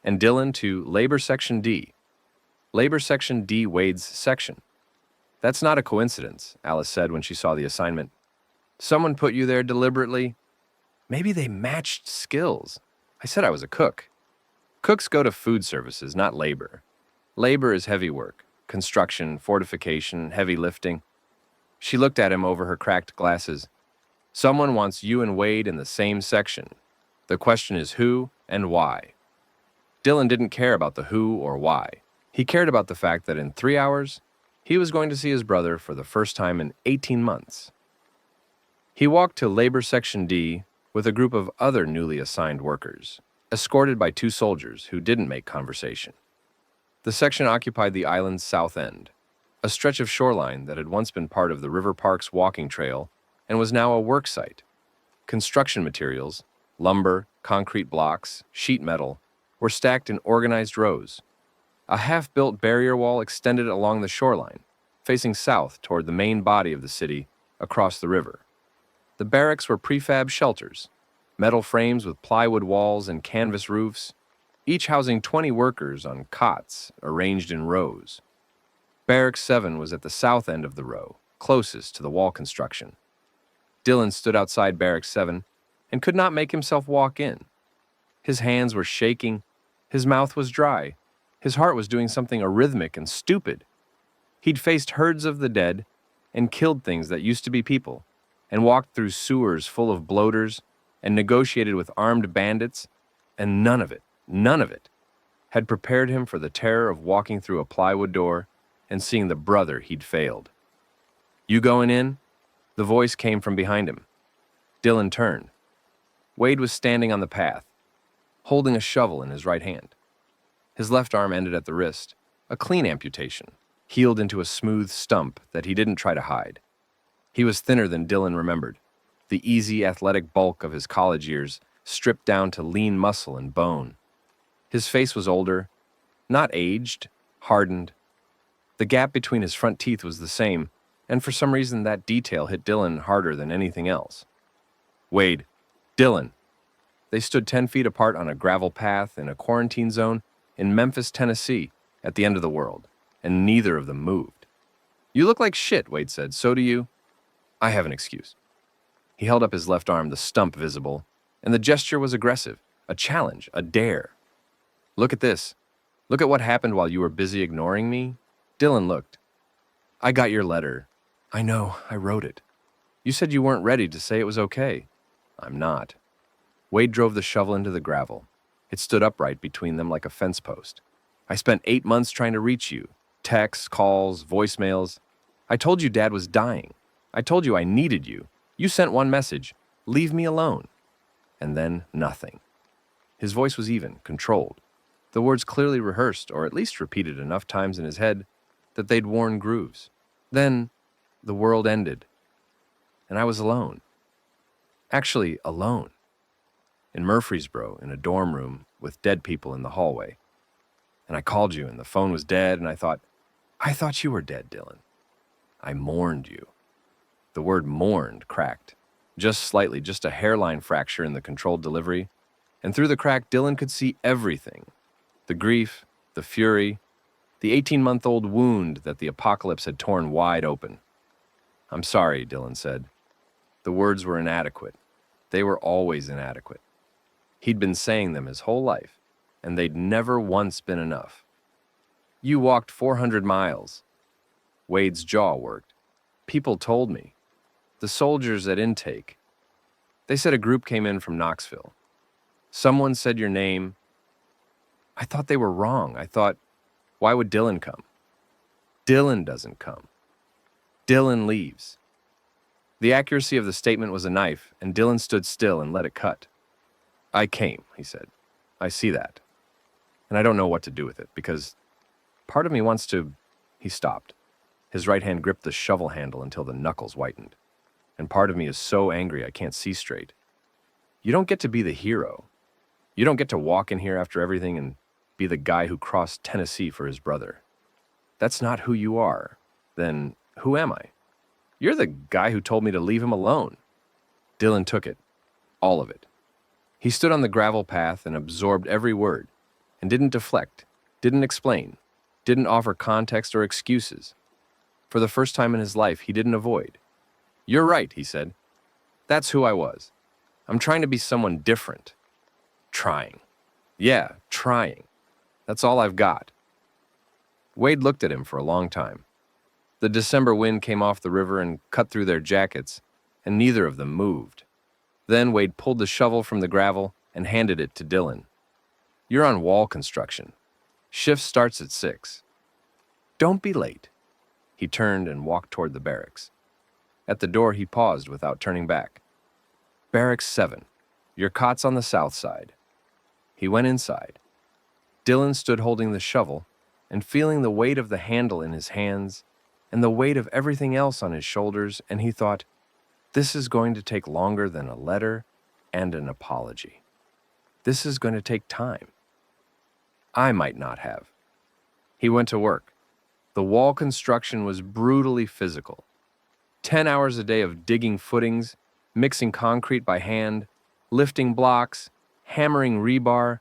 and Dylan to Labor Section D. Labor Section D, Wade's section. "That's not a coincidence," Alice said when she saw the assignment. "Someone put you there deliberately." "Maybe they matched skills. I said I was a cook." "Cooks go to food services, not labor. Labor is heavy work, construction, fortification, heavy lifting." She looked at him over her cracked glasses. "Someone wants you and Wade in the same section. The question is who and why." Dylan didn't care about the who or why. He cared about the fact that in 3 hours, he was going to see his brother for the first time in 18 months. He walked to Labor Section D with a group of other newly assigned workers, escorted by 2 soldiers who didn't make conversation. The section occupied the island's south end, a stretch of shoreline that had once been part of the River Park's walking trail and was now a work site. Construction materials, lumber, concrete blocks, sheet metal, were stacked in organized rows. A half-built barrier wall extended along the shoreline, facing south toward the main body of the city across the river. The barracks were prefab shelters, metal frames with plywood walls and canvas roofs, each housing 20 workers on cots arranged in rows. Barrack 7 was at the south end of the row, closest to the wall construction. Dylan stood outside Barrack 7 and could not make himself walk in. His hands were shaking, his mouth was dry, his heart was doing something arrhythmic and stupid. He'd faced herds of the dead and killed things that used to be people, and walked through sewers full of bloaters and negotiated with armed bandits, and none of it, had prepared him for the terror of walking through a plywood door and seeing the brother he'd failed. "You going in?" The voice came from behind him. Dylan turned. Wade was standing on the path, holding a shovel in his right hand. His left arm ended at the wrist, a clean amputation, healed into a smooth stump that he didn't try to hide. He was thinner than Dylan remembered, the easy athletic bulk of his college years stripped down to lean muscle and bone. His face was older, not aged, hardened. The gap between his front teeth was the same, and for some reason that detail hit Dylan harder than anything else. "Wade, Dylan." They stood 10 feet apart on a gravel path in a quarantine zone in Memphis, Tennessee, at the end of the world, and neither of them moved. "You look like shit," Wade said. "So do you." "I have an excuse." He held up his left arm, the stump visible, and the gesture was aggressive, a challenge, a dare. "Look at this. Look at what happened while you were busy ignoring me." Dylan looked. "I got your letter." "I know, I wrote it." "You said you weren't ready to say it was okay." "I'm not." Wade drove the shovel into the gravel. It stood upright between them like a fence post. "I spent 8 months trying to reach you. Texts, calls, voicemails. I told you Dad was dying. I told you I needed you. You sent one message, 'Leave me alone.' And then nothing." His voice was even, controlled. The words clearly rehearsed, or at least repeated enough times in his head that they'd worn grooves. Then the world ended, and I was alone. Actually, alone. In Murfreesboro, in a dorm room with dead people in the hallway. And I called you, and the phone was dead, and I thought you were dead, Dylan. I mourned you." The word mourned cracked. Just slightly, just a hairline fracture in the controlled delivery. And through the crack, Dylan could see everything. The grief, the fury, the 18-month-old wound that the apocalypse had torn wide open. "I'm sorry," Dylan said. The words were inadequate. They were always inadequate. He'd been saying them his whole life, and they'd never once been enough. "You walked 400 miles. Wade's jaw worked. "People told me. The soldiers at intake. They said a group came in from Knoxville. Someone said your name. I thought they were wrong. I thought, why would Dylan come? Dylan doesn't come. Dylan leaves." The accuracy of the statement was a knife, and Dylan stood still and let it cut. "I came," he said. "I see that. And I don't know what to do with it, because part of me wants to..." He stopped. His right hand gripped the shovel handle until the knuckles whitened. "And part of me is so angry I can't see straight. You don't get to be the hero. You don't get to walk in here after everything and be the guy who crossed Tennessee for his brother. That's not who you are. Then who am I? You're the guy who told me to leave him alone." Dylan took it. All of it. He stood on the gravel path and absorbed every word, and didn't deflect, didn't explain, didn't offer context or excuses. For the first time in his life, he didn't avoid. "You're right," he said. "That's who I was. I'm trying to be someone different." Trying. Yeah, trying. That's all I've got. Wade looked at him for a long time. The December wind came off the river and cut through their jackets, and neither of them moved. Then Wade pulled the shovel from the gravel and handed it to Dylan. "You're on wall construction. Shift starts at 6. Don't be late." He turned and walked toward the barracks. At the door, he paused without turning back. "Barracks 7. Your cot's on the south side." He went inside. Dylan stood holding the shovel and feeling the weight of the handle in his hands and the weight of everything else on his shoulders, and he thought, this is going to take longer than a letter and an apology. This is going to take time. I might not have. He went to work. The wall construction was brutally physical. 10 hours a day of digging footings, mixing concrete by hand, lifting blocks, hammering rebar.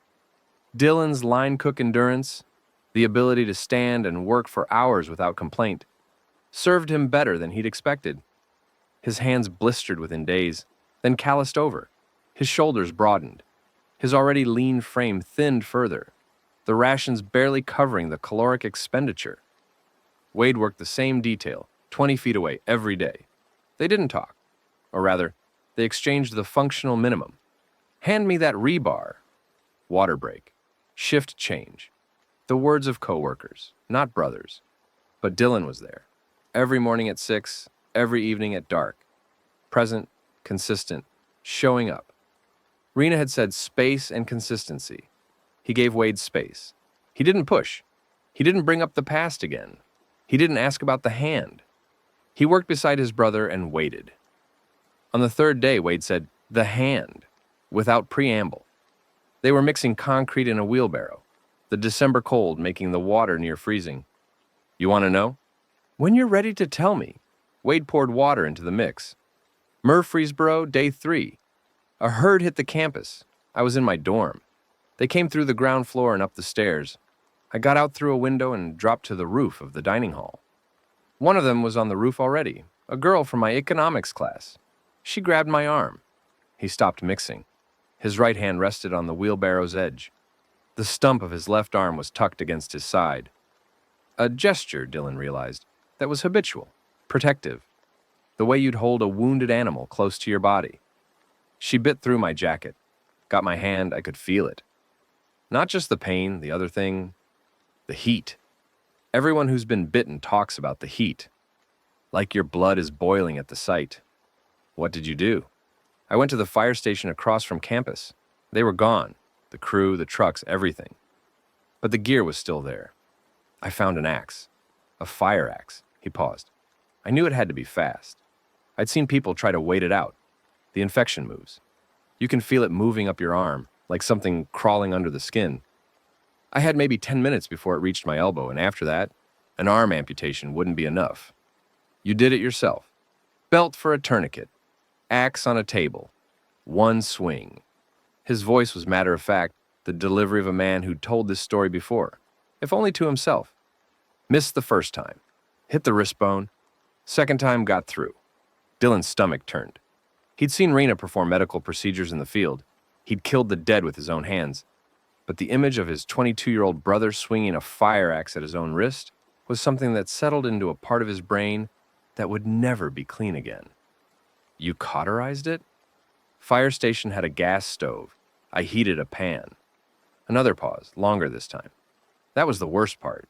Dylan's line cook endurance, the ability to stand and work for hours without complaint, served him better than he'd expected. His hands blistered within days, then calloused over. His shoulders broadened. His already lean frame thinned further, the rations barely covering the caloric expenditure. Wade worked the same detail, 20 feet away, every day. They didn't talk. Or rather, they exchanged the functional minimum. Hand me that rebar. Water break. Shift change. The words of coworkers, not brothers. But Dylan was there. Every morning at 6, every evening at dark. Present, consistent, showing up. Rena had said space and consistency. He gave Wade space. He didn't push. He didn't bring up the past again. He didn't ask about the hand. He worked beside his brother and waited. On the third day, Wade said, "The hand," without preamble. They were mixing concrete in a wheelbarrow, the December cold making the water near freezing. "You want to know?" "When you're ready to tell me." Wade poured water into the mix. Murfreesboro, day 3. A herd hit the campus. I was in my dorm. They came through the ground floor and up the stairs. I got out through a window and dropped to the roof of the dining hall. One of them was on the roof already, a girl from my economics class. She grabbed my arm. He stopped mixing. His right hand rested on the wheelbarrow's edge. The stump of his left arm was tucked against his side. A gesture, Dylan realized, that was habitual, protective, the way you'd hold a wounded animal close to your body. She bit through my jacket, got my hand, I could feel it. Not just the pain, the other thing, the heat. Everyone who's been bitten talks about the heat, like your blood is boiling at the sight. What did you do? I went to the fire station across from campus. They were gone, the crew, the trucks, everything. But the gear was still there. I found an axe, a fire axe. He paused. I knew it had to be fast. I'd seen people try to wait it out. The infection moves. You can feel it moving up your arm, like something crawling under the skin. I had maybe 10 minutes before it reached my elbow, and after that, an arm amputation wouldn't be enough. You did it yourself. Belt for a tourniquet. Axe on a table. One swing. His voice was matter-of-fact, the delivery of a man who'd told this story before, if only to himself. Missed the first time. Hit the wrist bone. Second time got through. Dylan's stomach turned. He'd seen Rena perform medical procedures in the field. He'd killed the dead with his own hands. But the image of his 22-year-old brother swinging a fire axe at his own wrist was something that settled into a part of his brain that would never be clean again. You cauterized it? Fire station had a gas stove. I heated a pan. Another pause, longer this time. That was the worst part.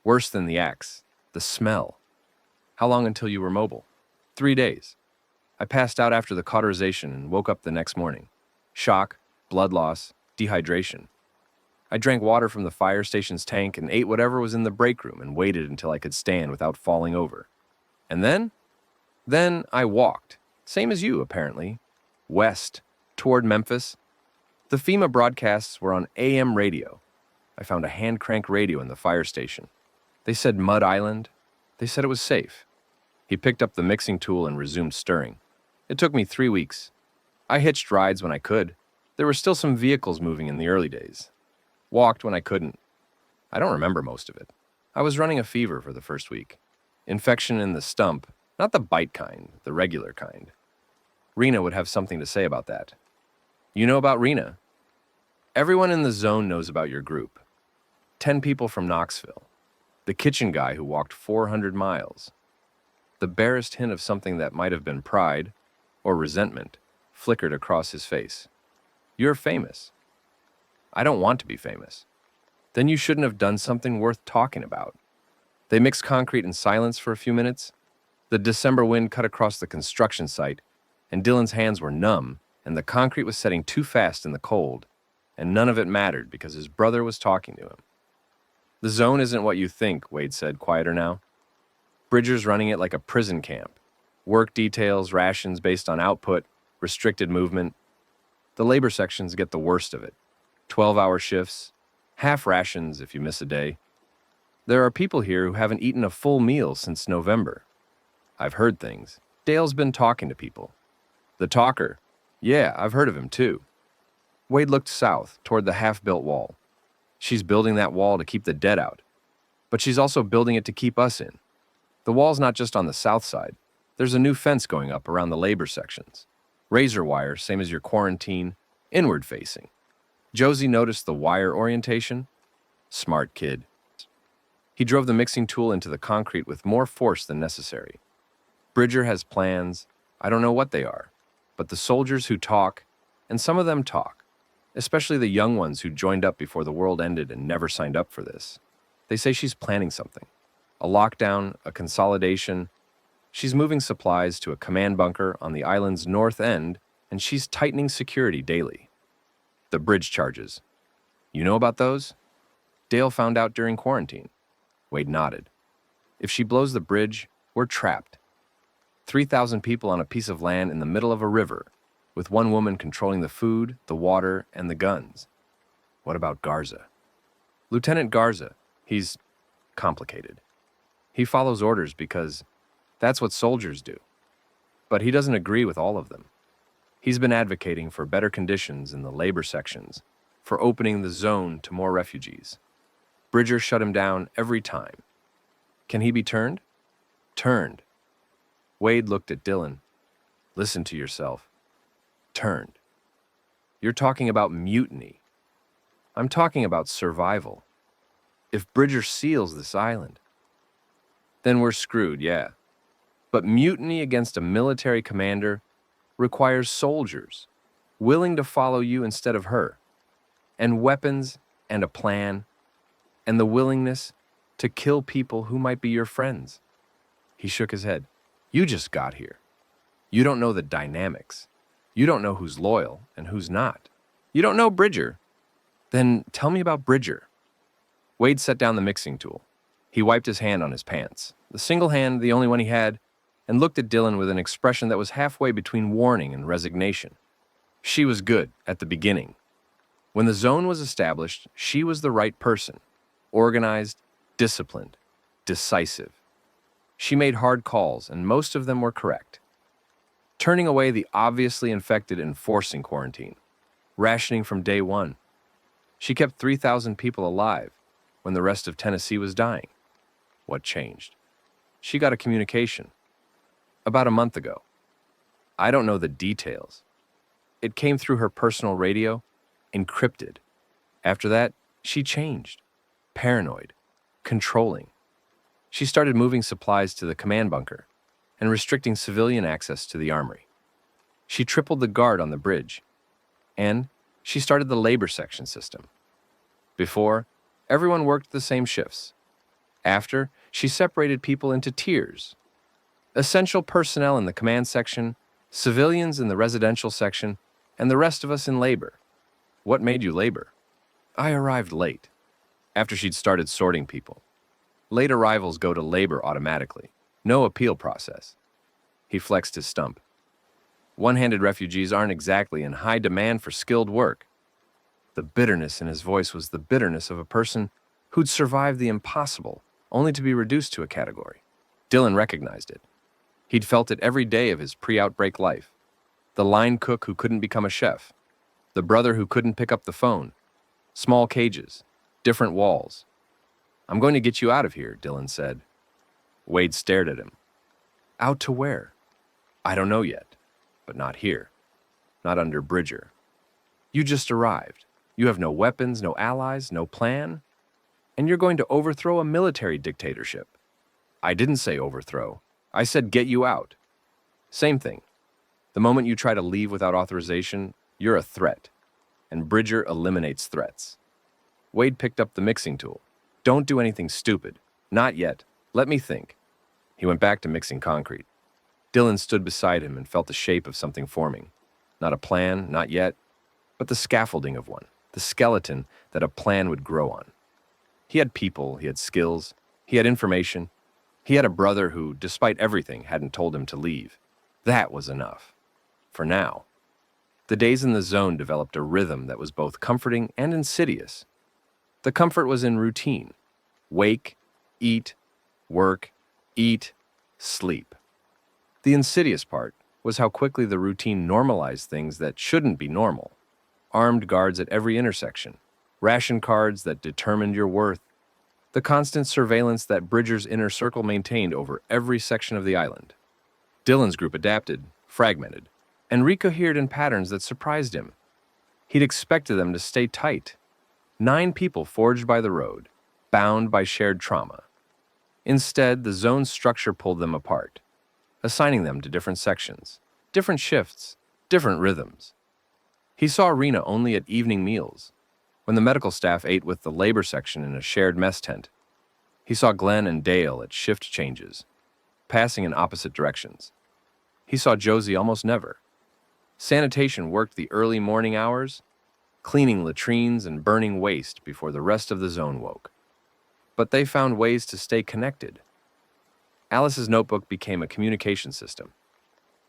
Worse than the axe, the smell. How long until you were mobile? 3 days. I passed out after the cauterization and woke up the next morning. Shock, blood loss, dehydration. I drank water from the fire station's tank and ate whatever was in the break room and waited until I could stand without falling over. And then? Then I walked, same as you apparently, west, toward Memphis. The FEMA broadcasts were on AM radio. I found a hand-crank radio in the fire station. They said Mud Island. They said it was safe. He picked up the mixing tool and resumed stirring. It took me 3 weeks. I hitched rides when I could. There were still some vehicles moving in the early days. Walked when I couldn't. I don't remember most of it. I was running a fever for the first week. Infection in the stump, not the bite kind, the regular kind. Rena would have something to say about that. You know about Rena? Everyone in the zone knows about your group. 10 people from Knoxville. The kitchen guy who walked 400 miles. The barest hint of something that might have been pride or resentment flickered across his face. You're famous. I don't want to be famous. Then you shouldn't have done something worth talking about. They mixed concrete in silence for a few minutes. The December wind cut across the construction site, and Dylan's hands were numb, and the concrete was setting too fast in the cold, and none of it mattered because his brother was talking to him. The zone isn't what you think, Wade said, quieter now. Bridger's running it like a prison camp. Work details, rations based on output, restricted movement. The labor sections get the worst of it. 12-hour shifts, half rations if you miss a day. There are people here who haven't eaten a full meal since November. I've heard things. Dale's been talking to people. The talker. Yeah, I've heard of him too. Wade looked south, toward the half-built wall. She's building that wall to keep the dead out. But she's also building it to keep us in. The wall's not just on the south side. There's a new fence going up around the labor sections. Razor wire, same as your quarantine, inward-facing. Josie noticed the wire orientation. Smart kid. He drove the mixing tool into the concrete with more force than necessary. Bridger has plans. I don't know what they are. But the soldiers who talk, and some of them talk, especially the young ones who joined up before the world ended and never signed up for this. They say she's planning something. A lockdown, a consolidation. She's moving supplies to a command bunker on the island's north end, and she's tightening security daily. The bridge charges. You know about those? Dale found out during quarantine. Wade nodded. If she blows the bridge, we're trapped. 3,000 people on a piece of land in the middle of a river, with one woman controlling the food, the water, and the guns. What about Garza? Lieutenant Garza, he's complicated. He follows orders because that's what soldiers do. But he doesn't agree with all of them. He's been advocating for better conditions in the labor sections, for opening the zone to more refugees. Bridger shut him down every time. Can he be turned? Turned. Wade looked at Dylan. Listen to yourself. Turned. You're talking about mutiny. I'm talking about survival. If Bridger seals this island, then we're screwed, yeah. But mutiny against a military commander requires soldiers willing to follow you instead of her, and weapons and a plan, and the willingness to kill people who might be your friends. He shook his head. You just got here. You don't know the dynamics. You don't know who's loyal and who's not. You don't know Bridger. Then tell me about Bridger. Wade set down the mixing tool. He wiped his hand on his pants, the single hand, the only one he had, and looked at Dylan with an expression that was halfway between warning and resignation. She was good at the beginning. When the zone was established, she was the right person. Organized, disciplined, decisive. She made hard calls, and most of them were correct. Turning away the obviously infected and forcing quarantine. Rationing from day one. She kept 3,000 people alive when the rest of Tennessee was dying. What changed? She got a communication. About a month ago. I don't know the details. It came through her personal radio, encrypted. After that, she changed. Paranoid. Controlling. She started moving supplies to the command bunker and restricting civilian access to the armory. She tripled the guard on the bridge. And she started the labor section system. Before, everyone worked the same shifts. After, she separated people into tiers. Essential personnel in the command section, civilians in the residential section, and the rest of us in labor. What made you labor? I arrived late, after she'd started sorting people. Late arrivals go to labor automatically. No appeal process. He flexed his stump. One-handed refugees aren't exactly in high demand for skilled work. The bitterness in his voice was the bitterness of a person who'd survived the impossible, only to be reduced to a category. Dylan recognized it. He'd felt it every day of his pre-outbreak life. The line cook who couldn't become a chef. The brother who couldn't pick up the phone. Small cages. Different walls. I'm going to get you out of here, Dylan said. Wade stared at him. Out to where? I don't know yet, but not here. Not under Bridger. You just arrived. You have no weapons, no allies, no plan, and you're going to overthrow a military dictatorship. I didn't say overthrow. I said get you out. Same thing. The moment you try to leave without authorization, you're a threat, and Bridger eliminates threats. Wade picked up the mixing tool. Don't do anything stupid. Not yet. Let me think. He went back to mixing concrete. Dylan stood beside him and felt the shape of something forming. Not a plan, not yet, but the scaffolding of one, the skeleton that a plan would grow on. He had people, he had skills, he had information. He had a brother who, despite everything, hadn't told him to leave. That was enough. For now. The days in the zone developed a rhythm that was both comforting and insidious. The comfort was in routine. Wake, eat, work, eat, sleep. The insidious part was how quickly the routine normalized things that shouldn't be normal. Armed guards at every intersection, ration cards that determined your worth, the constant surveillance that Bridger's inner circle maintained over every section of the island. Dylan's group adapted, fragmented, and recohered in patterns that surprised him. He'd expected them to stay tight. 9 people forged by the road, bound by shared trauma. Instead, the zone's structure pulled them apart, assigning them to different sections, different shifts, different rhythms. He saw Rena only at evening meals, when the medical staff ate with the labor section in a shared mess tent. He saw Glenn and Dale at shift changes, passing in opposite directions. He saw Josie almost never. Sanitation worked the early morning hours, cleaning latrines and burning waste before the rest of the zone woke. But they found ways to stay connected. Alice's notebook became a communication system.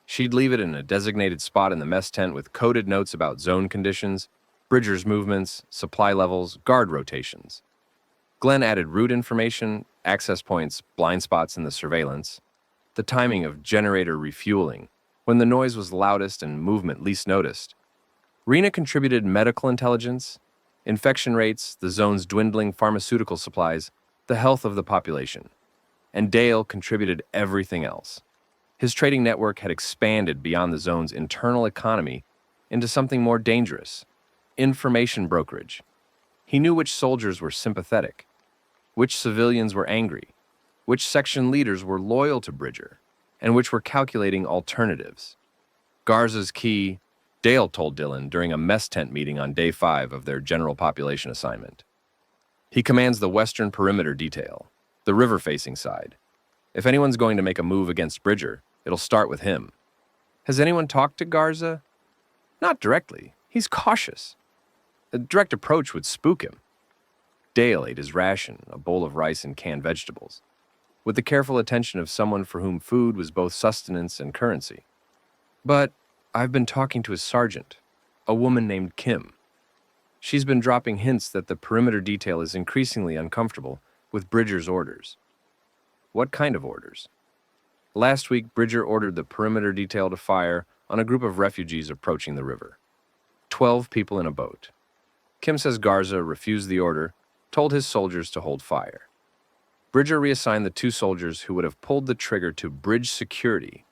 She'd leave it in a designated spot in the mess tent with coded notes about zone conditions, Bridger's movements, supply levels, guard rotations. Glenn added route information, access points, blind spots in the surveillance, the timing of generator refueling, when the noise was loudest and movement least noticed. Rena contributed medical intelligence, infection rates, the zone's dwindling pharmaceutical supplies, the health of the population. And Dale contributed everything else. His trading network had expanded beyond the zone's internal economy into something more dangerous: information brokerage. He knew which soldiers were sympathetic, which civilians were angry, which section leaders were loyal to Bridger, and which were calculating alternatives. Garza's key, Dale told Dylan during a mess tent meeting on day 5 of their general population assignment. He commands the western perimeter detail, the river-facing side. If anyone's going to make a move against Bridger, it'll start with him. Has anyone talked to Garza? Not directly. He's cautious. A direct approach would spook him. Dale ate his ration, a bowl of rice and canned vegetables, with the careful attention of someone for whom food was both sustenance and currency. But I've been talking to his sergeant, a woman named Kim. She's been dropping hints that the perimeter detail is increasingly uncomfortable with Bridger's orders. What kind of orders? Last week, Bridger ordered the perimeter detail to fire on a group of refugees approaching the river. 12 people in a boat. Kim says Garza refused the order, told his soldiers to hold fire. Bridger reassigned the 2 soldiers who would have pulled the trigger to bridge security,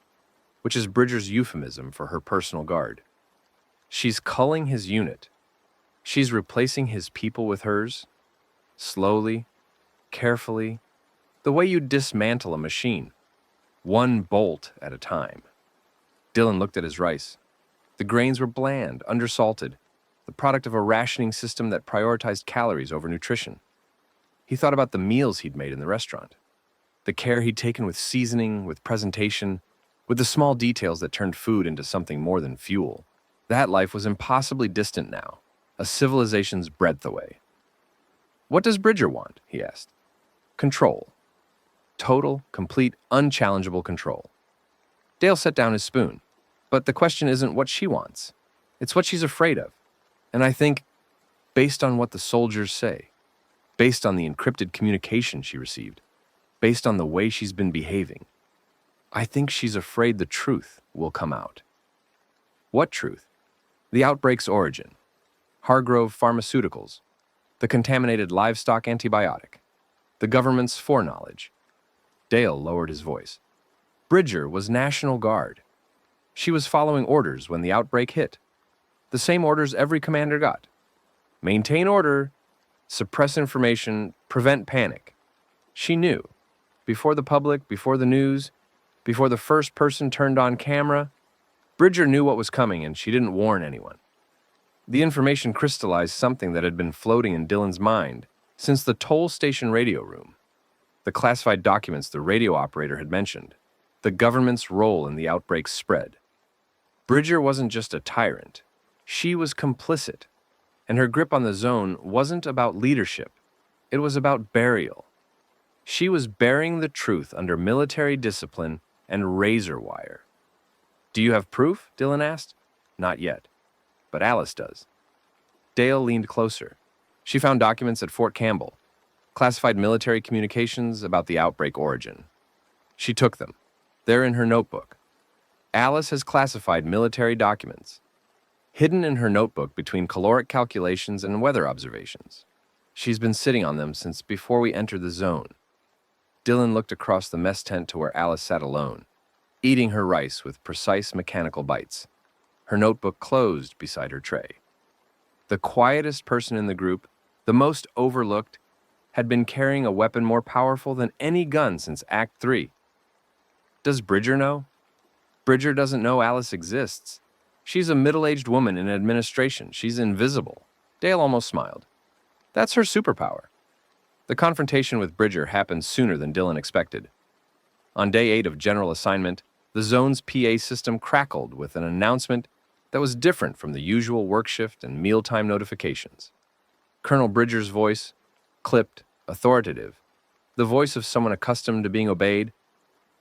which is Bridger's euphemism for her personal guard. She's culling his unit. She's replacing his people with hers, slowly, carefully, the way you dismantle a machine, one bolt at a time. Dylan looked at his rice. The grains were bland, undersalted, the product of a rationing system that prioritized calories over nutrition. He thought about the meals he'd made in the restaurant, the care he'd taken with seasoning, with presentation, with the small details that turned food into something more than fuel. That life was impossibly distant now, a civilization's breadth away. What does Bridger want? He asked. Control. Total, complete, unchallengeable control. Dale set down his spoon. But the question isn't what she wants. It's what she's afraid of. And I think, based on what the soldiers say, based on the encrypted communication she received, based on the way she's been behaving, I think she's afraid the truth will come out. What truth? The outbreak's origin. Hargrove Pharmaceuticals. The contaminated livestock antibiotic. The government's foreknowledge. Dale lowered his voice. Bridger was National Guard. She was following orders when the outbreak hit. The same orders every commander got. Maintain order, suppress information, prevent panic. She knew. Before the public, before the news, before the first person turned on camera, Bridger knew what was coming and she didn't warn anyone. The information crystallized something that had been floating in Dylan's mind since the toll station radio room. The classified documents the radio operator had mentioned. The government's role in the outbreak's spread. Bridger wasn't just a tyrant. She was complicit, and her grip on the zone wasn't about leadership. It was about burial. She was burying the truth under military discipline and razor wire. Do you have proof? Dylan asked. Not yet, but Alice does. Dale leaned closer. She found documents at Fort Campbell, classified military communications about the outbreak origin. She took them. They're in her notebook. Alice has classified military documents, hidden in her notebook between caloric calculations and weather observations. She's been sitting on them since before we entered the zone. Dylan looked across the mess tent to where Alice sat alone, eating her rice with precise mechanical bites, her notebook closed beside her tray. The quietest person in the group, the most overlooked, had been carrying a weapon more powerful than any gun since Act 3. Does Bridger know? Bridger doesn't know Alice exists. She's a middle-aged woman in administration. She's invisible. Dale almost smiled. That's her superpower. The confrontation with Bridger happened sooner than Dylan expected. On day 8 of general assignment, the zone's PA system crackled with an announcement that was different from the usual work shift and mealtime notifications. Colonel Bridger's voice, clipped, authoritative, the voice of someone accustomed to being obeyed,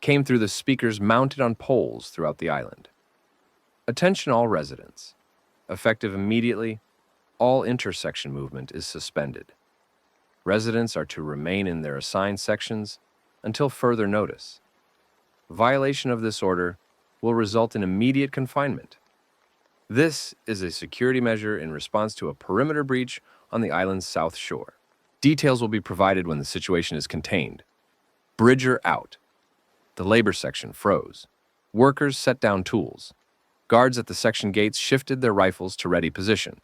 came through the speakers mounted on poles throughout the island. Attention all residents. Effective immediately, all intersection movement is suspended. Residents are to remain in their assigned sections until further notice. Violation of this order will result in immediate confinement. This is a security measure in response to a perimeter breach on the island's south shore. Details will be provided when the situation is contained. Bridger out. The labor section froze. Workers set down tools. Guards at the section gates shifted their rifles to ready position.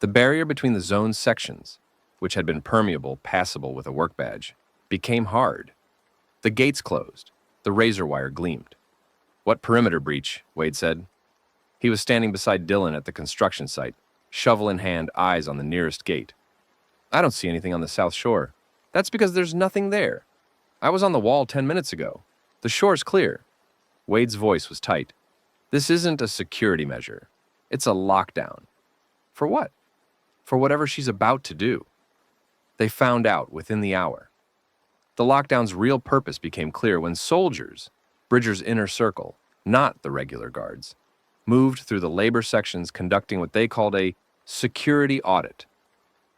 The barrier between the zone's sections, which had been permeable, passable with a work badge, became hard. The gates closed. The razor wire gleamed. "What perimeter breach?" Wade said. He was standing beside Dylan at the construction site, shovel in hand, eyes on the nearest gate. "I don't see anything on the south shore." "That's because there's nothing there. I was on the wall 10 minutes ago. The shore's clear." Wade's voice was tight. "This isn't a security measure. It's a lockdown." "For what?" "For whatever she's about to do." They found out within the hour. The lockdown's real purpose became clear when soldiers, Bridger's inner circle, not the regular guards, moved through the labor sections conducting what they called a security audit.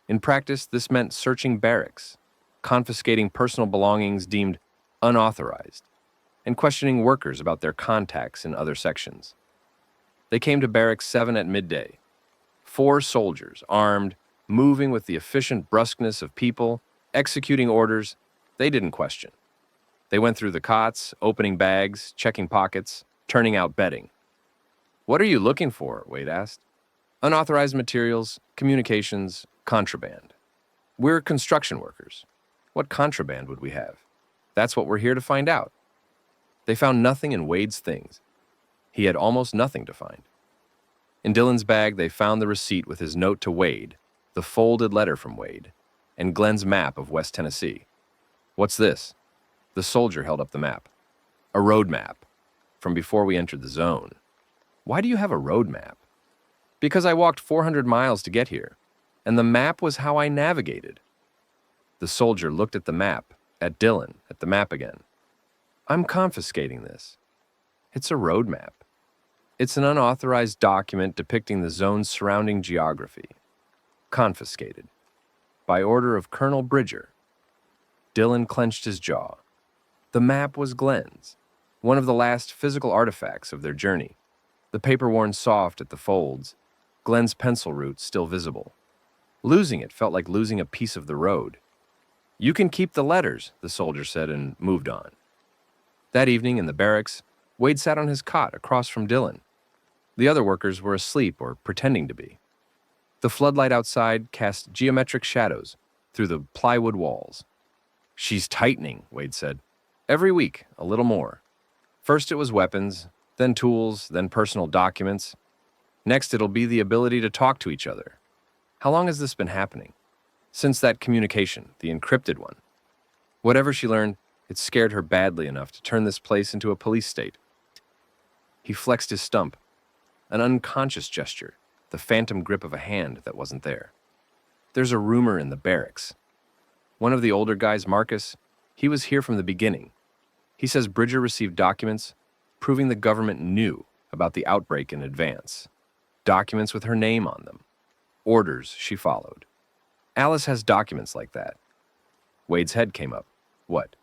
In practice, this meant searching barracks, confiscating personal belongings deemed unauthorized, and questioning workers about their contacts in other sections. They came to Barracks 7 at midday. 4 soldiers, armed, moving with the efficient brusqueness of people, executing orders they didn't question. They went through the cots, opening bags, checking pockets, turning out bedding. "What are you looking for?" Wade asked. "Unauthorized materials, communications, contraband. We're construction workers. What contraband would we have? That's what we're here to find out." They found nothing in Wade's things. He had almost nothing to find. In Dylan's bag, they found the receipt with his note to Wade, the folded letter from Wade, and Glenn's map of West Tennessee. "What's this?" The soldier held up the map. "A road map, from before we entered the zone." "Why do you have a road map?" "Because I walked 400 miles to get here, and the map was how I navigated." The soldier looked at the map, at Dylan, at the map again. "I'm confiscating this. It's a road map. It's an unauthorized document depicting the zone's surrounding geography. Confiscated. By order of Colonel Bridger." Dylan clenched his jaw. The map was Glenn's, one of the last physical artifacts of their journey. The paper worn soft at the folds, Glenn's pencil route still visible. Losing it felt like losing a piece of the road. "You can keep the letters," the soldier said, and moved on. That evening in the barracks, Wade sat on his cot across from Dylan. The other workers were asleep or pretending to be. The floodlight outside cast geometric shadows through the plywood walls. "She's tightening," Wade said. "Every week, a little more. First it was weapons, then tools, then personal documents. Next it'll be the ability to talk to each other." "How long has this been happening?" "Since that communication, the encrypted one." Whatever she learned, it scared her badly enough to turn this place into a police state. He flexed his stump, an unconscious gesture, the phantom grip of a hand that wasn't there. "There's a rumor in the barracks. One of the older guys, Marcus, he was here from the beginning. He says Bridger received documents proving the government knew about the outbreak in advance. Documents with her name on them. Orders she followed. Alice has documents like that." Wade's head came up. "What?"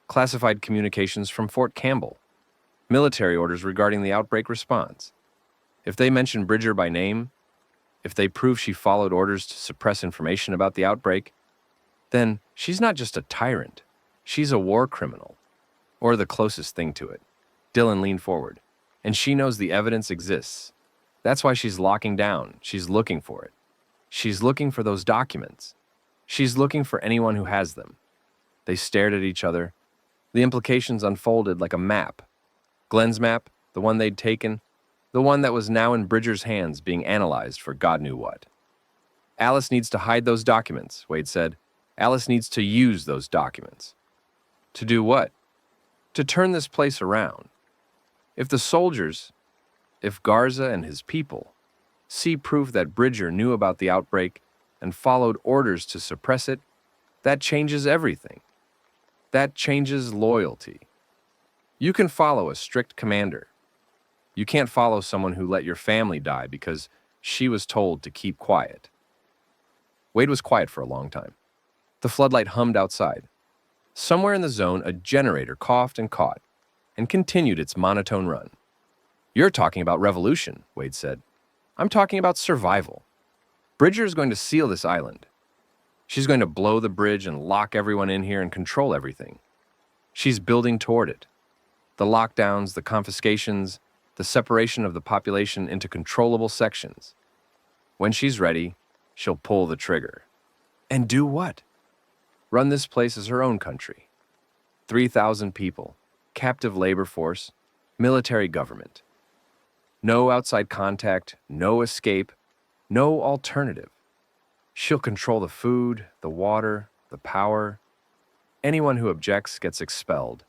"Classified communications from Fort Campbell. Military orders regarding the outbreak response. If they mention Bridger by name, if they prove she followed orders to suppress information about the outbreak, then she's not just a tyrant. She's a war criminal. Or the closest thing to it." Dylan leaned forward. "And she knows the evidence exists. That's why she's locking down. She's looking for it. She's looking for those documents. She's looking for anyone who has them." They stared at each other. The implications unfolded like a map. Glenn's map, the one they'd taken, the one that was now in Bridger's hands being analyzed for God knew what. "Alice needs to hide those documents," Wade said. "Alice needs to use those documents." "To do what?" "To turn this place around. If the soldiers, if Garza and his people, see proof that Bridger knew about the outbreak and followed orders to suppress it, that changes everything. That changes loyalty. You can follow a strict commander. You can't follow someone who let your family die because she was told to keep quiet." Wade was quiet for a long time. The floodlight hummed outside. Somewhere in the zone, a generator coughed and caught and continued its monotone run. You're talking about revolution, Wade said. I'm talking about survival. Bridger is going to seal this island. She's going to blow the bridge and lock everyone in here and control everything. She's building toward it. The lockdowns, the confiscations, the separation of the population into controllable sections. When she's ready, she'll pull the trigger. And do what? Run this place as her own country. 3,000 people, captive labor force, military government. No outside contact, no escape, no alternative. She'll control the food, the water, the power. Anyone who objects gets expelled,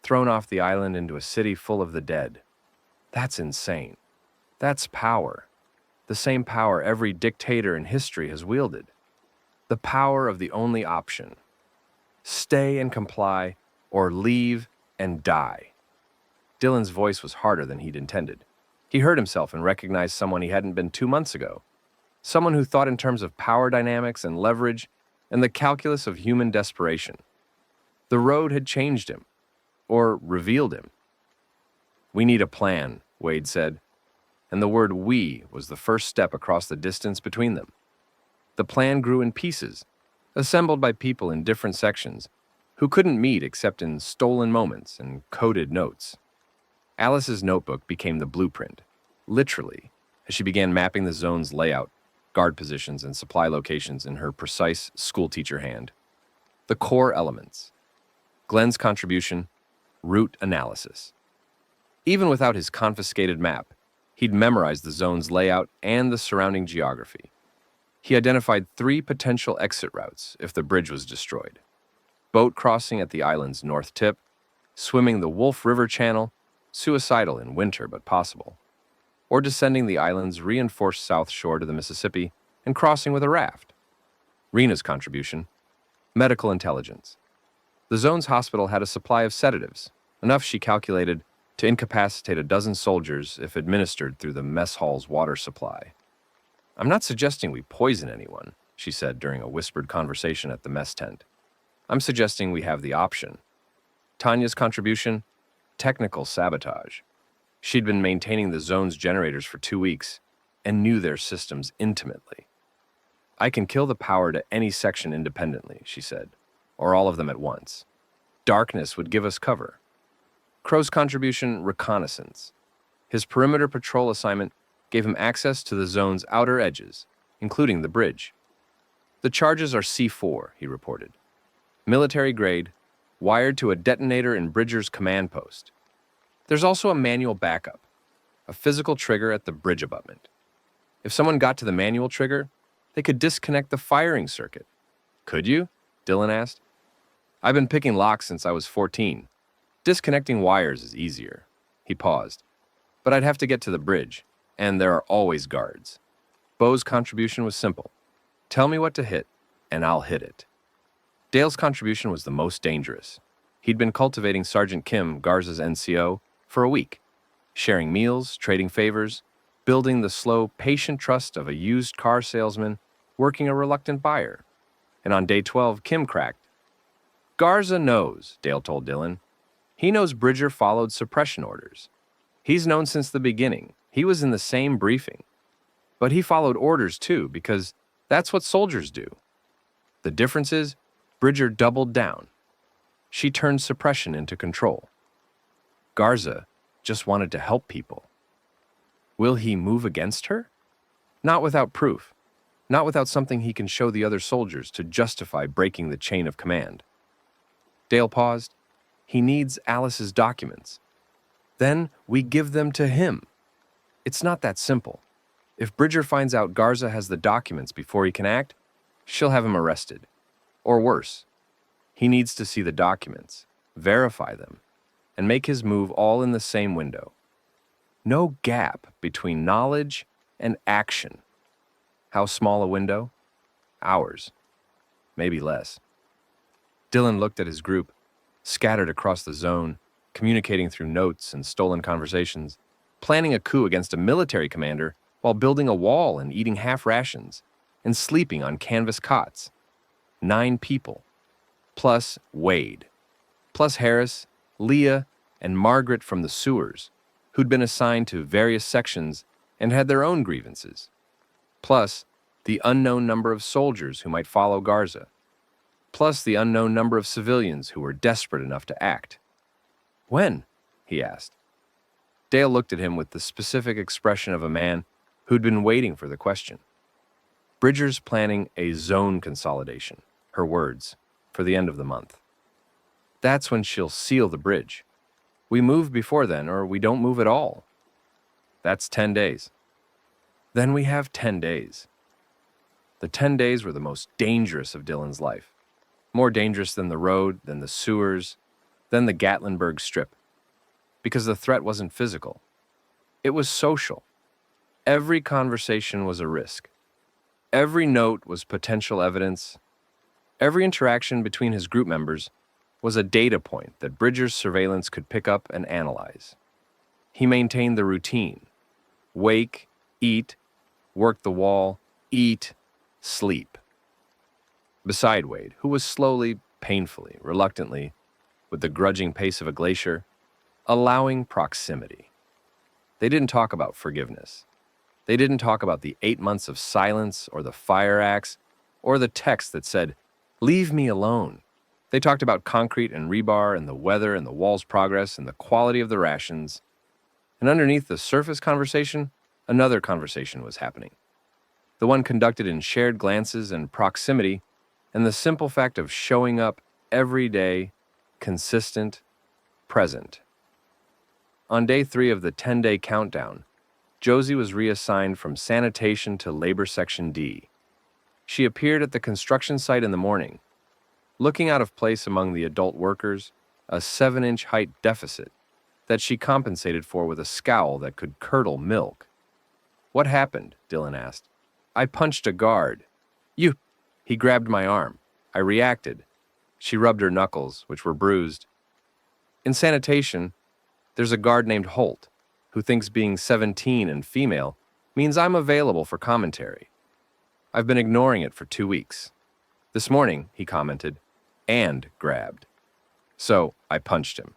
thrown off the island into a city full of the dead. That's insane. That's power. The same power every dictator in history has wielded. The power of the only option. Stay and comply, or leave and die. Dylan's voice was harder than he'd intended. He heard himself and recognized someone he hadn't been 2 months ago. Someone who thought in terms of power dynamics and leverage and the calculus of human desperation. The road had changed him, or revealed him. We need a plan, Wade said, and the word we was the first step across the distance between them. The plan grew in pieces, assembled by people in different sections, who couldn't meet except in stolen moments and coded notes. Alice's notebook became the blueprint, literally, as she began mapping the zone's layout, guard positions, and supply locations in her precise schoolteacher hand. The core elements. Glenn's contribution, route analysis. Even without his confiscated map, he'd memorized the zone's layout and the surrounding geography. He identified 3 potential exit routes if the bridge was destroyed. Boat crossing at the island's north tip, swimming the Wolf River Channel, suicidal in winter but possible, or descending the island's reinforced south shore to the Mississippi and crossing with a raft. Rena's contribution, medical intelligence. The zone's hospital had a supply of sedatives, enough she calculated to incapacitate a dozen soldiers if administered through the mess hall's water supply. I'm not suggesting we poison anyone, she said during a whispered conversation at the mess tent. I'm suggesting we have the option. Tanya's contribution, technical sabotage. She'd been maintaining the zone's generators for 2 weeks and knew their systems intimately. I can kill the power to any section independently, she said, or all of them at once. Darkness would give us cover. Crow's contribution, reconnaissance. His perimeter patrol assignment gave him access to the zone's outer edges, including the bridge. The charges are C4, he reported. Military grade, wired to a detonator in Bridger's command post. There's also a manual backup, a physical trigger at the bridge abutment. If someone got to the manual trigger, they could disconnect the firing circuit. Could you? Dylan asked. I've been picking locks since I was 14. Disconnecting wires is easier. He paused. But I'd have to get to the bridge, and there are always guards. Bo's contribution was simple. Tell me what to hit, and I'll hit it. Dale's contribution was the most dangerous. He'd been cultivating Sergeant Kim, Garza's NCO, for a week, sharing meals, trading favors, building the slow, patient trust of a used car salesman working a reluctant buyer. And on day 12, Kim cracked. Garza knows, Dale told Dylan. He knows Bridger followed suppression orders. He's known since the beginning. He was in the same briefing. But he followed orders too, because that's what soldiers do. The difference is, Bridger doubled down. She turned suppression into control. Garza just wanted to help people. Will he move against her? Not without proof. Not without something he can show the other soldiers to justify breaking the chain of command. Dale paused. He needs Alice's documents. Then we give them to him. It's not that simple. If Bridger finds out Garza has the documents before he can act, she'll have him arrested. Or worse, he needs to see the documents, verify them, and make his move all in the same window. No gap between knowledge and action. How small a window? Hours. Maybe less. Dylan looked at his group, scattered across the zone, communicating through notes and stolen conversations, planning a coup against a military commander while building a wall and eating half rations, and sleeping on canvas cots. 9 people, plus Wade, plus Harris, Leah, and Margaret from the sewers, who'd been assigned to various sections and had their own grievances, plus the unknown number of soldiers who might follow Garza, plus the unknown number of civilians who were desperate enough to act. When? He asked. Dale looked at him with the specific expression of a man who'd been waiting for the question. Bridger's planning a zone consolidation, her words, for the end of the month. That's when she'll seal the bridge. We move before then, or we don't move at all. That's 10 days. Then we have 10 days. The 10 days were the most dangerous of Dylan's life. More dangerous than the road, than the sewers, than the Gatlinburg Strip. Because the threat wasn't physical. It was social. Every conversation was a risk. Every note was potential evidence. Every interaction between his group members was a data point that Bridger's surveillance could pick up and analyze. He maintained the routine. Wake, eat, work the wall, eat, sleep. Beside Wade, who was slowly, painfully, reluctantly, with the grudging pace of a glacier, allowing proximity. They didn't talk about forgiveness. They didn't talk about the 8 months of silence or the fire axe or the text that said, "Leave me alone." They talked about concrete and rebar and the weather and the wall's progress and the quality of the rations. And underneath the surface conversation, another conversation was happening. The one conducted in shared glances and proximity and the simple fact of showing up every day, consistent, present. On day 3 of the 10-day countdown, Josie was reassigned from sanitation to labor section D. She appeared at the construction site in the morning, looking out of place among the adult workers, a 7-inch height deficit that she compensated for with a scowl that could curdle milk. "What happened?" Dylan asked. "I punched a guard." "You—" He grabbed my arm. I reacted. She rubbed her knuckles, which were bruised. "In sanitation, there's a guard named Holt, who thinks being 17 and female means I'm available for commentary. I've been ignoring it for 2 weeks. This morning," he commented, and grabbed. So I punched him.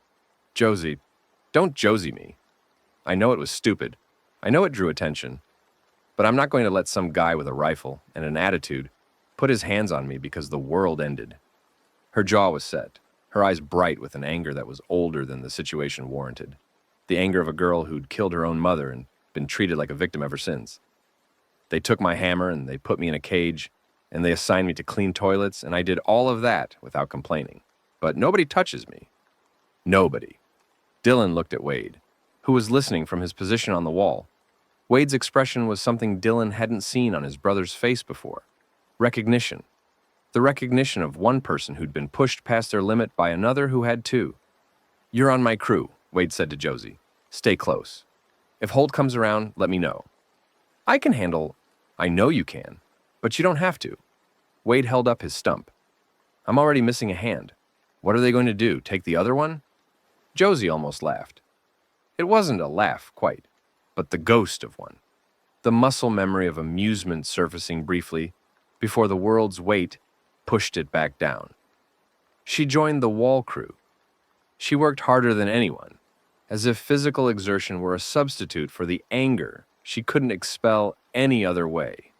"Josie, don't Josie me. I know it was stupid. I know it drew attention. But I'm not going to let some guy with a rifle and an attitude put his hands on me because the world ended." Her jaw was set, her eyes bright with an anger that was older than the situation warranted. The anger of a girl who'd killed her own mother and been treated like a victim ever since. "They took my hammer and they put me in a cage, and they assigned me to clean toilets, and I did all of that without complaining. But nobody touches me. Nobody." Dylan looked at Wade, who was listening from his position on the wall. Wade's expression was something Dylan hadn't seen on his brother's face before. Recognition. The recognition of one person who'd been pushed past their limit by another who had too. "You're on my crew," Wade said to Josie. "Stay close. If Holt comes around, let me know." "I can handle—" "I know you can, but you don't have to." Wade held up his stump. "I'm already missing a hand. What are they going to do, take the other one?" Josie almost laughed. It wasn't a laugh, quite, but the ghost of one. The muscle memory of amusement surfacing briefly before the world's weight pushed it back down. She joined the wall crew. She worked harder than anyone, as if physical exertion were a substitute for the anger she couldn't expel any other way.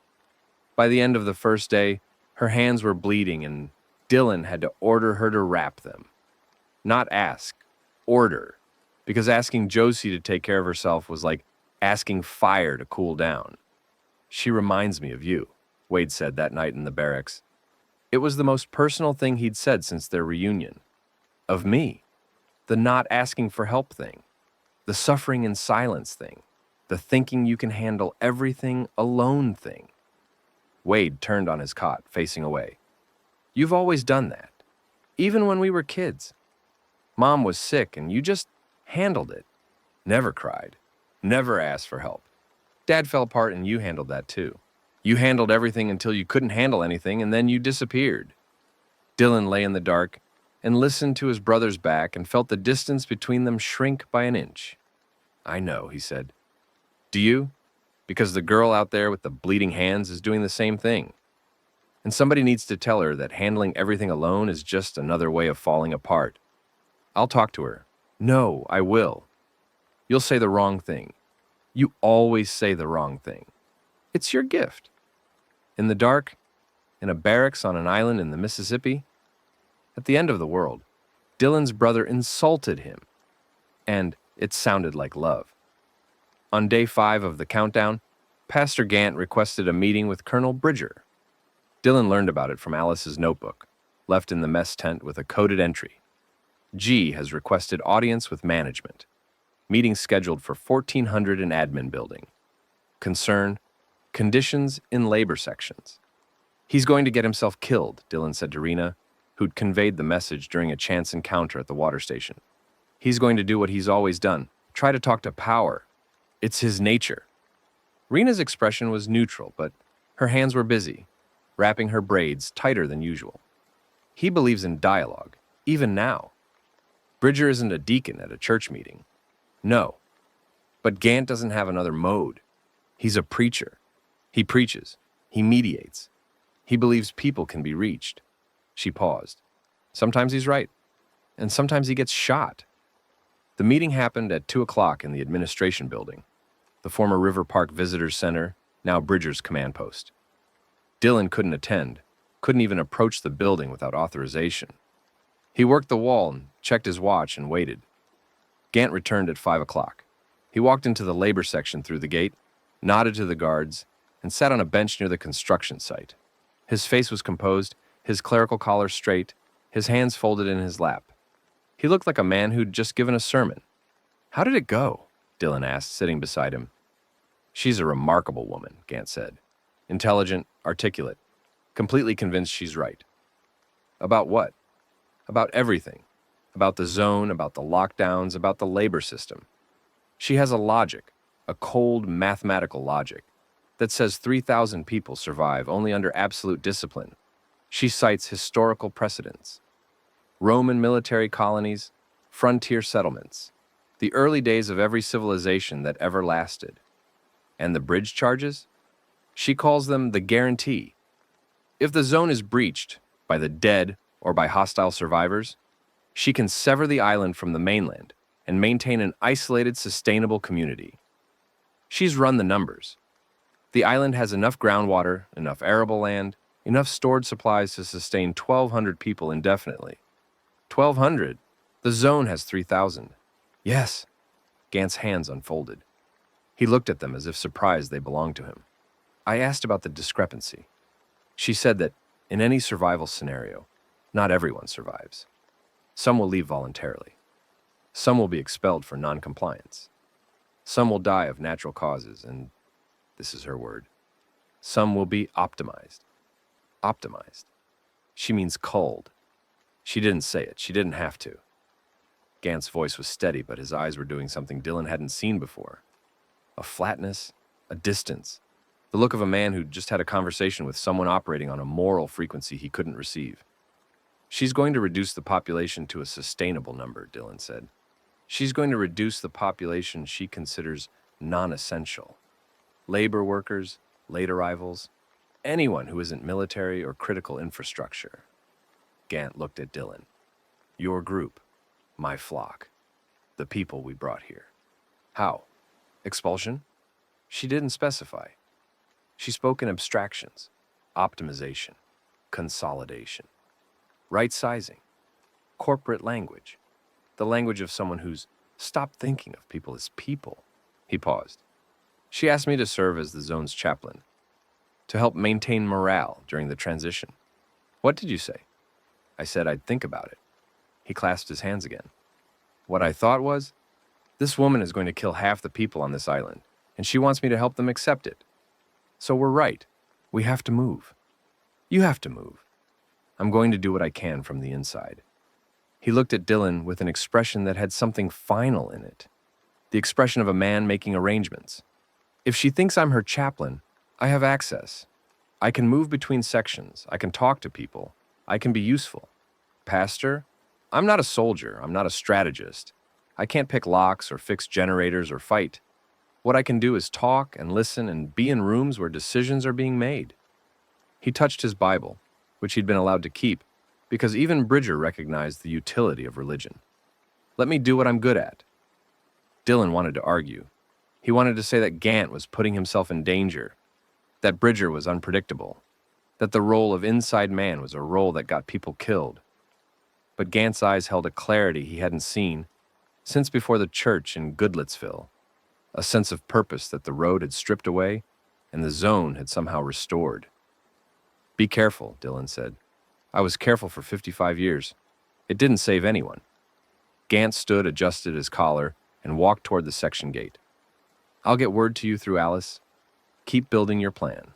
By the end of the first day, her hands were bleeding and Dylan had to order her to wrap them. Not ask, order, because asking Josie to take care of herself was like asking fire to cool down. "She reminds me of you," Wade said that night in the barracks. It was the most personal thing he'd said since their reunion. Of me. The not asking for help thing. The suffering in silence thing. The thinking you can handle everything alone thing. Wade turned on his cot, facing away. "You've always done that. Even when we were kids. Mom was sick and you just handled it. Never cried. Never asked for help. Dad fell apart and you handled that too. You handled everything until you couldn't handle anything and then you disappeared." Dylan lay in the dark and listened to his brother's back and felt the distance between them shrink by an inch. "I know," he said. "Do you? Because the girl out there with the bleeding hands is doing the same thing. And somebody needs to tell her that handling everything alone is just another way of falling apart. I'll talk to her. No, I will." You'll say the wrong thing. You always say the wrong thing. It's your gift. In the dark, in a barracks on an island in the Mississippi, at the end of the world, Dylan's brother insulted him, and it sounded like love. On day 5 of the countdown, Pastor Gant requested a meeting with Colonel Bridger. Dylan learned about it from Alice's notebook, left in the mess tent with a coded entry. G has requested audience with management. Meeting scheduled for 1400 in admin building. Concern, conditions in labor sections. He's going to get himself killed, Dylan said to Rena, who'd conveyed the message during a chance encounter at the water station. He's going to do what he's always done, try to talk to power. It's his nature. Rena's expression was neutral, but her hands were busy, wrapping her braids tighter than usual. He believes in dialogue, even now. Bridger isn't a deacon at a church meeting. No. But Gant doesn't have another mode. He's a preacher. He preaches. He mediates. He believes people can be reached. She paused. Sometimes he's right, and sometimes he gets shot. The meeting happened at 2 o'clock in the administration building, the former River Park Visitors Center, now Bridger's command post. Dylan couldn't attend, couldn't even approach the building without authorization. He worked the wall and checked his watch and waited. Gant returned at 5 o'clock. He walked into the labor section through the gate, nodded to the guards, and sat on a bench near the construction site. His face was composed, his clerical collar straight, his hands folded in his lap. He looked like a man who'd just given a sermon. "How did it go?" Dylan asked, sitting beside him. "She's a remarkable woman," Gant said. "Intelligent, articulate, completely convinced she's right." "About what?" "About everything. About the zone, about the lockdowns, about the labor system. She has a logic, a cold mathematical logic, that says 3,000 people survive only under absolute discipline. She cites historical precedents. Roman military colonies, frontier settlements, the early days of every civilization that ever lasted. And the bridge charges? She calls them the guarantee. If the zone is breached by the dead or by hostile survivors, she can sever the island from the mainland and maintain an isolated, sustainable community. She's run the numbers. The island has enough groundwater, enough arable land, enough stored supplies to sustain 1,200 people indefinitely. 1,200? The zone has 3,000. Yes. Gant's hands unfolded. He looked at them as if surprised they belonged to him. I asked about the discrepancy. She said that, in any survival scenario, not everyone survives. Some will leave voluntarily. Some will be expelled for non-compliance. Some will die of natural causes, and, this is her word, some will be optimized. Optimized. She means culled. She didn't say it. She didn't have to. Gant's voice was steady, but his eyes were doing something Dylan hadn't seen before. A flatness, a distance, the look of a man who'd just had a conversation with someone operating on a moral frequency he couldn't receive. She's going to reduce the population to a sustainable number, Dylan said. She's going to reduce the population she considers non-essential. Labor workers, late arrivals, anyone who isn't military or critical infrastructure. Gant looked at Dylan. Your group, my flock, the people we brought here. How? Expulsion? She didn't specify. She spoke in abstractions, optimization, consolidation, right sizing, corporate language, the language of someone who's stopped thinking of people as people. He paused. She asked me to serve as the zone's chaplain, to help maintain morale during the transition. What did you say? I said I'd think about it. He clasped his hands again. What I thought was, this woman is going to kill half the people on this island, and she wants me to help them accept it. So we're right. We have to move. You have to move. I'm going to do what I can from the inside. He looked at Dylan with an expression that had something final in it, the expression of a man making arrangements. If she thinks I'm her chaplain, I have access. I can move between sections. I can talk to people. I can be useful. Pastor, I'm not a soldier. I'm not a strategist. I can't pick locks or fix generators or fight. What I can do is talk and listen and be in rooms where decisions are being made. He touched his Bible, which he'd been allowed to keep, because even Bridger recognized the utility of religion. Let me do what I'm good at. Dylan wanted to argue. He wanted to say that Gant was putting himself in danger, that Bridger was unpredictable, that the role of inside man was a role that got people killed. But Gant's eyes held a clarity he hadn't seen since before the church in Goodlettsville, a sense of purpose that the road had stripped away and the zone had somehow restored. "Be careful," Dylan said. "I was careful for 55 years. It didn't save anyone." Gant stood, adjusted his collar, and walked toward the section gate. "I'll get word to you through Alice. Keep building your plan."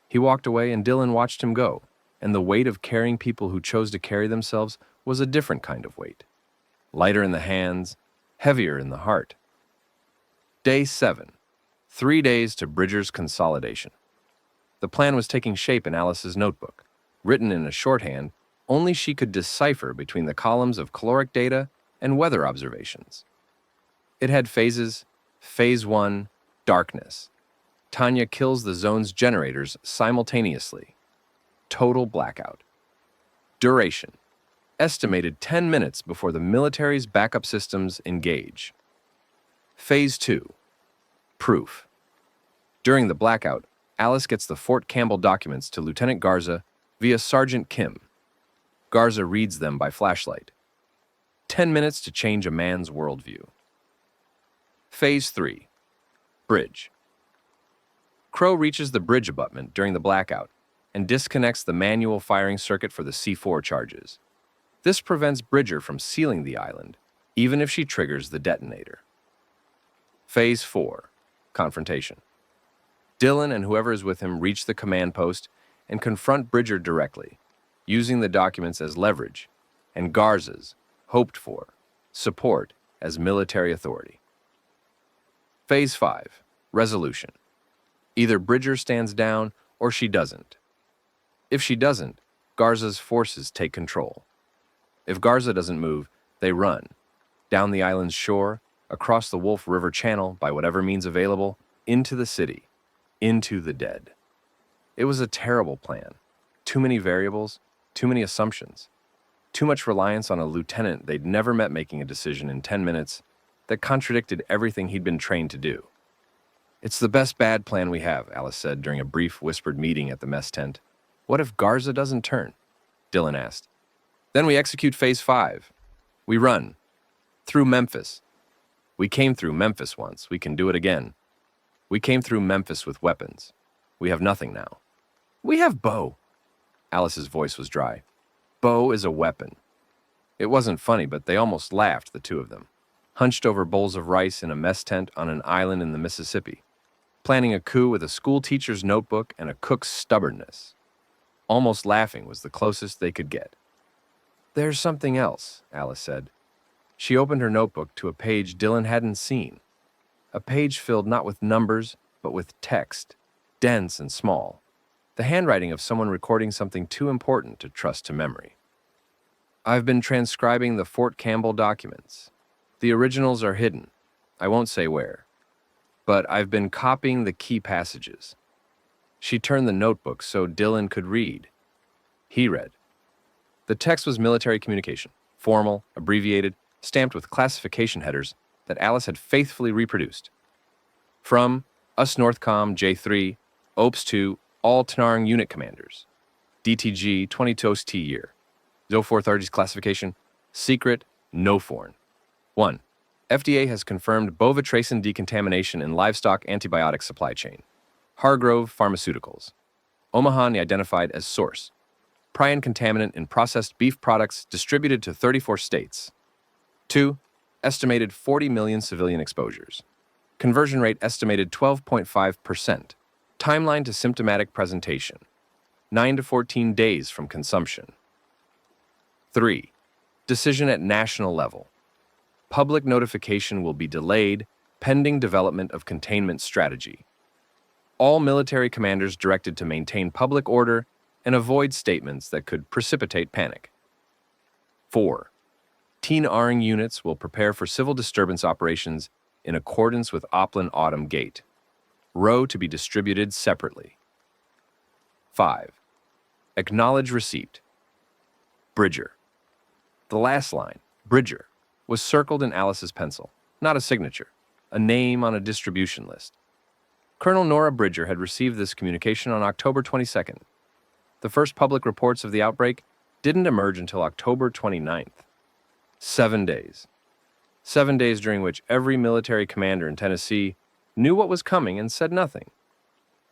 He walked away and Dylan watched him go, and the weight of carrying people who chose to carry themselves was a different kind of weight. Lighter in the hands, heavier in the heart. Day 7. 3 days to Bridger's consolidation. The plan was taking shape in Alice's notebook, written in a shorthand only she could decipher between the columns of caloric data and weather observations. It had phases. Phase 1, darkness. Tanya kills the zone's generators simultaneously. Total blackout. Duration. Estimated 10 minutes before the military's backup systems engage. Phase 2, proof. During the blackout, Alice gets the Fort Campbell documents to Lieutenant Garza via Sergeant Kim. Garza reads them by flashlight. 10 minutes to change a man's worldview. Phase 3, bridge. Crow reaches the bridge abutment during the blackout and disconnects the manual firing circuit for the C4 charges. This prevents Bridger from sealing the island, even if she triggers the detonator. Phase 4, confrontation. Dylan and whoever is with him reach the command post and confront Bridger directly, using the documents as leverage and Garza's, hoped for, support as military authority. Phase 5, resolution. Either Bridger stands down or she doesn't. If she doesn't, Garza's forces take control. If Garza doesn't move, they run, down the island's shore, across the Wolf River Channel by whatever means available, into the city, into the dead. It was a terrible plan. Too many variables, too many assumptions, too much reliance on a lieutenant they'd never met making a decision in 10 minutes that contradicted everything he'd been trained to do. "It's the best bad plan we have," Alice said during a brief whispered meeting at the mess tent. "What if Garza doesn't turn?" Dylan asked. "Then we execute Phase 5. We run. Through Memphis. We came through Memphis once. We can do it again. We came through Memphis with weapons. We have nothing now." "We have Bo." Alice's voice was dry. "Bo is a weapon." It wasn't funny, but they almost laughed, the two of them, hunched over bowls of rice in a mess tent on an island in the Mississippi, planning a coup with a school teacher's notebook and a cook's stubbornness. Almost laughing was the closest they could get. "There's something else," Alice said. She opened her notebook to a page Dylan hadn't seen. A page filled not with numbers, but with text, dense and small. The handwriting of someone recording something too important to trust to memory. "I've been transcribing the Fort Campbell documents. The originals are hidden. I won't say where. But I've been copying the key passages." She turned the notebook so Dylan could read. He read. The text was military communication, formal, abbreviated, stamped with classification headers that Alice had faithfully reproduced. From Us Northcom J3, OPS 2, all Tanarang unit commanders. DTG 22T year. ZO430's classification, secret, no foreign. 1. FDA has confirmed bovitracin decontamination in livestock antibiotic supply chain. Hargrove Pharmaceuticals. Omaha identified as source. Prion contaminant in processed beef products distributed to 34 states. 2. Estimated 40 million civilian exposures. Conversion rate estimated 12.5%. Timeline to symptomatic presentation. 9 to 14 days from consumption. 3. Decision at national level. Public notification will be delayed pending development of containment strategy. All military commanders directed to maintain public order and avoid statements that could precipitate panic. 4. Teen Aring units will prepare for civil disturbance operations in accordance with Oplan Autumn Gate. Row to be distributed separately. 5. Acknowledge receipt. Bridger. The last line, Bridger, was circled in Alice's pencil. not a signature, a name on a distribution list. Colonel Nora Bridger had received this communication on October 22nd. The first public reports of the outbreak didn't emerge until October 29th. 7 days. 7 days during which every military commander in Tennessee knew what was coming and said nothing.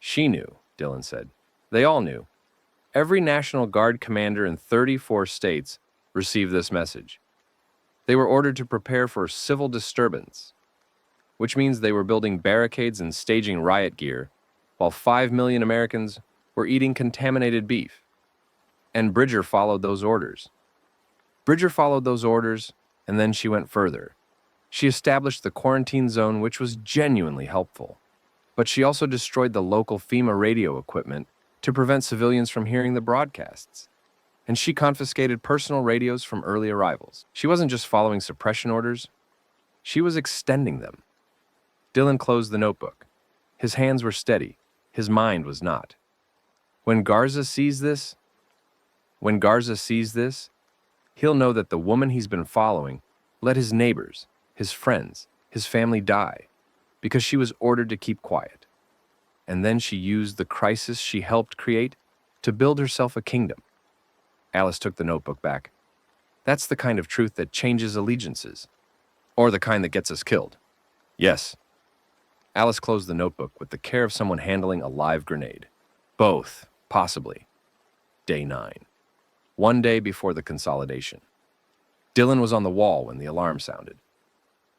She knew, Dillon said. They all knew. Every National Guard commander in 34 states received this message. They were ordered to prepare for civil disturbance, which means they were building barricades and staging riot gear, while 5 million Americans were eating contaminated beef. And Bridger followed those orders. And then she went further. She established the quarantine zone, which was genuinely helpful. But she also destroyed the local FEMA radio equipment to prevent civilians from hearing the broadcasts. And she confiscated personal radios from early arrivals. She wasn't just following suppression orders, she was extending them. Dillon closed the notebook. His hands were steady, his mind was not. When Garza sees this, he'll know that the woman he's been following let his neighbors, his friends, his family die because she was ordered to keep quiet. And then she used the crisis she helped create to build herself a kingdom. Alice took the notebook back. That's the kind of truth that changes allegiances, or the kind that gets us killed. Yes. Alice closed the notebook with the care of someone handling a live grenade. Both, possibly. Day 9. 1 day before the consolidation. Dillon was on the wall when the alarm sounded.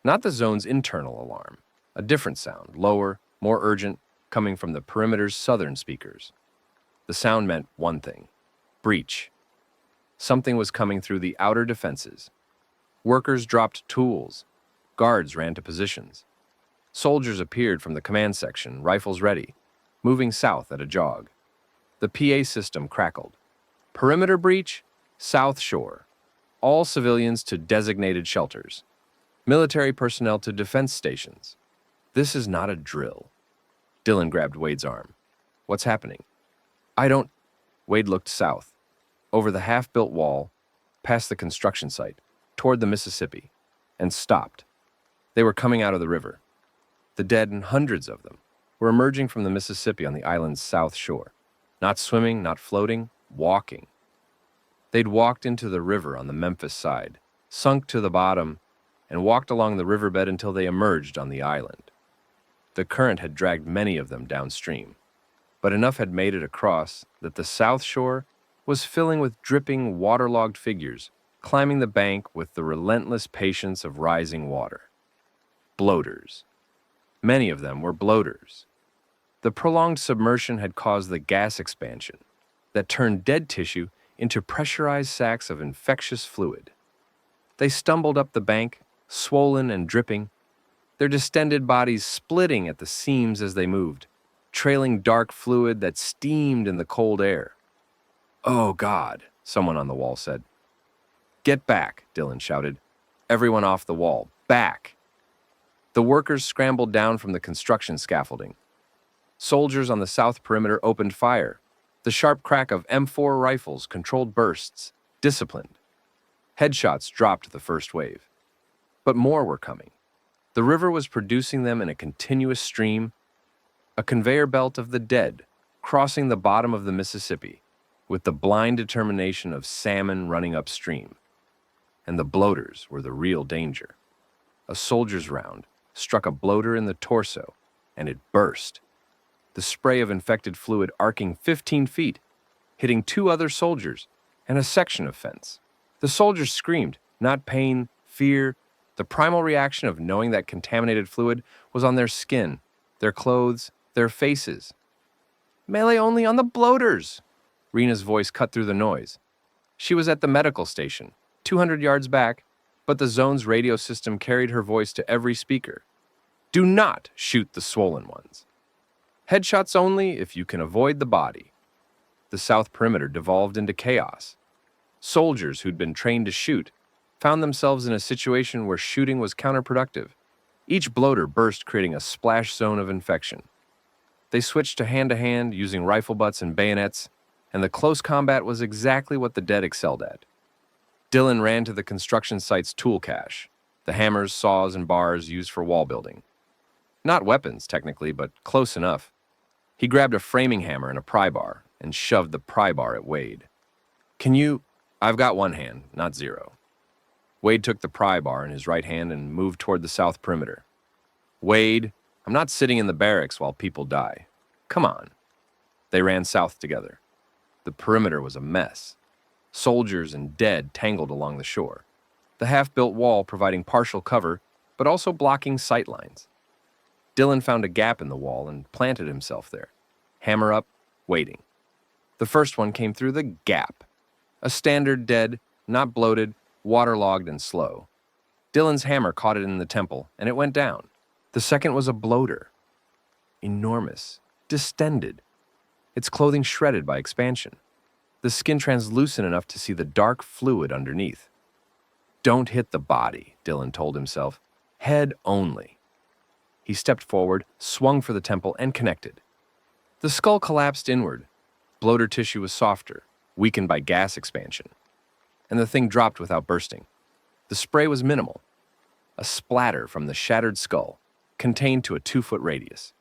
Not the zone's internal alarm, a different sound, lower, more urgent, coming from the perimeter's southern speakers. The sound meant one thing: breach. Something was coming through the outer defenses. Workers dropped tools. Guards ran to positions. Soldiers appeared from the command section, rifles ready, moving south at a jog. The PA system crackled. Perimeter breach, South Shore. All civilians to designated shelters. Military personnel to defense stations. This is not a drill. Dillon grabbed Wade's arm. What's happening? I don't... Wade looked south, over the half-built wall, past the construction site, toward the Mississippi, and stopped. They were coming out of the river. The dead, and hundreds of them, were emerging from the Mississippi on the island's south shore. Not swimming, not floating, walking. They'd walked into the river on the Memphis side, sunk to the bottom, and walked along the riverbed until they emerged on the island. The current had dragged many of them downstream, but enough had made it across that the south shore was filling with dripping, waterlogged figures, climbing the bank with the relentless patience of rising water. Bloaters. Many of them were bloaters. The prolonged submersion had caused the gas expansion that turned dead tissue into pressurized sacs of infectious fluid. They stumbled up the bank, swollen and dripping, their distended bodies splitting at the seams as they moved, trailing dark fluid that steamed in the cold air. "Oh, God," someone on the wall said. "Get back," Dillon shouted. "Everyone off the wall. Back!" The workers scrambled down from the construction scaffolding. Soldiers on the south perimeter opened fire. The sharp crack of M4 rifles controlled bursts, disciplined. Headshots dropped the first wave. But more were coming. The river was producing them in a continuous stream, a conveyor belt of the dead, crossing the bottom of the Mississippi, with the blind determination of salmon running upstream. And the bloaters were the real danger. A soldier's round struck a bloater in the torso, and it burst. The spray of infected fluid arcing 15 feet, hitting 2 other soldiers and a section of fence. The soldiers screamed, not pain, fear, the primal reaction of knowing that contaminated fluid was on their skin, their clothes, their faces. "Melee only on the bloaters!" Rena's voice cut through the noise. She was at the medical station, 200 yards back, but the zone's radio system carried her voice to every speaker. "Do not shoot the swollen ones. Headshots only if you can avoid the body." The south perimeter devolved into chaos. Soldiers who'd been trained to shoot found themselves in a situation where shooting was counterproductive. Each bloater burst, creating a splash zone of infection. They switched to hand using rifle butts and bayonets, and the close combat was exactly what the dead excelled at. Dillon ran to the construction site's tool cache. The hammers, saws, and bars used for wall building. Not weapons, technically, but close enough. He grabbed a framing hammer and a pry bar and shoved the pry bar at Wade. I've got one hand, not zero. Wade took the pry bar in his right hand and moved toward the south perimeter. Wade, I'm not sitting in the barracks while people die. Come on. They ran south together. The perimeter was a mess. Soldiers and dead tangled along the shore. The half-built wall providing partial cover, but also blocking sight lines. Dylan found a gap in the wall and planted himself there. Hammer up, waiting. The first one came through the gap. A standard dead, not bloated, waterlogged and slow. Dylan's hammer caught it in the temple, and it went down. The second was a bloater. Enormous, distended. Its clothing shredded by expansion. The skin translucent enough to see the dark fluid underneath. Don't hit the body, Dylan told himself. Head only. He stepped forward, swung for the temple, and connected. The skull collapsed inward. Bloater tissue was softer, weakened by gas expansion. And the thing dropped without bursting. The spray was minimal. A splatter from the shattered skull, contained to a 2-foot radius.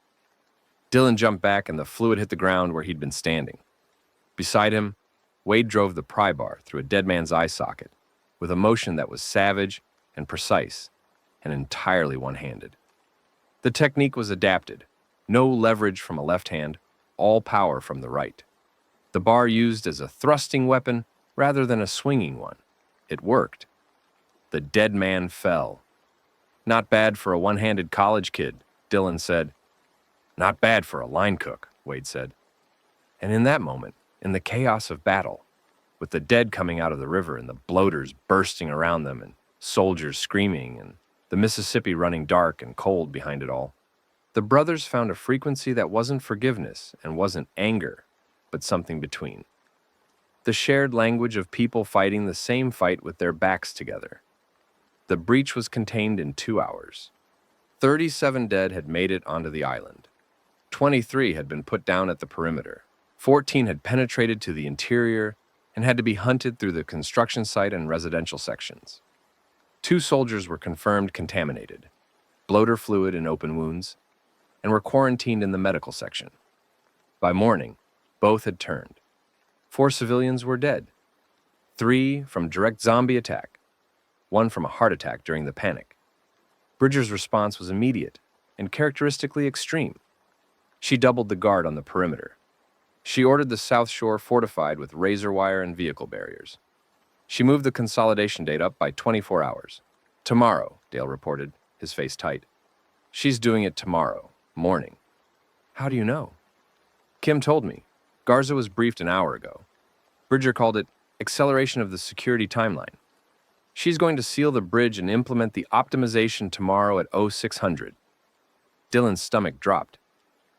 Dylan jumped back and the fluid hit the ground where he'd been standing. Beside him, Wade drove the pry bar through a dead man's eye socket with a motion that was savage and precise and entirely one-handed. The technique was adapted. No leverage from a left hand, all power from the right. The bar used as a thrusting weapon rather than a swinging one. It worked. The dead man fell. Not bad for a one-handed college kid, Dylan said. Not bad for a line cook, Wade said. And in that moment, in the chaos of battle, with the dead coming out of the river and the bloaters bursting around them and soldiers screaming and the Mississippi running dark and cold behind it all, the brothers found a frequency that wasn't forgiveness and wasn't anger, but something between. The shared language of people fighting the same fight with their backs together. The breach was contained in 2 hours. 37 dead had made it onto the island. 23 had been put down at the perimeter. 14 had penetrated to the interior and had to be hunted through the construction site and residential sections. 2 soldiers were confirmed contaminated, bloater fluid in open wounds, and were quarantined in the medical section. By morning, both had turned. 4 civilians were dead. 3 from direct zombie attack. 1 from a heart attack during the panic. Bridger's response was immediate and characteristically extreme. She doubled the guard on the perimeter. She ordered the South Shore fortified with razor wire and vehicle barriers. She moved the consolidation date up by 24 hours. Tomorrow, Dale reported, his face tight. She's doing it tomorrow, morning. How do you know? Kim told me. Garza was briefed an hour ago. Bridger called it acceleration of the security timeline. She's going to seal the bridge and implement the optimization tomorrow at 0600. Dylan's stomach dropped.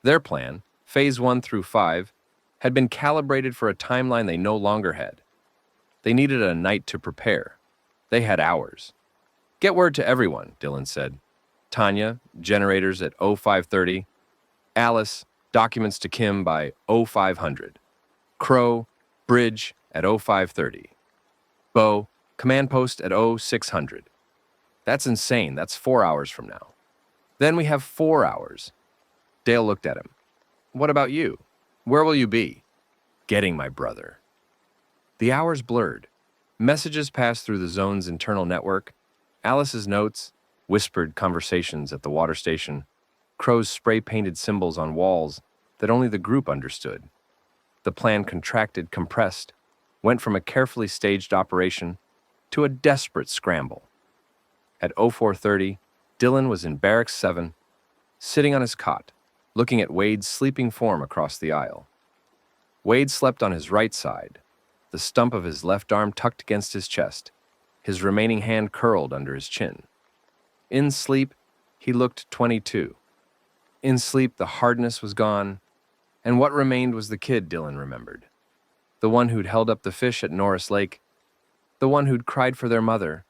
Their plan, phase 1 through 5, had been calibrated for a timeline they no longer had. They needed a night to prepare. They had hours. Get word to everyone, Dylan said. Tanya, generators at 0530. Alice, documents to Kim by 0500. Crow, bridge at 0530. Bo, command post at 0600. That's insane. That's 4 hours from now. Then we have 4 hours. Dale looked at him. What about you? Where will you be? Getting my brother. The hours blurred. Messages passed through the zone's internal network. Alice's notes, whispered conversations at the water station, Crow's spray-painted symbols on walls that only the group understood. The plan contracted, compressed, went from a carefully staged operation to a desperate scramble. At 0430, Dylan was in Barracks 7, sitting on his cot, looking at Wade's sleeping form across the aisle. Wade slept on his right side, the stump of his left arm tucked against his chest, his remaining hand curled under his chin. In sleep, he looked 22. In sleep, the hardness was gone, and what remained was the kid Dylan remembered. The one who'd held up the fish at Norris Lake, the one who'd cried for their mother,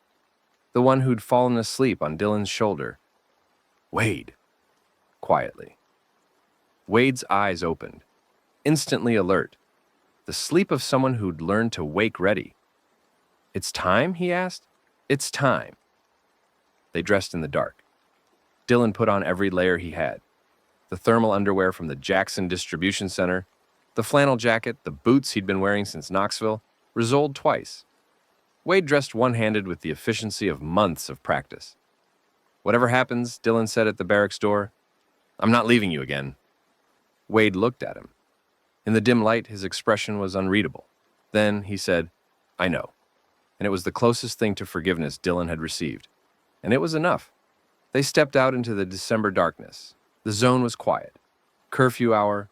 the one who'd fallen asleep on Dylan's shoulder. Wade, quietly. Wade's eyes opened, instantly alert, the sleep of someone who'd learned to wake ready. It's time, he asked. It's time. They dressed in the dark. Dylan put on every layer he had. The thermal underwear from the Jackson Distribution Center, the flannel jacket, the boots he'd been wearing since Knoxville, resoled twice. Wade dressed one-handed with the efficiency of months of practice. "Whatever happens," Dylan said at the barracks door, "I'm not leaving you again." Wade looked at him. In the dim light, his expression was unreadable. Then he said, "I know." And it was the closest thing to forgiveness Dylan had received. And it was enough. They stepped out into the December darkness. The zone was quiet. Curfew hour,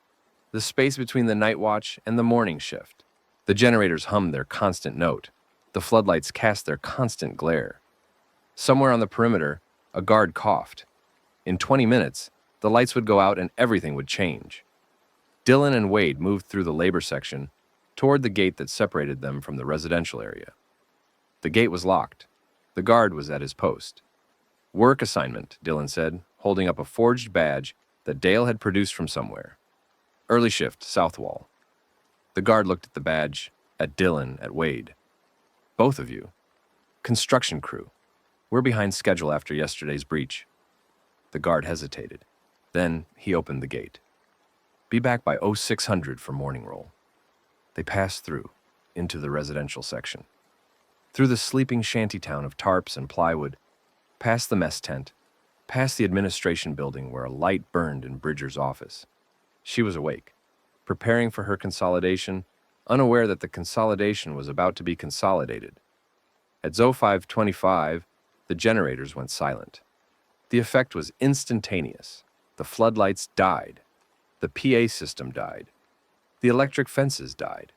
the space between the night watch and the morning shift. The generators hummed their constant note. The floodlights cast their constant glare. Somewhere on the perimeter, a guard coughed. In 20 minutes, the lights would go out and everything would change. Dylan and Wade moved through the labor section toward the gate that separated them from the residential area. The gate was locked. The guard was at his post. "Work assignment," Dylan said, holding up a forged badge that Dale had produced from somewhere. "Early shift, south wall." The guard looked at the badge, at Dylan, at Wade. "Both of you. Construction crew. We're behind schedule after yesterday's breach." The guard hesitated. Then he opened the gate. "Be back by 0600 for morning roll." They passed through, into the residential section. Through the sleeping shantytown of tarps and plywood, past the mess tent, past the administration building where a light burned in Bridger's office. She was awake, preparing for her consolidation, unaware that the consolidation was about to be consolidated. At 0525, the generators went silent. The effect was instantaneous. The floodlights died. The PA system died. The electric fences died.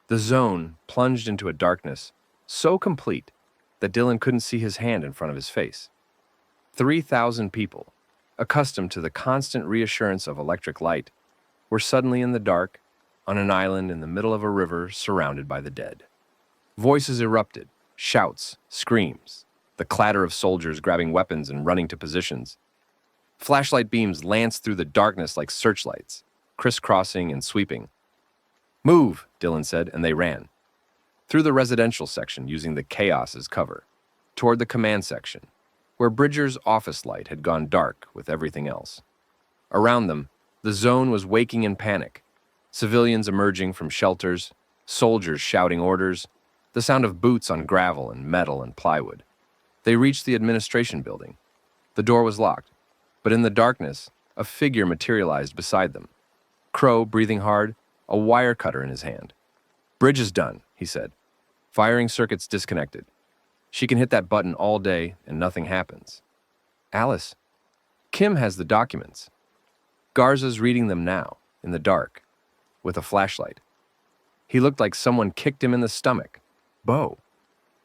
The zone plunged into a darkness so complete that Dylan couldn't see his hand in front of his face. 3,000 people, accustomed to the constant reassurance of electric light, were suddenly in the dark, on an island in the middle of a river surrounded by the dead. Voices erupted, shouts, screams, the clatter of soldiers grabbing weapons and running to positions. Flashlight beams lanced through the darkness like searchlights, crisscrossing and sweeping. "Move," Dylan said, and they ran. Through the residential section using the chaos as cover, toward the command section, where Bridger's office light had gone dark with everything else. Around them, the zone was waking in panic, civilians emerging from shelters, soldiers shouting orders, the sound of boots on gravel and metal and plywood. They reached the administration building. The door was locked, but in the darkness, a figure materialized beside them. Crow, breathing hard, a wire cutter in his hand. "Bridge is done," he said. "Firing circuits disconnected. She can hit that button all day and nothing happens." "Alice, Kim has the documents. Garza's reading them now, in the dark, with a flashlight. He looked like someone kicked him in the stomach. Bo.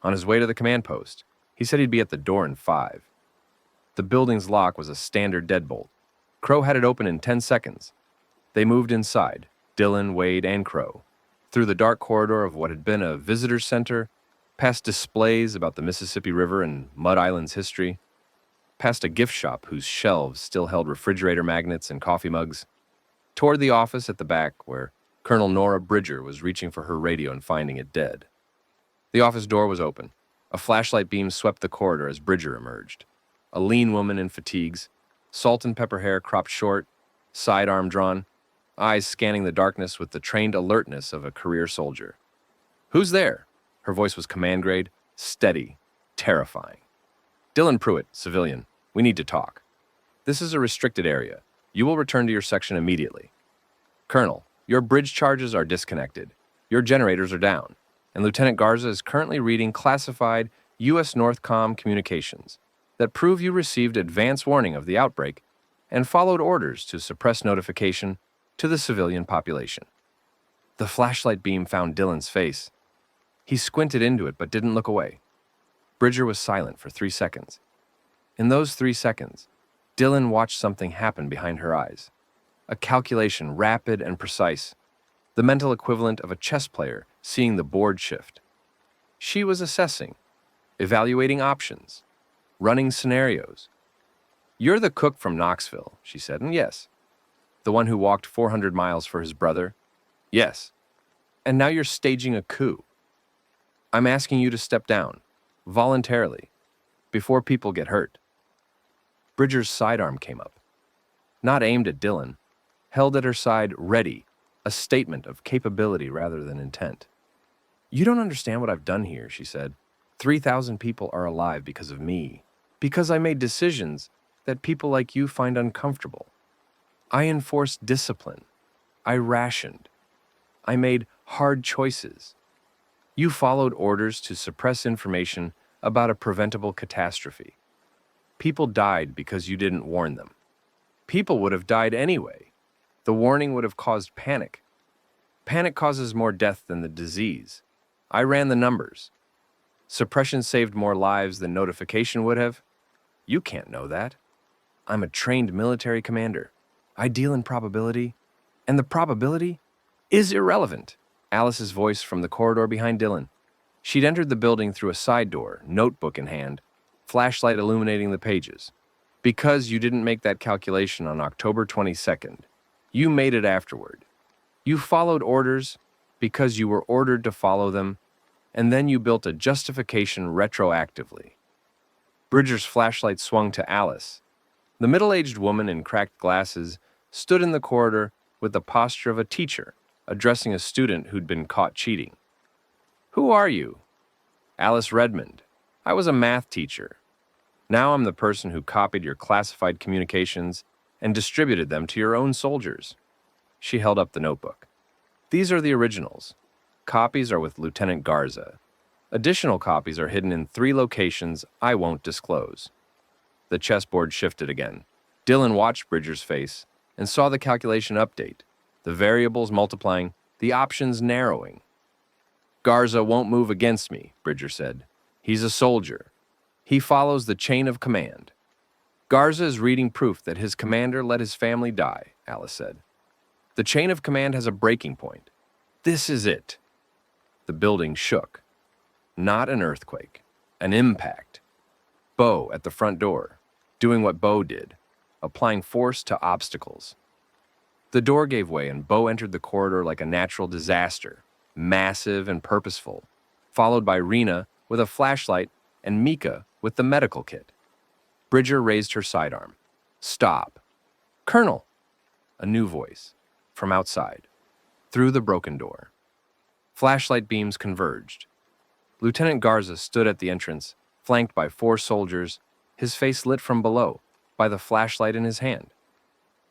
On his way to the command post. He said he'd be at the door in 5. The building's lock was a standard deadbolt. Crow had it open in 10 seconds. They moved inside, Dylan, Wade, and Crow, through the dark corridor of what had been a visitor center, past displays about the Mississippi River and Mud Island's history, past a gift shop whose shelves still held refrigerator magnets and coffee mugs, toward the office at the back where Colonel Nora Bridger was reaching for her radio and finding it dead. The office door was open. A flashlight beam swept the corridor as Bridger emerged. A lean woman in fatigues, salt and pepper hair cropped short, sidearm drawn, eyes scanning the darkness with the trained alertness of a career soldier. "Who's there?" Her voice was command grade, steady, terrifying. "Dylan Pruitt, civilian. We need to talk. This is a restricted area. You will return to your section immediately. Colonel, your bridge charges are disconnected. Your generators are down. And Lieutenant Garza is currently reading classified U.S. Northcom communications that prove you received advance warning of the outbreak and followed orders to suppress notification to the civilian population." The flashlight beam found Dylan's face. He squinted into it but didn't look away. Bridger was silent for 3 seconds. In those 3 seconds, Dylan watched something happen behind her eyes. A calculation rapid and precise, the mental equivalent of a chess player seeing the board shift. She was assessing, evaluating options, running scenarios. "You're the cook from Knoxville," she said, "and yes. The one who walked 400 miles for his brother? Yes. And now you're staging a coup. I'm asking you to step down, voluntarily. before people get hurt. Bridger's sidearm came up, not aimed at Dylan, held at her side, ready, a statement of capability rather than intent. "You don't understand what I've done here," she said. 3,000 people are alive because of me, because I made decisions that people like you find uncomfortable. I enforced discipline. I rationed. I made hard choices. You followed orders to suppress information about a preventable catastrophe. People died because you didn't warn them. People would have died anyway. The warning would have caused panic. Panic causes more death than the disease. I ran the numbers. Suppression saved more lives than notification would have. You can't know that. I'm a trained military commander. I deal in probability, and the probability is irrelevant. Alice's voice from the corridor behind Dylan. She'd entered the building through a side door, notebook in hand, flashlight illuminating the pages. Because you didn't make that calculation on October 22nd, you made it afterward. You followed orders because you were ordered to follow them, and then you built a justification retroactively. Bridger's flashlight swung to Alice. The middle-aged woman in cracked glasses stood in the corridor with the posture of a teacher addressing a student who'd been caught cheating. "Who are you?" "Alice Redmond. I was a math teacher. Now I'm the person who copied your classified communications and distributed them to your own soldiers." She held up the notebook. "These are the originals. Copies are with Lieutenant Garza. Additional copies are hidden in 3 locations I won't disclose." The chessboard shifted again. Dylan watched Bridger's face and saw the calculation update, the variables multiplying, the options narrowing. "Garza won't move against me," Bridger said. "He's a soldier. He follows the chain of command." "Garza is reading proof that his commander let his family die," Alice said. "The chain of command has a breaking point. This is it." The building shook. Not an earthquake, an impact. Bo at the front door, doing what Bo did, applying force to obstacles. The door gave way and Bo entered the corridor like a natural disaster, massive and purposeful, followed by Rena with a flashlight and Mika with the medical kit. Bridger raised her sidearm. "Stop." "Colonel!" A new voice, from outside, through the broken door. Flashlight beams converged. Lieutenant Garza stood at the entrance, flanked by 4 soldiers, his face lit from below by the flashlight in his hand.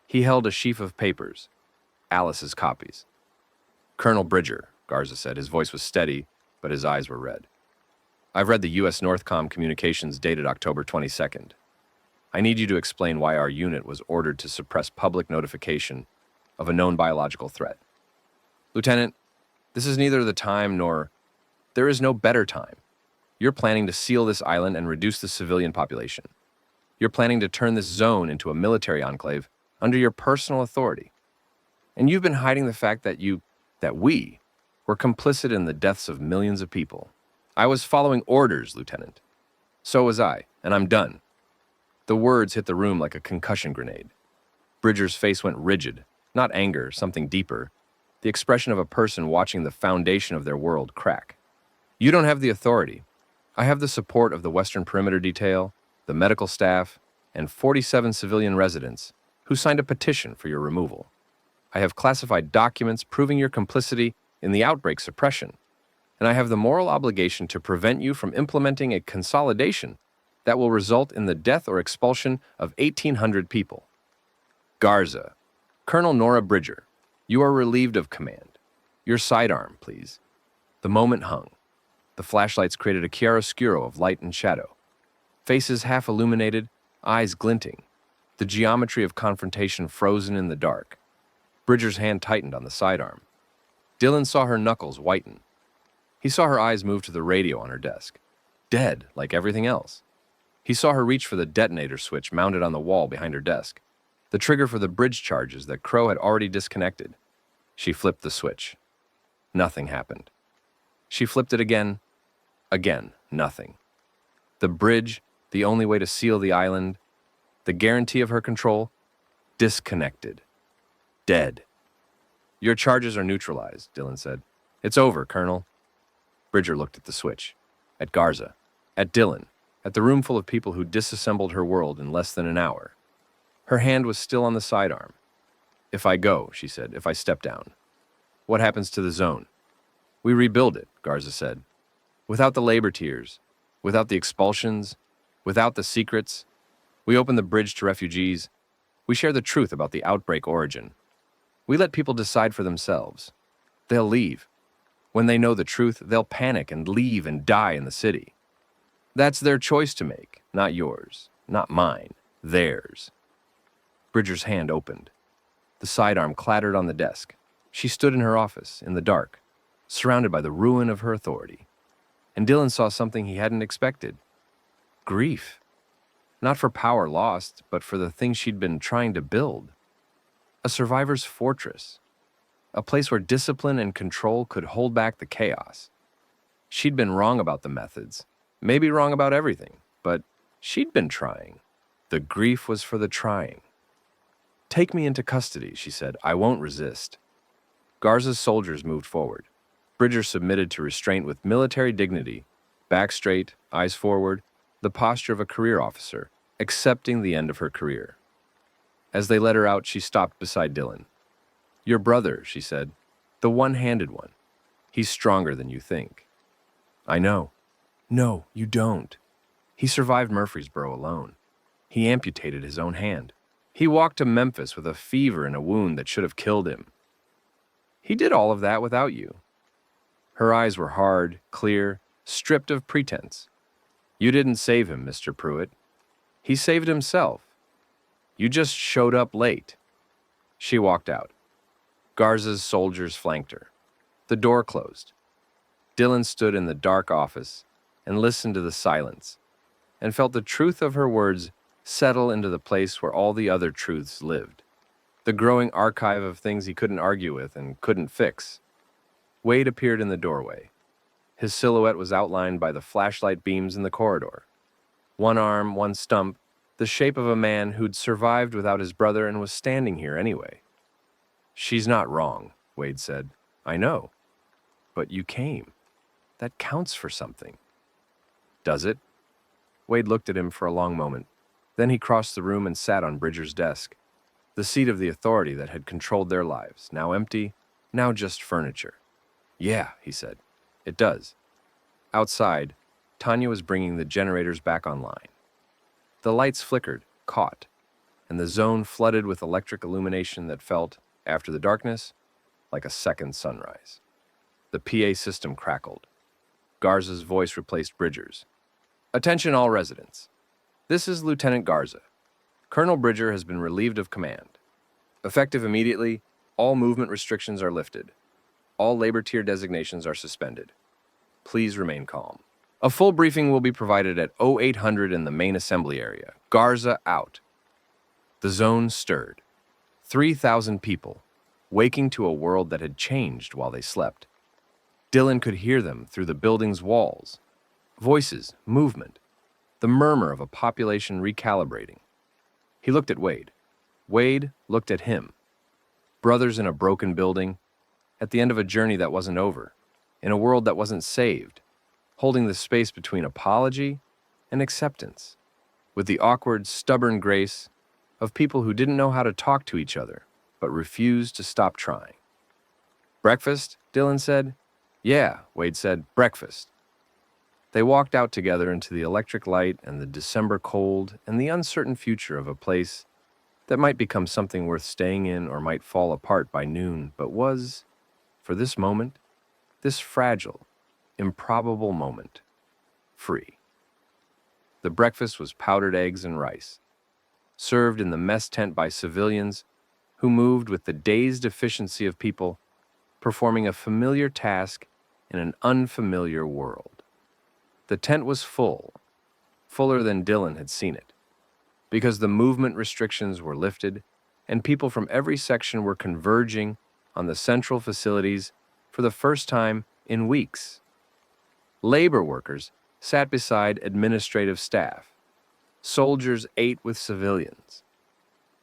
He held a sheaf of papers, Alice's copies. "Colonel Bridger," Garza said. His voice was steady, but his eyes were red. "I've read the U.S. Northcom communications dated October 22nd. I need you to explain why our unit was ordered to suppress public notification of a known biological threat." "Lieutenant, this is neither the time nor... There is no better time. You're planning to seal this island and reduce the civilian population. You're planning to turn this zone into a military enclave under your personal authority. And you've been hiding the fact that we were complicit in the deaths of millions of people. I was following orders, Lieutenant. So was I, and I'm done." The words hit the room like a concussion grenade. Bridger's face went rigid, not anger, something deeper, the expression of a person watching the foundation of their world crack. "You don't have the authority. I have the support of the Western Perimeter Detail, the medical staff, and 47 civilian residents who signed a petition for your removal. I have classified documents proving your complicity in the outbreak suppression, and I have the moral obligation to prevent you from implementing a consolidation that will result in the death or expulsion of 1,800 people. Garza, Colonel Nora Bridger, you are relieved of command. Your sidearm, please." The moment hung. The flashlights created a chiaroscuro of light and shadow. Faces half illuminated, eyes glinting. The geometry of confrontation frozen in the dark. Bridger's hand tightened on the sidearm. Dylan saw her knuckles whiten. He saw her eyes move to the radio on her desk. Dead, like everything else. He saw her reach for the detonator switch mounted on the wall behind her desk, the trigger for the bridge charges that Crow had already disconnected. She flipped the switch. Nothing happened. She flipped it again. Again, nothing. The bridge, the only way to seal the island, the guarantee of her control, disconnected. Dead. "Your charges are neutralized," Dylan said. "It's over, Colonel." Bridger looked at the switch, at Garza, at Dylan, at the room full of people who disassembled her world in less than an hour. Her hand was still on the sidearm. "If I go," she said, "if I step down, what happens to the zone?" "We rebuild it," Garza said. "Without the labor tiers, without the expulsions, without the secrets. We open the bridge to refugees. We share the truth about the outbreak origin. We let people decide for themselves. They'll leave. When they know the truth, they'll panic and leave and die in the city. That's their choice to make, not yours, not mine, theirs." Bridger's hand opened. The sidearm clattered on the desk. She stood in her office, in the dark, surrounded by the ruin of her authority. And Dylan saw something he hadn't expected. Grief. Not for power lost, but for the thing she'd been trying to build. A survivor's fortress. A place where discipline and control could hold back the chaos. She'd been wrong about the methods, maybe wrong about everything, but she'd been trying. The grief was for the trying. "Take me into custody," she said. "I won't resist." Garza's soldiers moved forward. Bridger submitted to restraint with military dignity, back straight, eyes forward, the posture of a career officer, accepting the end of her career. As they let her out, she stopped beside Dylan. "Your brother," she said, "the one-handed one. He's stronger than you think." "I know." "No, you don't. He survived Murfreesboro alone. He amputated his own hand. He walked to Memphis with a fever and a wound that should have killed him. He did all of that without you." Her eyes were hard, clear, stripped of pretense. "You didn't save him, Mr. Pruitt. He saved himself. You just showed up late." She walked out. Garza's soldiers flanked her. The door closed. Dylan stood in the dark office and listened to the silence, and felt the truth of her words settle into the place where all the other truths lived. The growing archive of things he couldn't argue with and couldn't fix. Wade appeared in the doorway. His silhouette was outlined by the flashlight beams in the corridor. One arm, one stump, the shape of a man who'd survived without his brother and was standing here anyway. "She's not wrong," Wade said. "I know. But you came. That counts for something." "Does it?" Wade looked at him for a long moment. Then he crossed the room and sat on Bridger's desk, the seat of the authority that had controlled their lives, now empty, now just furniture. "Yeah," he said, "it does." Outside, Tanya was bringing the generators back online. The lights flickered, caught, and the zone flooded with electric illumination that felt, after the darkness, like a second sunrise. The PA system crackled. Garza's voice replaced Bridger's. "Attention all residents. This is Lieutenant Garza. Colonel Bridger has been relieved of command. Effective immediately, all movement restrictions are lifted. All labor tier designations are suspended. Please remain calm. A full briefing will be provided at 0800 in the main assembly area. Garza out." The zone stirred. 3,000 people, waking to a world that had changed while they slept. Dylan could hear them through the building's walls. Voices, movement, the murmur of a population recalibrating. He looked at Wade. Wade looked at him. Brothers in a broken building, at the end of a journey that wasn't over, in a world that wasn't saved, holding the space between apology and acceptance, with the awkward, stubborn grace of people who didn't know how to talk to each other, but refused to stop trying. "Breakfast?" Dylan said. "Yeah," Wade said, "breakfast." They walked out together into the electric light and the December cold and the uncertain future of a place that might become something worth staying in or might fall apart by noon, but was, for this moment, this fragile, improbable moment, free. The breakfast was powdered eggs and rice, served in the mess tent by civilians who moved with the dazed efficiency of people performing a familiar task in an unfamiliar world. The tent was full, fuller than Dylan had seen it, because the movement restrictions were lifted and people from every section were converging on the central facilities for the first time in weeks. Labor workers sat beside administrative staff. Soldiers ate with civilians.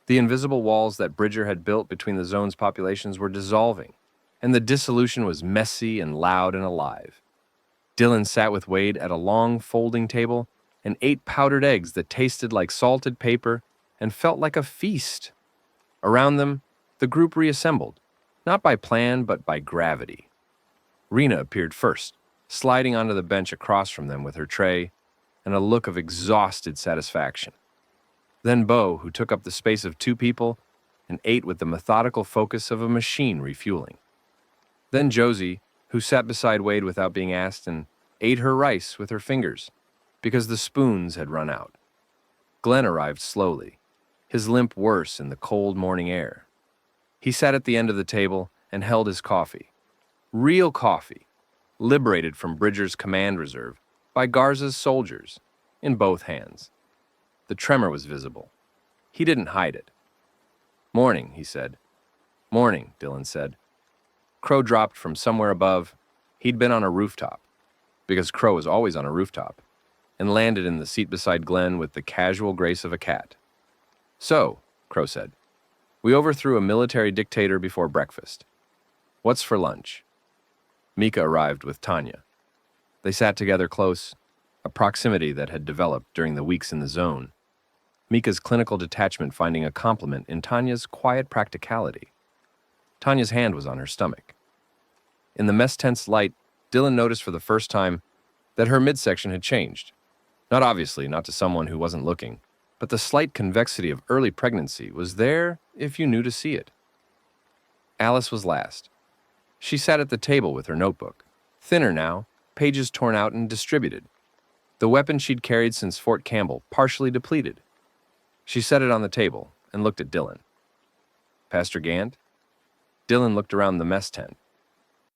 The invisible walls that Bridger had built between the zone's populations were dissolving, and the dissolution was messy and loud and alive. Dylan sat with Wade at a long folding table and ate powdered eggs that tasted like salted paper and felt like a feast. Around them, the group reassembled, not by plan but by gravity. Rena appeared first, sliding onto the bench across from them with her tray and a look of exhausted satisfaction. Then Bo, who took up the space of two people and ate with the methodical focus of a machine refueling. Then Josie, who sat beside Wade without being asked and ate her rice with her fingers because the spoons had run out. Glenn arrived slowly, his limp worse in the cold morning air. He sat at the end of the table and held his coffee. Real coffee, liberated from Bridger's command reserve by Garza's soldiers, in both hands. The tremor was visible. He didn't hide it. "Morning," he said. "Morning," Dylan said. Crow dropped from somewhere above. He'd been on a rooftop, because Crow is always on a rooftop, and landed in the seat beside Glenn with the casual grace of a cat. "So," Crow said, "we overthrew a military dictator before breakfast. What's for lunch?" Mika arrived with Tanya. They sat together close, a proximity that had developed during the weeks in the zone. Mika's clinical detachment finding a compliment in Tanya's quiet practicality. Tanya's hand was on her stomach. In the mess tent's light, Dylan noticed for the first time that her midsection had changed. Not obviously, not to someone who wasn't looking, but the slight convexity of early pregnancy was there if you knew to see it. Alice was last. She sat at the table with her notebook, thinner now, pages torn out and distributed. The weapon she'd carried since Fort Campbell partially depleted. She set it on the table and looked at Dylan. "Pastor Gant?" Dylan looked around the mess tent.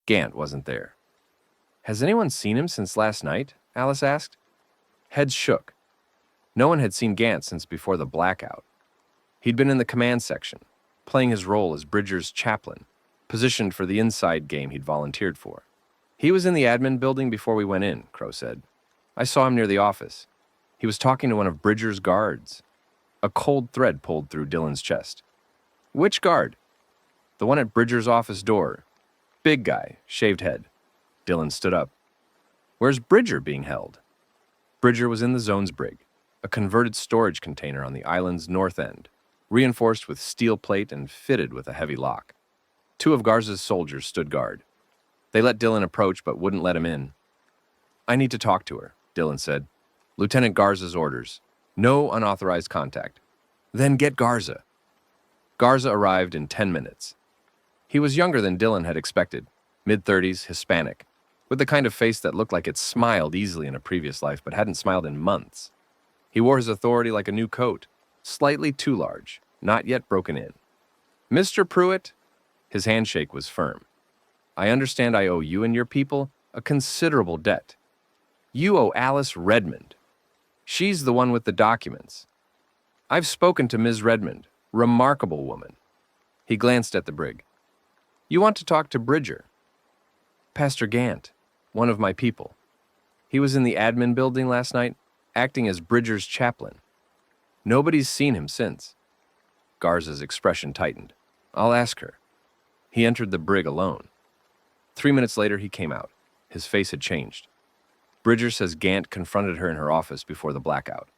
Gant wasn't there. "Has anyone seen him since last night?" Alice asked. Heads shook. No one had seen Gant since before the blackout. He'd been in the command section, playing his role as Bridger's chaplain, positioned for the inside game he'd volunteered for. "He was in the admin building before we went in," Crow said. "I saw him near the office. He was talking to one of Bridger's guards." A cold thread pulled through Dylan's chest. "Which guard?" "The one at Bridger's office door. Big guy, shaved head." Dylan stood up. "Where's Bridger being held?" Bridger was in the zone's brig, a converted storage container on the island's north end, reinforced with steel plate and fitted with a heavy lock. Two of Garza's soldiers stood guard. They let Dylan approach but wouldn't let him in. "I need to talk to her," Dylan said. "Lieutenant Garza's orders. No unauthorized contact." "Then get Garza." Garza arrived in 10 minutes. He was younger than Dylan had expected, mid-30s, Hispanic, with the kind of face that looked like it smiled easily in a previous life but hadn't smiled in months. He wore his authority like a new coat, slightly too large, not yet broken in. "Mr. Pruitt," his handshake was firm. "I understand I owe you and your people a considerable debt. You owe Alice Redmond. She's the one with the documents. I've spoken to Ms. Redmond, remarkable woman." He glanced at the brig. "You want to talk to Bridger?" "Pastor Gant, one of my people. He was in the admin building last night, acting as Bridger's chaplain. Nobody's seen him since." Garza's expression tightened. "I'll ask her." He entered the brig alone. 3 minutes later, he came out. His face had changed. Bridger says Gant confronted her in her office before the blackout.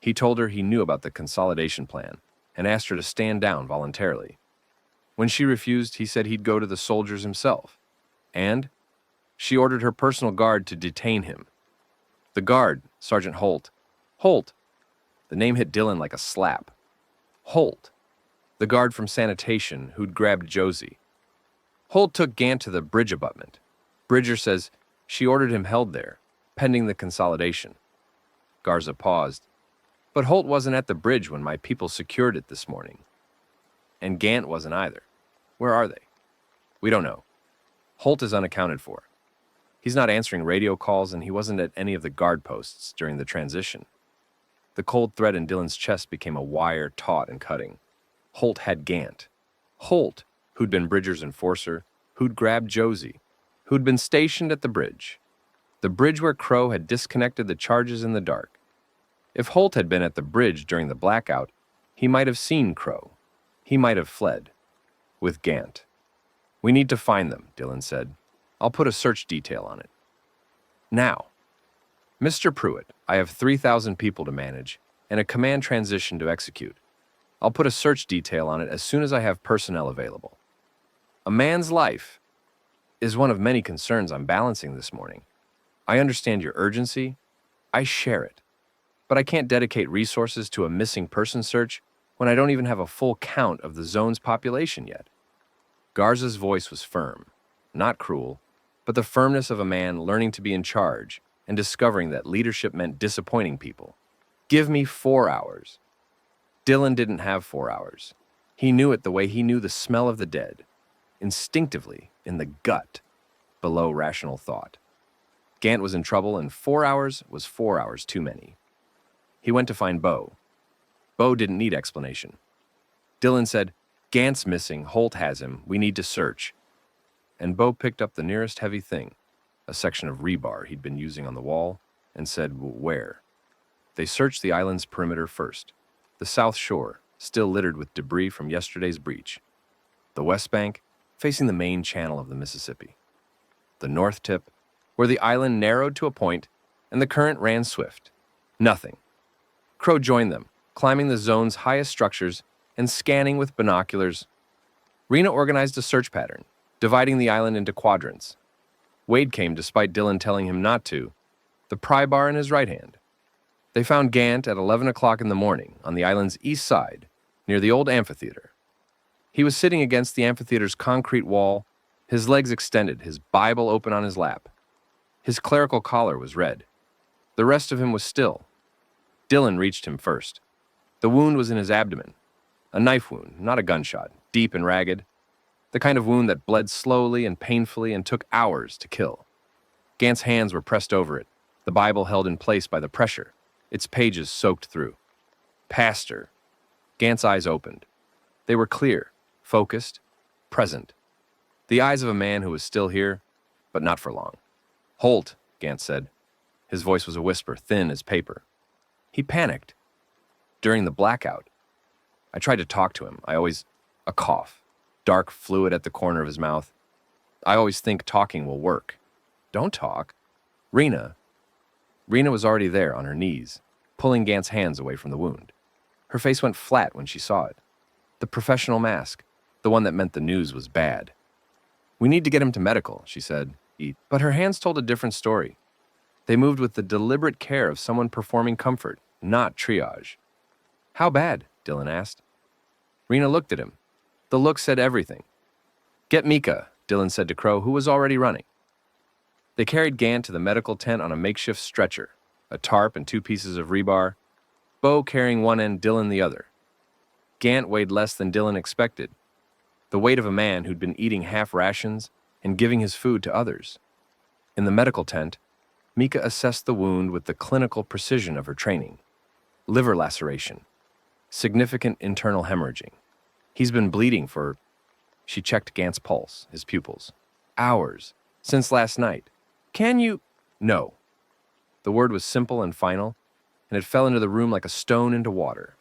He told her he knew about the consolidation plan and asked her to stand down voluntarily. When she refused, he said he'd go to the soldiers himself. And she ordered her personal guard to detain him. The guard, Sergeant Holt. Holt! The name hit Dylan like a slap. Holt. The guard from sanitation who'd grabbed Josie. Holt took Gant to the bridge abutment. Bridger says she ordered him held there, pending the consolidation. Garza paused. "But Holt wasn't at the bridge when my people secured it this morning. And Gant wasn't either. Where are they?" "We don't know. Holt is unaccounted for. He's not answering radio calls, and he wasn't at any of the guard posts during the transition." The cold thread in Dylan's chest became a wire taut and cutting. Holt had Gant. Holt, who'd been Bridger's enforcer, who'd grabbed Josie, who'd been stationed at the bridge where Crow had disconnected the charges in the dark. If Holt had been at the bridge during the blackout, he might have seen Crow. He might have fled. With Gant. "We need to find them," Dylan said. "I'll put a search detail on it." "Now." Mr. Pruitt, I have 3,000 people to manage and a command transition to execute. I'll put a search detail on it as soon as I have personnel available. A man's life is one of many concerns I'm balancing this morning. I understand your urgency. I share it. But I can't dedicate resources to a missing person search when I don't even have a full count of the zone's population yet. Garza's voice was firm, not cruel, but the firmness of a man learning to be in charge and discovering that leadership meant disappointing people. Give me 4 hours. Dylan didn't have 4 hours. He knew it the way he knew the smell of the dead, instinctively, in the gut, below rational thought. Gant was in trouble, and 4 hours was 4 hours too many. He went to find Bo. Bo didn't need explanation. Dylan said, "Gant's missing, Holt has him, we need to search." And Bo picked up the nearest heavy thing, a section of rebar he'd been using on the wall, and said, "Where?" They searched the island's perimeter first. The south shore, still littered with debris from yesterday's breach. The west bank, facing the main channel of the Mississippi. The north tip, where the island narrowed to a point and the current ran swift. Nothing. Crow joined them, climbing the zone's highest structures and scanning with binoculars. Rena organized a search pattern, dividing the island into quadrants. Wade came despite Dylan telling him not to, the pry bar in his right hand. They found Gant at 11 o'clock in the morning on the island's east side, near the old amphitheater. He was sitting against the amphitheater's concrete wall, his legs extended, his Bible open on his lap. His clerical collar was red. The rest of him was still. Dylan reached him first. The wound was in his abdomen. A knife wound, not a gunshot, deep and ragged. The kind of wound that bled slowly and painfully and took hours to kill. Gant's hands were pressed over it, the Bible held in place by the pressure, its pages soaked through. Pastor. Gant's eyes opened. They were clear, focused, present. The eyes of a man who was still here, but not for long. "Holt," Gant said. His voice was a whisper, thin as paper. He panicked. During the blackout, I tried to talk to him. A cough, dark fluid at the corner of his mouth. I always think talking will work. Don't talk. Rena was already there on her knees, pulling Gant's hands away from the wound. Her face went flat when she saw it. The professional mask, the one that meant the news was bad. "We need to get him to medical," she said. But her hands told a different story. They moved with the deliberate care of someone performing comfort, not triage. "How bad?" Dylan asked. Rena looked at him. The look said everything. "Get Mika," Dylan said to Crow, who was already running. They carried Gant to the medical tent on a makeshift stretcher, a tarp and 2 pieces of rebar, Bo carrying one end, Dylan the other. Gant weighed less than Dylan expected, the weight of a man who'd been eating half rations and giving his food to others. In the medical tent, Mika assessed the wound with the clinical precision of her training. Liver laceration. Significant internal hemorrhaging. He's been bleeding for... She checked Gant's pulse, his pupils. "Hours. Since last night. Can you..." "No." The word was simple and final, and it fell into the room like a stone into water.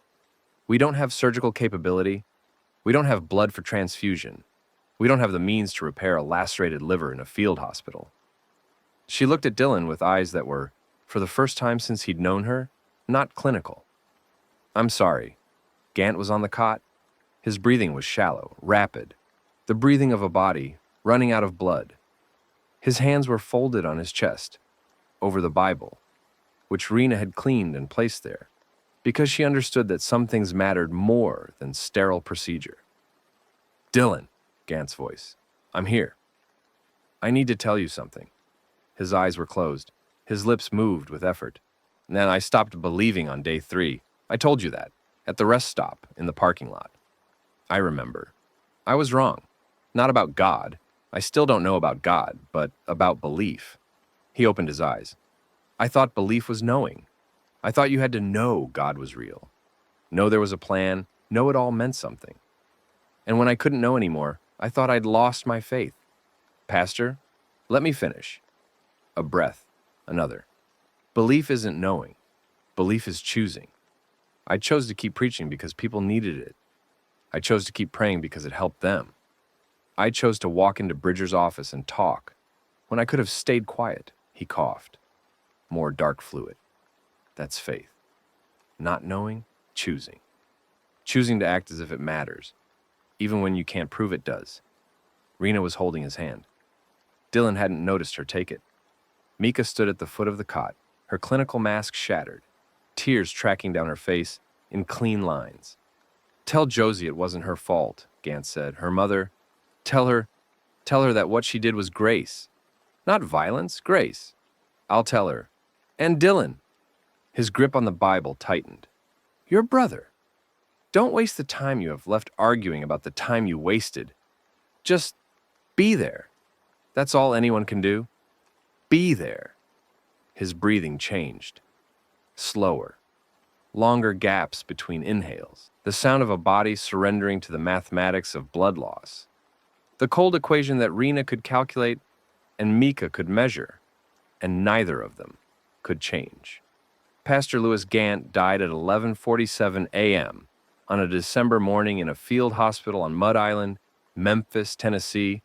"We don't have surgical capability. We don't have blood for transfusion. We don't have the means to repair a lacerated liver in a field hospital." She looked at Dylan with eyes that were, for the first time since he'd known her, not clinical. "I'm sorry." Gant was on the cot. His breathing was shallow, rapid, the breathing of a body running out of blood. His hands were folded on his chest, over the Bible, which Rena had cleaned and placed there, because she understood that some things mattered more than sterile procedure. "Dylan," Gant's voice, "I'm here. I need to tell you something." His eyes were closed. His lips moved with effort. "And then I stopped believing on day 3. I told you that, at the rest stop in the parking lot. I remember. I was wrong. Not about God. I still don't know about God, but about belief." He opened his eyes. "I thought belief was knowing. I thought you had to know God was real. Know there was a plan, know it all meant something. And when I couldn't know anymore, I thought I'd lost my faith. Pastor, let me finish." A breath, another. "Belief isn't knowing. Belief is choosing. I chose to keep preaching because people needed it. I chose to keep praying because it helped them. I chose to walk into Bridger's office and talk when I could have stayed quiet." He coughed. more dark fluid. That's faith. Not knowing, choosing. Choosing to act as if it matters, even when you can't prove it does. Rena was holding his hand. Dylan hadn't noticed her take it. Mika stood at the foot of the cot, her clinical mask shattered, tears tracking down her face in clean lines. "Tell Josie it wasn't her fault," Gant said. "Her mother, tell her that what she did was grace. Not violence, grace. I'll tell her. And Dylan." His grip on the Bible tightened. "Your brother. Don't waste the time you have left arguing about the time you wasted. Just be there. That's all anyone can do. Be there." His breathing changed. Slower. Longer gaps between inhales. The sound of a body surrendering to the mathematics of blood loss. The cold equation that Rena could calculate and Mika could measure, and neither of them could change. Pastor Louis Gant died at 11:47 a.m. on a December morning in a field hospital on Mud Island, Memphis, Tennessee,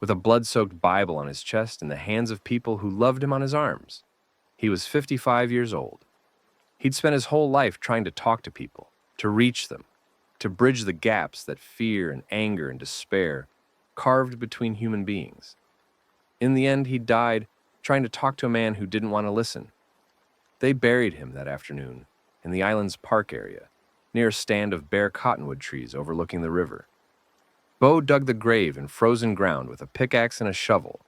with a blood-soaked Bible on his chest in the hands of people who loved him on his arms. He was 55 years old. He'd spent his whole life trying to talk to people, to reach them, to bridge the gaps that fear and anger and despair carved between human beings. In the end, he died trying to talk to a man who didn't want to listen. They buried him that afternoon in the island's park area, near a stand of bare cottonwood trees overlooking the river. Bo dug the grave in frozen ground with a pickaxe and a shovel,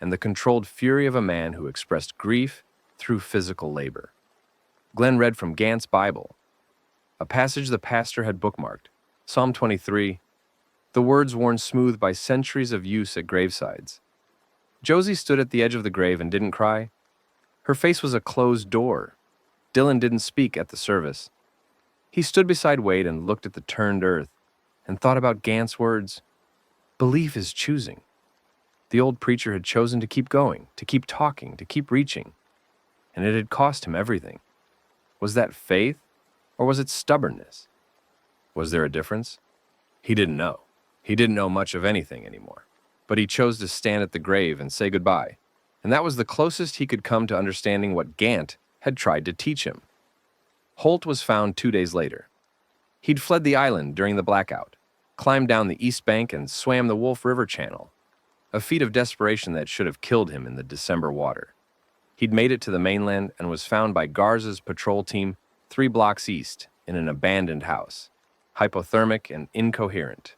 and the controlled fury of a man who expressed grief through physical labor. Glenn read from Gant's Bible, a passage the pastor had bookmarked, Psalm 23, the words worn smooth by centuries of use at gravesides. Josie stood at the edge of the grave and didn't cry. Her face was a closed door. Dylan didn't speak at the service. He stood beside Wade and looked at the turned earth and thought about Gant's words. Belief is choosing. The old preacher had chosen to keep going, to keep talking, to keep reaching, and it had cost him everything. Was that faith, or was it stubbornness? Was there a difference? He didn't know. He didn't know much of anything anymore, but he chose to stand at the grave and say goodbye, and that was the closest he could come to understanding what Gant had tried to teach him. Holt was found 2 days later. He'd fled the island during the blackout, climbed down the east bank and swam the Wolf River Channel, a feat of desperation that should have killed him in the December water. He'd made it to the mainland and was found by Garza's patrol team 3 blocks east in an abandoned house, hypothermic and incoherent.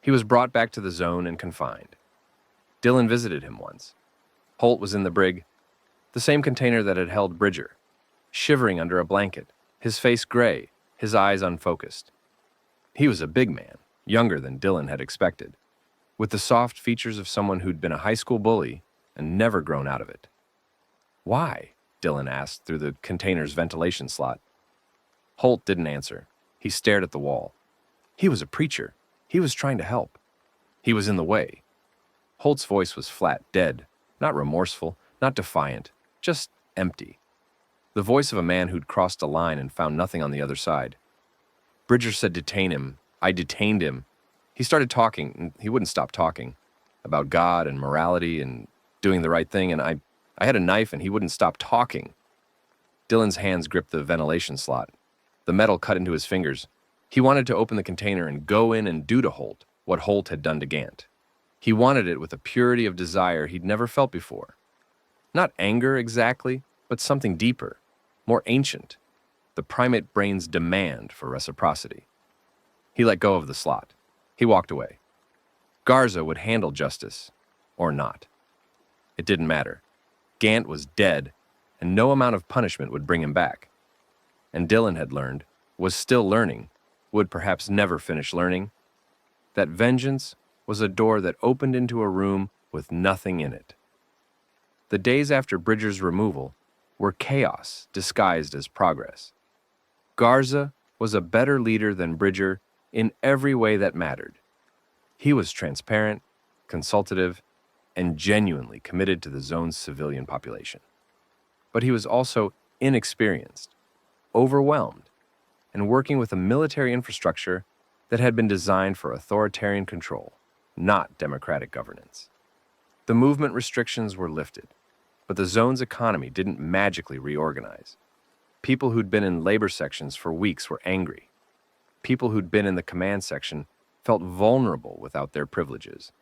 He was brought back to the zone and confined. Dylan visited him once. Holt was in the brig, the same container that had held Bridger, shivering under a blanket, his face gray, his eyes unfocused. He was a big man, younger than Dylan had expected, with the soft features of someone who'd been a high school bully and never grown out of it. "Why?" Dylan asked through the container's ventilation slot. Holt didn't answer. He stared at the wall. He was a preacher. He was trying to help. He was in the way. Holt's voice was flat, dead, not remorseful, not defiant, just empty. The voice of a man who'd crossed a line and found nothing on the other side. Bridger said, "Detain him." I detained him. He started talking, and he wouldn't stop talking, about God and morality and doing the right thing, and I had a knife and he wouldn't stop talking. Dylan's hands gripped the ventilation slot. The metal cut into his fingers. He wanted to open the container and go in and do to Holt what Holt had done to Gant. He wanted it with a purity of desire he'd never felt before. Not anger exactly, but something deeper, more ancient, the primate brain's demand for reciprocity. He let go of the slot. He walked away. Garza would handle justice, or not. It didn't matter. Gant was dead, and no amount of punishment would bring him back. And Dylan had learned, was still learning, would perhaps never finish learning, that vengeance was a door that opened into a room with nothing in it. The days after Bridger's removal were chaos disguised as progress. Garza was a better leader than Bridger in every way that mattered. He was transparent, consultative, and genuinely committed to the zone's civilian population. But he was also inexperienced, overwhelmed, and working with a military infrastructure that had been designed for authoritarian control, not democratic governance. The movement restrictions were lifted. But the zone's economy didn't magically reorganize. People who'd been in labor sections for weeks were angry. People who'd been in the command section felt vulnerable without their privileges.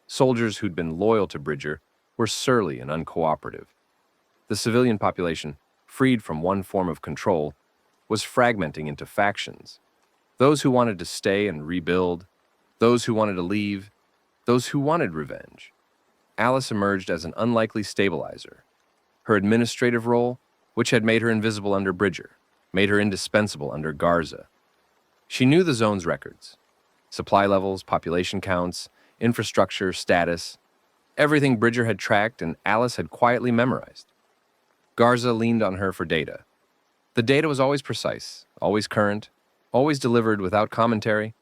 Soldiers who'd been loyal to Bridger were surly and uncooperative. The civilian population, freed from one form of control, was fragmenting into factions. Those who wanted to stay and rebuild, those who wanted to leave, those who wanted revenge. Alice emerged as an unlikely stabilizer. Her administrative role, which had made her invisible under Bridger, made her indispensable under Garza. She knew the zone's records: supply levels, population counts, infrastructure, status, everything Bridger had tracked and Alice had quietly memorized. Garza leaned on her for data. The data was always precise, always current, always delivered without commentary.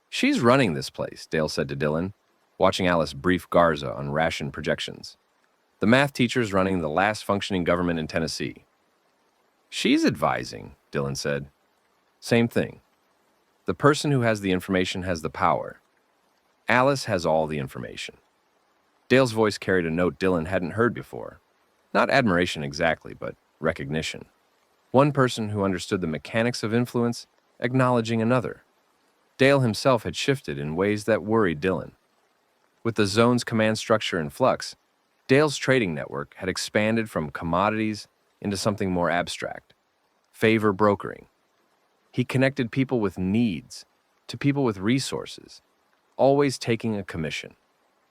"She's running this place," Dale said to Dylan, watching Alice brief Garza on ration projections. "The math teacher's running the last functioning government in Tennessee." "She's advising," Dylan said. "Same thing. The person who has the information has the power. Alice has all the information." Dale's voice carried a note Dylan hadn't heard before. Not admiration exactly, but recognition. One person who understood the mechanics of influence, acknowledging another. Dale himself had shifted in ways that worried Dylan. With the zone's command structure in flux, Dale's trading network had expanded from commodities into something more abstract: favor brokering. He connected people with needs to people with resources, always taking a commission,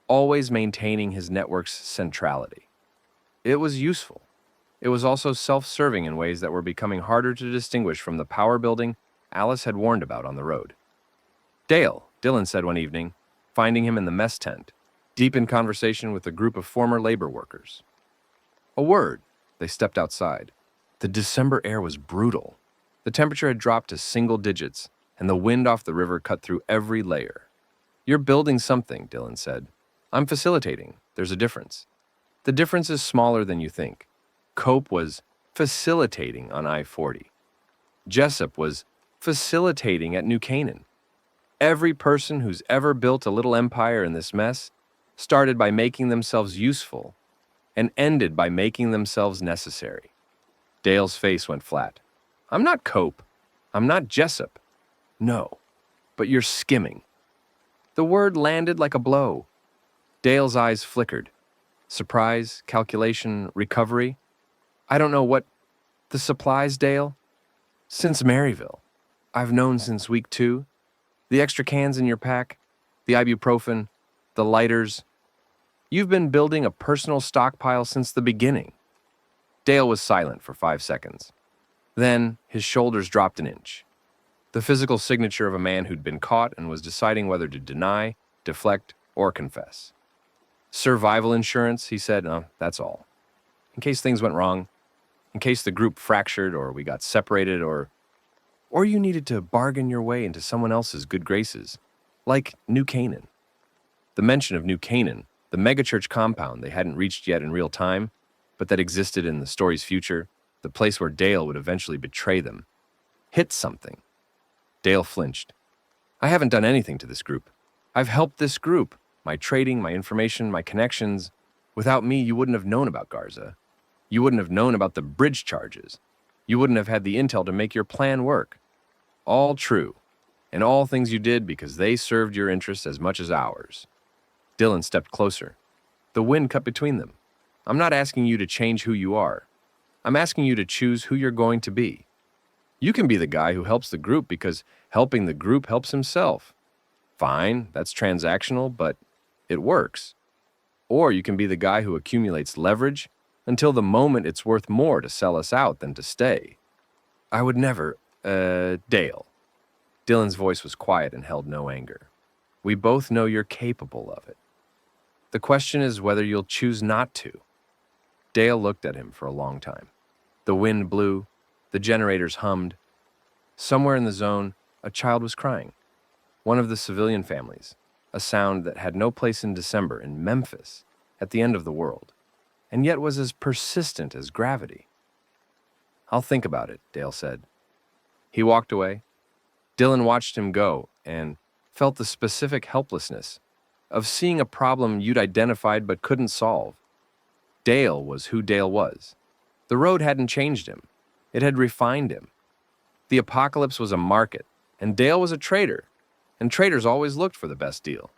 always maintaining his network's centrality. It was useful. It was also self-serving in ways that were becoming harder to distinguish from the power building Alice had warned about on the road. "Dale," Dylan said one evening, finding him in the mess tent, deep in conversation with a group of former labor workers. "A word." They stepped outside. The December air was brutal. The temperature had dropped to single digits, and the wind off the river cut through every layer. "You're building something," Dylan said. "I'm facilitating. There's a difference. The difference is smaller than you think. Cope was facilitating on I-40. Jessup was facilitating at New Canaan. Every person who's ever built a little empire in this mess started by making themselves useful and ended by making themselves necessary." Dale's face went flat. "I'm not Cope. I'm not Jessup. No, but you're skimming." The word landed like a blow. Dale's eyes flickered. Surprise, calculation, recovery. "I don't know what—" "The supplies, Dale? Since Maryville. I've known since week 2. The extra cans in your pack, the ibuprofen, the lighters. You've been building a personal stockpile since the beginning." Dale was silent for 5 seconds. Then his shoulders dropped an inch. The physical signature of a man who'd been caught and was deciding whether to deny, deflect, or confess. "Survival insurance," he said. That's all. In case things went wrong, in case the group fractured or we got separated or you needed to bargain your way into someone else's good graces, like New Canaan." The mention of New Canaan, the megachurch compound they hadn't reached yet in real time, but that existed in the story's future, the place where Dale would eventually betray them, hit something. Dale flinched. "I haven't done anything to this group. I've helped this group. My trading, my information, my connections. Without me, you wouldn't have known about Garza. You wouldn't have known about the bridge charges. You wouldn't have had the intel to make your plan work. All true, and all things you did because they served your interests as much as ours." Dylan stepped closer. The wind cut between them. "I'm not asking you to change who you are. I'm asking you to choose who you're going to be. You can be the guy who helps the group because helping the group helps himself. Fine, that's transactional, but it works. Or you can be the guy who accumulates leverage until the moment it's worth more to sell us out than to stay." "I would never, Dale." Dylan's voice was quiet and held no anger. "We both know you're capable of it. The question is whether you'll choose not to." Dale looked at him for a long time. The wind blew, the generators hummed. Somewhere in the zone, a child was crying. One of the civilian families, a sound that had no place in December in Memphis, at the end of the world, and yet was as persistent as gravity. "I'll think about it," Dale said. He walked away. Dylan watched him go and felt the specific helplessness of seeing a problem you'd identified but couldn't solve. Dale was who Dale was. The road hadn't changed him. It had refined him. The apocalypse was a market, and Dale was a trader, and traders always looked for the best deal.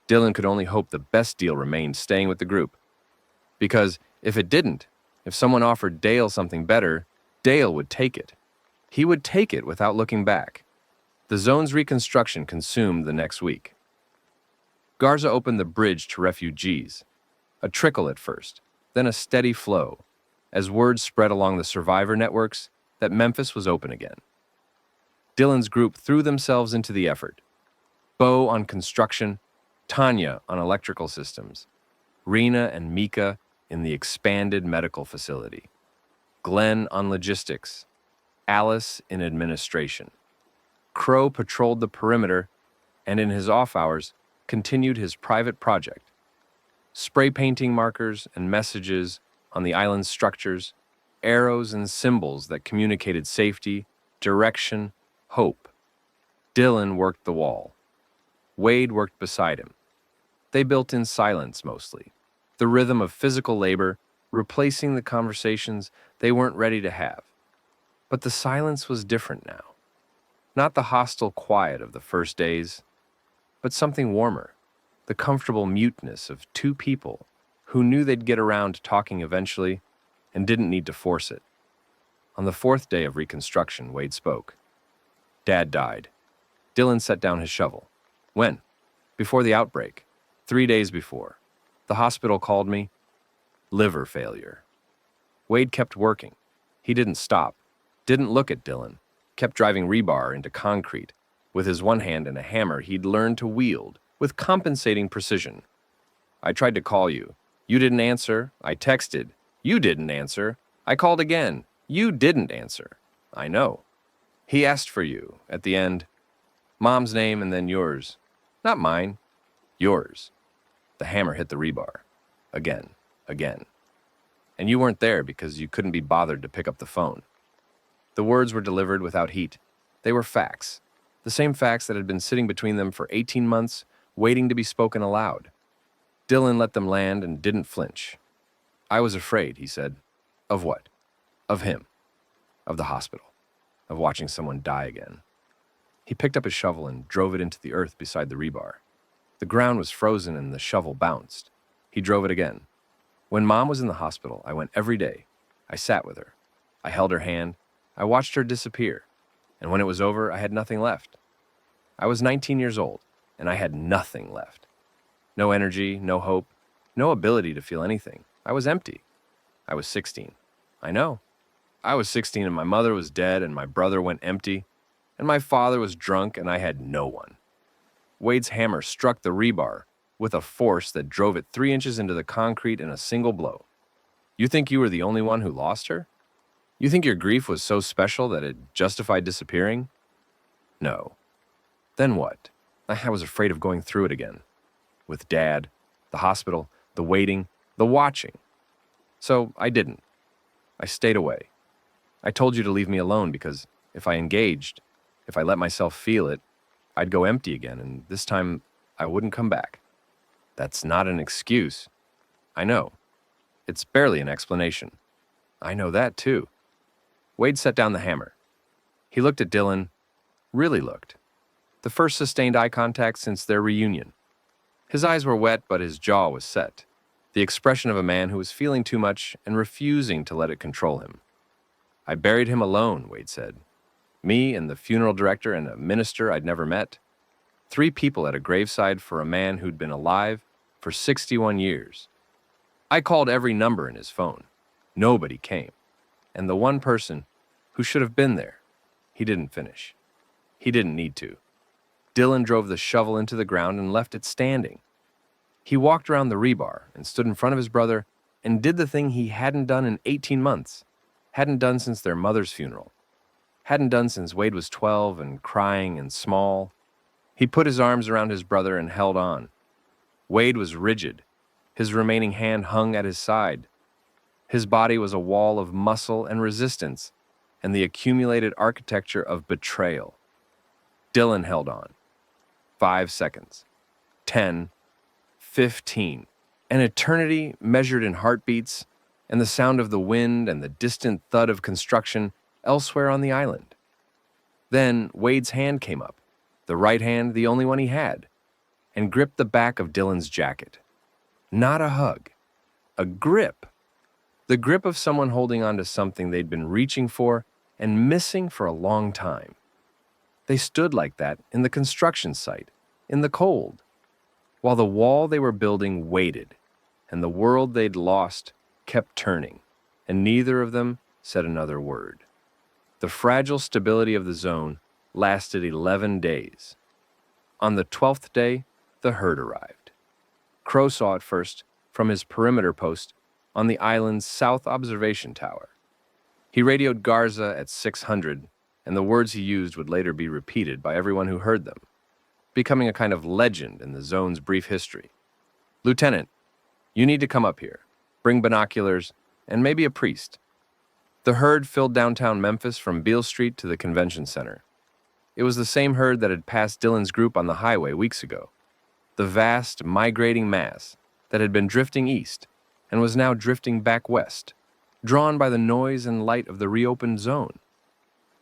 Dylan could only hope the best deal remained staying with the group. Because if it didn't, if someone offered Dale something better, Dale would take it. He would take it without looking back. The zone's reconstruction consumed the next week. Garza opened the bridge to refugees. A trickle at first, then a steady flow, as word spread along the survivor networks that Memphis was open again. Dylan's group threw themselves into the effort. Bo on construction, Tanya on electrical systems, Rena and Mika in the expanded medical facility, Glenn on logistics, Alice in administration. Crow patrolled the perimeter and in his off hours continued his private project. Spray painting markers and messages on the island's structures, arrows and symbols that communicated safety, direction, hope. Dylan worked the wall. Wade worked beside him. They built in silence mostly, the rhythm of physical labor replacing the conversations they weren't ready to have. But the silence was different now. Not the hostile quiet of the first days, but something warmer, the comfortable muteness of two people who knew they'd get around to talking eventually and didn't need to force it. On the fourth day of reconstruction, Wade spoke. Dad died. Dylan set down his shovel. When? Before the outbreak. 3 days before. The hospital called me. Liver failure. Wade kept working. He didn't stop. Didn't look at Dylan. Kept driving rebar into concrete. With his one hand and a hammer he'd learned to wield, with compensating precision. I tried to call you. You didn't answer. I texted. You didn't answer. I called again. You didn't answer. I know. He asked for you, at the end. Mom's name and then yours. Not mine. Yours. The hammer hit the rebar. Again. And you weren't there because you couldn't be bothered to pick up the phone. The words were delivered without heat. They were facts. The same facts that had been sitting between them for 18 months, waiting to be spoken aloud. Dylan let them land and didn't flinch. I was afraid, he said. Of what? Of him. Of the hospital. Of watching someone die again. He picked up his shovel and drove it into the earth beside the rebar. The ground was frozen and the shovel bounced. He drove it again. When Mom was in the hospital, I went every day. I sat with her. I held her hand. I watched her disappear. And when it was over, I had nothing left. I was 19 years old, and I had nothing left. No energy, no hope, no ability to feel anything. I was empty. I was 16. I know. I was 16 and my mother was dead and my brother went empty, and my father was drunk and I had no one. Wade's hammer struck the rebar with a force that drove it 3 inches into the concrete in a single blow. You think you were the only one who lost her? You think your grief was so special that it justified disappearing? No. Then what? I was afraid of going through it again. With Dad, the hospital, the waiting, the watching. So I didn't. I stayed away. I told you to leave me alone because if I engaged, if I let myself feel it, I'd go empty again, and this time I wouldn't come back. That's not an excuse. I know. It's barely an explanation. I know that too. Wade set down the hammer. He looked at Dylan, really looked. The first sustained eye contact since their reunion. His eyes were wet, but his jaw was set. The expression of a man who was feeling too much and refusing to let it control him. I buried him alone, Wade said. Me and the funeral director and a minister I'd never met. 3 people at a graveside for a man who'd been alive for 61 years. I called every number in his phone. Nobody came. And the one person who should have been there, he didn't finish. He didn't need to. Dylan drove the shovel into the ground and left it standing. He walked around the rebar and stood in front of his brother and did the thing he hadn't done in 18 months, hadn't done since their mother's funeral, hadn't done since Wade was 12 and crying and small. He put his arms around his brother and held on. Wade was rigid. His remaining hand hung at his side. His body was a wall of muscle and resistance and the accumulated architecture of betrayal. Dylan held on. 5 seconds. 10. 15. An eternity measured in heartbeats, and the sound of the wind and the distant thud of construction elsewhere on the island. Then Wade's hand came up, the right hand the only one he had, and gripped the back of Dylan's jacket. Not a hug, a grip. The grip of someone holding on to something they'd been reaching for and missing for a long time. They stood like that in the construction site, in the cold, while the wall they were building waited, and the world they'd lost kept turning, and neither of them said another word. The fragile stability of the zone lasted 11 days. On the 12th day, the herd arrived. Crow saw it first from his perimeter post on the island's south observation tower. He radioed Garza at 600, and the words he used would later be repeated by everyone who heard them, becoming a kind of legend in the zone's brief history. "Lieutenant, you need to come up here. Bring binoculars, and maybe a priest." The herd filled downtown Memphis from Beale Street to the convention center. It was the same herd that had passed Dylan's group on the highway weeks ago. The vast, migrating mass that had been drifting east and was now drifting back west, drawn by the noise and light of the reopened zone.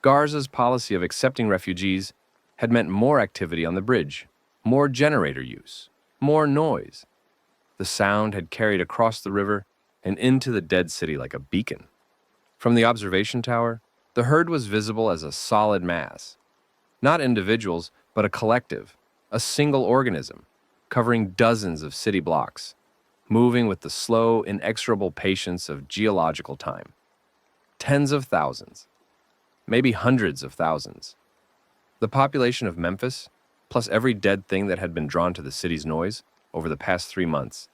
Garza's policy of accepting refugees had meant more activity on the bridge, more generator use, more noise. The sound had carried across the river and into the dead city like a beacon. From the observation tower, the herd was visible as a solid mass. Not individuals, but a collective, a single organism, covering dozens of city blocks, moving with the slow, inexorable patience of geological time. Tens of thousands, maybe hundreds of thousands. The population of Memphis, plus every dead thing that had been drawn to the city's noise over the past 3 months,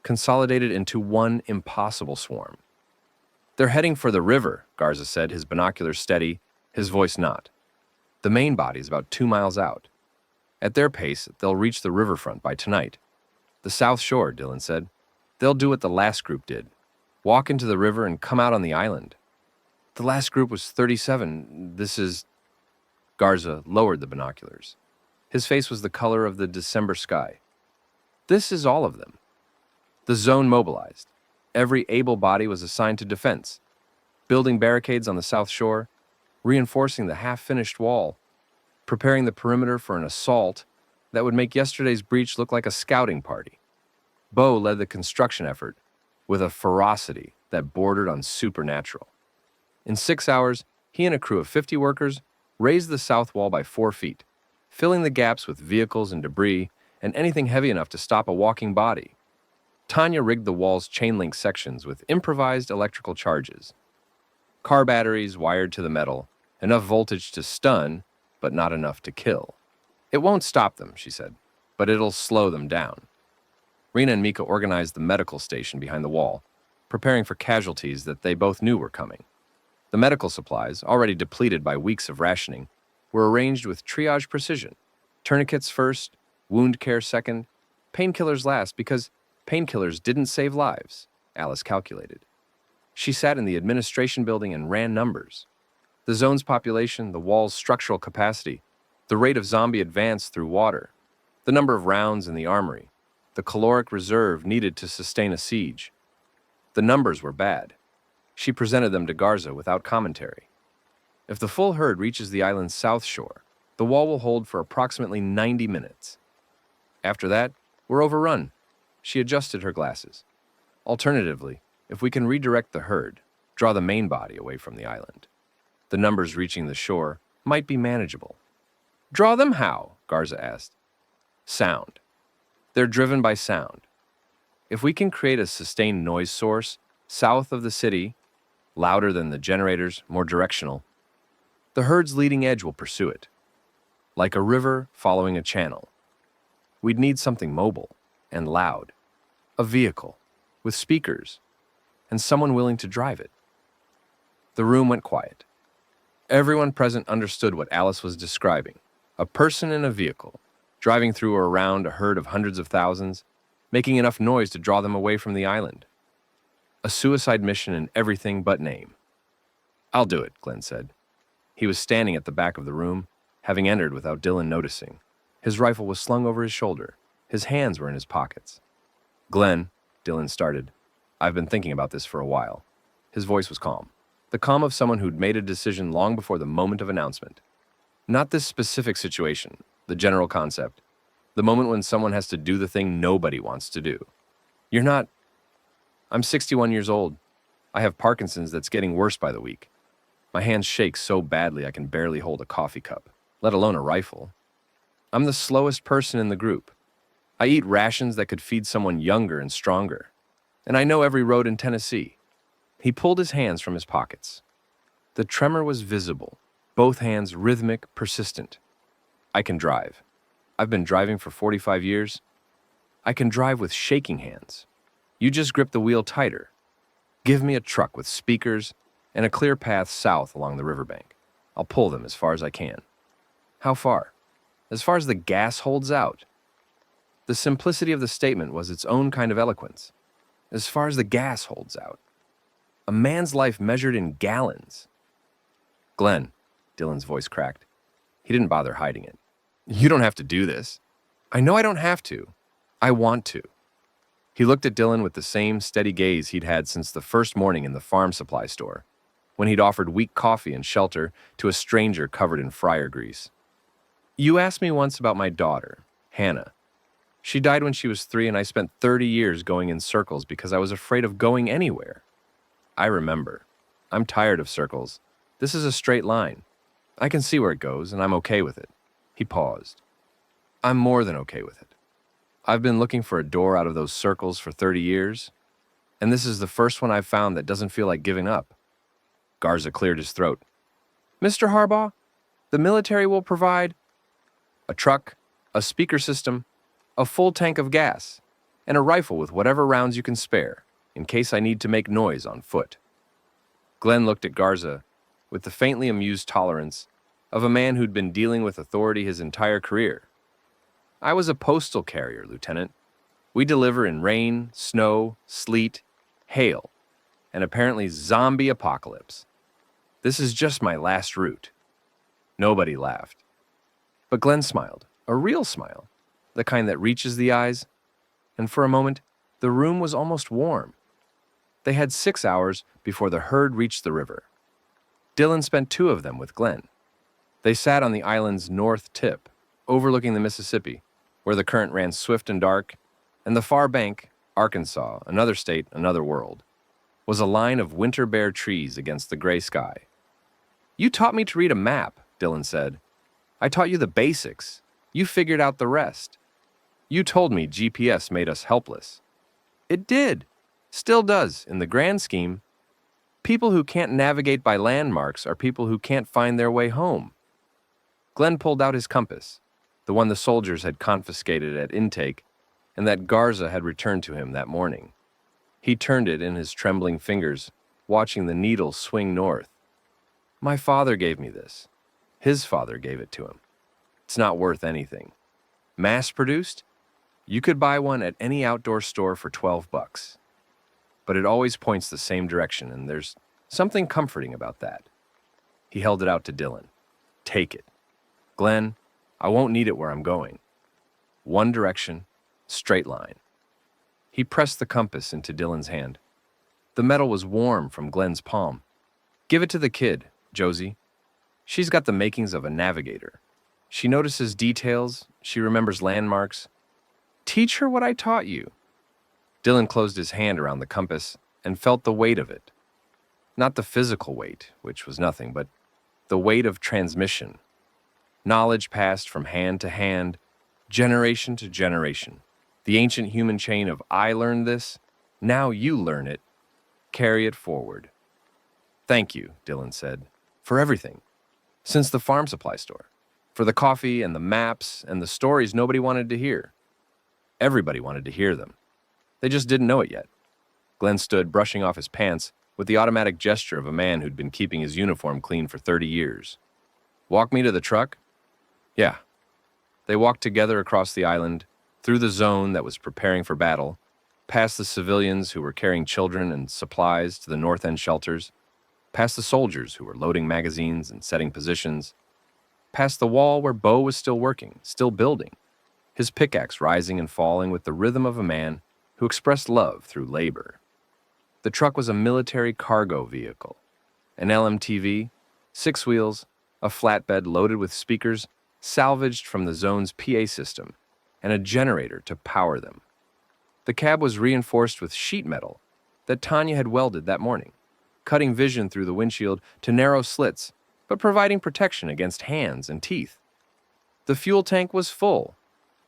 consolidated into one impossible swarm. "They're heading for the river," Garza said, his binoculars steady, his voice not. "The main body is about 2 miles out. At their pace, they'll reach the riverfront by tonight." "The South Shore," Dylan said. "They'll do what the last group did. Walk into the river and come out on the island." "The last group was 37. This is..." Garza lowered the binoculars. His face was the color of the December sky. "This is all of them." The zone mobilized. Every able body was assigned to defense, building barricades on the South Shore, reinforcing the half-finished wall, preparing the perimeter for an assault that would make yesterday's breach look like a scouting party. Bo led the construction effort with a ferocity that bordered on supernatural. In 6 hours, he and a crew of 50 workers raised the south wall by 4 feet, filling the gaps with vehicles and debris and anything heavy enough to stop a walking body. Tanya rigged the wall's chain-link sections with improvised electrical charges. Car batteries wired to the metal, enough voltage to stun, but not enough to kill. "It won't stop them," she said, "but it'll slow them down." Rena and Mika organized the medical station behind the wall, preparing for casualties that they both knew were coming. The medical supplies, already depleted by weeks of rationing, were arranged with triage precision. Tourniquets first, wound care second, painkillers last, because painkillers didn't save lives, Alice calculated. She sat in the administration building and ran numbers. The zone's population, the wall's structural capacity, the rate of zombie advance through water, the number of rounds in the armory, the caloric reserve needed to sustain a siege. The numbers were bad. She presented them to Garza without commentary. If the full herd reaches the island's south shore, the wall will hold for approximately 90 minutes. After that, we're overrun. She adjusted her glasses. Alternatively, if we can redirect the herd, draw the main body away from the island, the numbers reaching the shore might be manageable. "Draw them how?" Garza asked. "Sound. They're driven by sound. If we can create a sustained noise source south of the city, louder than the generators, more directional, the herd's leading edge will pursue it, like a river following a channel. We'd need something mobile and loud, a vehicle with speakers, and someone willing to drive it." The room went quiet. Everyone present understood what Alice was describing: a person in a vehicle, driving through or around a herd of hundreds of thousands, making enough noise to draw them away from the island. A suicide mission in everything but name. "I'll do it," Glenn said. He was standing at the back of the room, having entered without Dylan noticing. His rifle was slung over his shoulder. His hands were in his pockets. "Glenn," Dylan started. I've been thinking about this for a while. His voice was calm. The calm of someone who'd made a decision long before the moment of announcement. Not this specific situation, the general concept. The moment when someone has to do the thing nobody wants to do. You're not... I'm 61 years old. I have Parkinson's that's getting worse by the week. My hands shake so badly I can barely hold a coffee cup, let alone a rifle. I'm the slowest person in the group. I eat rations that could feed someone younger and stronger. And I know every road in Tennessee. He pulled his hands from his pockets. The tremor was visible, both hands rhythmic, persistent. I can drive. I've been driving for 45 years. I can drive with shaking hands. You just grip the wheel tighter. Give me a truck with speakers and a clear path south along the riverbank. I'll pull them as far as I can. How far? As far as the gas holds out. The simplicity of the statement was its own kind of eloquence. As far as the gas holds out. A man's life measured in gallons. Glenn, Dylan's voice cracked. He didn't bother hiding it. You don't have to do this. I know I don't have to. I want to. He looked at Dylan with the same steady gaze he'd had since the first morning in the farm supply store, when he'd offered weak coffee and shelter to a stranger covered in fryer grease. You asked me once about my daughter, Hannah. She died when she was 3, and I spent 30 years going in circles because I was afraid of going anywhere. I remember. I'm tired of circles. This is a straight line. I can see where it goes, and I'm okay with it. He paused. I'm more than okay with it. I've been looking for a door out of those circles for 30 years, and this is the first one I've found that doesn't feel like giving up. Garza cleared his throat. Mr. Harbaugh, the military will provide a truck, a speaker system, a full tank of gas, and a rifle with whatever rounds you can spare, in case I need to make noise on foot. Glenn looked at Garza with the faintly amused tolerance of a man who'd been dealing with authority his entire career. I was a postal carrier, Lieutenant. We deliver in rain, snow, sleet, hail, and apparently zombie apocalypse. This is just my last route. Nobody laughed. But Glenn smiled, a real smile, the kind that reaches the eyes, and for a moment, the room was almost warm. They had 6 hours before the herd reached the river. Dylan spent 2 of them with Glenn. They sat on the island's north tip, overlooking the Mississippi, where the current ran swift and dark, and the far bank, Arkansas, another state, another world, was a line of winter bare trees against the gray sky. You taught me to read a map, Dylan said. I taught you the basics. You figured out the rest. You told me GPS made us helpless. It did. Still does, in the grand scheme. People who can't navigate by landmarks are people who can't find their way home. Glenn pulled out his compass, the one the soldiers had confiscated at intake, and that Garza had returned to him that morning. He turned it in his trembling fingers, watching the needle swing north. My father gave me this. His father gave it to him. It's not worth anything. Mass-produced? You could buy one at any outdoor store for $12. But it always points the same direction, and there's something comforting about that. He held it out to Dylan. Take it. Glenn, I won't need it where I'm going. One direction, straight line. He pressed the compass into Dylan's hand. The metal was warm from Glenn's palm. Give it to the kid, Josie. She's got the makings of a navigator. She notices details, she remembers landmarks. Teach her what I taught you. Dylan closed his hand around the compass and felt the weight of it. Not the physical weight, which was nothing, but the weight of transmission. Knowledge passed from hand to hand, generation to generation. The ancient human chain of I learned this, now you learn it. Carry it forward. Thank you, Dylan said, for everything. Since the farm supply store. For the coffee and the maps and the stories nobody wanted to hear. Everybody wanted to hear them. They just didn't know it yet. Glenn stood brushing off his pants with the automatic gesture of a man who'd been keeping his uniform clean for 30 years. Walk me to the truck? Yeah. They walked together across the island, through the zone that was preparing for battle, past the civilians who were carrying children and supplies to the north end shelters, past the soldiers who were loading magazines and setting positions, past the wall where Bo was still working, still building, his pickaxe rising and falling with the rhythm of a man who expressed love through labor. The truck was a military cargo vehicle, an LMTV, 6 wheels, a flatbed loaded with speakers salvaged from the zone's PA system, and a generator to power them. The cab was reinforced with sheet metal that Tanya had welded that morning, cutting vision through the windshield to narrow slits, but providing protection against hands and teeth. The fuel tank was full,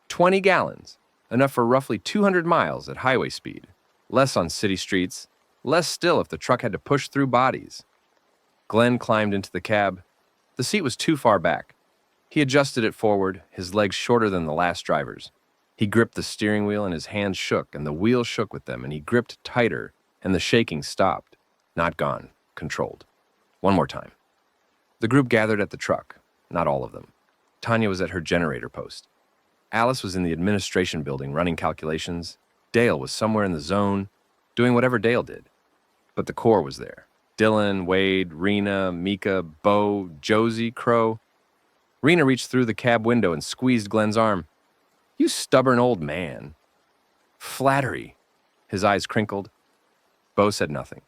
20 gallons, enough for roughly 200 miles at highway speed, less on city streets, less still if the truck had to push through bodies. Glenn climbed into the cab. The seat was too far back. He adjusted it forward, his legs shorter than the last driver's. He gripped the steering wheel and his hands shook, and the wheel shook with them, and he gripped tighter, and the shaking stopped. Not gone, controlled. One more time. The group gathered at the truck, not all of them. Tanya was at her generator post. Alice was in the administration building running calculations. Dale was somewhere in the zone, doing whatever Dale did. But the core was there. Dylan, Wade, Rena, Mika, Bo, Josie, Crow. Rena reached through the cab window and squeezed Glenn's arm. "You stubborn old man." "Flattery." His eyes crinkled. Bo said nothing.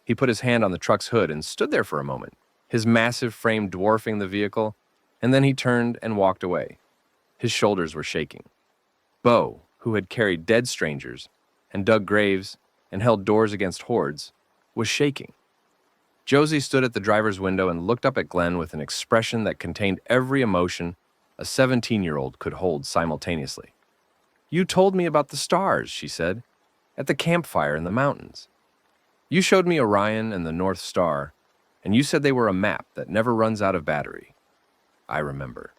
He put his hand on the truck's hood and stood there for a moment, his massive frame dwarfing the vehicle, and then he turned and walked away. His shoulders were shaking. Bo, who had carried dead strangers and dug graves and held doors against hordes, was shaking. Josie stood at the driver's window and looked up at Glenn with an expression that contained every emotion a 17-year-old could hold simultaneously. "You told me about the stars," she said, "at the campfire in the mountains. You showed me Orion and the North Star, and you said they were a map that never runs out of battery. I remember.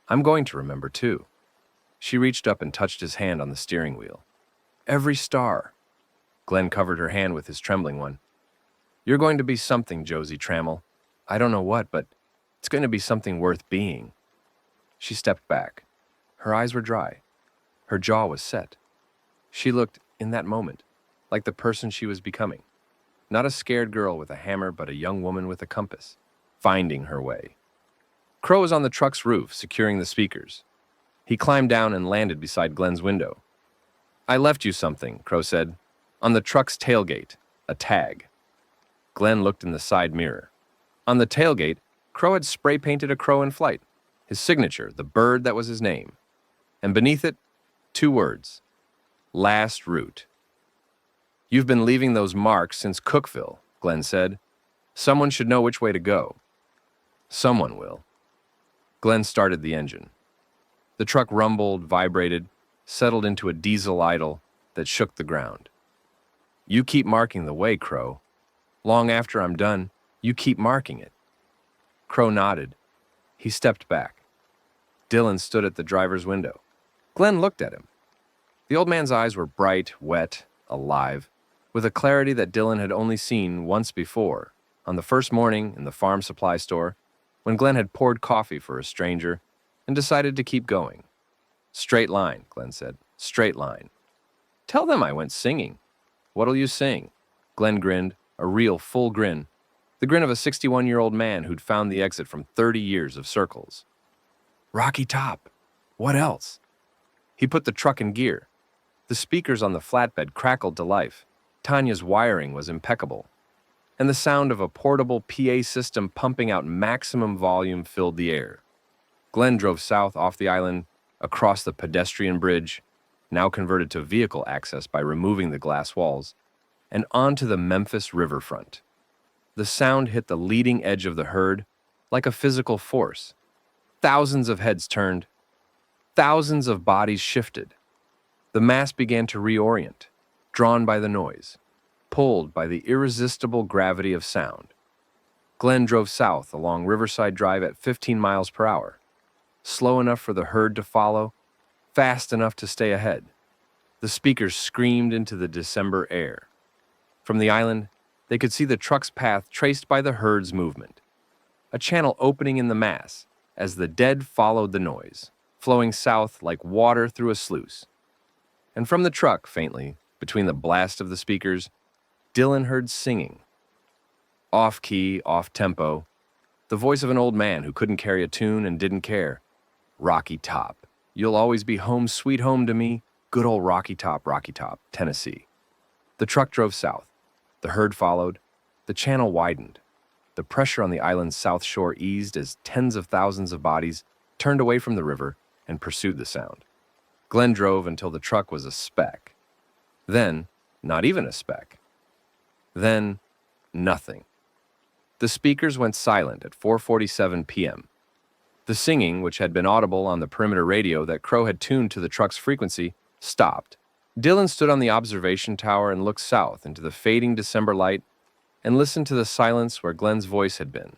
I'm going to remember, too." She reached up and touched his hand on the steering wheel. "Every star." Glenn covered her hand with his trembling one. "You're going to be something, Josie Trammell. I don't know what, but it's going to be something worth being." She stepped back. Her eyes were dry. Her jaw was set. She looked, in that moment, like the person she was becoming. Not a scared girl with a hammer, but a young woman with a compass, finding her way. Crow was on the truck's roof, securing the speakers. He climbed down and landed beside Glenn's window. "I left you something," Crow said. "On the truck's tailgate, a tag." Glenn looked in the side mirror. On the tailgate, Crow had spray-painted a crow in flight, his signature, the bird that was his name. And beneath it, 2 words: "Last route." "You've been leaving those marks since Cookville," Glenn said. "Someone should know which way to go." "Someone will." Glenn started the engine. The truck rumbled, vibrated, settled into a diesel idle that shook the ground. "You keep marking the way, Crow. Long after I'm done, you keep marking it." Crow nodded. He stepped back. Dylan stood at the driver's window. Glenn looked at him. The old man's eyes were bright, wet, alive, with a clarity that Dylan had only seen once before, on the first morning in the farm supply store, when Glenn had poured coffee for a stranger and decided to keep going. "Straight line," Glenn said. "Straight line." "Tell them I went singing." "What'll you sing?" Glenn grinned, a real full grin, the grin of a 61-year-old man who'd found the exit from 30 years of circles. "Rocky Top. What else?" He put the truck in gear. The speakers on the flatbed crackled to life. Tanya's wiring was impeccable, and the sound of a portable PA system pumping out maximum volume filled the air. Glenn drove south off the island, across the pedestrian bridge, now converted to vehicle access by removing the glass walls, and onto the Memphis riverfront. The sound hit the leading edge of the herd like a physical force. Thousands of heads turned. Thousands of bodies shifted. The mass began to reorient, drawn by the noise, pulled by the irresistible gravity of sound. Glenn drove south along Riverside Drive at 15 miles per hour, slow enough for the herd to follow, fast enough to stay ahead. The speakers screamed into the December air. From the island, they could see the truck's path traced by the herd's movement, a channel opening in the mass as the dead followed the noise, flowing south like water through a sluice. And from the truck, faintly, between the blast of the speakers, Dylan heard singing. Off-key, off-tempo, the voice of an old man who couldn't carry a tune and didn't care. "Rocky Top. You'll always be home sweet home to me. Good old Rocky Top, Tennessee." The truck drove south. The herd followed. The channel widened. The pressure on the island's south shore eased as tens of thousands of bodies turned away from the river and pursued the sound. Glenn drove until the truck was a speck. Then, not even a speck. Then, nothing. The speakers went silent at 4:47 p.m. The singing, which had been audible on the perimeter radio that Crow had tuned to the truck's frequency, stopped. Dylan stood on the observation tower and looked south into the fading December light and listened to the silence where Glenn's voice had been.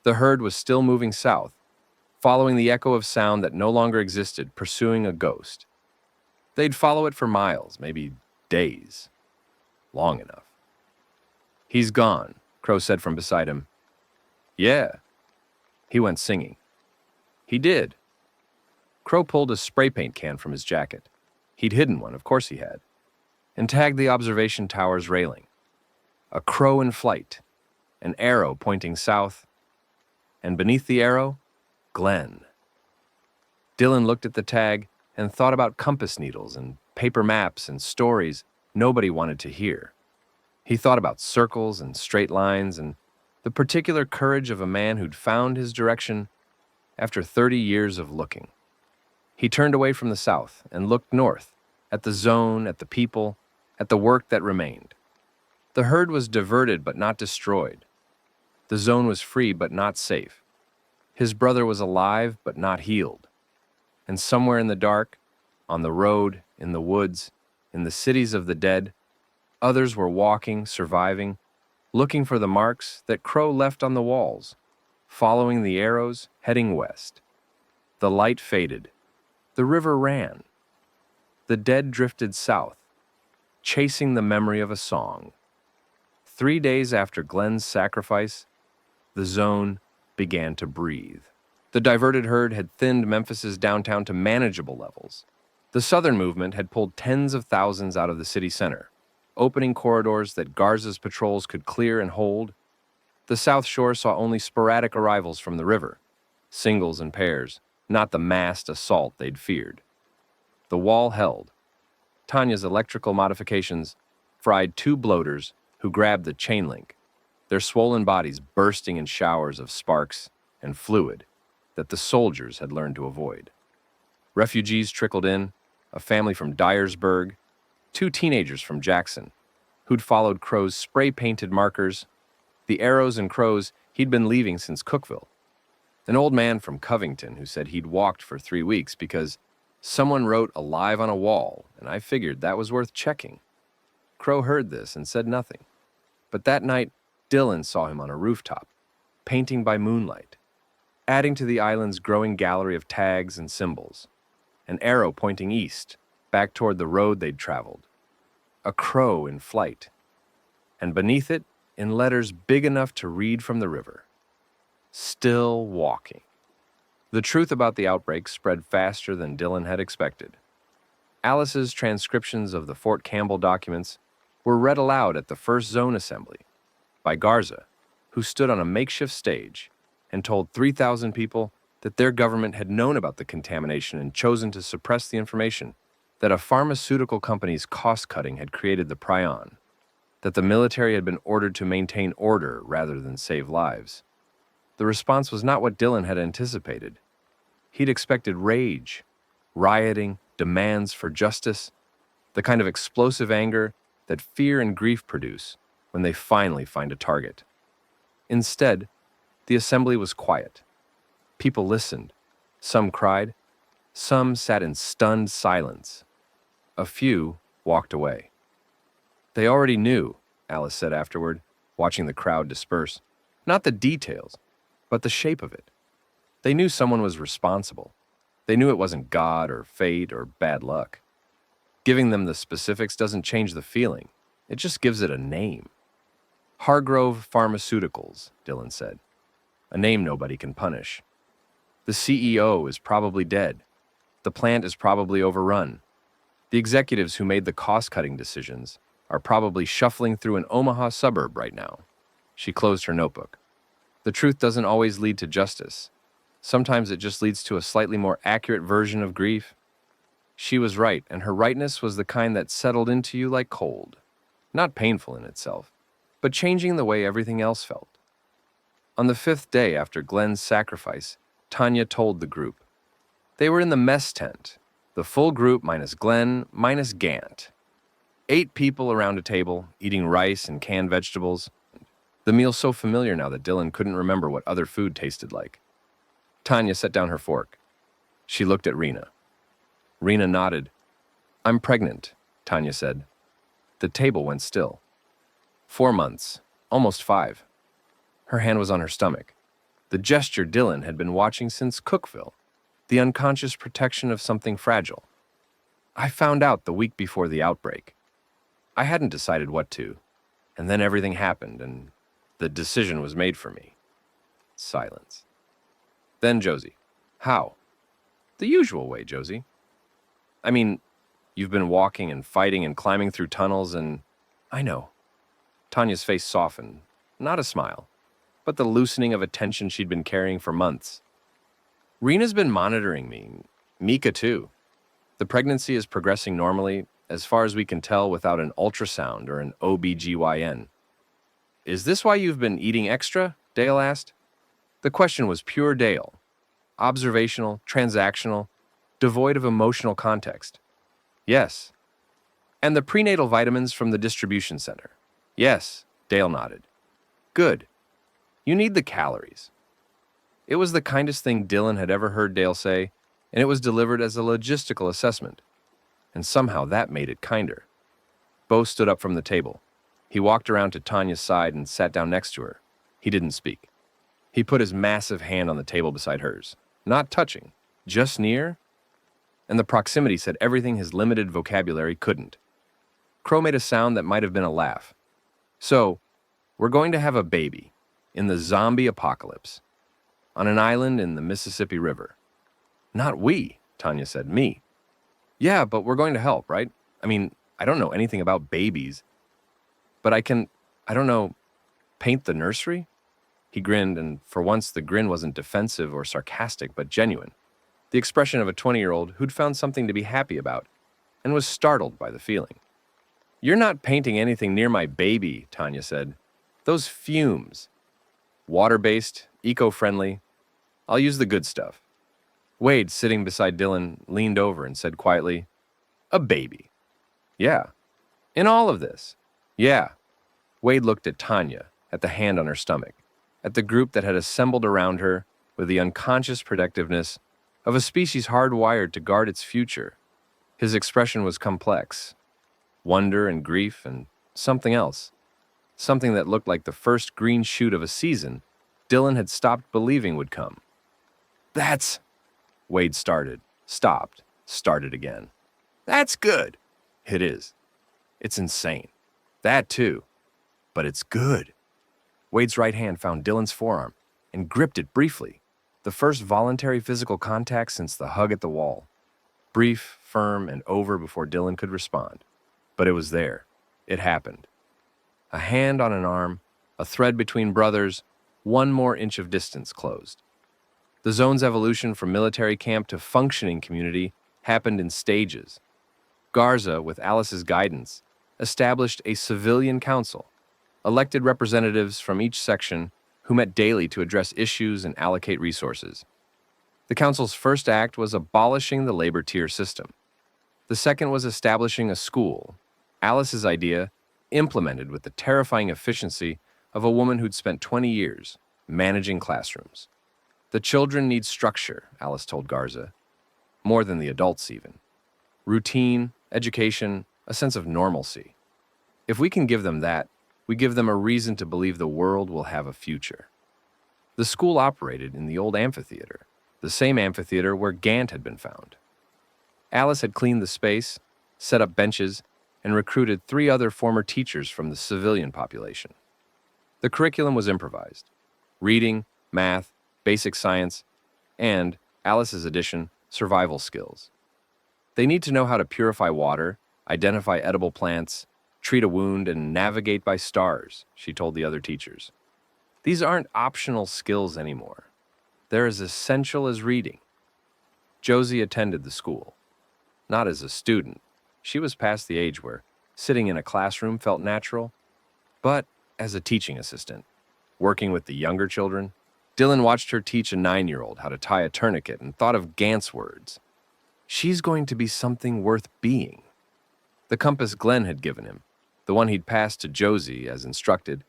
The herd was still moving south, following the echo of sound that no longer existed, pursuing a ghost. They'd follow it for miles, maybe days. Long enough. "He's gone," Crow said from beside him. "Yeah." He went singing. "He did." Crow pulled a spray paint can from his jacket. He'd hidden one, of course he had, and tagged the observation tower's railing. A crow in flight, an arrow pointing south, and beneath the arrow, Glenn. Dylan looked at the tag and thought about compass needles and paper maps and stories nobody wanted to hear. He thought about circles and straight lines and the particular courage of a man who'd found his direction after 30 years of looking. He turned away from the south and looked north, at the zone, at the people, at the work that remained. The herd was diverted but not destroyed. The zone was free but not safe. His brother was alive but not healed. And somewhere in the dark, on the road, in the woods, in the cities of the dead, others were walking, surviving, looking for the marks that Crow left on the walls, following the arrows, heading west. The light faded. The river ran. The dead drifted south, chasing the memory of a song. 3 days after Glenn's sacrifice, the zone began to breathe. The diverted herd had thinned Memphis's downtown to manageable levels. The Southern movement had pulled tens of thousands out of the city center, opening corridors that Garza's patrols could clear and hold. The South Shore saw only sporadic arrivals from the river, singles and pairs, not the massed assault they'd feared. The wall held. Tanya's electrical modifications fried 2 bloaters who grabbed the chain link, their swollen bodies bursting in showers of sparks and fluid that the soldiers had learned to avoid. Refugees trickled in, a family from Dyersburg, 2 teenagers from Jackson, who'd followed Crow's spray-painted markers, the arrows and crows he'd been leaving since Cookville. An old man from Covington who said he'd walked for 3 weeks because someone wrote "alive" on a wall, and I figured that was worth checking. Crow heard this and said nothing. But that night, Dylan saw him on a rooftop, painting by moonlight, adding to the island's growing gallery of tags and symbols. An arrow pointing east, back toward the road they'd traveled. A crow in flight. And beneath it, in letters big enough to read from the river, "Still walking." The truth about the outbreak spread faster than Dylan had expected. Alice's transcriptions of the Fort Campbell documents were read aloud at the first zone assembly by Garza, who stood on a makeshift stage and told 3,000 people that their government had known about the contamination and chosen to suppress the information, that a pharmaceutical company's cost-cutting had created the prion, that the military had been ordered to maintain order rather than save lives. The response was not what Dylan had anticipated. He'd expected rage, rioting, demands for justice, the kind of explosive anger that fear and grief produce when they finally find a target. Instead, the assembly was quiet. People listened. Some cried. Some sat in stunned silence. A few walked away. "They already knew," Alice said afterward, watching the crowd disperse. "Not the details, but the shape of it. They knew someone was responsible. They knew it wasn't God or fate or bad luck. Giving them the specifics doesn't change the feeling. It just gives it a name. Hargrove Pharmaceuticals," Dylan said. "A name nobody can punish. The CEO is probably dead. The plant is probably overrun. The executives who made the cost-cutting decisions are probably shuffling through an Omaha suburb right now." She closed her notebook. The truth doesn't always lead to justice. Sometimes it just leads to a slightly more accurate version of grief. She was right, and her rightness was the kind that settled into you like cold. not painful in itself, but changing the way everything else felt. On the 5th day after Glenn's sacrifice, Tanya told the group. They were in the mess tent, the full group minus Glenn minus Gant. 8 people around a table, eating rice and canned vegetables. The meal so familiar now that Dylan couldn't remember what other food tasted like. Tanya set down her fork. She looked at Rena. Rena nodded. "I'm pregnant," Tanya said. The table went still. 4 months, almost 5. Her hand was on her stomach. The gesture Dylan had been watching since Cookville, the unconscious protection of something fragile. "I found out the week before the outbreak. I hadn't decided what to, and then everything happened, and the decision was made for me." Silence. Then Josie. "How?" "The usual way, Josie. I mean, you've been walking and fighting and climbing through tunnels and—" "I know." Tanya's face softened, not a smile, but the loosening of a tension she'd been carrying for months. "Rena's been monitoring me. Mika, too. The pregnancy is progressing normally, as far as we can tell without an ultrasound or an OBGYN. "Is this why you've been eating extra?" Dale asked. The question was pure Dale. Observational, transactional, devoid of emotional context. "Yes." "And the prenatal vitamins from the distribution center?" "Yes," Dale nodded. "Good. You need the calories." It was the kindest thing Dylan had ever heard Dale say, and it was delivered as a logistical assessment. And somehow that made it kinder. Bo stood up from the table. He walked around to Tanya's side and sat down next to her. He didn't speak. He put his massive hand on the table beside hers. Not touching, just near. And the proximity said everything his limited vocabulary couldn't. Crow made a sound that might have been a laugh. "So, we're going to have a baby, in the zombie apocalypse, on an island in the Mississippi River." "Not we," Tanya said. "Me." "Yeah, but we're going to help, right? I mean, I don't know anything about babies, but I don't know, paint the nursery?" He grinned, and for once the grin wasn't defensive or sarcastic, but genuine. The expression of a 20-year-old who'd found something to be happy about and was startled by the feeling. "You're not painting anything near my baby," Tanya said. "Those fumes. Water-based, eco-friendly. I'll use the good stuff." Wade, sitting beside Dylan, leaned over and said quietly, "A baby." "Yeah." "In all of this?" "Yeah." Wade looked at Tanya, at the hand on her stomach, at the group that had assembled around her with the unconscious protectiveness of a species hardwired to guard its future. His expression was complex. Wonder and grief and something else. Something that looked like the first green shoot of a season Dylan had stopped believing would come. "That's..." Wade started, stopped, started again. "That's good." "It is. It's insane. That too. But it's good." Wade's right hand found Dylan's forearm and gripped it briefly, the first voluntary physical contact since the hug at the wall. Brief, firm, and over before Dylan could respond. But it was there. It happened. A hand on an arm, a thread between brothers, one more inch of distance closed. The zone's evolution from military camp to functioning community happened in stages. Garza, with Alice's guidance, established a civilian council, elected representatives from each section who met daily to address issues and allocate resources. The council's first act was abolishing the labor tier system. The second was establishing a school, Alice's idea, implemented with the terrifying efficiency of a woman who'd spent 20 years managing classrooms. "The children need structure," Alice told Garza. More than the adults, even. Routine, education, a sense of normalcy. If we can give them that, we give them a reason to believe the world will have a future. The school operated in the old amphitheater, the same amphitheater where Gant had been found. Alice had cleaned the space, set up benches, and recruited 3 other former teachers from the civilian population. The curriculum was improvised. Reading, math, basic science, and, Alice's addition, survival skills. They need to know how to purify water, identify edible plants, treat a wound, and navigate by stars, she told the other teachers. These aren't optional skills anymore. They're as essential as reading. Josie attended the school. Not as a student. She was past the age where Sitting in a classroom felt natural, but as a teaching assistant, working with the younger children, Dylan watched her teach a 9-year-old how to tie a tourniquet and thought of Gant's words. She's going to be something worth being. The compass Glenn had given him, the one he'd passed to Josie as instructed,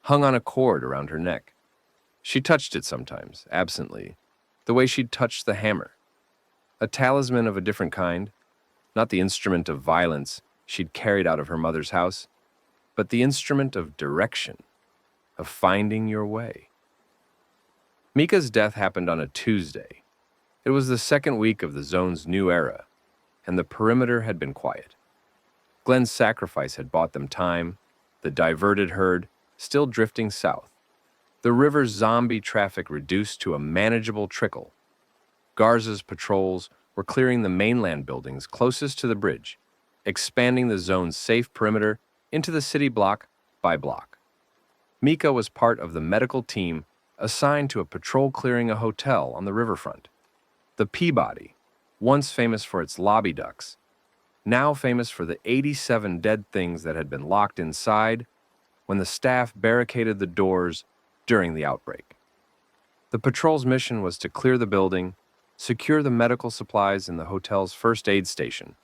hung on a cord around her neck. She touched it sometimes, absently, the way she'd touched the hammer. A talisman of a different kind, not the instrument of violence she'd carried out of her mother's house, but the instrument of direction, of finding your way. Mika's death happened on a Tuesday. It was the second week of the zone's new era, and the perimeter had been quiet. Glenn's sacrifice had bought them time, the diverted herd still drifting south. The river's zombie traffic reduced to a manageable trickle. Garza's patrols were clearing the mainland buildings closest to the bridge, expanding the zone's safe perimeter into the city block by block. Mika was part of the medical team assigned to a patrol clearing a hotel on the riverfront. The Peabody, once famous for its lobby ducks, now famous for the 87 dead things that had been locked inside when the staff barricaded the doors during the outbreak. The patrol's mission was to clear the building, secure the medical supplies in the hotel's first aid station,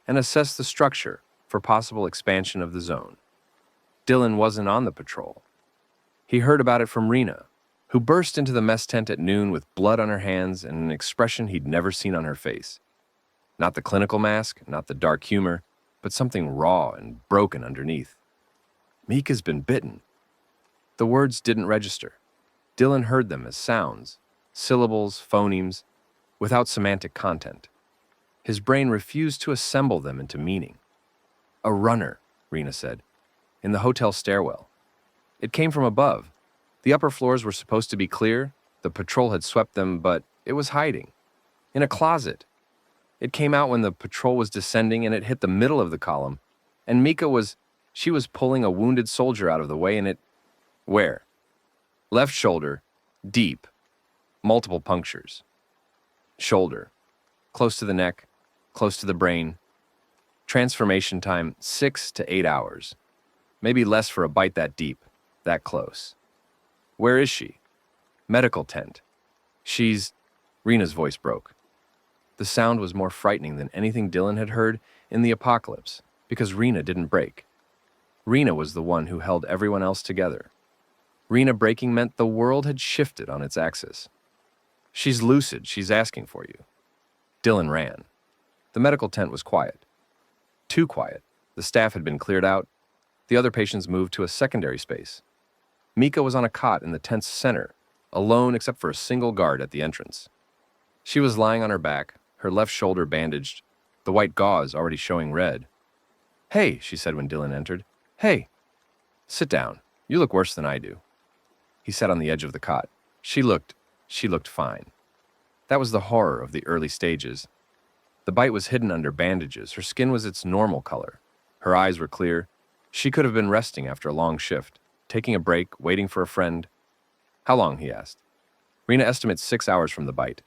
and assess the structure for possible expansion of the zone. Dylan wasn't on the patrol. He heard about it from Rena, who burst into the mess tent at noon with blood on her hands and an expression he'd never seen on her face. Not the clinical mask, not the dark humor, but something raw and broken underneath. Mika's been bitten. The words didn't register. Dylan heard them as sounds, syllables, phonemes, without semantic content. His brain refused to assemble them into meaning. A runner, Rena said, in the hotel stairwell. It came from above. The upper floors were supposed to be clear. The patrol had swept them, but it was hiding. In a closet. It came out when the patrol was descending and it hit the middle of the column. And she was pulling a wounded soldier out of the way and it... Where? Left shoulder, deep, multiple punctures. Shoulder, close to the neck, close to the brain. Transformation time, 6 to 8 hours. Maybe less for a bite that deep, that close. Where is she? Medical tent. Rena's voice broke. The sound was more frightening than anything Dylan had heard in the apocalypse, because Rena didn't break. Rena was the one who held everyone else together. Rena breaking meant the world had shifted on its axis. She's lucid, she's asking for you. Dylan ran. The medical tent was quiet. Too quiet. The staff had been cleared out. The other patients moved to a secondary space. Mika was on a cot in the tent's center, alone except for a single guard at the entrance. She was lying on her back, her left shoulder bandaged, the white gauze already showing red. "Hey," she said when Dylan entered. "Hey." "Sit down. You look worse than I do." He sat on the edge of the cot. She looked fine. That was the horror of the early stages. The bite was hidden under bandages. Her skin was its normal color. Her eyes were clear. She could have been resting after a long shift, taking a break, waiting for a friend. "How long?" he asked. Rena estimates 6 hours from the bite.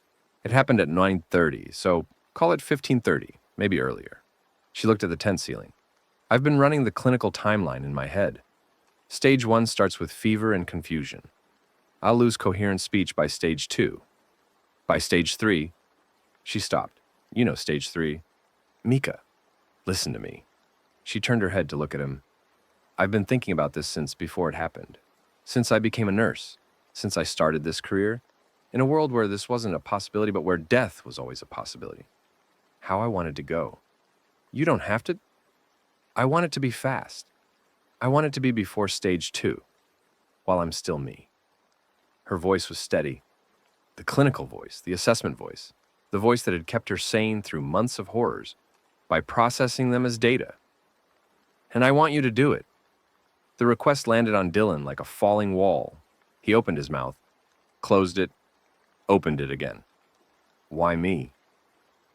It happened at 9:30, so call it 15:30, maybe earlier. She looked at the tent ceiling. "I've been running the clinical timeline in my head. Stage 1 starts with fever and confusion. I'll lose coherent speech by stage 2. By stage 3, she stopped. You know stage 3. "Mika, listen to me." She turned her head to look at him. "I've been thinking about this since before it happened. Since I became a nurse. Since I started this career. In a world where this wasn't a possibility, but where death was always a possibility. How I wanted to go. You don't have to. I want it to be fast. I want it to be before stage 2, while I'm still me." Her voice was steady. The clinical voice, the assessment voice, the voice that had kept her sane through months of horrors by processing them as data. "And I want you to do it." The request landed on Dylan like a falling wall. He opened his mouth, closed it, opened it again. "Why me?"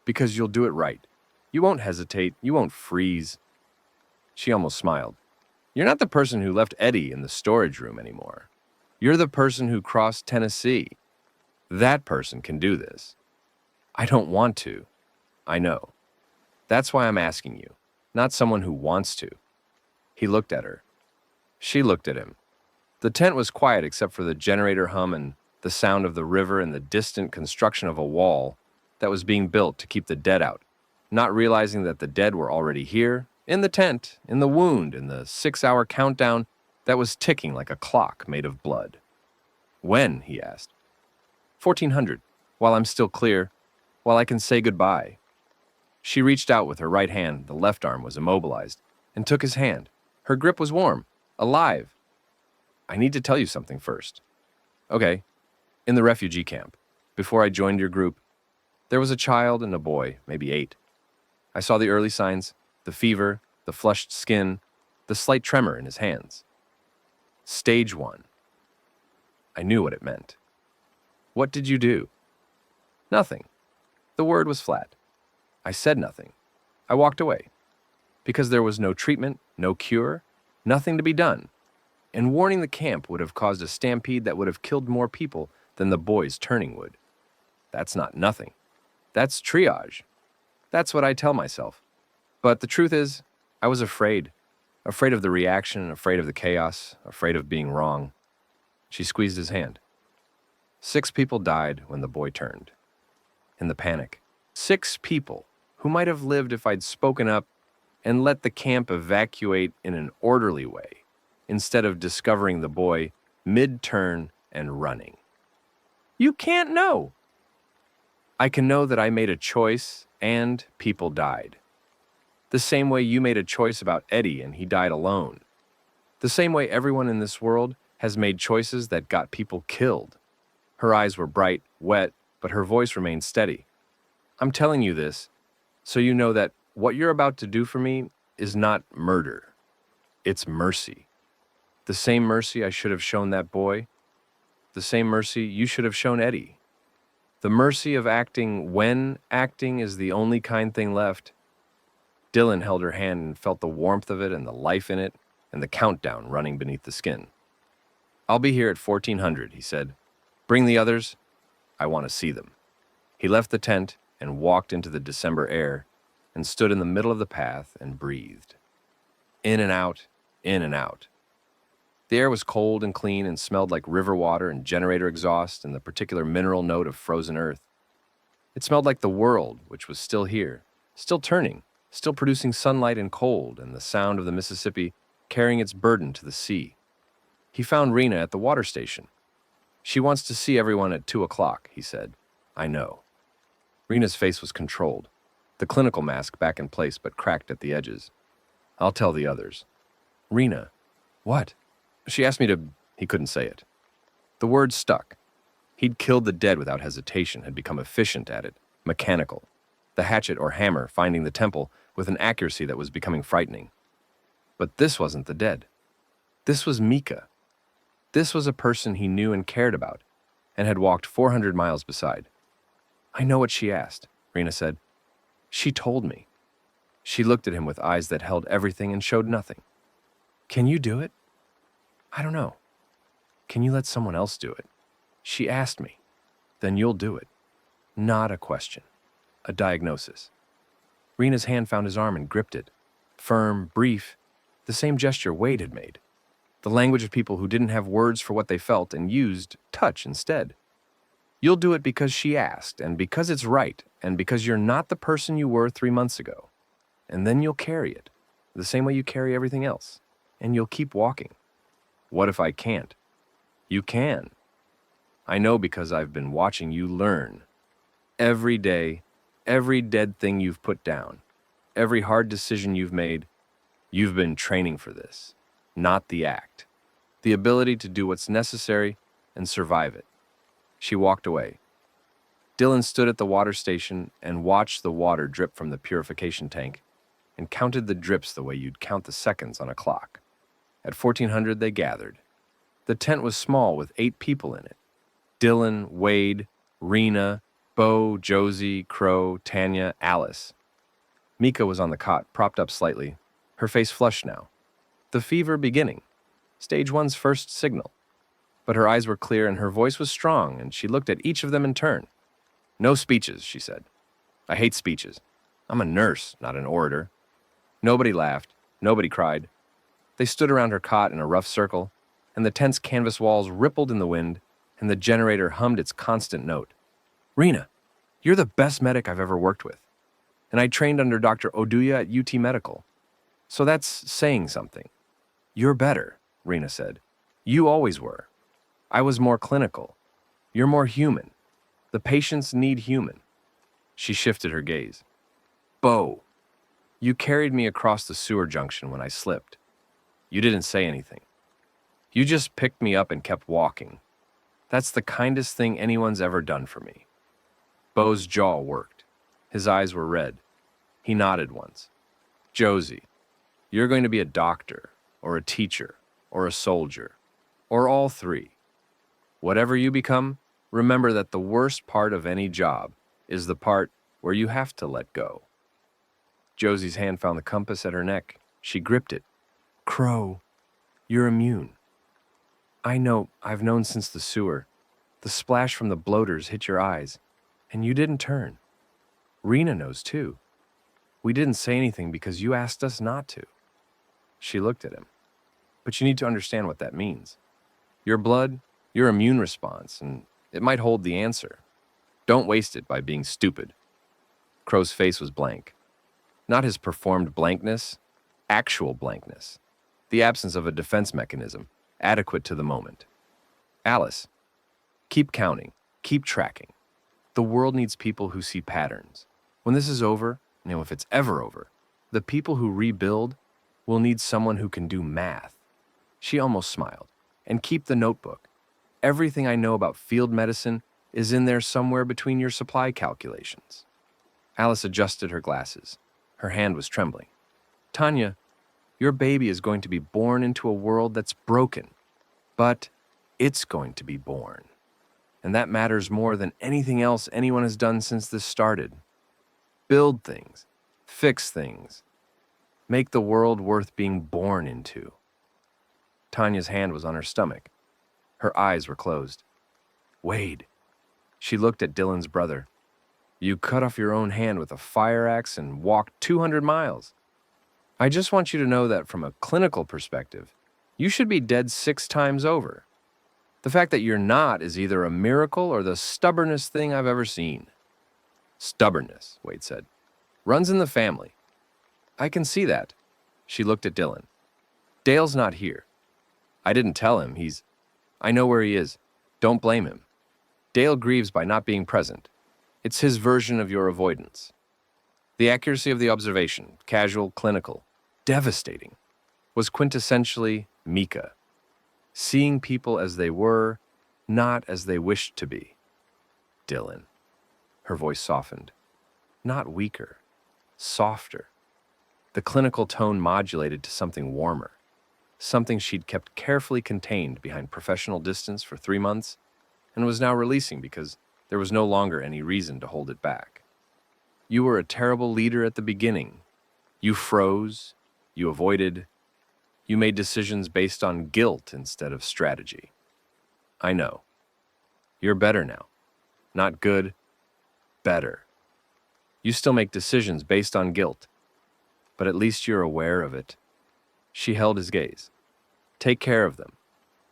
"Because you'll do it right. You won't hesitate. You won't freeze." She almost smiled. "You're not the person who left Eddie in the storage room anymore. You're the person who crossed Tennessee. That person can do this." "I don't want to." "I know. That's why I'm asking you. not someone who wants to. He looked at her. She looked at him. The tent was quiet except for the generator hum and the sound of the river and the distant construction of a wall that was being built to keep the dead out, not realizing that the dead were already here, in the tent, in the wound, in the 6-hour countdown that was ticking like a clock made of blood. When? He asked. 1400, while I'm still clear, while I can say goodbye. She reached out with her right hand, the left arm was immobilized, and took his hand. Her grip was warm, alive. I need to tell you something first. Okay, in the refugee camp, before I joined your group, there was a child and a boy, maybe 8. I saw the early signs, the fever, the flushed skin, the slight tremor in his hands. Stage 1. I knew what it meant. What did you do? Nothing. The word was flat. I said nothing. I walked away. Because there was no treatment, no cure, nothing to be done. And warning the camp would have caused a stampede that would have killed more people than the boys turning would. That's not nothing. That's triage. That's what I tell myself. But the truth is, I was afraid. Afraid of the reaction, afraid of the chaos, afraid of being wrong. She squeezed his hand. 6 people died when the boy turned. In the panic. 6 people who might have lived if I'd spoken up and let the camp evacuate in an orderly way, instead of discovering the boy mid-turn and running. You can't know. I can know that I made a choice and people died. The same way you made a choice about Eddie and he died alone. The same way everyone in this world has made choices that got people killed. Her eyes were bright, wet, but her voice remained steady. I'm telling you this so you know that what you're about to do for me is not murder. It's mercy. The same mercy I should have shown that boy. The same mercy you should have shown Eddie. The mercy of acting when acting is the only kind thing left. Dylan held her hand and felt the warmth of it and the life in it and the countdown running beneath the skin. I'll be here at 1400, he said. Bring the others. I want to see them. He left the tent and walked into the December air and stood in the middle of the path and breathed. In and out, in and out. The air was cold and clean and smelled like river water and generator exhaust and the particular mineral note of frozen earth. It smelled like the world, which was still here, still turning, still producing sunlight and cold and the sound of the Mississippi carrying its burden to the sea. He found Rena at the water station. She wants to see everyone at 2 o'clock, he said. I know. Rena's face was controlled, the clinical mask back in place but cracked at the edges. I'll tell the others. Rena. What? She asked me to... He couldn't say it. The word stuck. He'd killed the dead without hesitation, had become efficient at it, mechanical. The hatchet or hammer finding the temple with an accuracy that was becoming frightening. But this wasn't the dead. This was Mika. This was a person he knew and cared about, and had walked 400 miles beside. I know what she asked, Rena said. She told me. She looked at him with eyes that held everything and showed nothing. Can you do it? I don't know. Can you let someone else do it? She asked me. Then you'll do it. Not a question. A diagnosis. Rena's hand found his arm and gripped it. Firm, brief, the same gesture Wade had made. The language of people who didn't have words for what they felt and used touch instead. You'll do it because she asked, and because it's right, and because you're not the person you were 3 months ago. And then you'll carry it, the same way you carry everything else, and you'll keep walking. What if I can't? You can. I know because I've been watching you learn. Every day, every dead thing you've put down, every hard decision you've made, you've been training for this, not the act. The ability to do what's necessary and survive it. She walked away. Dylan stood at the water station and watched the water drip from the purification tank and counted the drips the way you'd count the seconds on a clock. At 1400 they gathered. The tent was small with 8 people in it. Dylan, Wade, Rena, Bo, Josie, Crow, Tanya, Alice. Mika was on the cot, propped up slightly, her face flushed now. The fever beginning. Stage 1's first signal. But her eyes were clear and her voice was strong, and she looked at each of them in turn. No speeches, she said. I hate speeches. I'm a nurse, not an orator. Nobody laughed. Nobody cried. They stood around her cot in a rough circle, and the tense canvas walls rippled in the wind, and the generator hummed its constant note. Rena, you're the best medic I've ever worked with. And I trained under Dr. Oduya at UT Medical. So that's saying something. You're better, Rena said. You always were. I was more clinical. You're more human. The patients need human. She shifted her gaze. Bo, you carried me across the sewer junction when I slipped. You didn't say anything. You just picked me up and kept walking. That's the kindest thing anyone's ever done for me. Bo's jaw worked. His eyes were red. He nodded once. Josie, you're going to be a doctor, or a teacher, or a soldier, or all three. Whatever you become, remember that the worst part of any job is the part where you have to let go. Josie's hand found the compass at her neck. She gripped it. Crow, you're immune. I know, I've known since the sewer. The splash from the bloaters hit your eyes, and you didn't turn. Rena knows too. We didn't say anything because you asked us not to. She looked at him. But you need to understand what that means. Your blood, your immune response, and it might hold the answer. Don't waste it by being stupid. Crow's face was blank. Not his performed blankness, actual blankness. The absence of a defense mechanism, adequate to the moment. Alice, keep counting, keep tracking. The world needs people who see patterns. When this is over, if it's ever over, the people who rebuild will need someone who can do math. She almost smiled. And keep the notebook. Everything I know about field medicine is in there somewhere between your supply calculations. Alice adjusted her glasses. Her hand was trembling. Tanya, your baby is going to be born into a world that's broken, but it's going to be born. And that matters more than anything else anyone has done since this started. Build things, fix things, make the world worth being born into. Tanya's hand was on her stomach. Her eyes were closed. Wade. She looked at Dylan's brother. You cut off your own hand with a fire axe and walked 200 miles. I just want you to know that from a clinical perspective, you should be dead 6 times over. The fact that you're not is either a miracle or the stubbornest thing I've ever seen. Stubbornness, Wade said. Runs in the family. I can see that. She looked at Dylan. Dale's not here. I didn't tell him. I know where he is. Don't blame him. Dale grieves by not being present. It's his version of your avoidance. The accuracy of the observation, casual, clinical, devastating, was quintessentially Mika. Seeing people as they were, not as they wished to be. Dylan. Her voice softened. Not weaker, softer. The clinical tone modulated to something warmer. Something she'd kept carefully contained behind professional distance for 3 months and was now releasing because there was no longer any reason to hold it back. You were a terrible leader at the beginning. You froze, you avoided, you made decisions based on guilt instead of strategy. I know. You're better now. Not good, better. You still make decisions based on guilt, but at least you're aware of it. She held his gaze. Take care of them,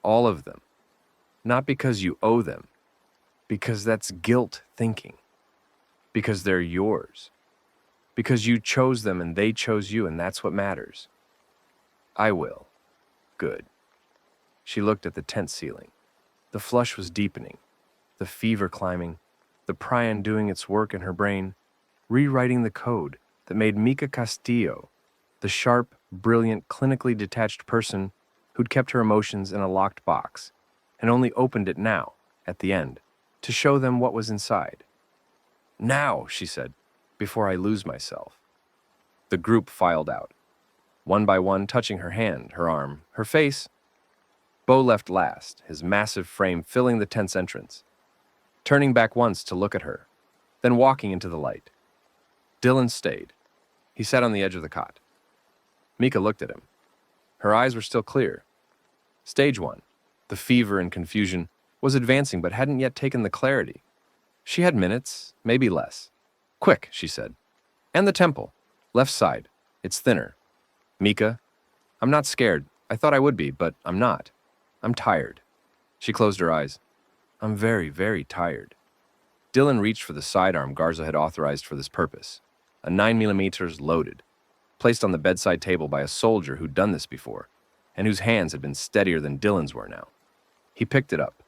all of them. Not because you owe them, because that's guilt thinking. Because they're yours. Because you chose them and they chose you, and that's what matters. I will. Good. She looked at the tent ceiling. The flush was deepening, the fever climbing, the prion doing its work in her brain, rewriting the code that made Mika Castillo, the sharp, brilliant, clinically detached person who'd kept her emotions in a locked box and only opened it now, at the end, to show them what was inside. Now, she said, before I lose myself. The group filed out, one by one touching her hand, her arm, her face. Bo left last, his massive frame filling the tent's entrance, turning back once to look at her, then walking into the light. Dylan stayed. He sat on the edge of the cot. Mika looked at him. Her eyes were still clear. Stage 1, the fever and confusion, was advancing but hadn't yet taken the clarity. She had minutes, maybe less. Quick, she said. And the temple. Left side. It's thinner. Mika, I'm not scared. I thought I would be, but I'm not. I'm tired. She closed her eyes. I'm very, very tired. Dylan reached for the sidearm Garza had authorized for this purpose, a 9mm loaded, placed on the bedside table by a soldier who'd done this before, and whose hands had been steadier than Dylan's were now. He picked it up.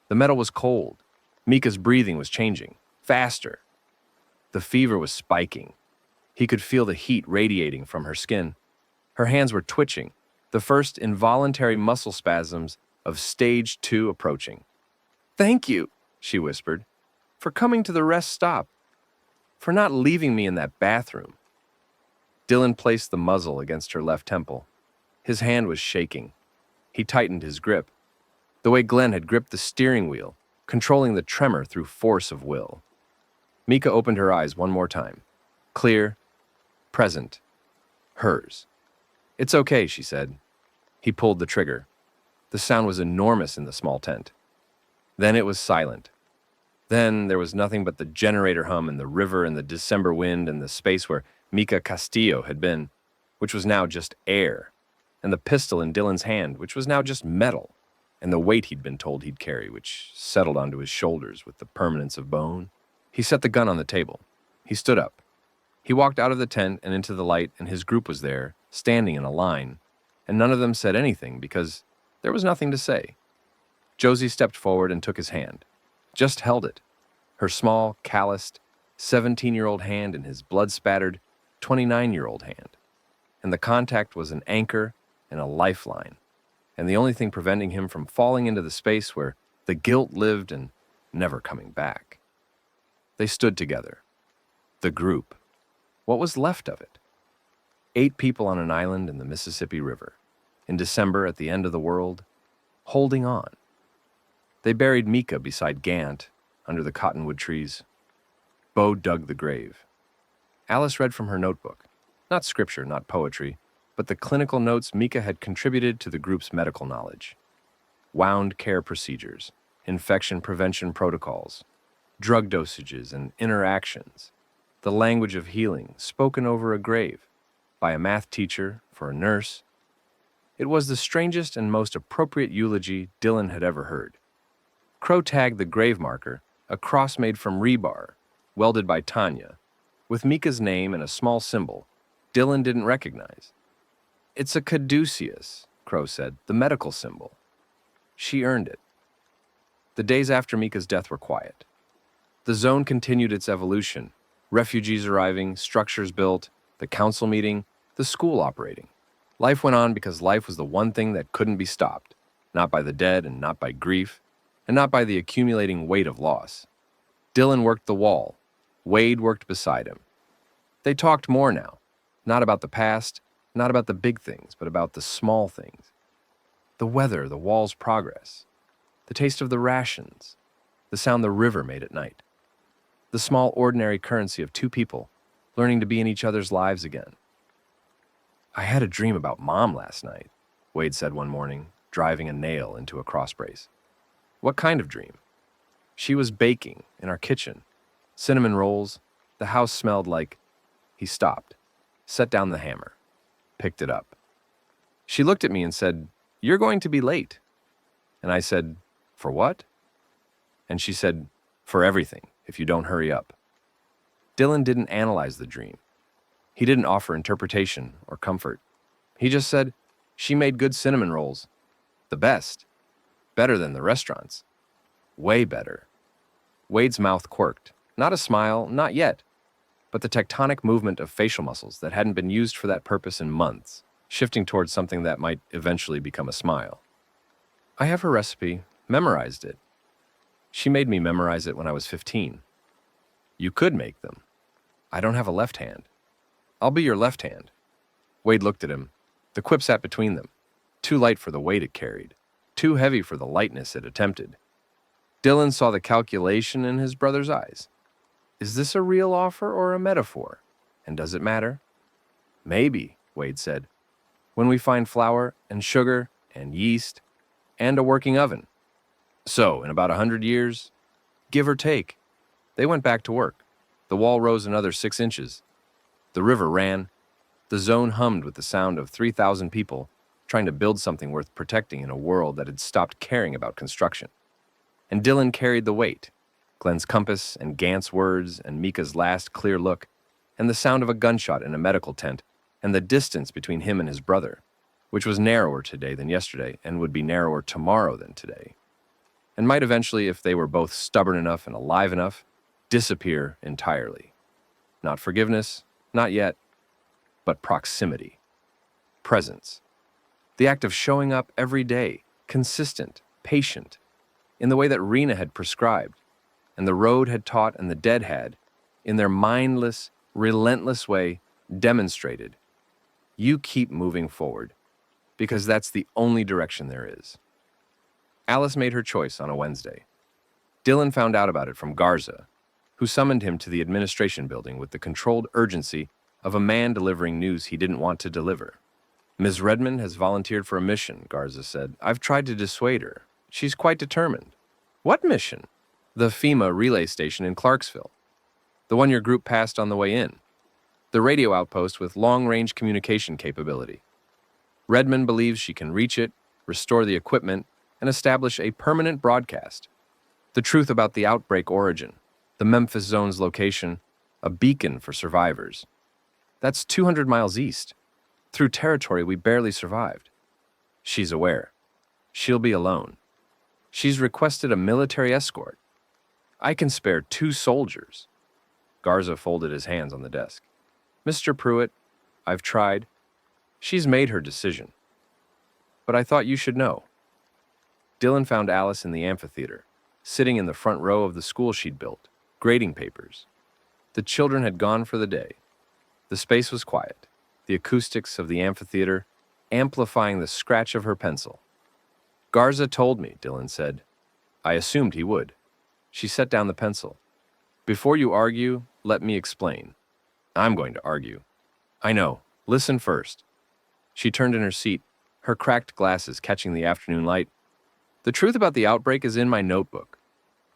The metal was cold. Mika's breathing was changing, faster. The fever was spiking. He could feel the heat radiating from her skin. Her hands were twitching, the first involuntary muscle spasms of stage 2 approaching. Thank you, she whispered, for coming to the rest stop, for not leaving me in that bathroom. Dylan placed the muzzle against her left temple. His hand was shaking. He tightened his grip, the way Glenn had gripped the steering wheel, controlling the tremor through force of will. Mika opened her eyes one more time. Clear, present, hers. It's okay, she said. He pulled the trigger. The sound was enormous in the small tent. Then it was silent. Then there was nothing but the generator hum and the river and the December wind and the space where Mika Castillo had been, which was now just air, and the pistol in Dylan's hand, which was now just metal, and the weight he'd been told he'd carry, which settled onto his shoulders with the permanence of bone. He set the gun on the table. He stood up. He walked out of the tent and into the light, and his group was there, standing in a line, and none of them said anything because there was nothing to say. Josie stepped forward and took his hand, just held it, her small, calloused, 17-year-old hand in his blood-spattered, 29-year-old hand. And the contact was an anchor and a lifeline, and the only thing preventing him from falling into the space where the guilt lived and never coming back. They stood together. The group. What was left of it? 8 people on an island in the Mississippi River, in December at the end of the world, holding on. They buried Mika beside Gant, under the cottonwood trees. Bo dug the grave. Alice read from her notebook, not scripture, not poetry, but the clinical notes Mika had contributed to the group's medical knowledge. Wound care procedures, infection prevention protocols, drug dosages and interactions, the language of healing spoken over a grave, by a math teacher, for a nurse. It was the strangest and most appropriate eulogy Dylan had ever heard. Crow tagged the grave marker, a cross made from rebar, welded by Tanya, with Mika's name and a small symbol Dylan didn't recognize. It's a caduceus, Crow said, the medical symbol. She earned it. The days after Mika's death were quiet. The zone continued its evolution, refugees arriving, structures built, the council meeting, the school operating. Life went on because life was the one thing that couldn't be stopped, not by the dead and not by grief, and not by the accumulating weight of loss. Dylan worked the wall. Wade worked beside him. They talked more now, not about the past, not about the big things, but about the small things. The weather, the wall's progress, the taste of the rations, the sound the river made at night, the small ordinary currency of 2 people learning to be in each other's lives again. I had a dream about Mom last night, Wade said one morning, driving a nail into a crossbrace. What kind of dream? She was baking in our kitchen. Cinnamon rolls. The house smelled like... He stopped, set down the hammer, picked it up. She looked at me and said, "You're going to be late." And I said, "For what?" And she said, "For everything, if you don't hurry up." Dylan didn't analyze the dream. He didn't offer interpretation or comfort. He just said, "She made good cinnamon rolls. The best. Better than the restaurants. Way better." Wade's mouth quirked. Not a smile, not yet, but the tectonic movement of facial muscles that hadn't been used for that purpose in months, shifting towards something that might eventually become a smile. I have her recipe, memorized it. She made me memorize it when I was 15. You could make them. I don't have a left hand. I'll be your left hand. Wade looked at him. The quip sat between them, too light for the weight it carried, too heavy for the lightness it attempted. Dylan saw the calculation in his brother's eyes. Is this a real offer or a metaphor? And does it matter? Maybe, Wade said, when we find flour and sugar and yeast and a working oven. So, in about 100 years, give or take, they went back to work. The wall rose another 6 inches. The river ran. The zone hummed with the sound of 3,000 people trying to build something worth protecting in a world that had stopped caring about construction. And Dylan carried the weight. Glenn's compass and Gant's words and Mika's last clear look, and the sound of a gunshot in a medical tent, and the distance between him and his brother, which was narrower today than yesterday and would be narrower tomorrow than today, and might eventually, if they were both stubborn enough and alive enough, disappear entirely. Not forgiveness, not yet, but proximity, presence. The act of showing up every day, consistent, patient, in the way that Rena had prescribed, and the road had taught and the dead had, in their mindless, relentless way, demonstrated. You keep moving forward, because that's the only direction there is. Alice made her choice on a Wednesday. Dylan found out about it from Garza, who summoned him to the administration building with the controlled urgency of a man delivering news he didn't want to deliver. Ms. Redmond has volunteered for a mission, Garza said. I've tried to dissuade her. She's quite determined. What mission? The FEMA relay station in Clarksville. The one your group passed on the way in. The radio outpost with long-range communication capability. Redmond believes she can reach it, restore the equipment, and establish a permanent broadcast. The truth about the outbreak origin, the Memphis zone's location, a beacon for survivors. That's 200 miles east, through territory we barely survived. She's aware. She'll be alone. She's requested a military escort. I can spare 2 soldiers. Garza folded his hands on the desk. Mr. Pruitt, I've tried. She's made her decision. But I thought you should know. Dylan found Alice in the amphitheater, sitting in the front row of the school she'd built, grading papers. The children had gone for the day. The space was quiet, the acoustics of the amphitheater amplifying the scratch of her pencil. Garza told me, Dylan said. I assumed he would. She set down the pencil. Before you argue, let me explain. I'm going to argue. I know. Listen first. She turned in her seat, her cracked glasses catching the afternoon light. The truth about the outbreak is in my notebook.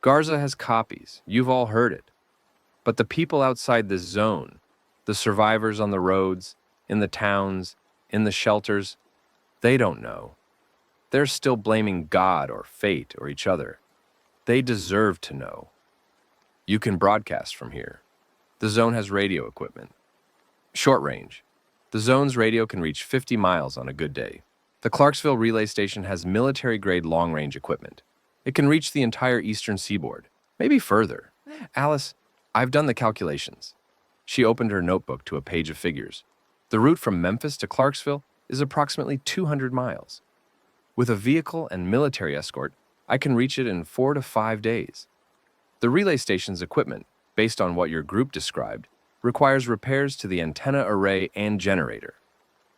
Garza has copies. You've all heard it. But the people outside this zone, the survivors on the roads, in the towns, in the shelters, they don't know. They're still blaming God or fate or each other. They deserve to know. You can broadcast from here. The zone has radio equipment. Short range. The zone's radio can reach 50 miles on a good day. The Clarksville relay station has military-grade long-range equipment. It can reach the entire eastern seaboard, maybe further. Alice, I've done the calculations. She opened her notebook to a page of figures. The route from Memphis to Clarksville is approximately 200 miles. With a vehicle and military escort, I can reach it in 4 to 5 days. The relay station's equipment, based on what your group described, requires repairs to the antenna array and generator.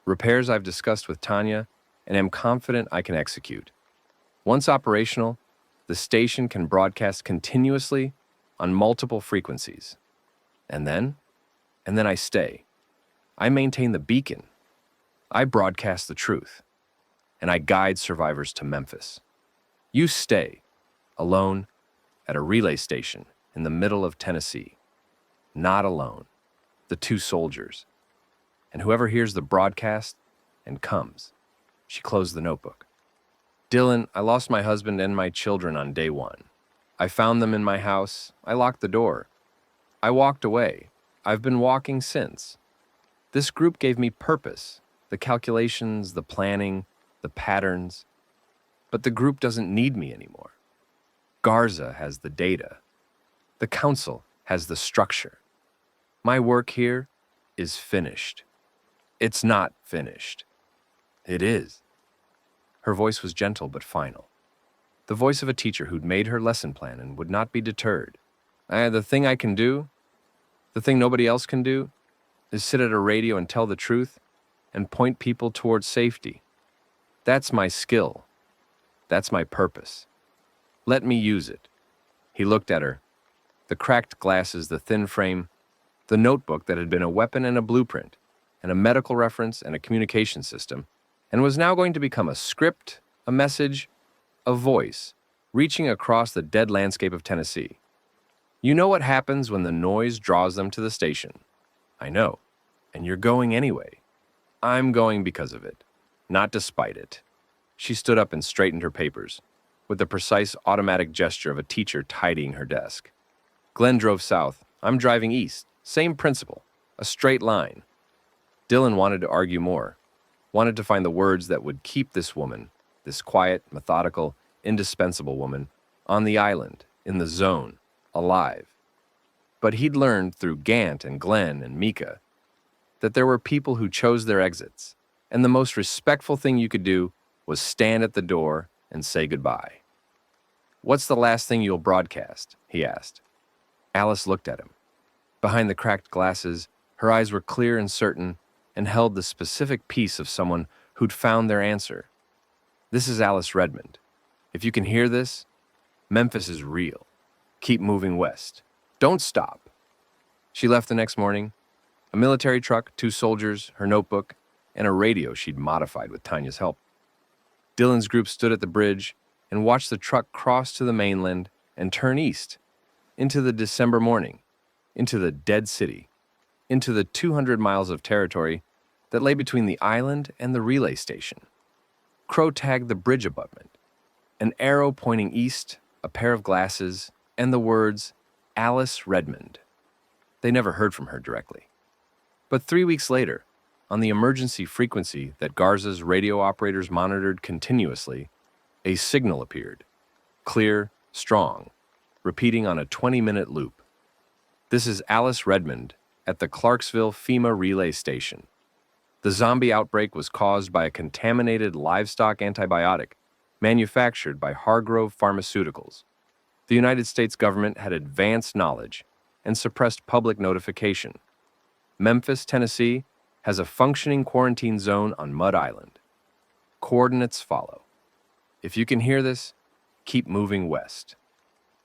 Repairs I've discussed with Tanya and am confident I can execute. Once operational, the station can broadcast continuously on multiple frequencies. And then I stay. I maintain the beacon. I broadcast the truth. And I guide survivors to Memphis. You stay, alone, at a relay station in the middle of Tennessee. Not alone. The 2 soldiers. And whoever hears the broadcast and comes. She closed the notebook. Dylan, I lost my husband and my children on day 1. I found them in my house. I locked the door. I walked away. I've been walking since. This group gave me purpose, the calculations, the planning, the patterns. But the group doesn't need me anymore. Garza has the data. The council has the structure. My work here is finished. It's not finished. It is. Her voice was gentle but final. The voice of a teacher who'd made her lesson plan and would not be deterred. The thing I can do, the thing nobody else can do, is sit at a radio and tell the truth and point people towards safety. That's my skill. That's my purpose. Let me use it. He looked at her. The cracked glasses, the thin frame, the notebook that had been a weapon and a blueprint, and a medical reference and a communication system, and was now going to become a script, a message, a voice, reaching across the dead landscape of Tennessee. You know what happens when the noise draws them to the station. I know, and you're going anyway. I'm going because of it, not despite it. She stood up and straightened her papers, with the precise automatic gesture of a teacher tidying her desk. Glenn drove south. I'm driving east. Same principle. A straight line. Dylan wanted to argue more, wanted to find the words that would keep this woman, this quiet, methodical, indispensable woman, on the island, in the zone, alive. But he'd learned through Gant and Glenn and Mika that there were people who chose their exits, and the most respectful thing you could do was stand at the door and say goodbye. "What's the last thing you'll broadcast?" he asked. Alice looked at him. Behind the cracked glasses, her eyes were clear and certain and held the specific peace of someone who'd found their answer. "This is Alice Redmond. If you can hear this, Memphis is real. Keep moving west. Don't stop." She left the next morning. A military truck, 2 soldiers, her notebook, and a radio she'd modified with Tanya's help. Dylan's group stood at the bridge and watched the truck cross to the mainland and turn east, into the December morning, into the dead city, into the 200 miles of territory that lay between the island and the relay station. Crow tagged the bridge abutment, an arrow pointing east, a pair of glasses, and the words, Alice Redmond. They never heard from her directly. But 3 weeks later, on the emergency frequency that Garza's radio operators monitored continuously, a signal appeared, clear, strong, repeating on a 20-minute loop. "This is Alice Redmond at the Clarksville FEMA relay station. The zombie outbreak was caused by a contaminated livestock antibiotic manufactured by Hargrove Pharmaceuticals. The United States government had advanced knowledge and suppressed public notification. Memphis, Tennessee, has a functioning quarantine zone on Mud Island. Coordinates follow. If you can hear this, keep moving west.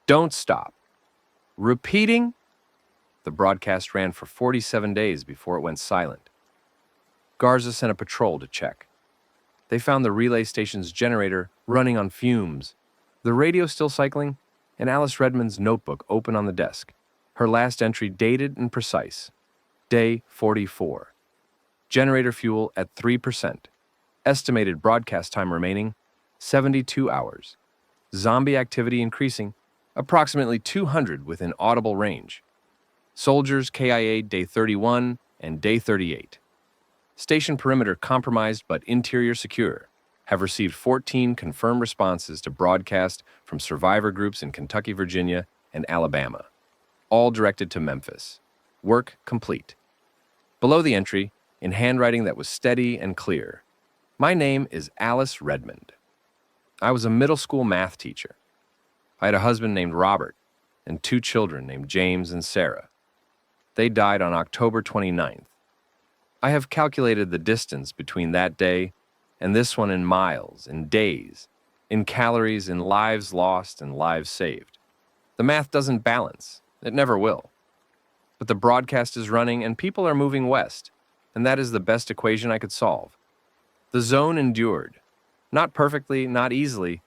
Don't stop." Repeating? The broadcast ran for 47 days before it went silent. Garza sent a patrol to check. They found the relay station's generator running on fumes, the radio still cycling, and Alice Redmond's notebook open on the desk, her last entry dated and precise. Day 44. Generator fuel at 3%. Estimated broadcast time remaining, 72 hours. Zombie activity increasing, approximately 200 within audible range. Soldiers KIA day 31 and day 38. Station perimeter compromised but interior secure. Have received 14 confirmed responses to broadcast from survivor groups in Kentucky, Virginia, and Alabama. All directed to Memphis. Work complete. Below the entry, in handwriting that was steady and clear, "My name is Alice Redmond. I was a middle school math teacher. I had a husband named Robert and 2 children named James and Sarah. They died on October 29th. I have calculated the distance between that day and this one in miles, in days, in calories, in lives lost and lives saved. The math doesn't balance. It never will. But the broadcast is running and people are moving west, and that is the best equation I could solve. The zone endured. Not perfectly, not easily,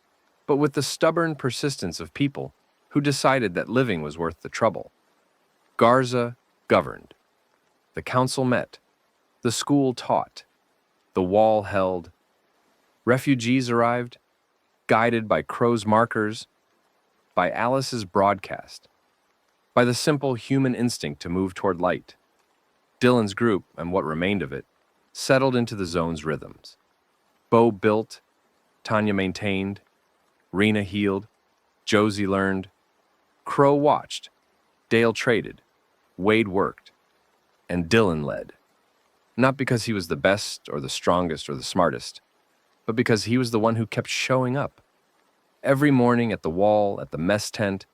but with the stubborn persistence of people who decided that living was worth the trouble. Garza governed. The council met. The school taught. The wall held. Refugees arrived, guided by Crow's markers, by Alice's broadcast, by the simple human instinct to move toward light. Dylan's group, and what remained of it, settled into the zone's rhythms. Bo built, Tanya maintained, Rena healed, Josie learned, Crow watched, Dale traded, Wade worked, and Dylan led. Not because he was the best or the strongest or the smartest, but because he was the one who kept showing up. Every morning at the wall, at the mess tent,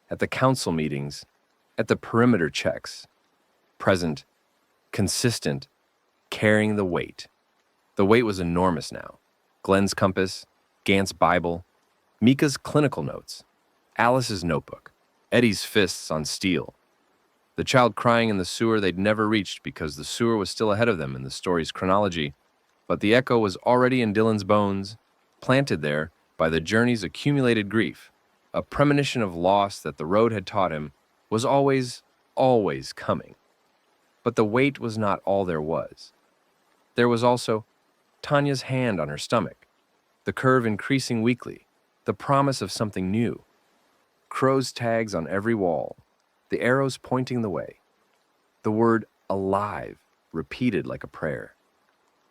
at the council meetings, at the perimeter checks. Present, consistent, carrying the weight. The weight was enormous now. Glenn's compass, Gant's Bible, Mika's clinical notes, Alice's notebook, Eddie's fists on steel. The child crying in the sewer they'd never reached because the sewer was still ahead of them in the story's chronology, but the echo was already in Dylan's bones, planted there by the journey's accumulated grief, a premonition of loss that the road had taught him was always, always coming. But the weight was not all there was. There was also Tanya's hand on her stomach, the curve increasing weekly, the promise of something new. Crow's tags on every wall, the arrows pointing the way, the word alive repeated like a prayer.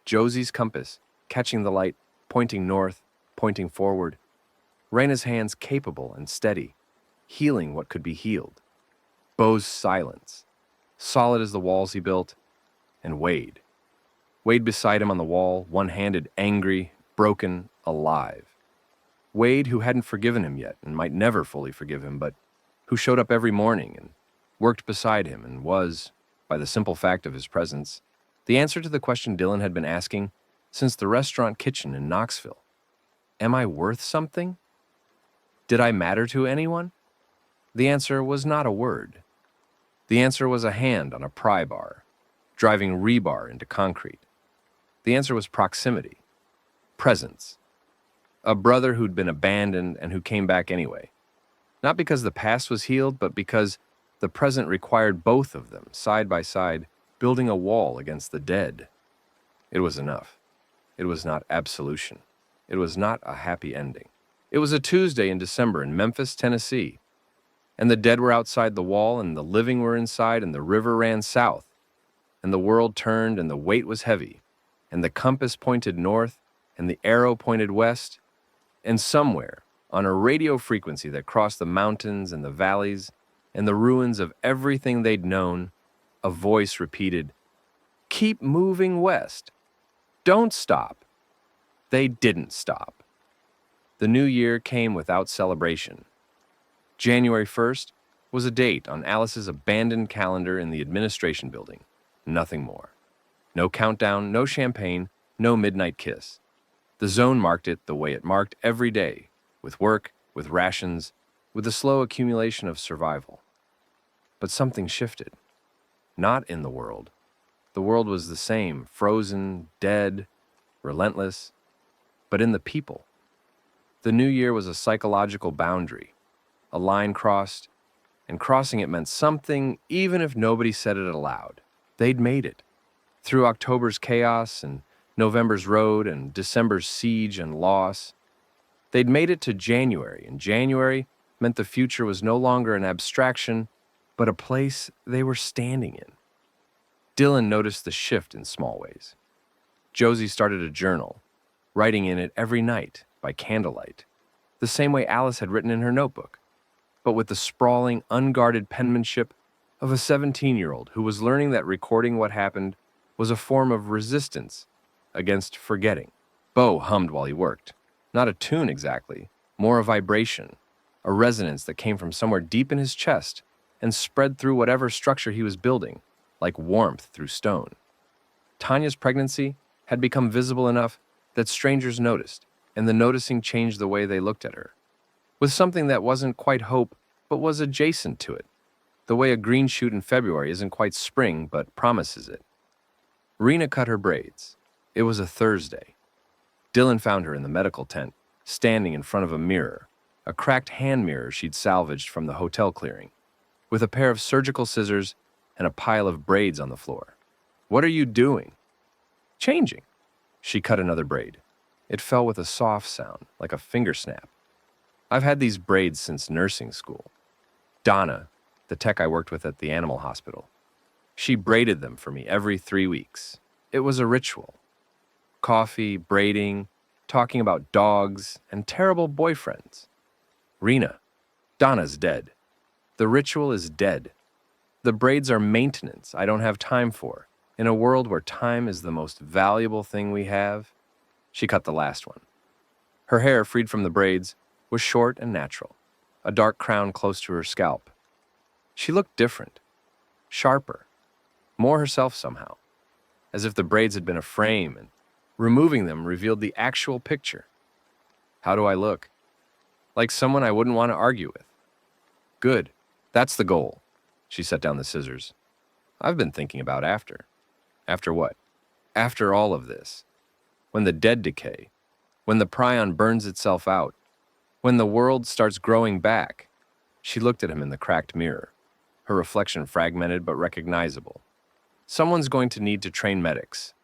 Josie's compass, catching the light, pointing north, pointing forward. Raina's hands capable and steady, healing what could be healed. Bo's silence, solid as the walls he built, and Wade. Wade beside him on the wall, one-handed, angry, broken, alive. Wade, who hadn't forgiven him yet and might never fully forgive him, but who showed up every morning and worked beside him and was, by the simple fact of his presence, the answer to the question Dylan had been asking since the restaurant kitchen in Knoxville. Am I worth something? Did I matter to anyone? The answer was not a word. The answer was a hand on a pry bar, driving rebar into concrete. The answer was proximity, presence. A brother who'd been abandoned and who came back anyway. Not because the past was healed, but because the present required both of them, side by side, building a wall against the dead. It was enough. It was not absolution. It was not a happy ending. It was a Tuesday in December in Memphis, Tennessee, and the dead were outside the wall, and the living were inside, and the river ran south, and the world turned, and the weight was heavy, and the compass pointed north, and the arrow pointed west, and somewhere, on a radio frequency that crossed the mountains and the valleys and the ruins of everything they'd known, a voice repeated, "Keep moving west. Don't stop." They didn't stop. The new year came without celebration. January 1st was a date on Alice's abandoned calendar in the administration building. Nothing more. No countdown, no champagne, no midnight kiss. The zone marked it the way it marked every day, with work, with rations, with the slow accumulation of survival. But something shifted. Not in the world. The world was the same, frozen, dead, relentless, but in the people. The new year was a psychological boundary, a line crossed, and crossing it meant something even if nobody said it aloud. They'd made it. Through October's chaos and November's road and December's siege and loss, they'd made it to January, and January meant the future was no longer an abstraction, but a place they were standing in. Dylan noticed the shift in small ways. Josie started a journal, writing in it every night by candlelight, the same way Alice had written in her notebook, but with the sprawling, unguarded penmanship of a 17-year-old who was learning that recording what happened was a form of resistance against forgetting. Bo hummed while he worked. Not a tune exactly, more a vibration, a resonance that came from somewhere deep in his chest and spread through whatever structure he was building, like warmth through stone. Tanya's pregnancy had become visible enough that strangers noticed, and the noticing changed the way they looked at her. With something that wasn't quite hope, but was adjacent to it, the way a green shoot in February isn't quite spring, but promises it. Rena cut her braids. It was a Thursday. Dylan found her in the medical tent, standing in front of a mirror, a cracked hand mirror she'd salvaged from the hotel clearing, with a pair of surgical scissors and a pile of braids on the floor. "What are you doing?" "Changing." She cut another braid. It fell with a soft sound, like a finger snap. "I've had these braids since nursing school. Donna, the tech I worked with at the animal hospital, she braided them for me every 3 weeks. It was a ritual. Coffee, braiding, talking about dogs, and terrible boyfriends. Rena, Donna's dead. The ritual is dead. The braids are maintenance I don't have time for. In a world where time is the most valuable thing we have." She cut the last one. Her hair, freed from the braids, was short and natural, a dark crown close to her scalp. She looked different, sharper, more herself somehow, as if the braids had been a frame and removing them revealed the actual picture. "How do I look?" "Like someone I wouldn't want to argue with." "Good. That's the goal." She set down the scissors. "I've been thinking about after." "After what?" "After all of this. When the dead decay. When the prion burns itself out. When the world starts growing back." She looked at him in the cracked mirror, her reflection fragmented but recognizable. "Someone's going to need to train medics.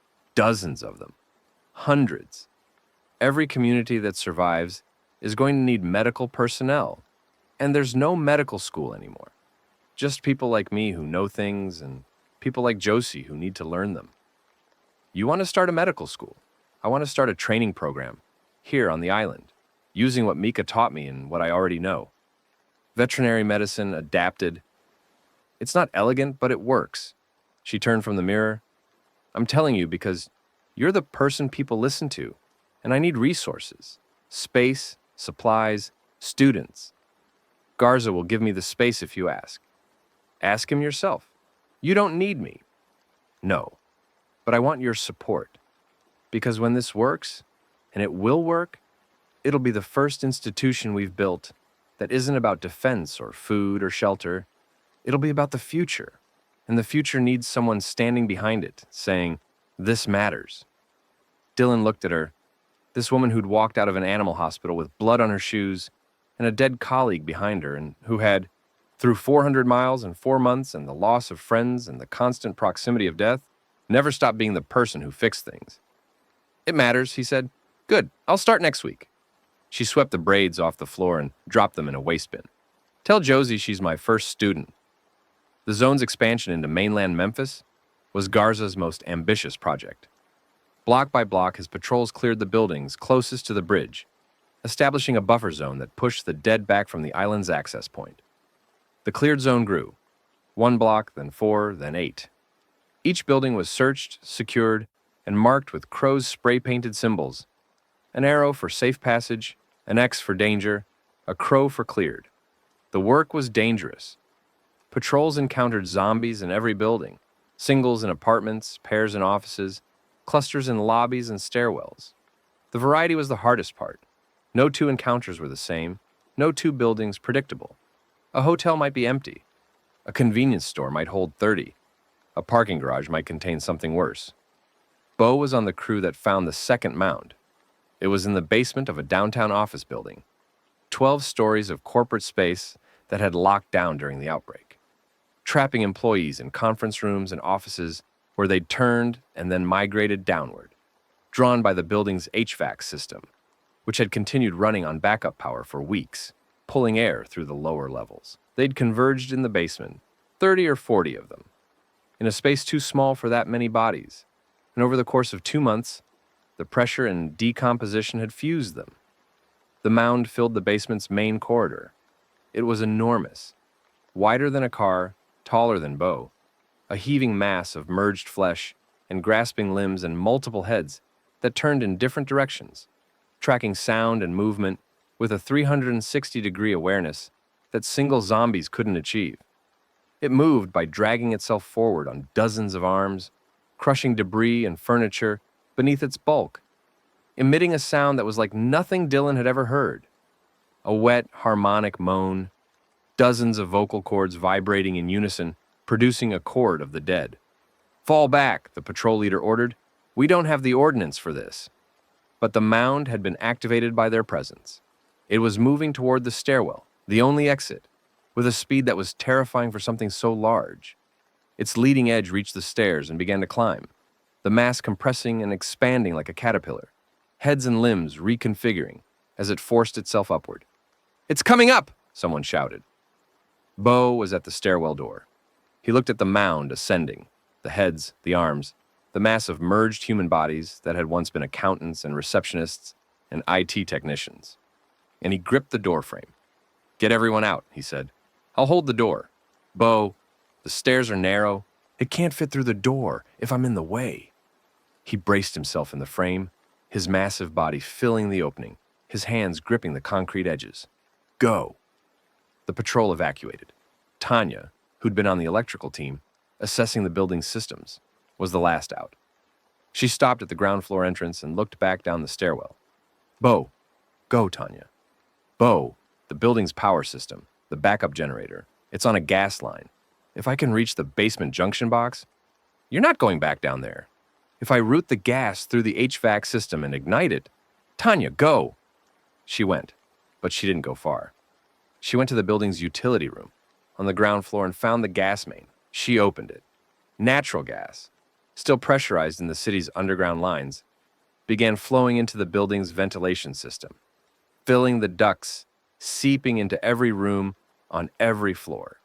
Dozens of them. Hundreds. Every community that survives is going to need medical personnel. And there's no medical school anymore. Just people like me who know things and people like Josie who need to learn them. You want to start a medical school? I want to start a training program here on the island, using what Mika taught me and what I already know. Veterinary medicine adapted. It's not elegant, but it works. She turned from the mirror. I'm telling you because you're the person people listen to, and I need resources, space, supplies, students. Garza will give me the space if you ask. Ask him yourself. You don't need me. No, but I want your support. Because when this works, and it will work, it'll be the first institution we've built that isn't about defense or food or shelter. It'll be about the future. And the future needs someone standing behind it, saying, "This matters." Dylan looked at her, this woman who'd walked out of an animal hospital with blood on her shoes and a dead colleague behind her, and who had, through 400 miles in 4 months and the loss of friends and the constant proximity of death, never stopped being the person who fixed things. "It matters," he said. "Good, I'll start next week." She swept the braids off the floor and dropped them in a waste bin. "Tell Josie she's my first student." The zone's expansion into mainland Memphis was Garza's most ambitious project. Block by block, his patrols cleared the buildings closest to the bridge, establishing a buffer zone that pushed the dead back from the island's access point. The cleared zone grew. 1 block, then 4, then 8. Each building was searched, secured, and marked with Crow's spray-painted symbols. An arrow for safe passage, an X for danger, a crow for cleared. The work was dangerous. Patrols encountered zombies in every building, singles in apartments, pairs in offices, clusters in lobbies and stairwells. The variety was the hardest part. No 2 encounters were the same, no 2 buildings predictable. A hotel might be empty. A convenience store might hold 30. A parking garage might contain something worse. Bo was on the crew that found the second mound. It was in the basement of a downtown office building. 12 stories of corporate space that had locked down during the outbreak, trapping employees in conference rooms and offices where they'd turned and then migrated downward, drawn by the building's HVAC system, which had continued running on backup power for weeks, pulling air through the lower levels. They'd converged in the basement, 30 or 40 of them, in a space too small for that many bodies, and over the course of 2 months, the pressure and decomposition had fused them. The mound filled the basement's main corridor. It was enormous, wider than a car, taller than Bo, a heaving mass of merged flesh and grasping limbs and multiple heads that turned in different directions, tracking sound and movement with a 360-degree awareness that single zombies couldn't achieve. It moved by dragging itself forward on dozens of arms, crushing debris and furniture beneath its bulk, emitting a sound that was like nothing Dylan had ever heard. A wet, harmonic moan, dozens of vocal cords vibrating in unison, producing a chord of the dead. "Fall back," the patrol leader ordered. "We don't have the ordnance for this." But the mound had been activated by their presence. It was moving toward the stairwell, the only exit, with a speed that was terrifying for something so large. Its leading edge reached the stairs and began to climb, the mass compressing and expanding like a caterpillar, heads and limbs reconfiguring as it forced itself upward. "It's coming up!" someone shouted. Bo was at the stairwell door. He looked at the mound ascending, the heads, the arms, the mass of merged human bodies that had once been accountants and receptionists and IT technicians. And he gripped the doorframe. "Get everyone out," he said. "I'll hold the door. Bo, the stairs are narrow. It can't fit through the door if I'm in the way." He braced himself in the frame, his massive body filling the opening, his hands gripping the concrete edges. "Go." The patrol evacuated. Tanya, who'd been on the electrical team, assessing the building's systems, was the last out. She stopped at the ground floor entrance and looked back down the stairwell. "Bo, go, Tanya. Bo, the building's power system, the backup generator, it's on a gas line. If I can reach the basement junction box..." "You're not going back down there." "If I route the gas through the HVAC system and ignite it..." "Tanya, go." She went, but she didn't go far. She went to the building's utility room on the ground floor and found the gas main. She opened it. Natural gas. still pressurized in the city's underground lines, began flowing into the building's ventilation system, filling the ducts, seeping into every room on every floor.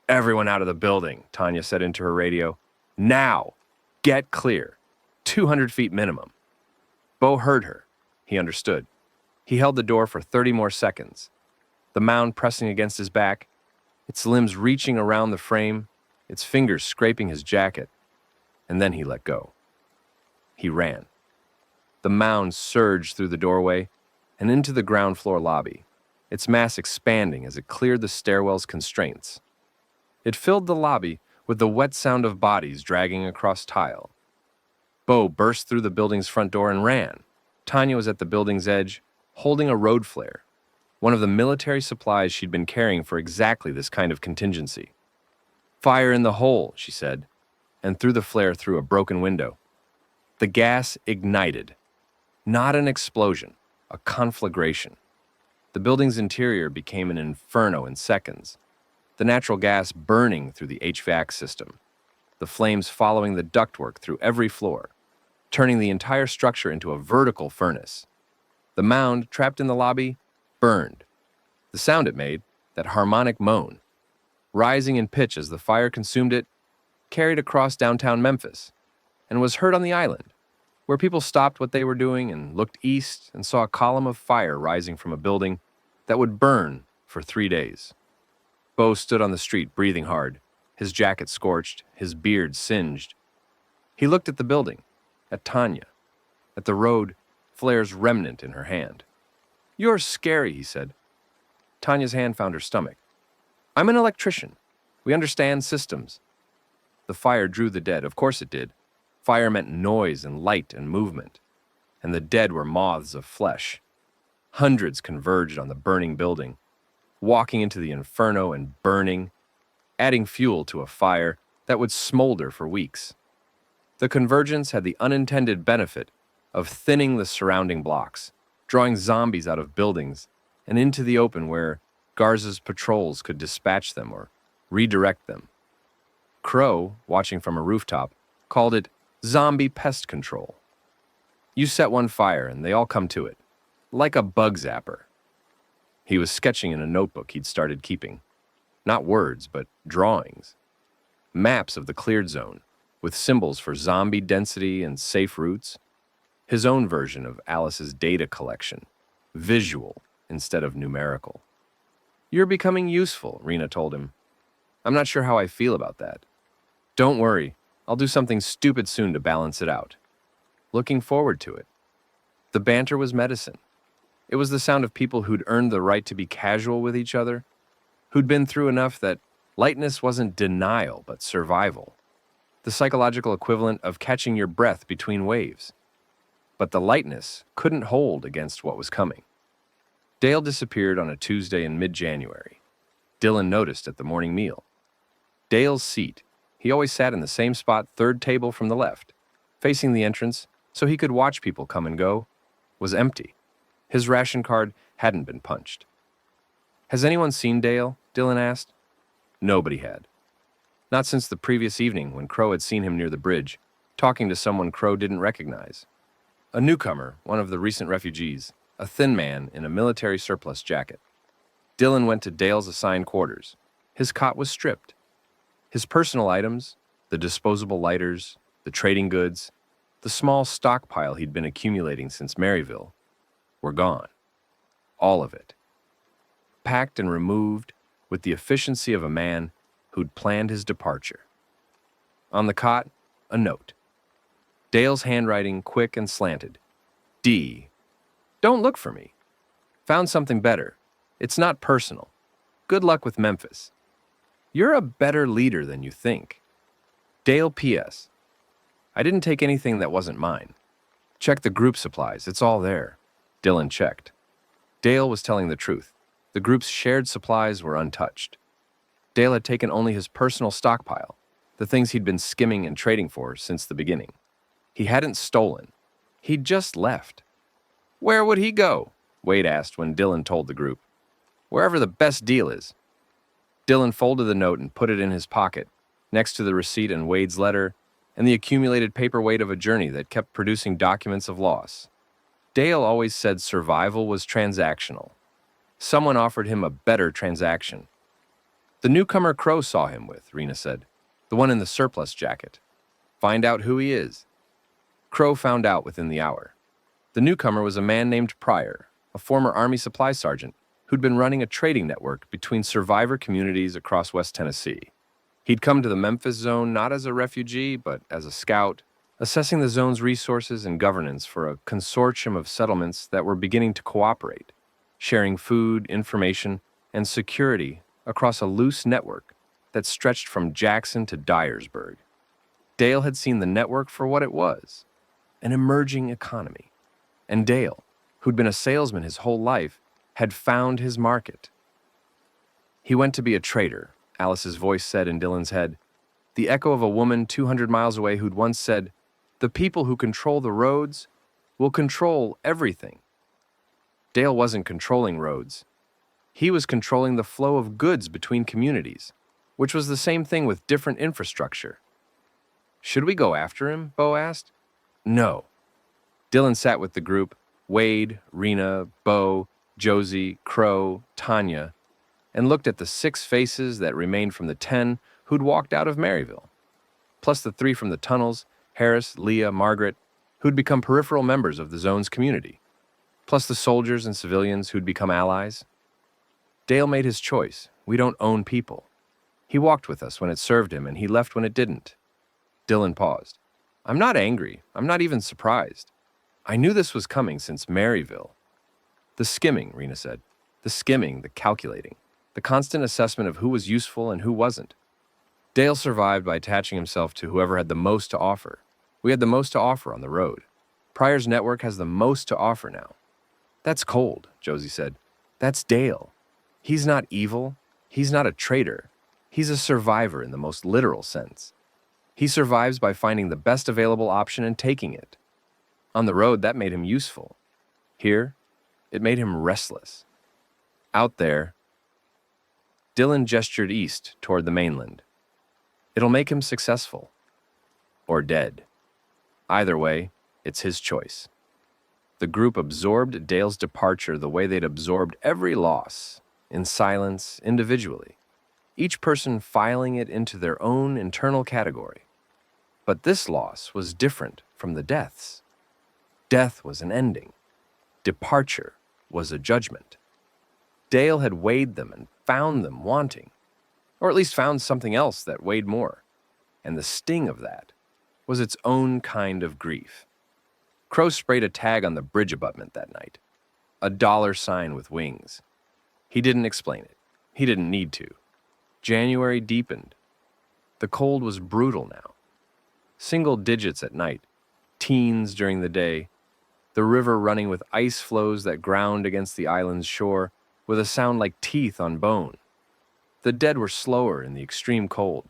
"Everyone out of the building," Tanya said into her radio. "Now! Get clear. 200 feet minimum." Bo heard her. He understood. He held the door for 30 more seconds, the mound pressing against his back, its limbs reaching around the frame, its fingers scraping his jacket, and then he let go. He ran. The mound surged through the doorway and into the ground floor lobby, its mass expanding as it cleared the stairwell's constraints. It filled the lobby with the wet sound of bodies dragging across tile. Bo burst through the building's front door and ran. Tanya was at the building's edge, holding a road flare, one of the military supplies she'd been carrying for exactly this kind of contingency. "Fire in the hole," she said, and threw the flare through a broken window. The gas ignited. Not an explosion, a conflagration. The building's interior became an inferno in seconds, the natural gas burning through the HVAC system, the flames following the ductwork through every floor, turning the entire structure into a vertical furnace. The mound, trapped in the lobby, burned. The sound it made, that harmonic moan, rising in pitch as the fire consumed it, carried across downtown Memphis and was heard on the island, where people stopped what they were doing and looked east and saw a column of fire rising from a building that would burn for 3 days. Bo stood on the street, breathing hard, his jacket scorched, his beard singed. He looked at the building, at Tanya, at the road, flare's remnant in her hand. "You're scary," he said. Tanya's hand found her stomach. "I'm an electrician. We understand systems." The fire drew the dead. Of course it did. Fire meant noise and light and movement. And the dead were moths of flesh. Hundreds converged on the burning building, walking into the inferno and burning, adding fuel to a fire that would smolder for weeks. The convergence had the unintended benefit of thinning the surrounding blocks, drawing zombies out of buildings and into the open where Garza's patrols could dispatch them or redirect them. Crow, watching from a rooftop, called it zombie pest control. You set one fire and they all come to it, like a bug zapper. He was sketching in a notebook he'd started keeping. Not words, but drawings. Maps of the cleared zone, with symbols for zombie density and safe routes. His own version of Alice's data collection, visual instead of numerical. "You're becoming useful," Rena told him. "I'm not sure how I feel about that." "Don't worry, I'll do something stupid soon to balance it out." Looking forward to it. The banter was medicine. It was the sound of people who'd earned the right to be casual with each other, who'd been through enough that lightness wasn't denial but survival. The psychological equivalent of catching your breath between waves. But the lightness couldn't hold against what was coming. Dale disappeared on a Tuesday in mid-January. Dylan noticed at the morning meal. Dale's seat, he always sat in the same spot, third table from the left, facing the entrance so he could watch people come and go, was empty. His ration card hadn't been punched. "Has anyone seen Dale?" Dylan asked. Nobody had. Not since the previous evening when Crow had seen him near the bridge, talking to someone Crow didn't recognize. A newcomer, one of the recent refugees, a thin man in a military surplus jacket. Dylan went to Dale's assigned quarters. His cot was stripped. His personal items, the disposable lighters, the trading goods, the small stockpile he'd been accumulating since Maryville, were gone. All of it. Packed and removed with the efficiency of a man who'd planned his departure. On the cot, a note. Dale's handwriting quick and slanted. D. Don't look for me. Found something better. It's not personal. Good luck with Memphis. You're a better leader than you think. Dale P.S. I didn't take anything that wasn't mine. Check the group supplies. It's all there. Dylan checked. Dale was telling the truth. The group's shared supplies were untouched. Dale had taken only his personal stockpile, the things he'd been skimming and trading for since the beginning. He hadn't stolen. He'd just left. Where would he go? Wade asked when Dylan told the group. Wherever the best deal is. Dylan folded the note and put it in his pocket, next to the receipt and Wade's letter, and the accumulated paper weight of a journey that kept producing documents of loss. Dale always said survival was transactional. Someone offered him a better transaction. The newcomer Crow saw him with, Rena said. The one in the surplus jacket. Find out who he is. Crow found out within the hour. The newcomer was a man named Pryor, a former Army supply sergeant who'd been running a trading network between survivor communities across West Tennessee. He'd come to the Memphis zone not as a refugee, but as a scout, assessing the zone's resources and governance for a consortium of settlements that were beginning to cooperate, sharing food, information, and security across a loose network that stretched from Jackson to Dyersburg. Dale had seen the network for what it was, an emerging economy. And Dale, who'd been a salesman his whole life, had found his market. He went to be a trader, Alice's voice said in Dylan's head, the echo of a woman 200 miles away who'd once said, "The people who control the roads will control everything." Dale wasn't controlling roads. He was controlling the flow of goods between communities, which was the same thing with different infrastructure. Should we go after him? Bo asked. No. Dylan sat with the group, Wade, Rena, Bo, Josie, Crow, Tanya, and looked at the 6 faces that remained from the 10 who'd walked out of Maryville, plus the 3 from the tunnels, Harris, Leah, Margaret, who'd become peripheral members of the zone's community, plus the soldiers and civilians who'd become allies. Dale made his choice. We don't own people. He walked with us when it served him, and he left when it didn't. Dylan paused. I'm not angry. I'm not even surprised. I knew this was coming since Maryville. The skimming, Rena said. The skimming, the calculating, the constant assessment of who was useful and who wasn't. Dale survived by attaching himself to whoever had the most to offer. We had the most to offer on the road. Pryor's network has the most to offer now. That's cold, Josie said. That's Dale. He's not evil. He's not a traitor. He's a survivor in the most literal sense. He survives by finding the best available option and taking it. On the road, that made him useful. Here, it made him restless. Out there, Dylan gestured east toward the mainland. It'll make him successful. Or dead. Either way, it's his choice. The group absorbed Dale's departure the way they'd absorbed every loss, in silence, individually, each person filing it into their own internal category. But this loss was different from the deaths. Death was an ending. Departure was a judgment. Dale had weighed them and found them wanting, or at least found something else that weighed more, and the sting of that was its own kind of grief. Crow sprayed a tag on the bridge abutment that night, a $sign with wings. He didn't explain it. He didn't need to. January deepened. The cold was brutal now. Single digits at night, teens during the day, the river running with ice flows that ground against the island's shore with a sound like teeth on bone. The dead were slower in the extreme cold,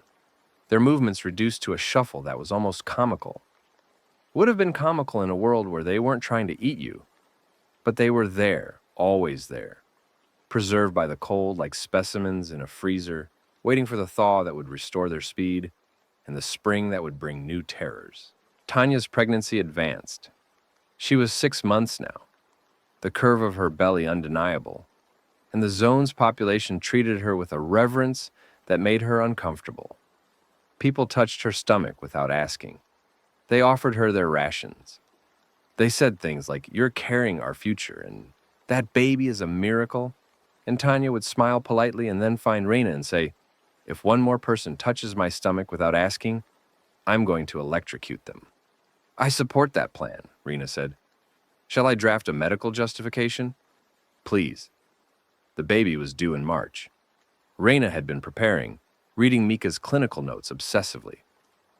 their movements reduced to a shuffle that was almost comical. Would have been comical in a world where they weren't trying to eat you, but they were there, always there, preserved by the cold like specimens in a freezer, waiting for the thaw that would restore their speed and the spring that would bring new terrors. Tanya's pregnancy advanced. She was 6 months now, the curve of her belly undeniable, and the zone's population treated her with a reverence that made her uncomfortable. People touched her stomach without asking. They offered her their rations. They said things like, "You're carrying our future," and "That baby is a miracle." And Tanya would smile politely and then find Rena and say, "If one more person touches my stomach without asking, I'm going to electrocute them." "I support that plan," Rena said. "Shall I draft a medical justification?" "Please." The baby was due in March. Rena had been preparing, reading Mika's clinical notes obsessively,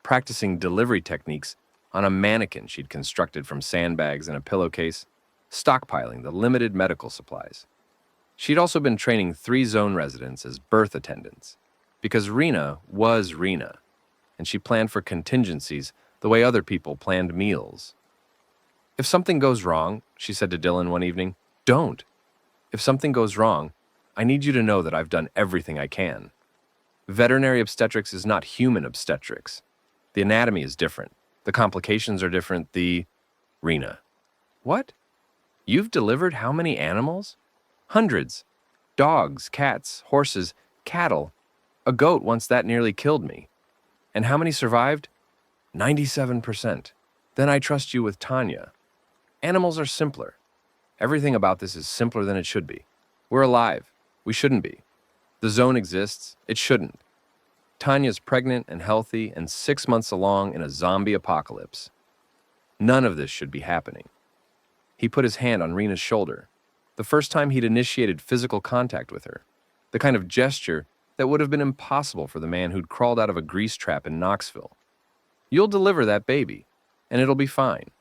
practicing delivery techniques on a mannequin she'd constructed from sandbags and a pillowcase, stockpiling the limited medical supplies. She'd also been training 3 zone residents as birth attendants, because Rena was Rena, and she planned for contingencies the way other people planned meals. "If something goes wrong," she said to Dylan one evening, "don't. If something goes wrong, I need you to know that I've done everything I can. Veterinary obstetrics is not human obstetrics. The anatomy is different. The complications are different. Rena. What? You've delivered how many animals? Hundreds. Dogs, cats, horses, cattle. A goat once that nearly killed me. And how many survived? 97%. Then I trust you with Tanya. Animals are simpler. Everything about this is simpler than it should be. We're alive. We shouldn't be. The zone exists. It shouldn't. Tanya's pregnant and healthy and 6 months along in a zombie apocalypse. None of this should be happening. He put his hand on Rena's shoulder, the first time he'd initiated physical contact with her, the kind of gesture that would have been impossible for the man who'd crawled out of a grease trap in Knoxville. You'll deliver that baby, and it'll be fine.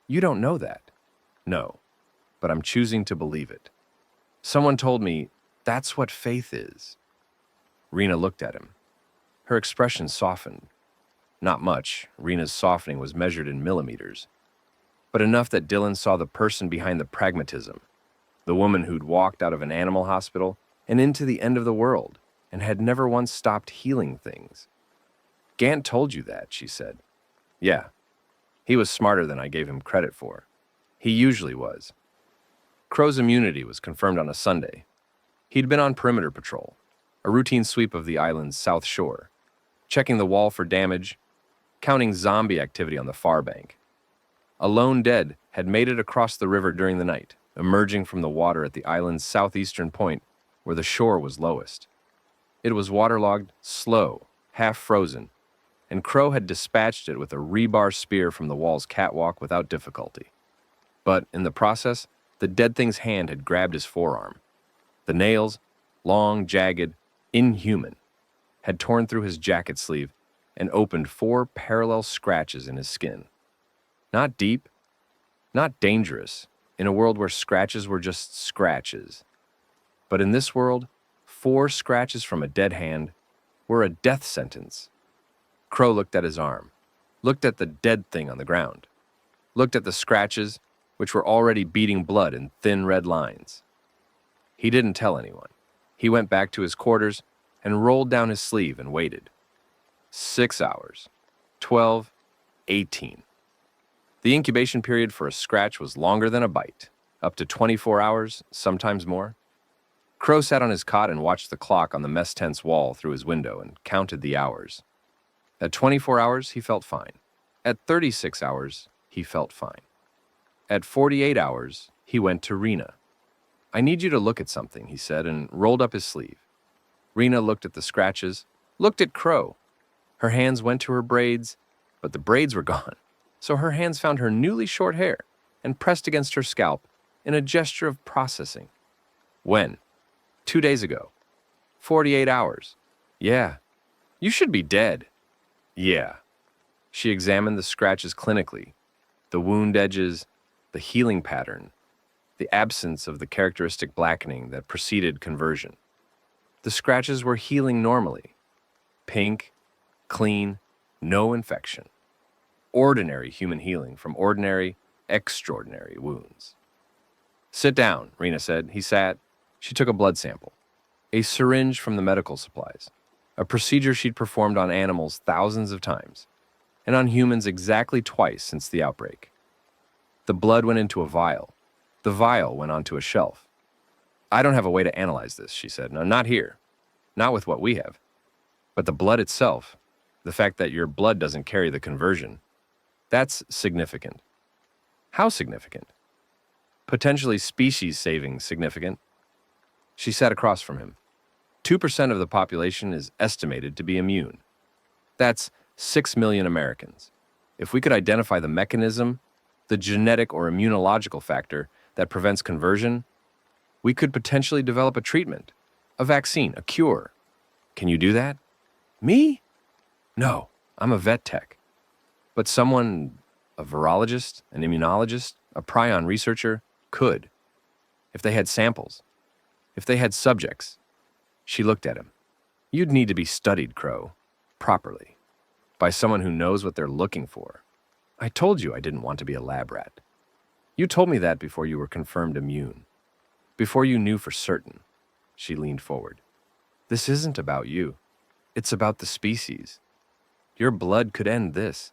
You don't know that. No, but I'm choosing to believe it. Someone told me that's what faith is. Rena looked at him. Her expression softened. Not much. Rena's softening was measured in millimeters, but enough that Dylan saw the person behind the pragmatism, the woman who'd walked out of an animal hospital and into the end of the world and had never once stopped healing things. Gant told you that, she said. Yeah. He was smarter than I gave him credit for. He usually was. Crow's immunity was confirmed on a Sunday. He'd been on perimeter patrol, a routine sweep of the island's south shore, checking the wall for damage, counting zombie activity on the far bank. A lone dead had made it across the river during the night, emerging from the water at the island's southeastern point where the shore was lowest. It was waterlogged, slow, half-frozen, and Crow had dispatched it with a rebar spear from the wall's catwalk without difficulty. But in the process, the dead thing's hand had grabbed his forearm. The nails, long, jagged, inhuman, had torn through his jacket sleeve and opened 4 parallel scratches in his skin. Not deep, not dangerous, in a world where scratches were just scratches. But in this world, 4 scratches from a dead hand were a death sentence. Crow looked at his arm, looked at the dead thing on the ground, looked at the scratches, which were already beating blood in thin red lines. He didn't tell anyone. He went back to his quarters and rolled down his sleeve and waited. 6 hours, 12, 18. The incubation period for a scratch was longer than a bite, up to 24 hours, sometimes more. Crow sat on his cot and watched the clock on the mess tent's wall through his window and counted the hours. At 24 hours, he felt fine. At 36 hours, he felt fine. At 48 hours, he went to Rena. I need you to look at something, he said, and rolled up his sleeve. Rena looked at the scratches, looked at Crow. Her hands went to her braids, but the braids were gone, so her hands found her newly short hair and pressed against her scalp in a gesture of processing. When? 2 days ago. 48 hours. Yeah. You should be dead. Yeah. She examined the scratches clinically, the wound edges, the healing pattern, the absence of the characteristic blackening that preceded conversion. The scratches were healing normally. Pink, clean, no infection. Ordinary human healing from ordinary, extraordinary wounds. Sit down, Rena said. He sat. She took a blood sample. A syringe from the medical supplies. A procedure she'd performed on animals thousands of times, and on humans exactly twice since the outbreak. The blood went into a vial. The vial went onto a shelf. I don't have a way to analyze this, she said. No, not here. Not with what we have. But the blood itself, the fact that your blood doesn't carry the conversion, that's significant. How significant? Potentially species-saving significant. She sat across from him. 2% of the population is estimated to be immune. That's 6 million Americans. If we could identify the mechanism, the genetic or immunological factor that prevents conversion, we could potentially develop a treatment, a vaccine, a cure. Can you do that? Me? No, I'm a vet tech. But someone, a virologist, an immunologist, a prion researcher, could. If they had samples. If they had subjects. She looked at him. You'd need to be studied, Crow, properly, by someone who knows what they're looking for. I told you I didn't want to be a lab rat. You told me that before you were confirmed immune. Before you knew for certain. She leaned forward. This isn't about you. It's about the species. Your blood could end this.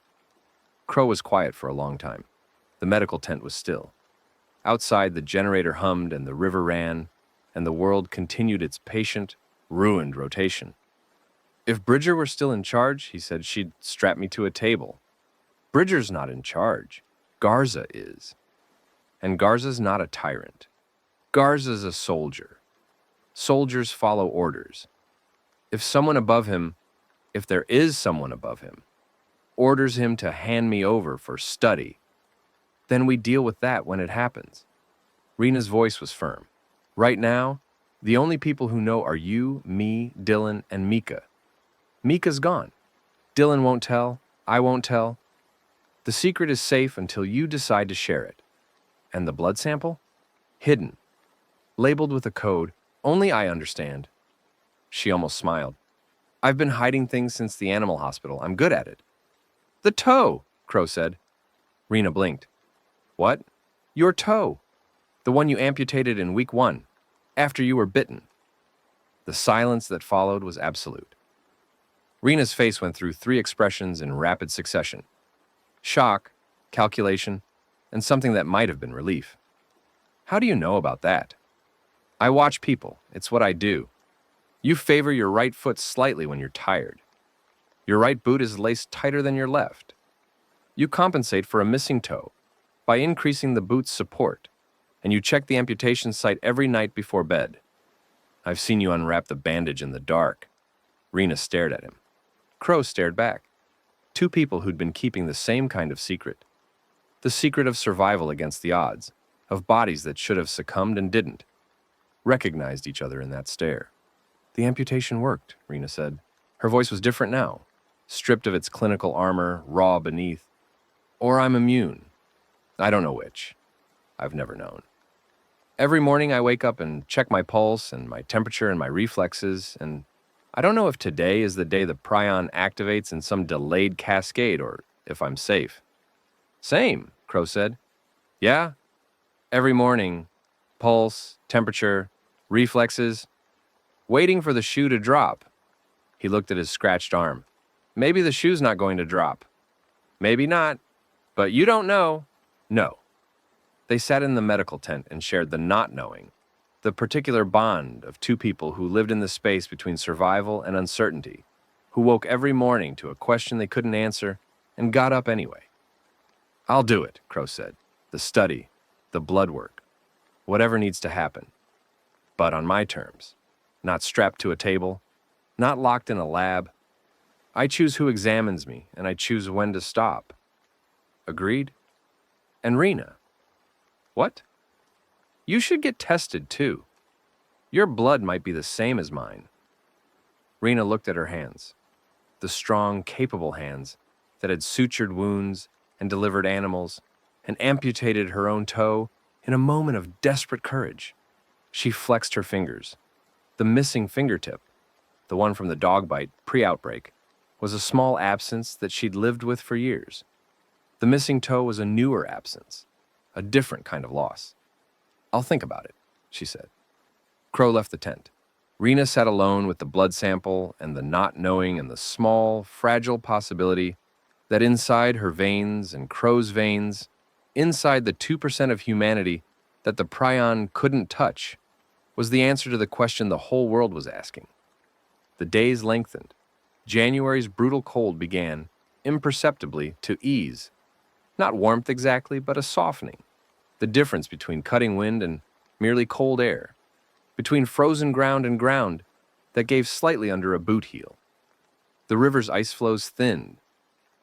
Crow was quiet for a long time. The medical tent was still. Outside, the generator hummed and the river ran, and the world continued its patient, ruined rotation. If Bridger were still in charge, he said, she'd strap me to a table. Bridger's not in charge. Garza is. And Garza's not a tyrant. Garza's a soldier. Soldiers follow orders. If someone above him, if there is someone above him, orders him to hand me over for study, then we deal with that when it happens. Rena's voice was firm. Right now, the only people who know are you, me, Dylan, and Mika. Mika's gone. Dylan won't tell. I won't tell. The secret is safe until you decide to share it. And the blood sample? Hidden. Labeled with a code. Only I understand. She almost smiled. I've been hiding things since the animal hospital. I'm good at it. The toe, Crow said. Rena blinked. What? Your toe. The one you amputated in week 1, after you were bitten. The silence that followed was absolute. Rena's face went through 3 expressions in rapid succession. Shock, calculation, and something that might have been relief. How do you know about that? I watch people. It's what I do. You favor your right foot slightly when you're tired. Your right boot is laced tighter than your left. You compensate for a missing toe by increasing the boot's support, and you check the amputation site every night before bed. I've seen you unwrap the bandage in the dark. Rena stared at him. Crow stared back. 2 people who'd been keeping the same kind of secret. The secret of survival against the odds, of bodies that should have succumbed and didn't. Recognized each other in that stare. The amputation worked, Rena said. Her voice was different now, stripped of its clinical armor, raw beneath. Or I'm immune. I don't know which. I've never known. Every morning I wake up and check my pulse and my temperature and my reflexes, and I don't know if today is the day the prion activates in some delayed cascade or if I'm safe. Same, Crow said. Yeah? Every morning, pulse, temperature, reflexes, waiting for the shoe to drop. He looked at his scratched arm. Maybe the shoe's not going to drop. Maybe not. But you don't know. No. They sat in the medical tent and shared the not knowing, the particular bond of 2 people who lived in the space between survival and uncertainty, who woke every morning to a question they couldn't answer and got up anyway. I'll do it, Crow said. The study, the blood work, whatever needs to happen. But on my terms, not strapped to a table, not locked in a lab. I choose who examines me, and I choose when to stop. Agreed? And Rena. What? You should get tested, too. Your blood might be the same as mine. Rena looked at her hands, the strong, capable hands that had sutured wounds and delivered animals and amputated her own toe in a moment of desperate courage. She flexed her fingers. The missing fingertip, the one from the dog bite pre-outbreak, was a small absence that she'd lived with for years. The missing toe was a newer absence, a different kind of loss. I'll think about it, she said. Crow left the tent. Rena sat alone with the blood sample and the not knowing and the small, fragile possibility that inside her veins and Crow's veins, inside the 2% of humanity that the prion couldn't touch, was the answer to the question the whole world was asking. The days lengthened. January's brutal cold began, imperceptibly, to ease. Not warmth exactly, but a softening. The difference between cutting wind and merely cold air. Between frozen ground and ground that gave slightly under a boot heel. The river's ice floes thinned.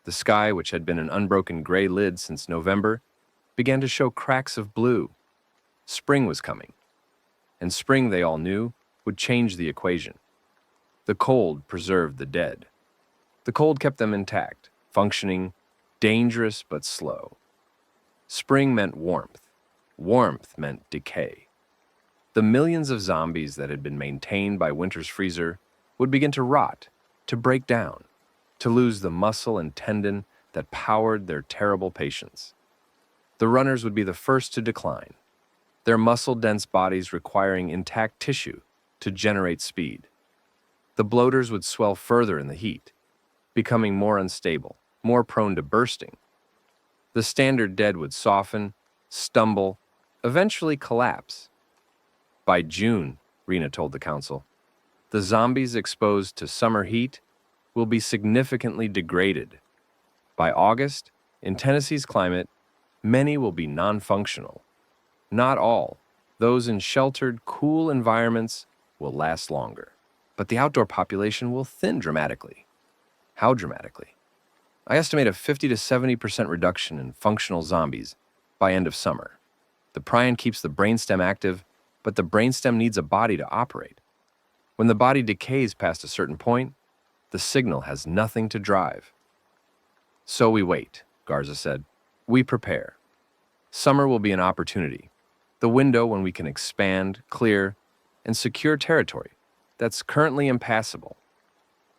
The sky, which had been an unbroken gray lid since November, began to show cracks of blue. Spring was coming. And spring, they all knew, would change the equation. The cold preserved the dead. The cold kept them intact, functioning, dangerous but slow. Spring meant warmth. Warmth meant decay. The millions of zombies that had been maintained by winter's freezer would begin to rot, to break down, to lose the muscle and tendon that powered their terrible patience. The runners would be the first to decline, their muscle-dense bodies requiring intact tissue to generate speed. The bloaters would swell further in the heat, becoming more unstable, more prone to bursting. The standard dead would soften, stumble, eventually collapse. By June, Rena told the council, the zombies exposed to summer heat will be significantly degraded. By August, in Tennessee's climate, many will be non-functional. Not all. Those in sheltered, cool environments will last longer. But the outdoor population will thin dramatically. How dramatically? I estimate a 50 to 70% reduction in functional zombies by end of summer. The prion keeps the brainstem active, but the brainstem needs a body to operate. When the body decays past a certain point, the signal has nothing to drive. So we wait, Garza said. We prepare. Summer will be an opportunity, the window when we can expand, clear, and secure territory that's currently impassable.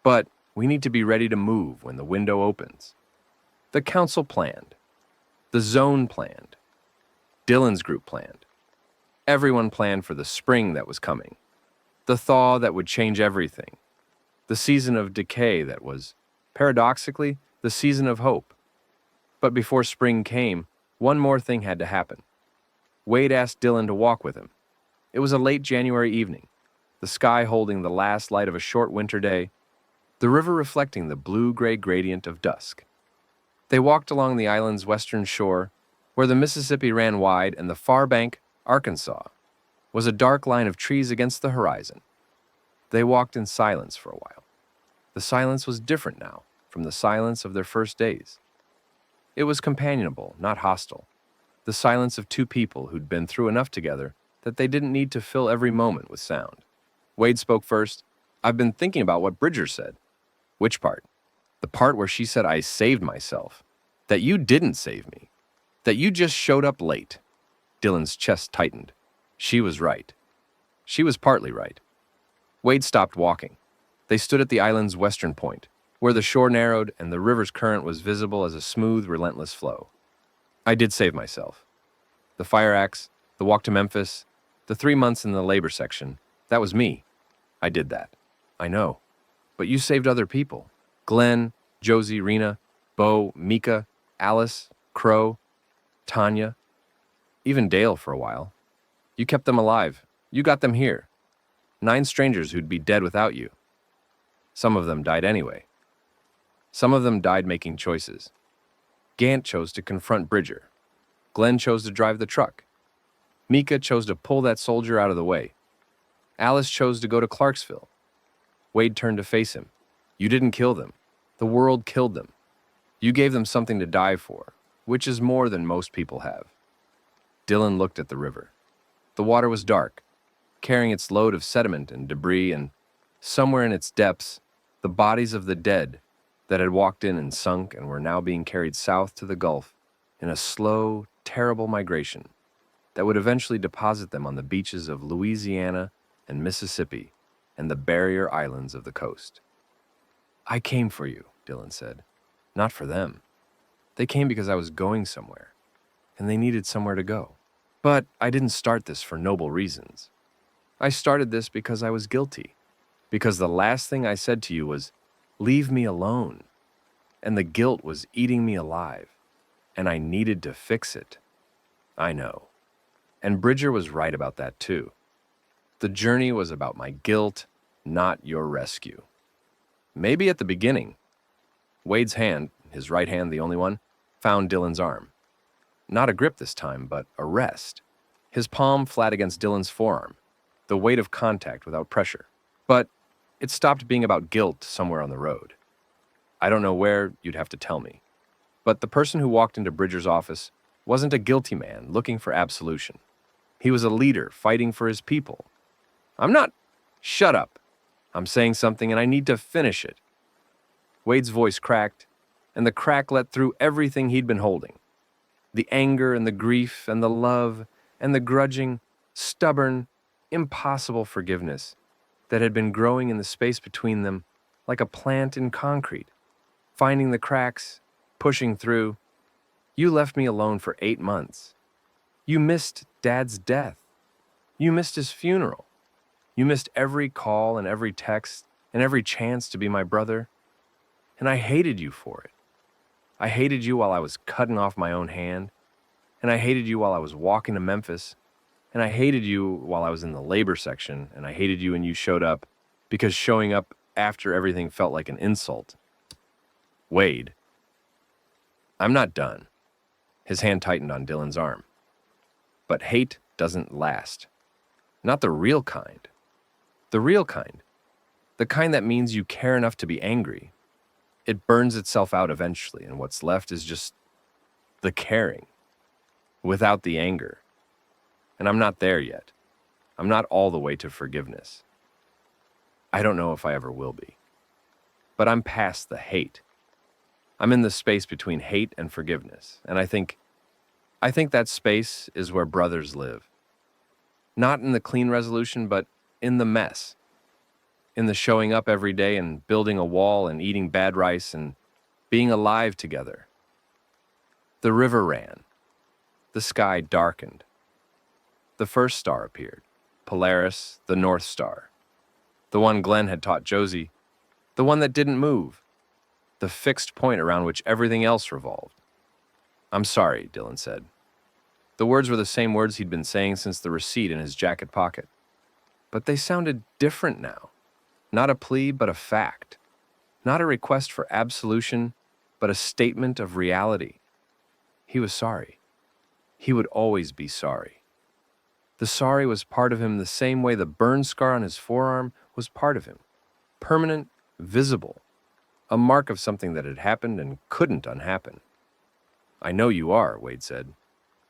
But we need to be ready to move when the window opens. The council planned. The zone planned. Dylan's group planned. Everyone planned for the spring that was coming. The thaw that would change everything. The season of decay that was, paradoxically, the season of hope. But before spring came, one more thing had to happen. Wade asked Dylan to walk with him. It was a late January evening, the sky holding the last light of a short winter day, the river reflecting the blue-gray gradient of dusk. They walked along the island's western shore, where the Mississippi ran wide and the far bank, Arkansas, was a dark line of trees against the horizon. They walked in silence for a while. The silence was different now from the silence of their first days. It was companionable, not hostile. The silence of two people who'd been through enough together that they didn't need to fill every moment with sound. Wade spoke first. I've been thinking about what Bridger said. Which part? The part where she said I saved myself. That you didn't save me. That you just showed up late. Dylan's chest tightened. She was right. She was partly right. Wade stopped walking. They stood at the island's western point, where the shore narrowed and the river's current was visible as a smooth, relentless flow. I did save myself. The fire axe, the walk to Memphis, the 3 months in the labor section, that was me. I did that. I know. But you saved other people. Glenn, Josie, Rena, Bo, Mika, Alice, Crow, Tanya, even Dale for a while. You kept them alive. You got them here. 9 strangers who'd be dead without you. Some of them died anyway. Some of them died making choices. Gant chose to confront Bridger. Glenn chose to drive the truck. Mika chose to pull that soldier out of the way. Alice chose to go to Clarksville. Wade turned to face him. You didn't kill them. The world killed them. You gave them something to die for, which is more than most people have. Dylan looked at the river. The water was dark, carrying its load of sediment and debris, and somewhere in its depths, the bodies of the dead that had walked in and sunk and were now being carried south to the Gulf in a slow, terrible migration that would eventually deposit them on the beaches of Louisiana and Mississippi and the barrier islands of the coast. I came for you, Dylan said. Not for them. They came because I was going somewhere, and they needed somewhere to go. But I didn't start this for noble reasons. I started this because I was guilty, because the last thing I said to you was, leave me alone. And the guilt was eating me alive, and I needed to fix it. I know. And Bridger was right about that too. The journey was about my guilt, not your rescue. Maybe at the beginning. Wade's hand, his right hand the only one, found Dylan's arm. Not a grip this time, but a rest. His palm flat against Dylan's forearm, the weight of contact without pressure. But it stopped being about guilt somewhere on the road. I don't know where, you'd have to tell me. But the person who walked into Bridger's office wasn't a guilty man looking for absolution. He was a leader fighting for his people. Shut up. I'm saying something and I need to finish it. Wade's voice cracked, and the crack let through everything he'd been holding. The anger and the grief and the love and the grudging, stubborn, impossible forgiveness that had been growing in the space between them like a plant in concrete, finding the cracks, pushing through. You left me alone for 8 months. You missed Dad's death. You missed his funeral. You missed every call and every text and every chance to be my brother. And I hated you for it. I hated you while I was cutting off my own hand, and I hated you while I was walking to Memphis, and I hated you while I was in the labor section, and I hated you when you showed up, because showing up after everything felt like an insult. Wade, I'm not done. His hand tightened on Dylan's arm. But hate doesn't last. Not the real kind. The real kind. The kind that means you care enough to be angry. It burns itself out eventually, and what's left is just the caring, without the anger. And I'm not there yet. I'm not all the way to forgiveness. I don't know if I ever will be. But I'm past the hate. I'm in the space between hate and forgiveness, and I think that space is where brothers live. Not in the clean resolution, but in the mess. In the showing up every day and building a wall and eating bad rice and being alive together. The river ran. The sky darkened. The first star appeared, Polaris, the North Star. The one Glenn had taught Josie, the one that didn't move, the fixed point around which everything else revolved. I'm sorry, Dylan said. The words were the same words he'd been saying since the receipt in his jacket pocket. But they sounded different now. Not a plea, but a fact. Not a request for absolution, but a statement of reality. He was sorry. He would always be sorry. The sorry was part of him the same way the burn scar on his forearm was part of him. Permanent, visible. A mark of something that had happened and couldn't unhappen. I know you are, Wade said,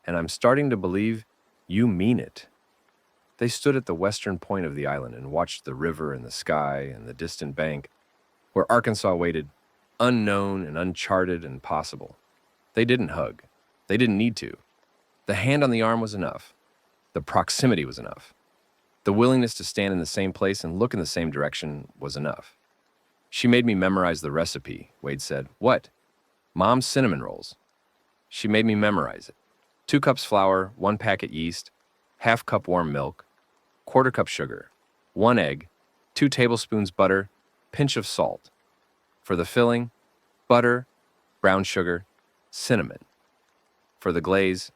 and I'm starting to believe you mean it. They stood at the western point of the island and watched the river and the sky and the distant bank, where Arkansas waited, unknown and uncharted and possible. They didn't hug. They didn't need to. The hand on the arm was enough. The proximity was enough. The willingness to stand in the same place and look in the same direction was enough. She made me memorize the recipe, Wade said. What? Mom's cinnamon rolls. She made me memorize it. 2 cups flour, 1 packet yeast, ½ cup warm milk, ¼ cup sugar, 1 egg, 2 tablespoons butter, pinch of salt. For the filling, butter, brown sugar, cinnamon. For the glaze,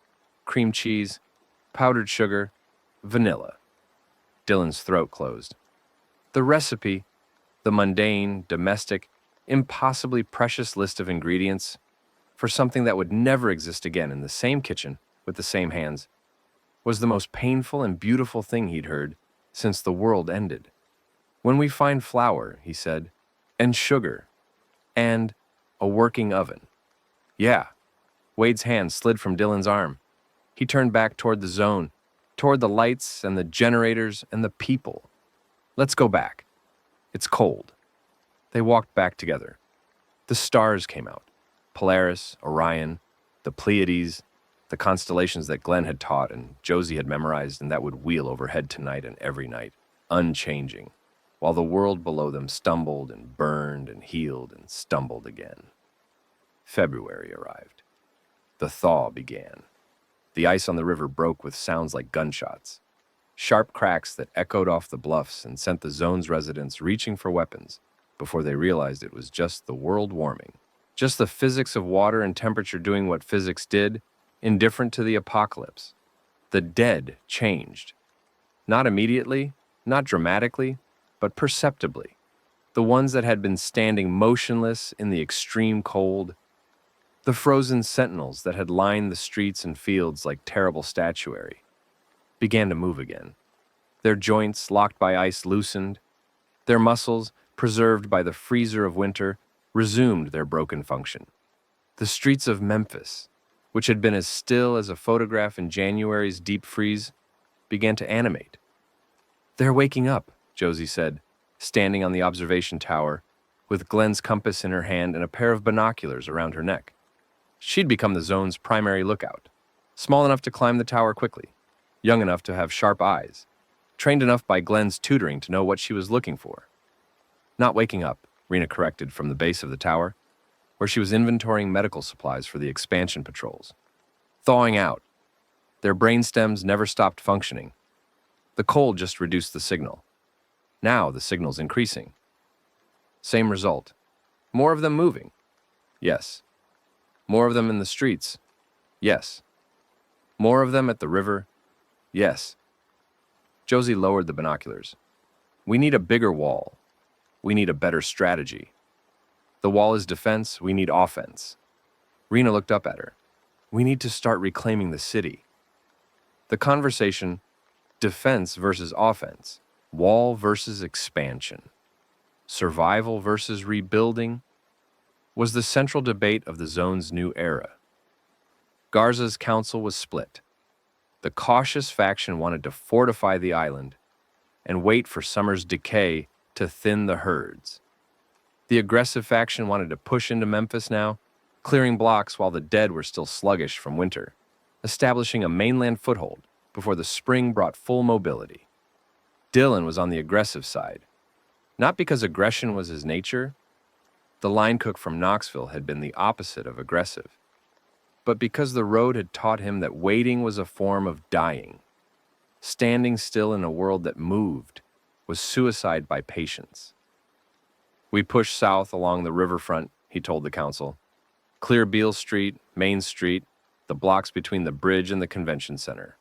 cream cheese, powdered sugar, vanilla. Dylan's throat closed. The recipe, the mundane, domestic, impossibly precious list of ingredients for something that would never exist again in the same kitchen with the same hands, was the most painful and beautiful thing he'd heard since the world ended. When we find flour, he said, and sugar, and a working oven. Yeah. Wade's hand slid from Dylan's arm. He turned back toward the zone, toward the lights and the generators and the people. Let's go back. It's cold. They walked back together. The stars came out. Polaris, Orion, the Pleiades, the constellations that Glenn had taught and Josie had memorized and that would wheel overhead tonight and every night, unchanging, while the world below them stumbled and burned and healed and stumbled again. February arrived. The thaw began. The ice on the river broke with sounds like gunshots, sharp cracks that echoed off the bluffs and sent the zone's residents reaching for weapons before they realized it was just the world warming, just the physics of water and temperature doing what physics did, indifferent to the apocalypse. The dead changed. Not immediately, not dramatically, but perceptibly. The ones that had been standing motionless in the extreme cold, the frozen sentinels that had lined the streets and fields like terrible statuary, began to move again. Their joints, locked by ice, loosened. Their muscles, preserved by the freezer of winter, resumed their broken function. The streets of Memphis, which had been as still as a photograph in January's deep freeze, began to animate. They're waking up, Josie said, standing on the observation tower, with Glenn's compass in her hand and a pair of binoculars around her neck. She'd become the zone's primary lookout, small enough to climb the tower quickly, young enough to have sharp eyes, trained enough by Glenn's tutoring to know what she was looking for. Not waking up, Rena corrected from the base of the tower, where she was inventorying medical supplies for the expansion patrols. Thawing out. Their brainstems never stopped functioning. The cold just reduced the signal. Now the signal's increasing. Same result. More of them moving? Yes. More of them in the streets? Yes. More of them at the river? Yes. Josie lowered the binoculars. We need a bigger wall. We need a better strategy. The wall is defense, we need offense. Rena looked up at her. We need to start reclaiming the city. The conversation, defense versus offense, wall versus expansion, survival versus rebuilding, was the central debate of the zone's new era. Garza's council was split. The cautious faction wanted to fortify the island and wait for summer's decay to thin the herds. The aggressive faction wanted to push into Memphis now, clearing blocks while the dead were still sluggish from winter, establishing a mainland foothold before the spring brought full mobility. Dylan was on the aggressive side. Not because aggression was his nature, the line cook from Knoxville had been the opposite of aggressive, but because the road had taught him that waiting was a form of dying. Standing still in a world that moved was suicide by patience. We pushed south along the riverfront, he told the council. Clear Beale Street, Main Street, the blocks between the bridge and the convention center.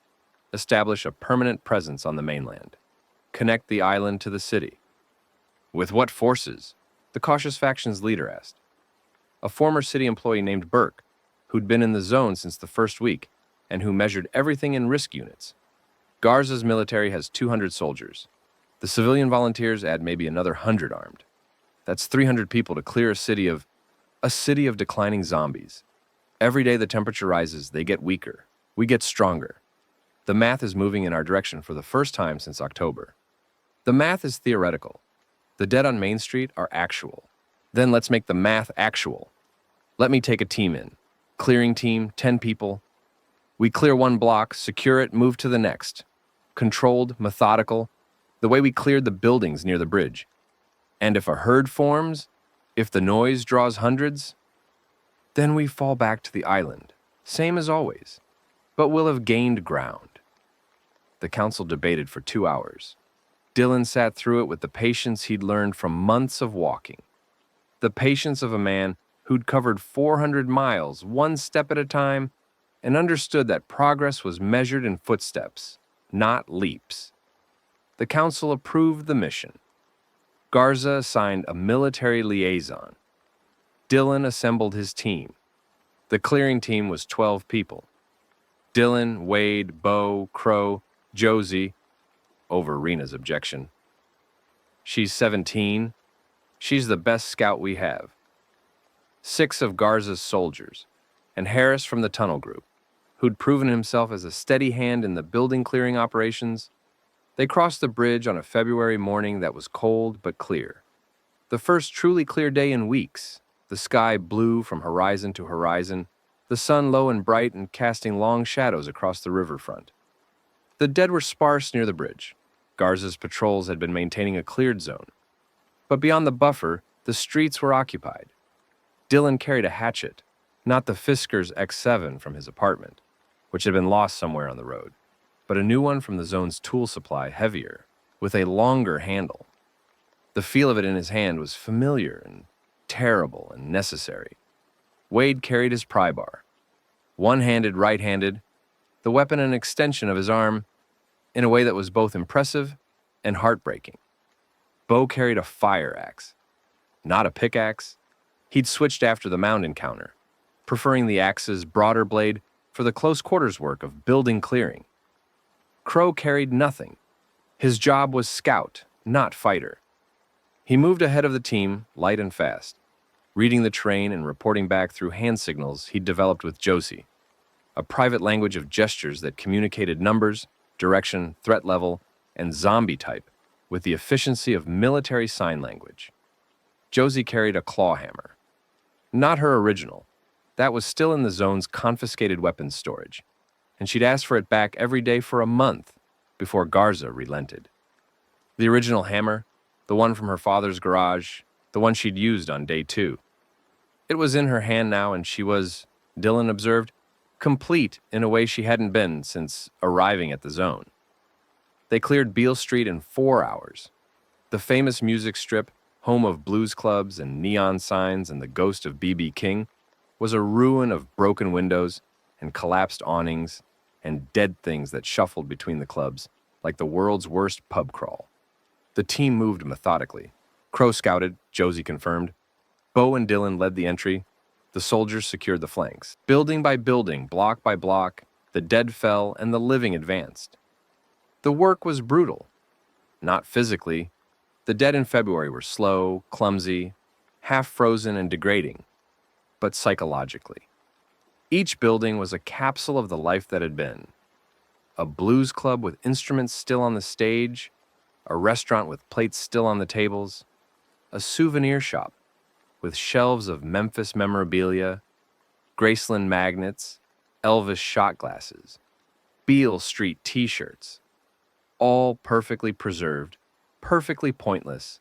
Establish a permanent presence on the mainland. Connect the island to the city. With what forces? The cautious faction's leader asked. A former city employee named Burke, who'd been in the zone since the first week and who measured everything in risk units. Garza's military has 200 soldiers. The civilian volunteers add maybe another 100 armed. That's 300 people to clear a city of declining zombies. Every day the temperature rises, they get weaker. We get stronger. The math is moving in our direction for the first time since October. The math is theoretical. The dead on Main Street are actual. Then let's make the math actual. Let me take a team in. Clearing team, 10 people. We clear one block, secure it, move to the next. Controlled, methodical, the way we cleared the buildings near the bridge. And if a herd forms, if the noise draws hundreds, then we fall back to the island, same as always, but we'll have gained ground. The council debated for 2 hours. Dylan sat through it with the patience he'd learned from months of walking. The patience of a man who'd covered 400 miles, one step at a time, and understood that progress was measured in footsteps, not leaps. The council approved the mission. Garza assigned a military liaison. Dylan assembled his team. The clearing team was 12 people. Dylan, Wade, Bo, Crow, Josie, over Rena's objection. She's 17. She's the best scout we have. 6 of Garza's soldiers, and Harris from the tunnel group, who'd proven himself as a steady hand in the building clearing operations. They crossed the bridge on a February morning that was cold but clear. The first truly clear day in weeks, the sky blue from horizon to horizon, the sun low and bright and casting long shadows across the riverfront. The dead were sparse near the bridge. Garza's patrols had been maintaining a cleared zone. But beyond the buffer, the streets were occupied. Dylan carried a hatchet, not the Fisker's X7 from his apartment, which had been lost somewhere on the road, but a new one from the zone's tool supply, heavier, with a longer handle. The feel of it in his hand was familiar and terrible and necessary. Wade carried his pry bar. One-handed, right-handed, the weapon an extension of his arm, in a way that was both impressive and heartbreaking. Bo carried a fire axe, not a pickaxe. He'd switched after the mound encounter, preferring the axe's broader blade for the close quarters work of building clearing. Crow carried nothing. His job was scout, not fighter. He moved ahead of the team, light and fast, reading the terrain and reporting back through hand signals he'd developed with Josie, a private language of gestures that communicated numbers, direction, threat level, and zombie type with the efficiency of military sign language. Josie carried a claw hammer. Not her original. That was still in the zone's confiscated weapons storage, and she'd asked for it back every day for a month before Garza relented. The original hammer, the one from her father's garage, the one she'd used on day 2. It was in her hand now, and she was, Dylan observed, complete in a way she hadn't been since arriving at the zone. They cleared Beale Street in 4 hours. The famous music strip, home of blues clubs and neon signs and the ghost of B.B. King, was a ruin of broken windows and collapsed awnings and dead things that shuffled between the clubs like the world's worst pub crawl. The team moved methodically. Crow scouted, Josie confirmed. Bo and Dylan led the entry. The soldiers secured the flanks. Building by building, block by block, the dead fell and the living advanced. The work was brutal. Not physically. The dead in February were slow, clumsy, half-frozen and degrading, but psychologically. Each building was a capsule of the life that had been. A blues club with instruments still on the stage, a restaurant with plates still on the tables, a souvenir shop with shelves of Memphis memorabilia, Graceland magnets, Elvis shot glasses, Beale Street t-shirts, all perfectly preserved, perfectly pointless,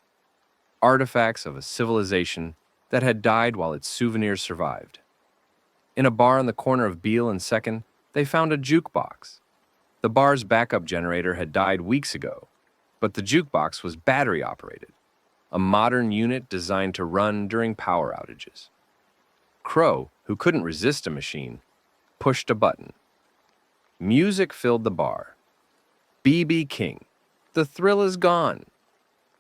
artifacts of a civilization that had died while its souvenirs survived. In a bar on the corner of Beale and 2nd, they found a jukebox. The bar's backup generator had died weeks ago, but the jukebox was battery-operated, a modern unit designed to run during power outages. Crow, who couldn't resist a machine, pushed a button. Music filled the bar. B.B. King, The Thrill Is Gone.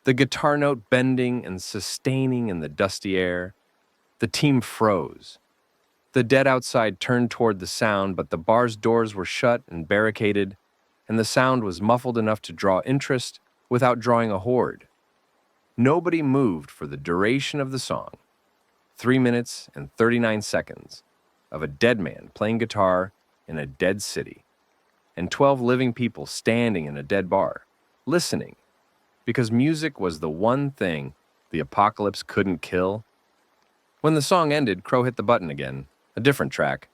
The guitar note bending and sustaining in the dusty air. The team froze. The dead outside turned toward the sound, but the bar's doors were shut and barricaded, and the sound was muffled enough to draw interest without drawing a horde. Nobody moved for the duration of the song, 3 minutes and 39 seconds, of a dead man playing guitar in a dead city, and 12 living people standing in a dead bar, listening, because music was the one thing the apocalypse couldn't kill. When the song ended, Crow hit the button again. A different track.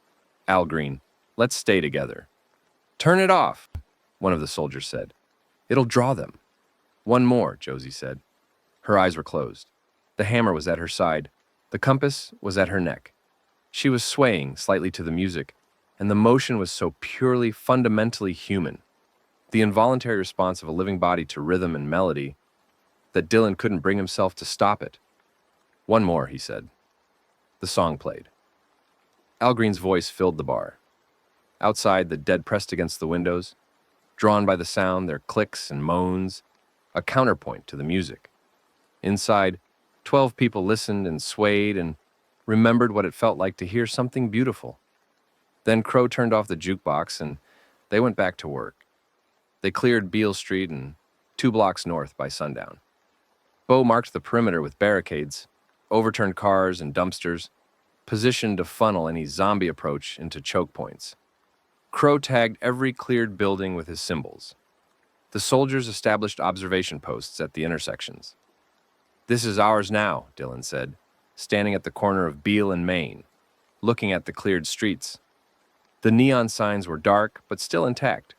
Al Green, Let's Stay Together. Turn it off, one of the soldiers said. It'll draw them. One more, Josie said. Her eyes were closed. The hammer was at her side. The compass was at her neck. She was swaying slightly to the music, and the motion was so purely, fundamentally human, the involuntary response of a living body to rhythm and melody, that Dylan couldn't bring himself to stop it. One more, he said. The song played. Al Green's voice filled the bar. Outside, the dead pressed against the windows, drawn by the sound, their clicks and moans, a counterpoint to the music. Inside, 12 people listened and swayed and remembered what it felt like to hear something beautiful. Then Crow turned off the jukebox and they went back to work. They cleared Beale Street and 2 blocks north by sundown. Bo marked the perimeter with barricades, overturned cars and dumpsters, positioned to funnel any zombie approach into choke points. Crow tagged every cleared building with his symbols. The soldiers established observation posts at the intersections. This is ours now, Dylan said, standing at the corner of Beale and Main, looking at the cleared streets. The neon signs were dark, but still intact.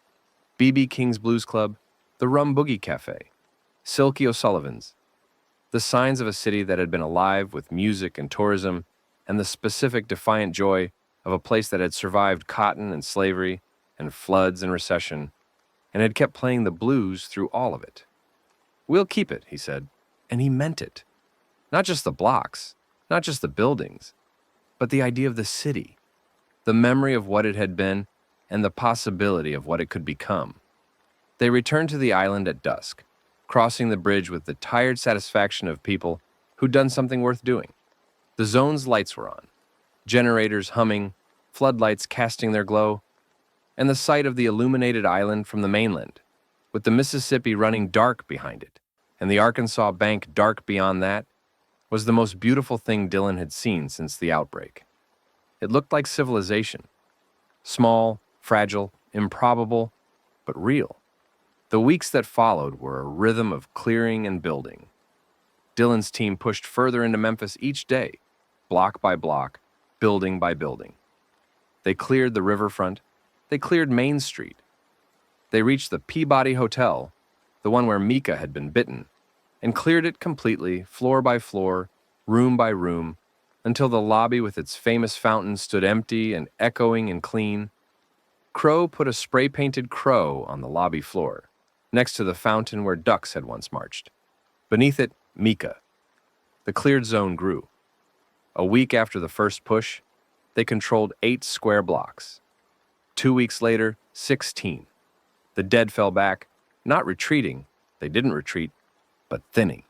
B.B. King's Blues Club, the Rum Boogie Cafe, Silky O'Sullivan's. The signs of a city that had been alive with music and tourism, and the specific defiant joy of a place that had survived cotton and slavery and floods and recession, and had kept playing the blues through all of it. We'll keep it, he said, and he meant it. Not just the blocks, not just the buildings, but the idea of the city, the memory of what it had been, and the possibility of what it could become. They returned to the island at dusk, crossing the bridge with the tired satisfaction of people who'd done something worth doing. The zone's lights were on, generators humming, floodlights casting their glow, and the sight of the illuminated island from the mainland, with the Mississippi running dark behind it, and the Arkansas bank dark beyond that, was the most beautiful thing Dylan had seen since the outbreak. It looked like civilization. Small, fragile, improbable, but real. The weeks that followed were a rhythm of clearing and building. Dylan's team pushed further into Memphis each day, block by block, building by building. They cleared the riverfront. They cleared Main Street. They reached the Peabody Hotel, the one where Mika had been bitten, and cleared it completely, floor by floor, room by room, until the lobby with its famous fountain stood empty and echoing and clean. Crow put a spray-painted crow on the lobby floor, next to the fountain where ducks had once marched. Beneath it, Mika, The cleared zone grew. A week after the first push, they controlled 8 square blocks. 2 weeks later, 16. The dead fell back, not retreating, they didn't retreat, but thinning.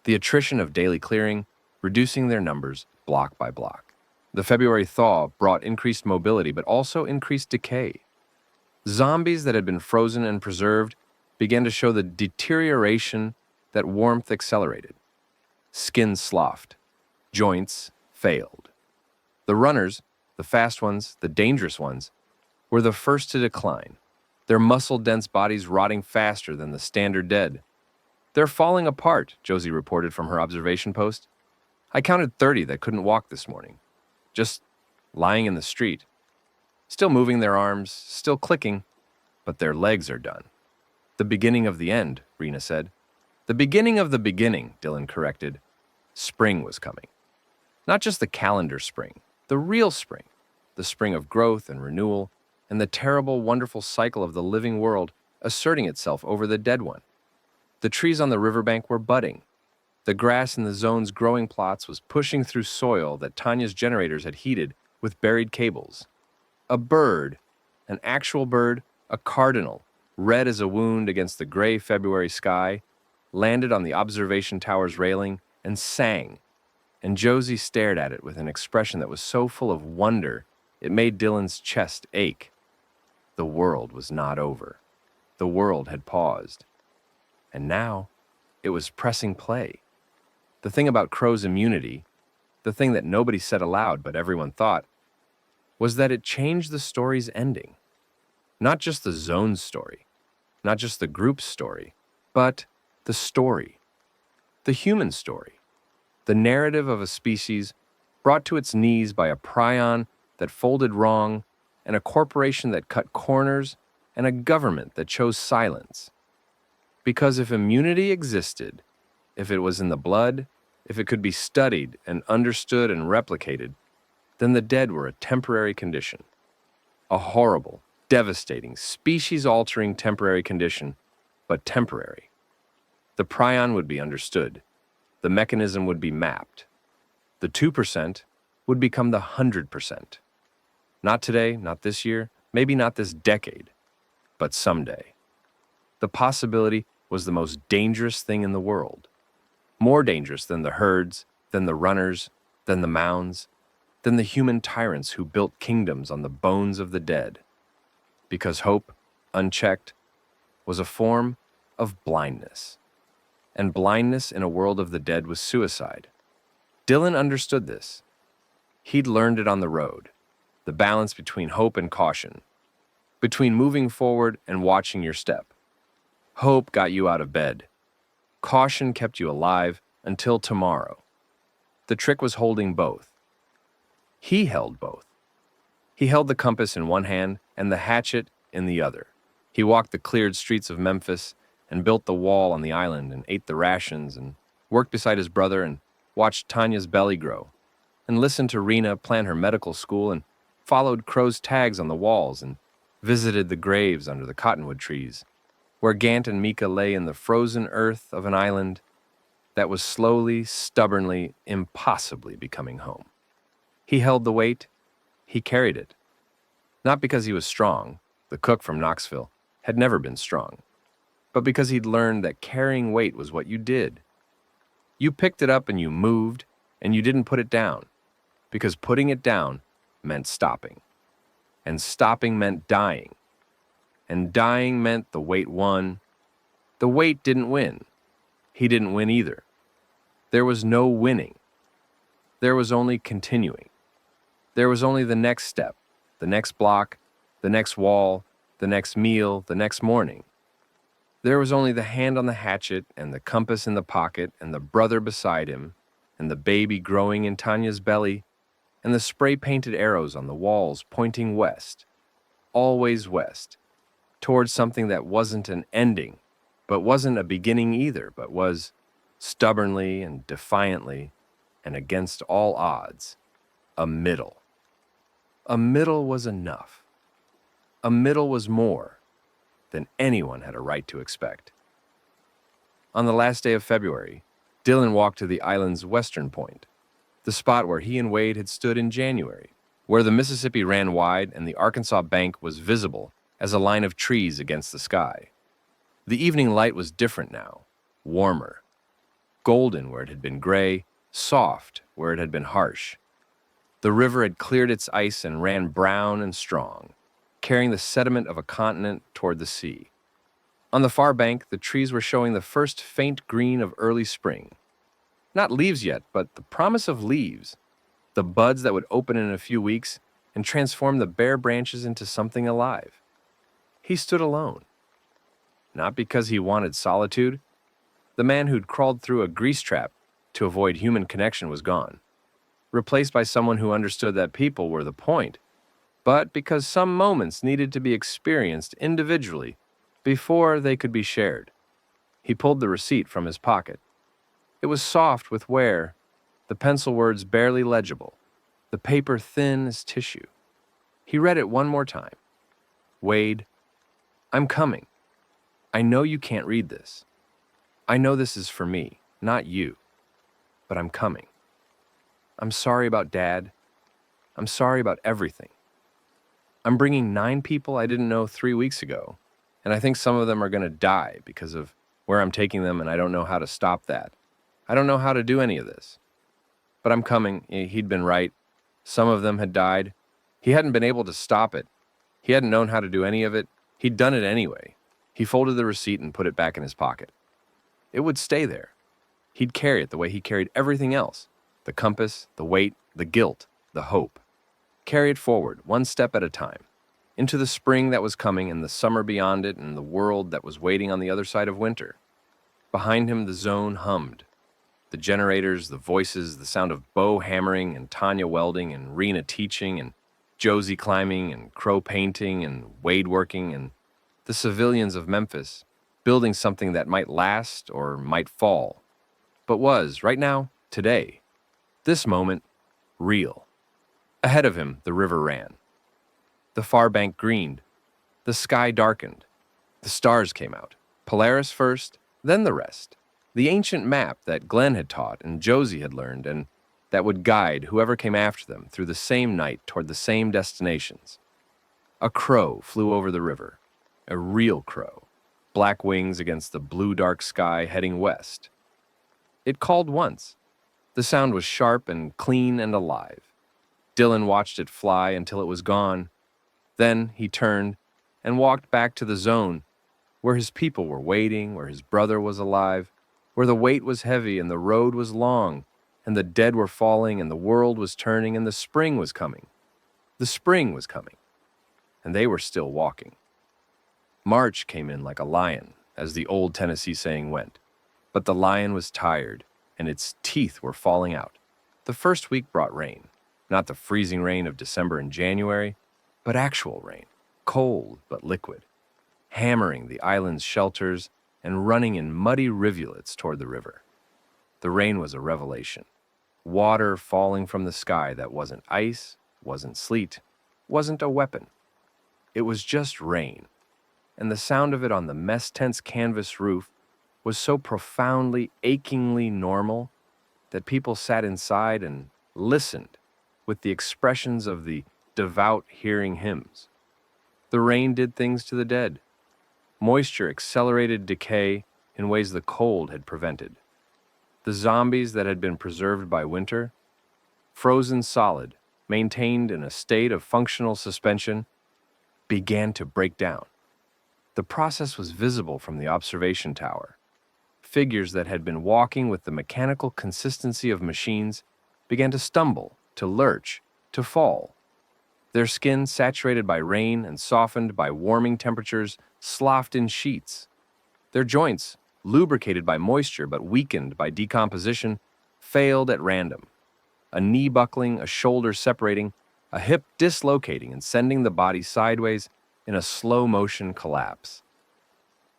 The attrition of daily clearing, reducing their numbers block by block. The February thaw brought increased mobility, but also increased decay. Zombies that had been frozen and preserved began to show the deterioration that warmth accelerated. Skin sloughed. Joints failed. The runners, the fast ones, the dangerous ones, were the first to decline, their muscle-dense bodies rotting faster than the standard dead. "They're falling apart," Josie reported from her observation post. "I counted 30 that couldn't walk this morning. Just lying in the street. Still moving their arms, still clicking, but their legs are done." "The beginning of the end," Rena said. "The beginning of the beginning," Dylan corrected. Spring was coming. Not just the calendar spring, the real spring. The spring of growth and renewal, and the terrible, wonderful cycle of the living world asserting itself over the dead one. The trees on the riverbank were budding. The grass in the zone's growing plots was pushing through soil that Tanya's generators had heated with buried cables. A bird, an actual bird, a cardinal, red as a wound against the gray February sky, landed on the observation tower's railing and sang, and Josie stared at it with an expression that was so full of wonder it made Dylan's chest ache. The world was not over. The world had paused. And now, it was pressing play. The thing about Crow's immunity, the thing that nobody said aloud but everyone thought, was that it changed the story's ending. Not just the zone's story, not just the group's story, but the story. The human story. The narrative of a species brought to its knees by a prion that folded wrong, and a corporation that cut corners, and a government that chose silence. Because if immunity existed, if it was in the blood, if it could be studied and understood and replicated, then the dead were a temporary condition. A horrible, devastating, species-altering temporary condition, but temporary. The prion would be understood. The mechanism would be mapped. The 2% would become the 100%. Not today, not this year, maybe not this decade, but someday. The possibility was the most dangerous thing in the world. More dangerous than the herds, than the runners, than the mounds, than the human tyrants who built kingdoms on the bones of the dead. Because hope, unchecked, was a form of blindness. And blindness in a world of the dead was suicide. Dylan understood this. He'd learned it on the road. The balance between hope and caution, between moving forward and watching your step. Hope got you out of bed. Caution kept you alive until tomorrow. The trick was holding both. He held both. He held the compass in one hand and the hatchet in the other. He walked the cleared streets of Memphis and built the wall on the island and ate the rations and worked beside his brother and watched Tanya's belly grow and listened to Rena plan her medical school and followed Crow's tags on the walls and visited the graves under the cottonwood trees, where Gant and Mika lay in the frozen earth of an island that was slowly, stubbornly, impossibly becoming home. He held the weight, he carried it. Not because he was strong, the cook from Knoxville had never been strong, but because he'd learned that carrying weight was what you did. You picked it up and you moved, and you didn't put it down, because putting it down meant stopping, and stopping meant dying, and dying meant the weight won. The weight didn't win. He didn't win either. There was no winning. There was only continuing. There was only the next step, the next block, the next wall, the next meal, the next morning. There was only the hand on the hatchet and the compass in the pocket and the brother beside him and the baby growing in Tanya's belly and the spray-painted arrows on the walls pointing west, always west, towards something that wasn't an ending, but wasn't a beginning either, but was, stubbornly and defiantly, and against all odds, a middle. A middle was enough. A middle was more than anyone had a right to expect. On the last day of February, Dylan walked to the island's western point, the spot where he and Wade had stood in January, where the Mississippi ran wide and the Arkansas bank was visible as a line of trees against the sky. The evening light was different now, warmer, golden where it had been gray, soft where it had been harsh. The river had cleared its ice and ran brown and strong, carrying the sediment of a continent toward the sea. On the far bank, the trees were showing the first faint green of early spring. Not leaves yet, but the promise of leaves, the buds that would open in a few weeks and transform the bare branches into something alive. He stood alone. Not because he wanted solitude. The man who'd crawled through a grease trap to avoid human connection was gone, replaced by someone who understood that people were the point, but because some moments needed to be experienced individually before they could be shared. He pulled the receipt from his pocket. It was soft with wear, the pencil words barely legible, the paper thin as tissue. He read it one more time. Wade, I'm coming. I know you can't read this. I know this is for me, not you, but I'm coming. I'm sorry about Dad. I'm sorry about everything. I'm bringing 9 people I didn't know 3 weeks ago, and I think some of them are going to die because of where I'm taking them, and I don't know how to stop that. I don't know how to do any of this. But I'm coming. He'd been right. Some of them had died. He hadn't been able to stop it. He hadn't known how to do any of it. He'd done it anyway. He folded the receipt and put it back in his pocket. It would stay there. He'd carry it the way he carried everything else. The compass, the weight, the guilt, the hope. Carry it forward, one step at a time, into the spring that was coming and the summer beyond it and the world that was waiting on the other side of winter. Behind him, the zone hummed. The generators, the voices, the sound of Bo hammering and Tanya welding and Rena teaching and Josie climbing and Crow painting and Wade working and the civilians of Memphis building something that might last or might fall, but was, right now, today, this moment, real. Ahead of him, the river ran. The far bank greened. The sky darkened. The stars came out. Polaris first, then the rest. The ancient map that Glenn had taught and Josie had learned and that would guide whoever came after them through the same night toward the same destinations. A crow flew over the river. A real crow. Black wings against the blue dark sky heading west. It called once. The sound was sharp and clean and alive. Dylan watched it fly until it was gone. Then he turned and walked back to the zone where his people were waiting, where his brother was alive, where the weight was heavy and the road was long and the dead were falling and the world was turning and the spring was coming. The spring was coming. And they were still walking. March came in like a lion, as the old Tennessee saying went. But the lion was tired, and its teeth were falling out. The first week brought rain. Not the freezing rain of December and January, but actual rain, cold but liquid, hammering the island's shelters and running in muddy rivulets toward the river. The rain was a revelation. Water falling from the sky that wasn't ice, wasn't sleet, wasn't a weapon. It was just rain, and the sound of it on the mess tent's canvas roof was so profoundly, achingly normal that people sat inside and listened with the expressions of the devout hearing hymns. The rain did things to the dead. Moisture accelerated decay in ways the cold had prevented. The zombies that had been preserved by winter, frozen solid, maintained in a state of functional suspension, began to break down. The process was visible from the observation tower. Figures that had been walking with the mechanical consistency of machines began to stumble, to lurch, to fall. Their skin, saturated by rain and softened by warming temperatures, sloughed in sheets. Their joints, lubricated by moisture but weakened by decomposition, failed at random. A knee buckling, a shoulder separating, a hip dislocating and sending the body sideways in a slow-motion collapse.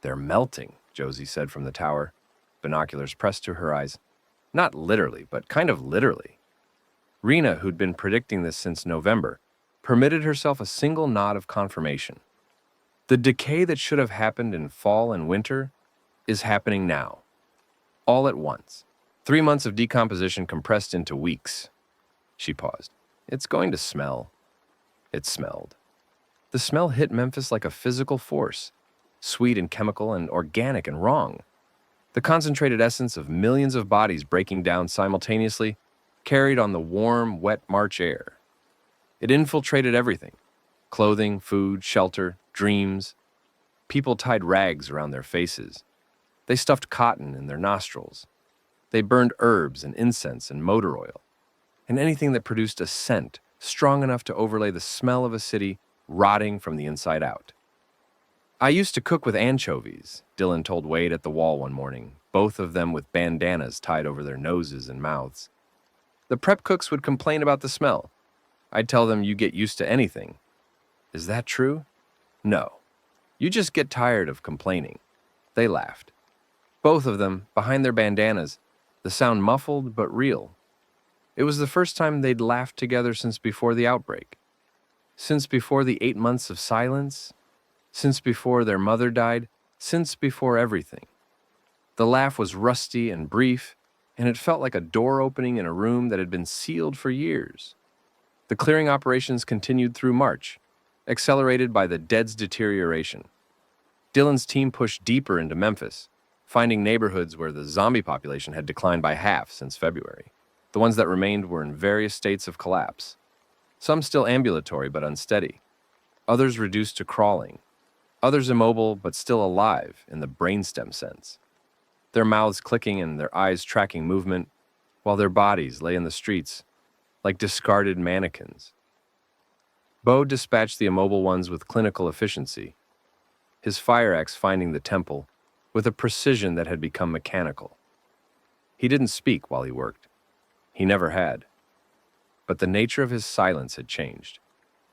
"They're melting," Josie said from the tower, binoculars pressed to her eyes. Not literally, but kind of literally. Rena, who'd been predicting this since November, permitted herself a single nod of confirmation. The decay that should have happened in fall and winter is happening now. All at once. 3 months of decomposition compressed into weeks. She paused. It's going to smell. It smelled. The smell hit Memphis like a physical force, sweet and chemical and organic and wrong. The concentrated essence of millions of bodies breaking down simultaneously, carried on the warm, wet March air. It infiltrated everything: clothing, food, shelter, dreams. People tied rags around their faces. They stuffed cotton in their nostrils. They burned herbs and incense and motor oil, and anything that produced a scent strong enough to overlay the smell of a city rotting from the inside out. I used to cook with anchovies, Dylan told Wade at the wall one morning, both of them with bandanas tied over their noses and mouths. The prep cooks would complain about the smell. I'd tell them you get used to anything. Is that true? No. You just get tired of complaining. They laughed. Both of them, behind their bandanas, the sound muffled but real. It was the first time they'd laughed together since before the outbreak. Since before the 8 months of silence. Since before their mother died. Since before everything. The laugh was rusty and brief, and it felt like a door opening in a room that had been sealed for years. The clearing operations continued through March, accelerated by the dead's deterioration. Dylan's team pushed deeper into Memphis, finding neighborhoods where the zombie population had declined by half since February. The ones that remained were in various states of collapse. Some still ambulatory but unsteady. Others reduced to crawling. Others immobile but still alive in the brainstem sense. Their mouths clicking and their eyes tracking movement, while their bodies lay in the streets like discarded mannequins. Bo dispatched the immobile ones with clinical efficiency, his fire axe finding the temple with a precision that had become mechanical. He didn't speak while he worked. He never had. But the nature of his silence had changed.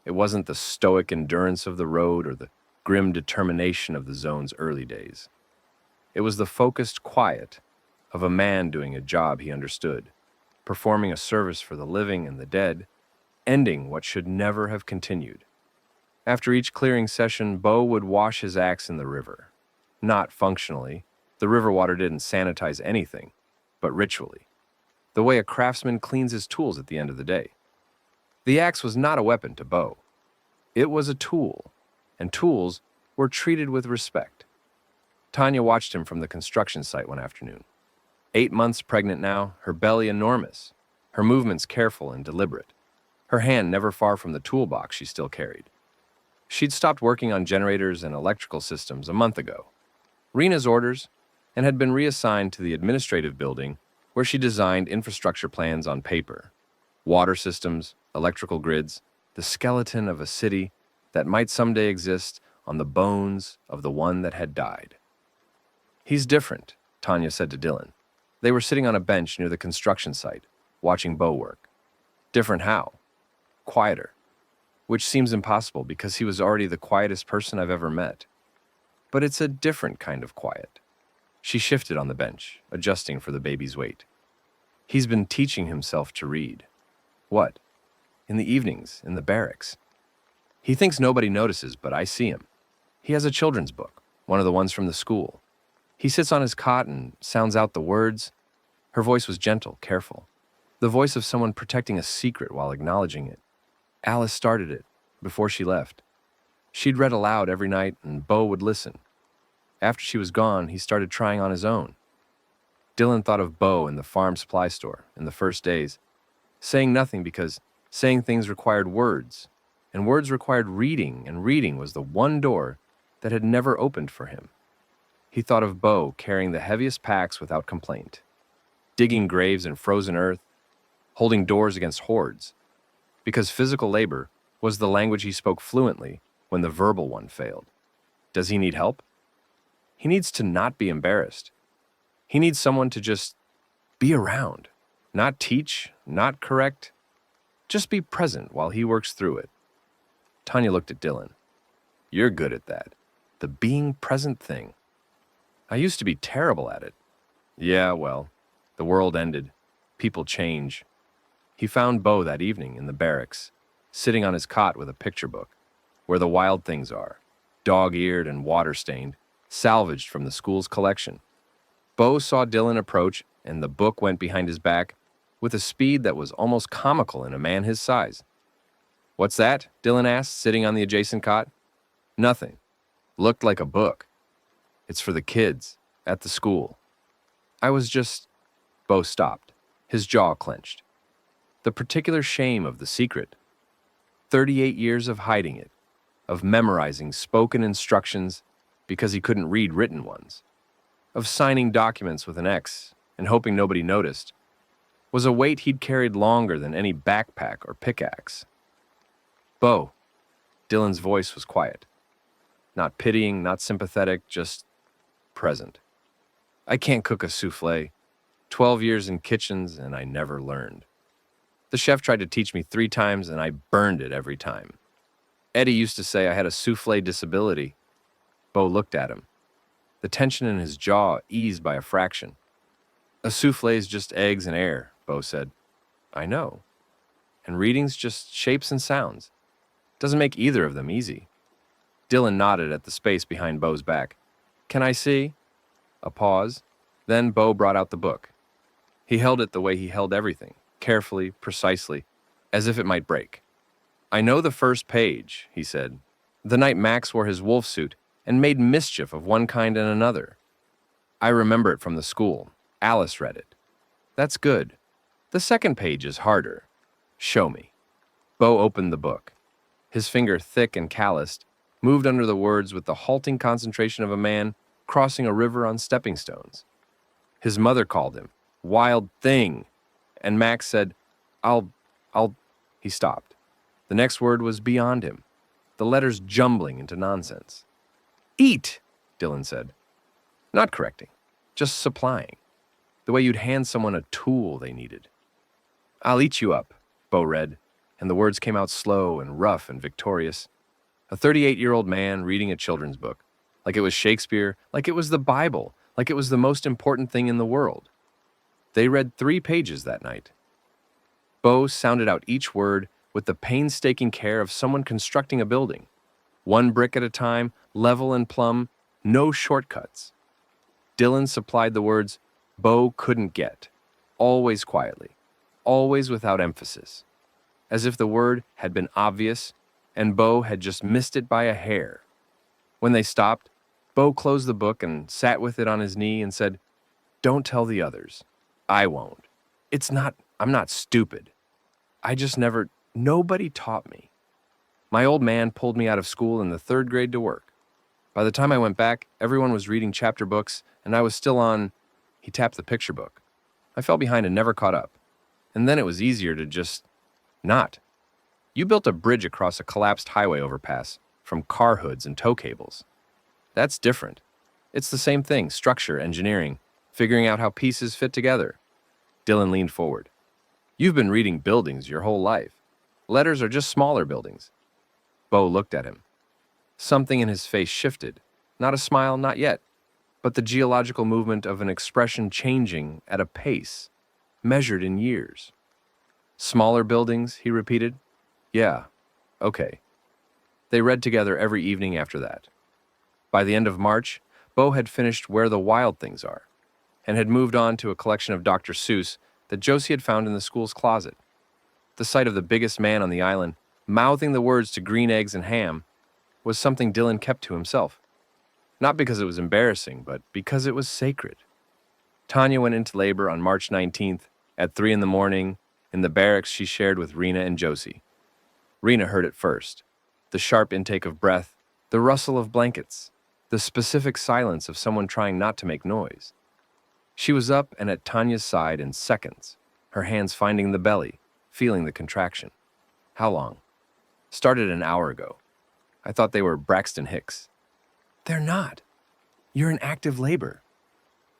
It wasn't the stoic endurance of the road or the grim determination of the zone's early days. It was the focused quiet of a man doing a job he understood, performing a service for the living and the dead, ending what should never have continued. After each clearing session, Bo would wash his axe in the river. Not functionally. The river water didn't sanitize anything, but ritually. The way a craftsman cleans his tools at the end of the day. The axe was not a weapon to Bo. It was a tool, and tools were treated with respect. Tanya watched him from the construction site one afternoon. 8 months pregnant now, her belly enormous, her movements careful and deliberate, her hand never far from the toolbox she still carried. She'd stopped working on generators and electrical systems a month ago. Rena's orders, and had been reassigned to the administrative building where she designed infrastructure plans on paper. Water systems, electrical grids, the skeleton of a city that might someday exist on the bones of the one that had died. He's different, Tanya said to Dylan. They were sitting on a bench near the construction site, watching Bo work. Different how? Quieter. Which seems impossible because he was already the quietest person I've ever met. But it's a different kind of quiet. She shifted on the bench, adjusting for the baby's weight. He's been teaching himself to read. What? In the evenings, in the barracks. He thinks nobody notices, but I see him. He has a children's book, one of the ones from the school. He sits on his cot and sounds out the words. Her voice was gentle, careful. The voice of someone protecting a secret while acknowledging it. Alice started it, before she left. She'd read aloud every night, and Bo would listen. After she was gone, he started trying on his own. Dylan thought of Bo in the farm supply store in the first days, saying nothing because saying things required words, and words required reading, and reading was the one door that had never opened for him. He thought of Bo carrying the heaviest packs without complaint, digging graves in frozen earth, holding doors against hordes, because physical labor was the language he spoke fluently when the verbal one failed. Does he need help? He needs to not be embarrassed. He needs someone to just be around, not teach, not correct, just be present while he works through it. Tanya looked at Dylan. You're good at that. The being present thing. I used to be terrible at it. Yeah, well, the world ended. People change. He found Bo that evening in the barracks, sitting on his cot with a picture book, where the wild things are, dog-eared and water-stained, salvaged from the school's collection. Bo saw Dylan approach and the book went behind his back with a speed that was almost comical in a man his size. "What's that?" Dylan asked, sitting on the adjacent cot. "Nothing. Looked like a book. It's for the kids, at the school." I was just... Bo stopped, his jaw clenched. The particular shame of the secret. 38 years of hiding it, of memorizing spoken instructions because he couldn't read written ones, of signing documents with an X and hoping nobody noticed, was a weight he'd carried longer than any backpack or pickaxe. "Bo." Dylan's voice was quiet. Not pitying, not sympathetic, just present. "I can't cook a souffle. 12 years in kitchens and I never learned. The chef tried to teach me 3 times and I burned it every time. Eddie used to say I had a souffle disability." Bo looked at him. The tension in his jaw eased by a fraction. "A souffle is just eggs and air," Bo said. "I know. And reading's just shapes and sounds. Doesn't make either of them easy." Dylan nodded at the space behind Bo's back. "Can I see?" A pause. Then Bo brought out the book. He held it the way he held everything, carefully, precisely, as if it might break. "I know the first page," he said. "The night Max wore his wolf suit and made mischief of one kind and another. I remember it from the school. Alice read it. That's good. The second page is harder. Show me." Bo opened the book. His finger, thick and calloused, moved under the words with the halting concentration of a man crossing a river on stepping stones. His mother called him, "Wild thing," and Max said, I'll... He stopped. The next word was beyond him, the letters jumbling into nonsense. "Eat," Dylan said. Not correcting, just supplying. The way you'd hand someone a tool they needed. "I'll eat you up," Bo read, and the words came out slow and rough and victorious. A 38-year-old man reading a children's book, like it was Shakespeare, like it was the Bible, like it was the most important thing in the world. They read 3 pages that night. Bo sounded out each word with the painstaking care of someone constructing a building. 1 brick at a time, level and plumb, no shortcuts. Dylan supplied the words Bo couldn't get, always quietly, always without emphasis, as if the word had been obvious and Bo had just missed it by a hair. When they stopped, Bo closed the book and sat with it on his knee and said, "Don't tell the others. I won't. I'm not stupid. Nobody taught me. My old man pulled me out of school in the 3rd grade to work. By the time I went back, everyone was reading chapter books, and I was still on..." He tapped the picture book. "I fell behind and never caught up. And then it was easier to just not. You built a bridge across a collapsed highway overpass from car hoods and tow cables. That's different. It's the same thing, structure, engineering, figuring out how pieces fit together." Dylan leaned forward. "You've been reading buildings your whole life. Letters are just smaller buildings." Bo looked at him. Something in his face shifted. Not a smile, not yet, but the geological movement of an expression changing at a pace, measured in years. "Smaller buildings," he repeated. "Yeah, okay." They read together every evening after that. By the end of March, Bo had finished Where the Wild Things Are, and had moved on to a collection of Dr. Seuss that Josie had found in the school's closet. The sight of the biggest man on the island, mouthing the words to green eggs and ham, was something Dylan kept to himself. Not because it was embarrassing, but because it was sacred. Tanya went into labor on March 19th at 3 a.m. in the barracks she shared with Rena and Josie. Rena heard it first. The sharp intake of breath, the rustle of blankets, the specific silence of someone trying not to make noise. She was up and at Tanya's side in seconds, her hands finding the belly, feeling the contraction. "How long?" "Started an hour ago. I thought they were Braxton Hicks." "They're not. You're in active labor."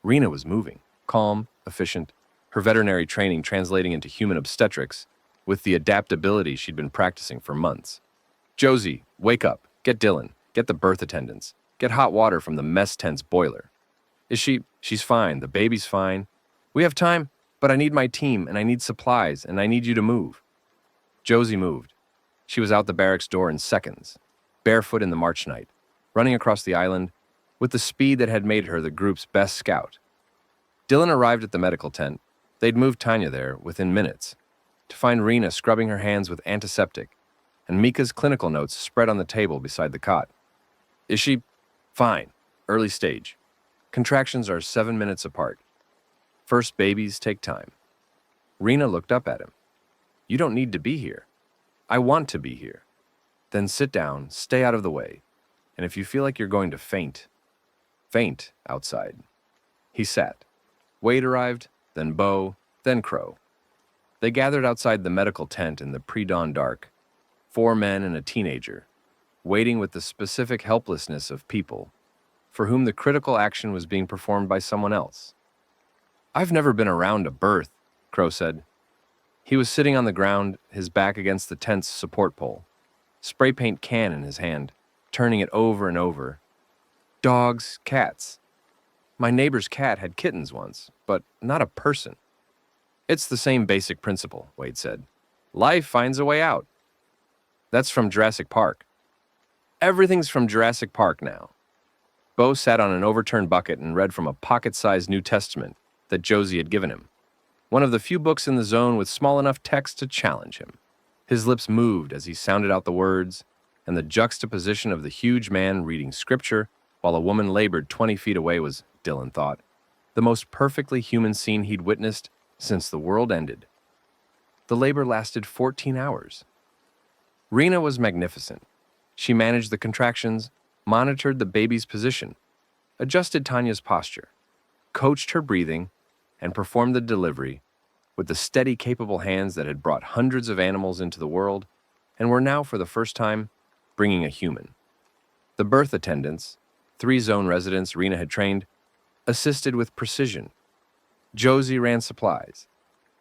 Rena was moving, calm, efficient, her veterinary training translating into human obstetrics with the adaptability she'd been practicing for months. "Josie, wake up. Get Dylan. Get the birth attendants. Get hot water from the mess tent's boiler." "Is she..." "She's fine. The baby's fine. We have time, but I need my team, and I need supplies, and I need you to move." Josie moved. She was out the barracks door in seconds, barefoot in the March night, running across the island with the speed that had made her the group's best scout. Dylan arrived at the medical tent. They'd moved Tanya there within minutes, to find Rena scrubbing her hands with antiseptic, and Mika's clinical notes spread on the table beside the cot. Is she? Fine. Early stage. Contractions are 7 minutes apart. First babies take time. Rena looked up at him. You don't need to be here. I want to be here. Then sit down, stay out of the way, and if you feel like you're going to faint outside. He sat. Wade arrived, then Bo, then Crow. They gathered outside the medical tent in the pre-dawn dark, 4 men and a teenager, waiting with the specific helplessness of people for whom the critical action was being performed by someone else. I've never been around a birth, Crow said. He was sitting on the ground, his back against the tent's support pole, spray paint can in his hand, turning it over and over. Dogs, cats. My neighbor's cat had kittens once, but not a person. It's the same basic principle, Wade said. Life finds a way out. That's from Jurassic Park. Everything's from Jurassic Park now. Bo sat on an overturned bucket and read from a pocket-sized New Testament that Josie had given him, one of the few books in the zone with small enough text to challenge him. His lips moved as he sounded out the words, and the juxtaposition of the huge man reading scripture while a woman labored 20 feet away was, Dylan thought, the most perfectly human scene he'd witnessed since the world ended. The labor lasted 14 hours. Rena was magnificent. She managed the contractions, monitored the baby's position, adjusted Tanya's posture, coached her breathing, and performed the delivery with the steady, capable hands that had brought hundreds of animals into the world and were now, for the first time, bringing a human. The birth attendants, 3 zone residents Rena had trained, assisted with precision. Josie ran supplies.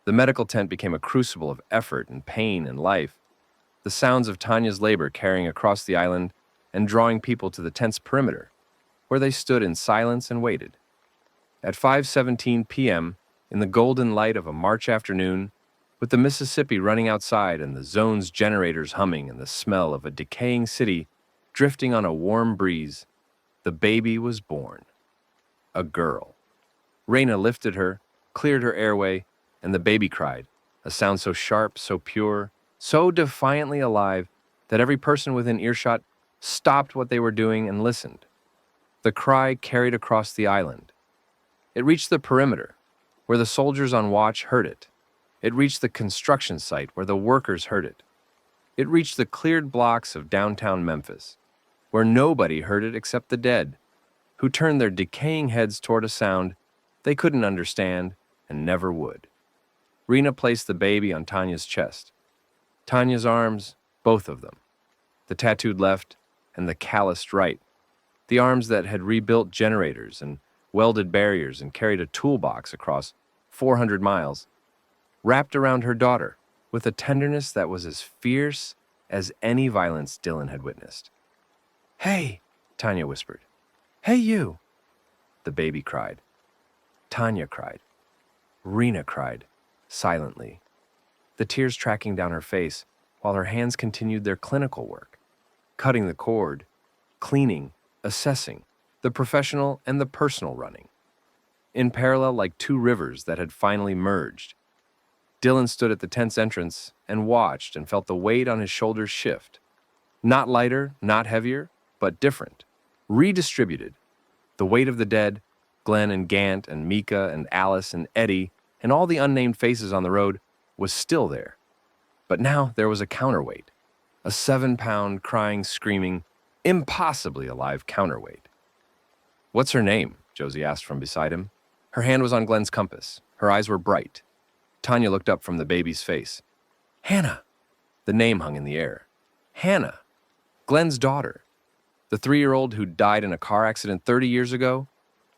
The medical tent became a crucible of effort and pain and life, the sounds of Tanya's labor carrying across the island and drawing people to the tent's perimeter, where they stood in silence and waited. At 5:17 p.m., in the golden light of a March afternoon, with the Mississippi running outside and the zone's generators humming and the smell of a decaying city drifting on a warm breeze, the baby was born. A girl. Rena lifted her, cleared her airway, and the baby cried, a sound so sharp, so pure, so defiantly alive that every person within earshot stopped what they were doing and listened. The cry carried across the island. It reached the perimeter, where the soldiers on watch heard it. It reached the construction site, where the workers heard it. It reached the cleared blocks of downtown Memphis, where nobody heard it except the dead, who turned their decaying heads toward a sound they couldn't understand and never would. Rena placed the baby on Tanya's chest. Tanya's arms, both of them, the tattooed left and the calloused right, the arms that had rebuilt generators and welded barriers and carried a toolbox across 400 miles, wrapped around her daughter with a tenderness that was as fierce as any violence Dylan had witnessed. "Hey," Tanya whispered. "Hey, you." The baby cried. Tanya cried. Rena cried, silently, the tears tracking down her face while her hands continued their clinical work, cutting the cord, cleaning, assessing, the professional and the personal running. In parallel, like 2 rivers that had finally merged, Dylan stood at the tent's entrance and watched and felt the weight on his shoulders shift. Not lighter, not heavier, but different, redistributed. The weight of the dead, Glenn and Gant and Mika and Alice and Eddie and all the unnamed faces on the road, was still there. But now there was a counterweight, a 7-pound, crying, screaming, impossibly alive counterweight. "What's her name?" Josie asked from beside him. Her hand was on Glenn's compass. Her eyes were bright. Tanya looked up from the baby's face. "Hannah." The name hung in the air. Hannah. Glenn's daughter. The 3-year-old who died in a car accident 30 years ago.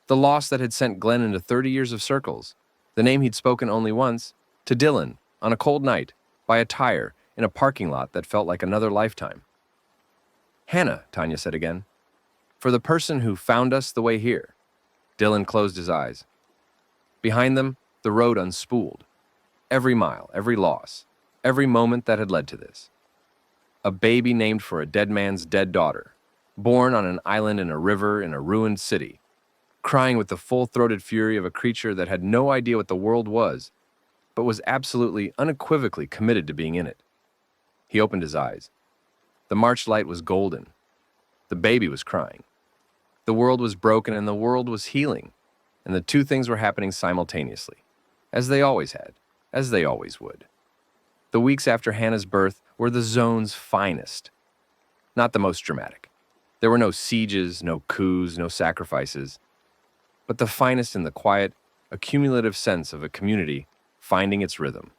The loss that had sent Glenn into 30 years of circles. The name he'd spoken only once, to Dylan, on a cold night, by a tire, in a parking lot that felt like another lifetime. "Hannah," Tanya said again. "For the person who found us the way here." Dylan closed his eyes. Behind them, the road unspooled. Every mile, every loss, every moment that had led to this. A baby named for a dead man's dead daughter, born on an island in a river in a ruined city, crying with the full-throated fury of a creature that had no idea what the world was, but was absolutely, unequivocally committed to being in it. He opened his eyes. The March light was golden. The baby was crying. The world was broken and the world was healing, and the two things were happening simultaneously, as they always had, as they always would. The weeks after Hannah's birth were the zone's finest, not the most dramatic. There were no sieges, no coups, no sacrifices, but the finest in the quiet, accumulative sense of a community finding its rhythm.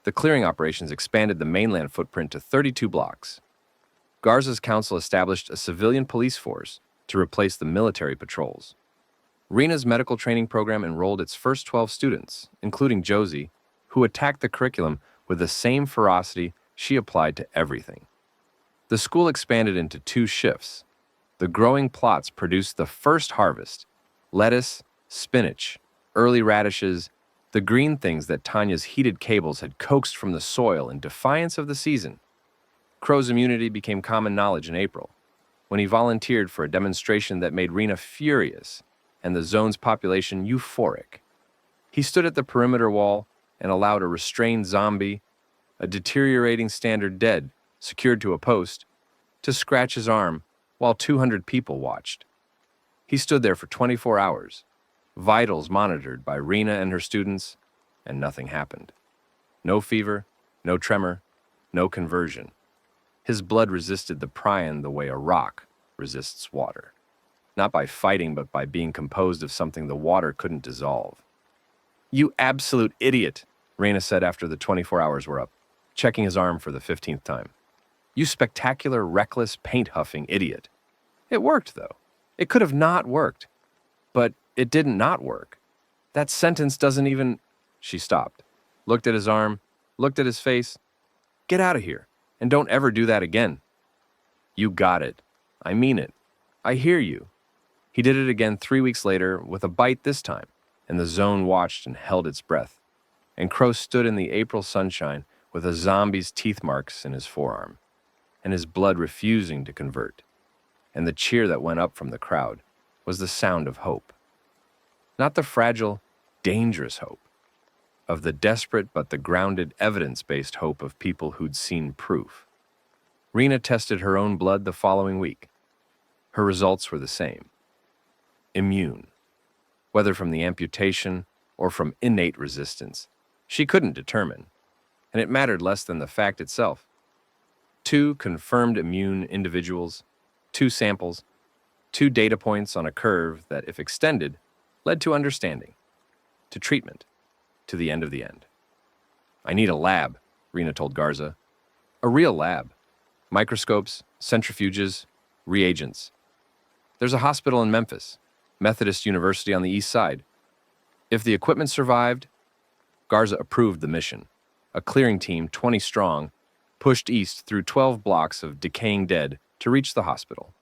The clearing operations expanded the mainland footprint to 32 blocks. Garza's council established a civilian police force to replace the military patrols. Rena's medical training program enrolled its first 12 students, including Josie, who attacked the curriculum with the same ferocity she applied to everything. The school expanded into 2 shifts. The growing plots produced the first harvest: lettuce, spinach, early radishes, the green things that Tanya's heated cables had coaxed from the soil in defiance of the season. Crow's immunity became common knowledge in April, when he volunteered for a demonstration that made Rena furious and the zone's population euphoric. He stood at the perimeter wall and allowed a restrained zombie, a deteriorating standard dead secured to a post, to scratch his arm while 200 people watched. He stood there for 24 hours, vitals monitored by Rena and her students, and nothing happened. No fever, no tremor, no conversion. His blood resisted the prion the way a rock resists water. Not by fighting, but by being composed of something the water couldn't dissolve. "You absolute idiot," Rena said after the 24 hours were up, checking his arm for the 15th time. "You spectacular, reckless, paint-huffing idiot." It worked, though. It could have not worked. But it didn't not work. That sentence doesn't even... She stopped, looked at his arm, looked at his face. "Get out of here, and don't ever do that again." "You got it. I mean it. I hear you." He did it again 3 weeks later, with a bite this time, and the zone watched and held its breath. And Crow stood in the April sunshine with a zombie's teeth marks in his forearm, and his blood refusing to convert. And the cheer that went up from the crowd was the sound of hope. Not the fragile, dangerous hope, of the desperate but the grounded, evidence-based hope of people who'd seen proof. Rena tested her own blood the following week. Her results were the same. Immune. Whether from the amputation or from innate resistance, she couldn't determine, and it mattered less than the fact itself. 2 confirmed immune individuals, 2 samples, 2 data points on a curve that, if extended, led to understanding, to treatment, to the end of the end. "I need a lab," Rena told Garza. "A real lab. Microscopes, centrifuges, reagents. There's a hospital in Memphis, Methodist University on the east side. If the equipment survived..." Garza approved the mission. A clearing team, 20 strong, pushed east through 12 blocks of decaying dead to reach the hospital.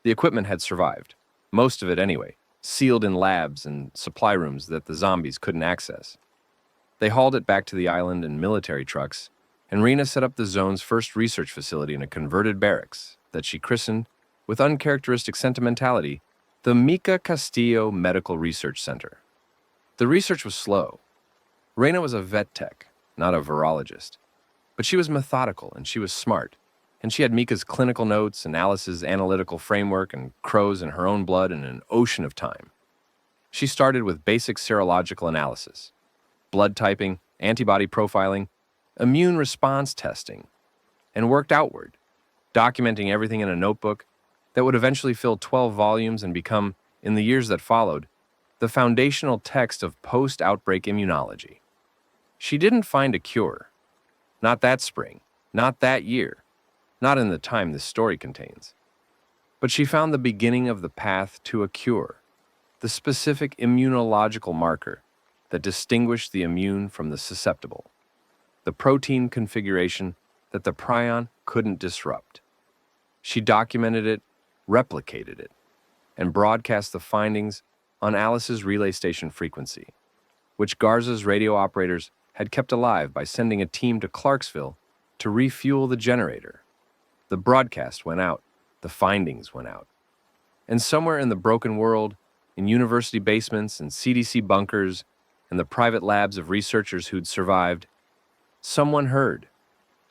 The equipment had survived, most of it anyway, sealed in labs and supply rooms that the zombies couldn't access. They hauled it back to the island in military trucks, and Rena set up the zone's first research facility in a converted barracks that she christened, with uncharacteristic sentimentality, the Mica Castillo Medical Research Center. The research was slow. Rena was a vet tech, not a virologist. But she was methodical and she was smart, and she had Mika's clinical notes and Alice's analytical framework and Crow's and her own blood in an ocean of time. She started with basic serological analysis, blood typing, antibody profiling, immune response testing, and worked outward, documenting everything in a notebook that would eventually fill 12 volumes and become, in the years that followed, the foundational text of post-outbreak immunology. She didn't find a cure. Not that spring, not that year, not in the time this story contains. But she found the beginning of the path to a cure, the specific immunological marker that distinguished the immune from the susceptible, the protein configuration that the prion couldn't disrupt. She documented it, replicated it, and broadcast the findings on Alice's relay station frequency, which Garza's radio operators had kept alive by sending a team to Clarksville to refuel the generator. The broadcast went out, the findings went out. And somewhere in the broken world, in university basements and CDC bunkers and the private labs of researchers who'd survived, someone heard.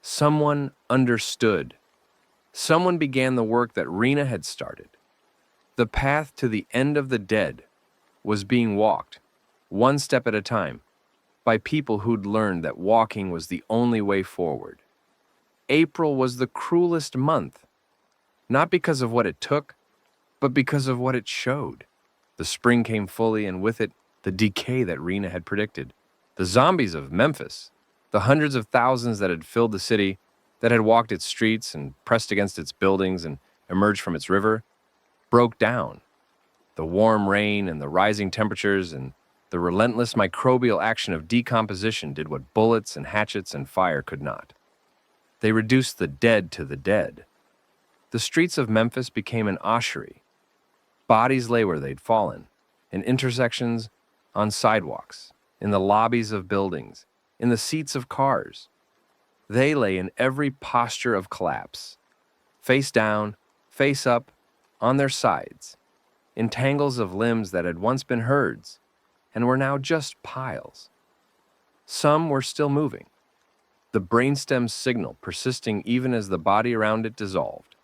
Someone understood. Someone began the work that Rena had started. The path to the end of the dead was being walked, one step at a time, by people who'd learned that walking was the only way forward. April was the cruelest month, not because of what it took, but because of what it showed. The spring came fully, and with it, the decay that Rena had predicted. The zombies of Memphis, the hundreds of thousands that had filled the city, that had walked its streets and pressed against its buildings and emerged from its river, broke down. The warm rain and the rising temperatures and the relentless microbial action of decomposition did what bullets and hatchets and fire could not. They reduced the dead to the dead. The streets of Memphis became an ossuary. Bodies lay where they'd fallen, in intersections, on sidewalks, in the lobbies of buildings, in the seats of cars. They lay in every posture of collapse, face down, face up, on their sides, in tangles of limbs that had once been herds and were now just piles. Some were still moving, the brainstem signal persisting even as the body around it dissolved.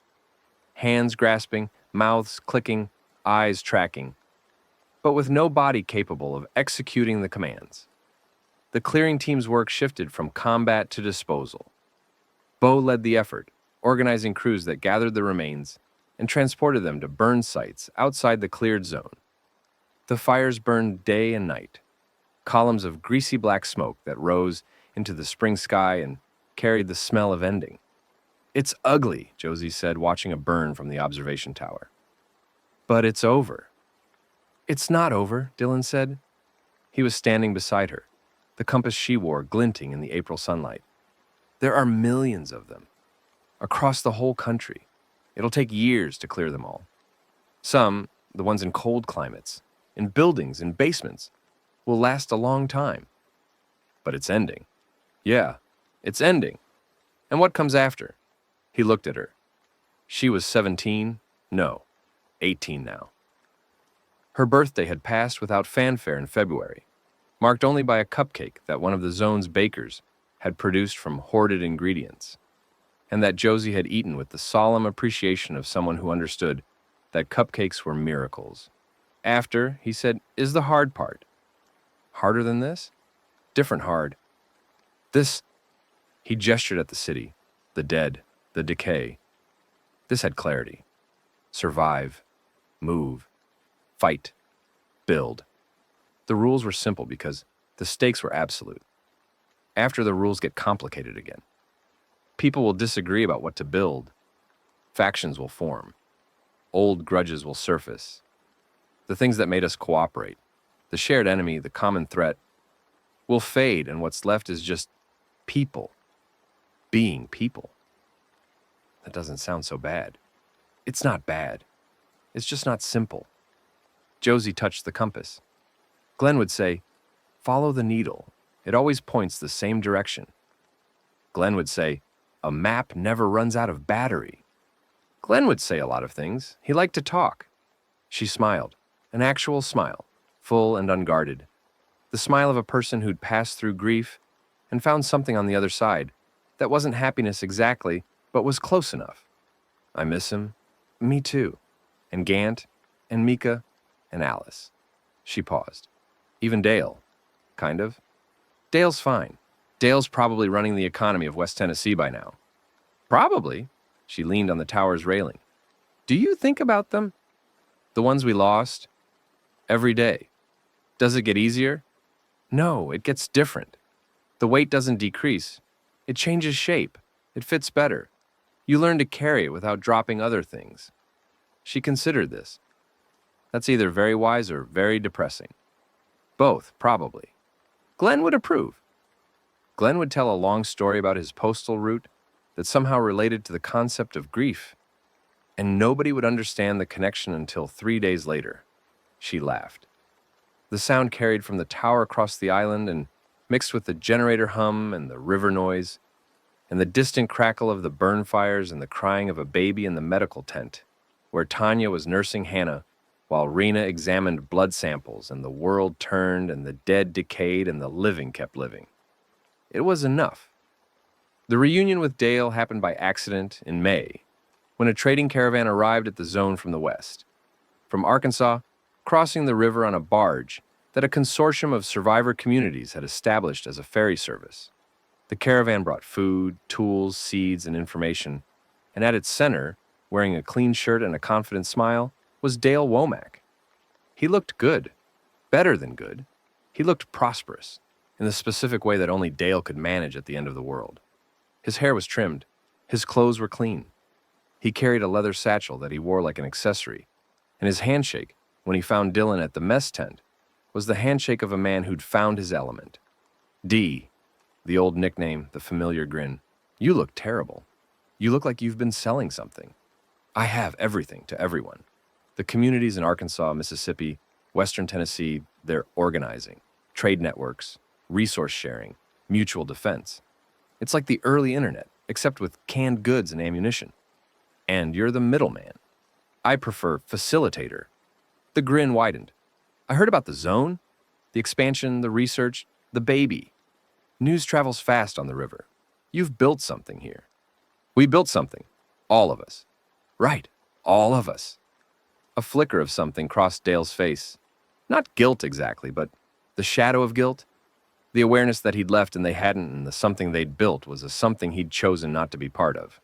Hands grasping, mouths clicking, eyes tracking, but with no body capable of executing the commands. The clearing team's work shifted from combat to disposal. Bo led the effort, organizing crews that gathered the remains and transported them to burn sites outside the cleared zone. The fires burned day and night, columns of greasy black smoke that rose into the spring sky and carried the smell of ending. "It's ugly," Josie said, watching a burn from the observation tower. "But it's over." "It's not over," Dylan said. He was standing beside her, the compass she wore glinting in the April sunlight. "There are millions of them, across the whole country. It'll take years to clear them all. Some, the ones in cold climates, in buildings, in basements, will last a long time. But it's ending. Yeah, it's ending. And what comes after?" He looked at her. She was 17? No, 18 now. Her birthday had passed without fanfare in February, marked only by a cupcake that one of the zone's bakers had produced from hoarded ingredients, and that Josie had eaten with the solemn appreciation of someone who understood that cupcakes were miracles. After, he said, is the hard part. Harder than this? Different hard. This, he gestured at the city, the dead, the decay. This had clarity. Survive, move, fight, build. The rules were simple because the stakes were absolute. After the rules get complicated again. People will disagree about what to build. Factions will form. Old grudges will surface. The things that made us cooperate, the shared enemy, the common threat, will fade, and what's left is just people. Being people. That doesn't sound so bad. It's not bad. It's just not simple. Josie touched the compass. Glenn would say, "Follow the needle. It always points the same direction." Glenn would say, "A map never runs out of battery." Glenn would say a lot of things. He liked to talk. She smiled, an actual smile, full and unguarded. The smile of a person who'd passed through grief and found something on the other side that wasn't happiness exactly, but was close enough. "I miss him." "Me too." "And Gant, and Mika, and Alice." She paused. "Even Dale." "Kind of." "Dale's fine. Dale's probably running the economy of West Tennessee by now." "Probably." She leaned on the tower's railing. "Do you think about them?" "The ones we lost?" "Every day." "Does it get easier?" "No, it gets different. The weight doesn't decrease. It changes shape. It fits better. You learn to carry it without dropping other things." She considered this. That's either very wise or very depressing. Both, probably. Glenn would approve. Glenn would tell a long story about his postal route that somehow related to the concept of grief, and nobody would understand the connection until 3 days later. She laughed. The sound carried from the tower across the island and mixed with the generator hum and the river noise, and the distant crackle of the burn fires and the crying of a baby in the medical tent, where Tanya was nursing Hannah while Rena examined blood samples and the world turned and the dead decayed and the living kept living. It was enough. The reunion with Dale happened by accident in May, when a trading caravan arrived at the zone from the west. From Arkansas, crossing the river on a barge that a consortium of survivor communities had established as a ferry service. The caravan brought food, tools, seeds, and information, and at its center, wearing a clean shirt and a confident smile, was Dale Womack. He looked good, better than good. He looked prosperous, in the specific way that only Dale could manage at the end of the world. His hair was trimmed, his clothes were clean. He carried a leather satchel that he wore like an accessory, and his handshake, when he found Dylan at the mess tent, was the handshake of a man who'd found his element. D, the old nickname, the familiar grin. You look terrible. You look like you've been selling something. I have everything to everyone. The communities in Arkansas, Mississippi, Western Tennessee, they're organizing. Trade networks, resource sharing, mutual defense. It's like the early internet, except with canned goods and ammunition. And you're the middleman. I prefer facilitator. The grin widened. I heard about the zone, the expansion, the research, the baby. News travels fast on the river. You've built something here. We built something. All of us. Right, all of us. A flicker of something crossed Dale's face. Not guilt exactly, but the shadow of guilt. The awareness that he'd left and they hadn't, and the something they'd built was a something he'd chosen not to be part of.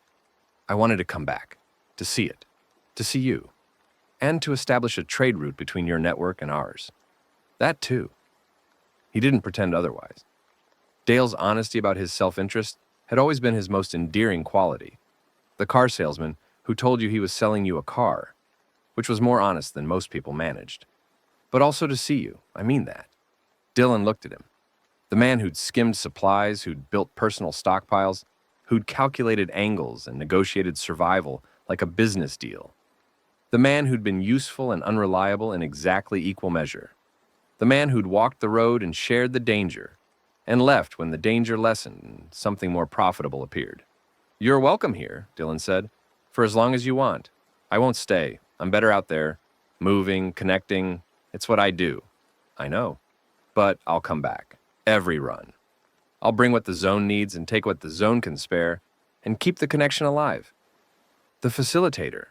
I wanted to come back, to see it, to see you, and to establish a trade route between your network and ours. That too. He didn't pretend otherwise. Dale's honesty about his self-interest had always been his most endearing quality. The car salesman who told you he was selling you a car, which was more honest than most people managed. But also to see you, I mean that. Dylan looked at him. The man who'd skimmed supplies, who'd built personal stockpiles, who'd calculated angles and negotiated survival like a business deal. The man who'd been useful and unreliable in exactly equal measure. The man who'd walked the road and shared the danger, and left when the danger lessened and something more profitable appeared. You're welcome here, Dylan said, for as long as you want. I won't stay. I'm better out there, moving, connecting. It's what I do. I know. But I'll come back. Every run. I'll bring what the zone needs and take what the zone can spare and keep the connection alive. The facilitator.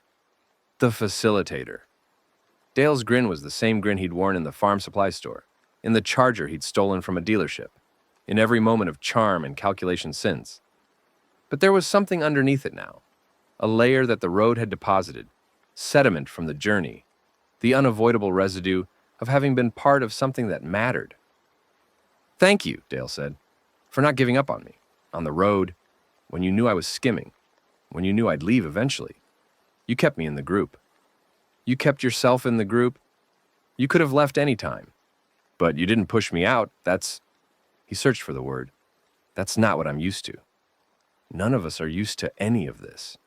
The facilitator. Dale's grin was the same grin he'd worn in the farm supply store, in the Charger he'd stolen from a dealership, in every moment of charm and calculation since. But there was something underneath it now, a layer that the road had deposited, sediment from the journey, the unavoidable residue of having been part of something that mattered. Thank you, Dale said, for not giving up on me, on the road, when you knew I was skimming, when you knew I'd leave eventually. You kept me in the group. You kept yourself in the group. You could have left any time, but you didn't push me out. He searched for the word. That's not what I'm used to. None of us are used to any of this.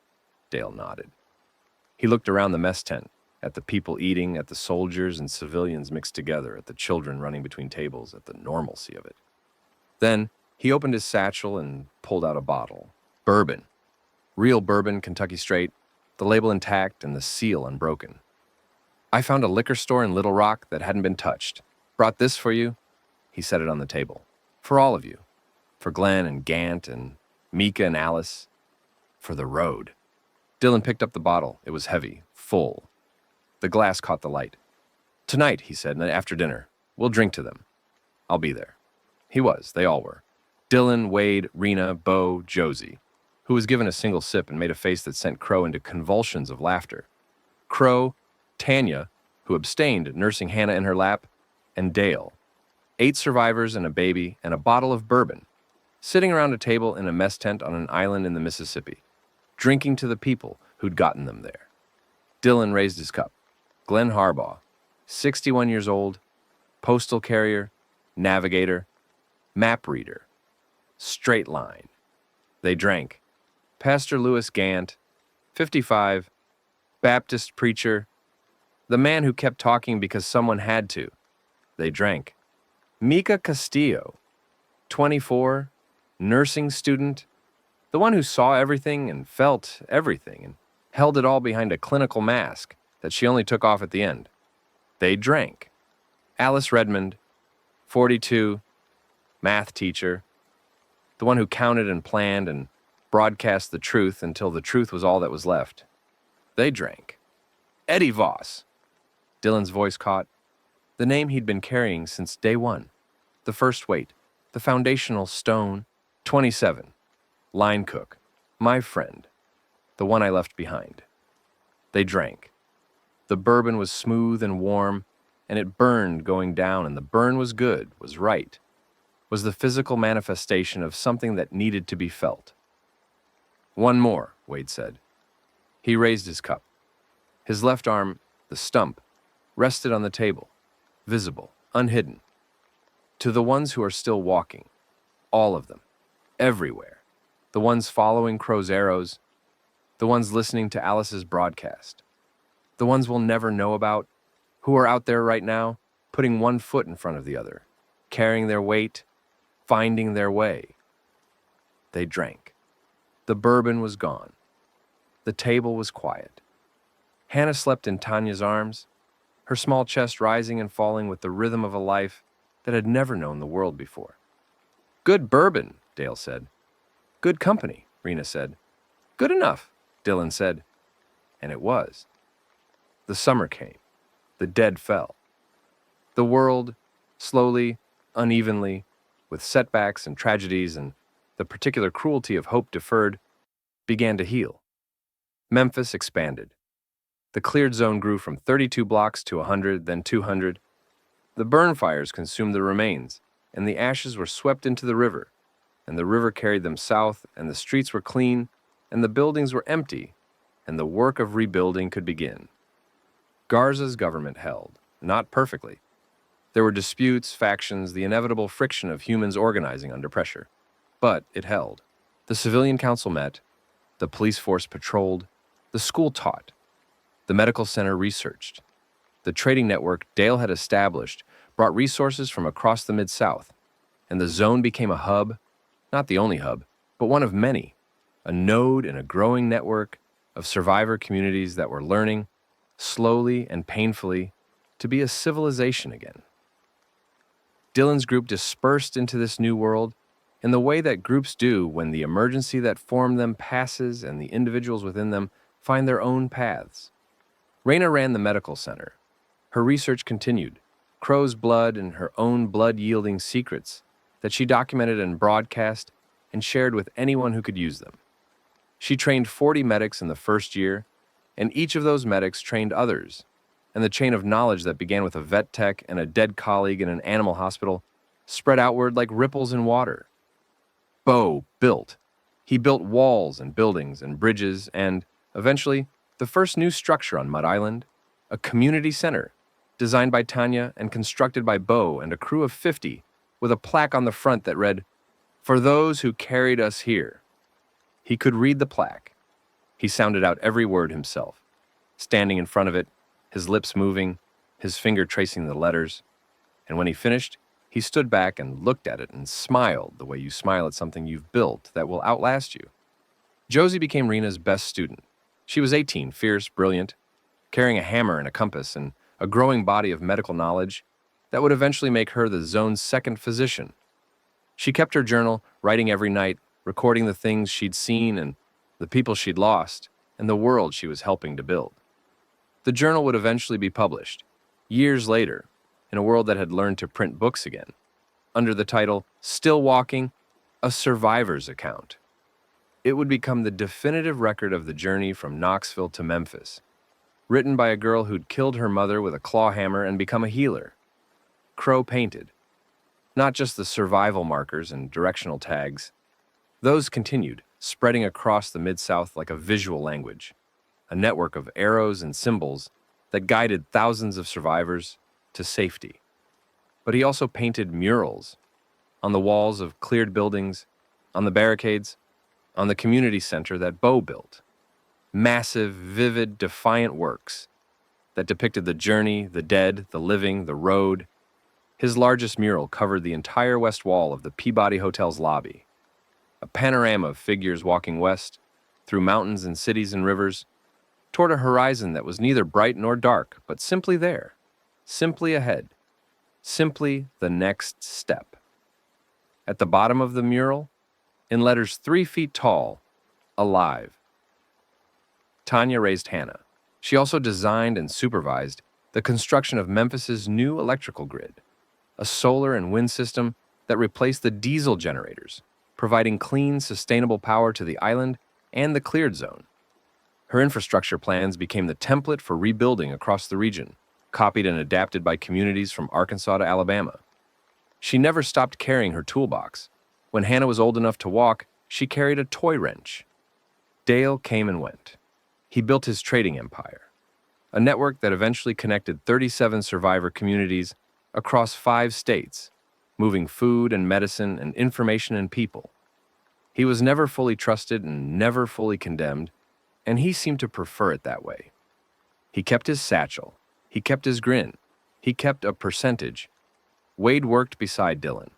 Dale nodded. He looked around the mess tent, at the people eating, at the soldiers and civilians mixed together, at the children running between tables, at the normalcy of it. Then he opened his satchel and pulled out a bottle. Bourbon. Real bourbon, Kentucky Straight, the label intact and the seal unbroken. I found a liquor store in Little Rock that hadn't been touched. Brought this for you. He set it on the table. For all of you. For Glenn and Gant and Mika and Alice. For the road. Dylan picked up the bottle. It was heavy, full. The glass caught the light. Tonight, he said, after dinner, we'll drink to them. I'll be there. He was. They all were. Dylan, Wade, Rena, Bo, Josie, who was given a single sip and made a face that sent Crow into convulsions of laughter. Crow, Tanya, who abstained, nursing Hannah in her lap, and Dale. 8 survivors and a baby and a bottle of bourbon, sitting around a table in a mess tent on an island in the Mississippi, drinking to the people who'd gotten them there. Dylan raised his cup. Glenn Harbaugh, 61 years old, postal carrier, navigator, map reader, straight line. They drank. Pastor Louis Gant, 55, Baptist preacher, the man who kept talking because someone had to. They drank. Mika Castillo, 24, nursing student, the one who saw everything and felt everything and held it all behind a clinical mask that she only took off at the end. They drank. Alice Redmond, 42, math teacher, the one who counted and planned and broadcast the truth until the truth was all that was left. They drank. Eddie Voss. Dylan's voice caught. The name he'd been carrying since day one. The first weight. The foundational stone. 27. Line cook. My friend. The one I left behind. They drank. The bourbon was smooth and warm, and it burned going down, and the burn was good, was right, was the physical manifestation of something that needed to be felt. One more, Wade said. He raised his cup. His left arm, the stump, rested on the table, visible, unhidden. To the ones who are still walking, all of them, everywhere, the ones following Crow's arrows, the ones listening to Alice's broadcast, the ones we'll never know about, who are out there right now, putting one foot in front of the other, carrying their weight, finding their way. They drank. The bourbon was gone. The table was quiet. Hannah slept in Tanya's arms, her small chest rising and falling with the rhythm of a life that had never known the world before. Good bourbon, Dale said. Good company, Rena said. Good enough, Dylan said. And it was. The summer came. The dead fell. The world, slowly, unevenly, with setbacks and tragedies and the particular cruelty of hope deferred, began to heal. Memphis expanded. The cleared zone grew from 32 blocks to 100, then 200. The burn fires consumed the remains, and the ashes were swept into the river, and the river carried them south, and the streets were clean, and the buildings were empty, and the work of rebuilding could begin. Garza's government held, not perfectly. There were disputes, factions, the inevitable friction of humans organizing under pressure. But it held. The civilian council met, the police force patrolled, the school taught, the medical center researched. The trading network Dale had established brought resources from across the Mid-South, and the zone became a hub, not the only hub, but one of many, a node in a growing network of survivor communities that were learning, slowly and painfully, to be a civilization again. Dylan's group dispersed into this new world in the way that groups do when the emergency that formed them passes and the individuals within them find their own paths. Raina ran the medical center. Her research continued, Crow's blood and her own blood-yielding secrets that she documented and broadcast and shared with anyone who could use them. She trained 40 medics in the first year, and each of those medics trained others, and the chain of knowledge that began with a vet tech and a dead colleague in an animal hospital spread outward like ripples in water. Bo built. He built walls and buildings and bridges and, eventually, the first new structure on Mud Island, a community center, designed by Tanya and constructed by Bo and a crew of 50, with a plaque on the front that read, "For those who carried us here." He could read the plaque. He sounded out every word himself, standing in front of it, his lips moving, his finger tracing the letters. And when he finished, he stood back and looked at it and smiled the way you smile at something you've built that will outlast you. Josie became Rena's best student. She was 18, fierce, brilliant, carrying a hammer and a compass and a growing body of medical knowledge that would eventually make her the zone's second physician. She kept her journal, writing every night, recording the things she'd seen and the people she'd lost and the world she was helping to build. The journal would eventually be published, years later, in a world that had learned to print books again, under the title, Still Walking, A Survivor's Account. It would become the definitive record of the journey from Knoxville to Memphis, written by a girl who'd killed her mother with a claw hammer and become a healer. Crow painted. Not just the survival markers and directional tags. Those continued, spreading across the Mid-South like a visual language, a network of arrows and symbols that guided thousands of survivors to safety. But he also painted murals on the walls of cleared buildings, on the barricades, on the community center that Bo built. Massive, vivid, defiant works that depicted the journey, the dead, the living, the road. His largest mural covered the entire west wall of the Peabody Hotel's lobby. A panorama of figures walking west, through mountains and cities and rivers, toward a horizon that was neither bright nor dark, but simply there. simply ahead, simply the next step. At the bottom of the mural, in letters 3 feet tall, alive. Tanya raised Hannah. She also designed and supervised the construction of Memphis's new electrical grid, a solar and wind system that replaced the diesel generators, providing clean, sustainable power to the island and the cleared zone. Her infrastructure plans became the template for rebuilding across the region, copied and adapted by communities from Arkansas to Alabama. She never stopped carrying her toolbox. When Hannah was old enough to walk, she carried a toy wrench. Dale came and went. He built his trading empire, a network that eventually connected 37 survivor communities across 5 states, moving food and medicine and information and people. He was never fully trusted and never fully condemned, and he seemed to prefer it that way. He kept his satchel. He kept his grin. He kept a percentage. Wade worked beside Dylan,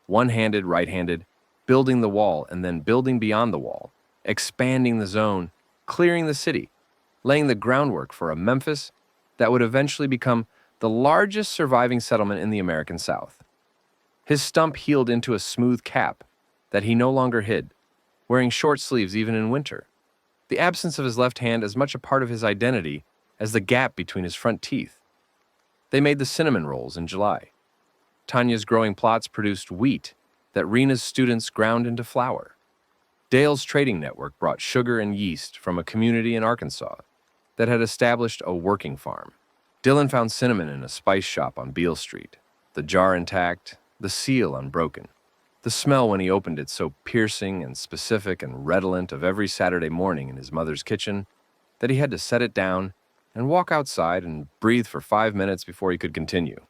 one-handed, right-handed, building the wall and then building beyond the wall, expanding the zone, clearing the city, laying the groundwork for a Memphis that would eventually become the largest surviving settlement in the American South. His stump healed into a smooth cap that he no longer hid, wearing short sleeves even in winter. The absence of his left hand as much a part of his identity as the gap between his front teeth. They made the cinnamon rolls in July. Tanya's growing plots produced wheat that Rena's students ground into flour. Dale's trading network brought sugar and yeast from a community in Arkansas that had established a working farm. Dylan found cinnamon in a spice shop on Beale Street, the jar intact, the seal unbroken. The smell when he opened it so piercing and specific and redolent of every Saturday morning in his mother's kitchen that he had to set it down and walk outside and breathe for 5 minutes before he could continue.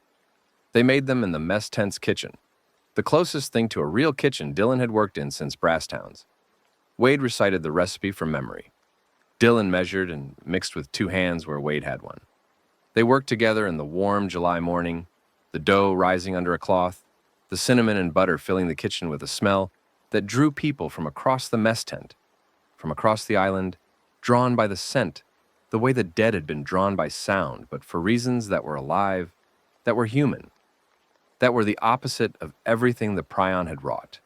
They made them in the mess tent's kitchen, the closest thing to a real kitchen Dylan had worked in since Brasstown's. Wade recited the recipe from memory. Dylan measured and mixed with 2 hands where Wade had one. They worked together in the warm July morning, the dough rising under a cloth, the cinnamon and butter filling the kitchen with a smell that drew people from across the mess tent, from across the island, drawn by the scent, the way the dead had been drawn by sound, but for reasons that were alive, that were human, that were the opposite of everything the prion had wrought.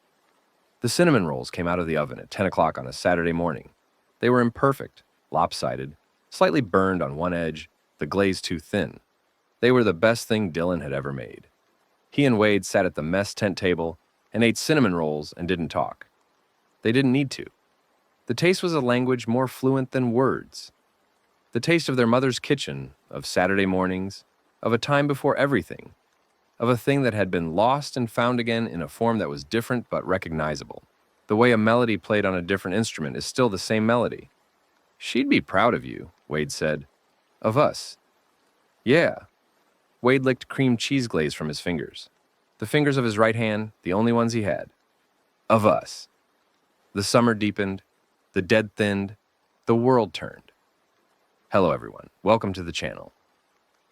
The cinnamon rolls came out of the oven at 10 o'clock on a Saturday morning. They were imperfect, lopsided, slightly burned on one edge, the glaze too thin. They were the best thing Dylan had ever made. He and Wade sat at the mess tent table and ate cinnamon rolls and didn't talk. They didn't need to. The taste was a language more fluent than words. The taste of their mother's kitchen, of Saturday mornings, of a time before everything, of a thing that had been lost and found again in a form that was different but recognizable. The way a melody played on a different instrument is still the same melody. "She'd be proud of you," Wade said. "Of us." "Yeah." Wade licked cream cheese glaze from his fingers. The fingers of his right hand, the only ones he had. "Of us." The summer deepened, the dead thinned, the world turned. Hello everyone, welcome to the channel.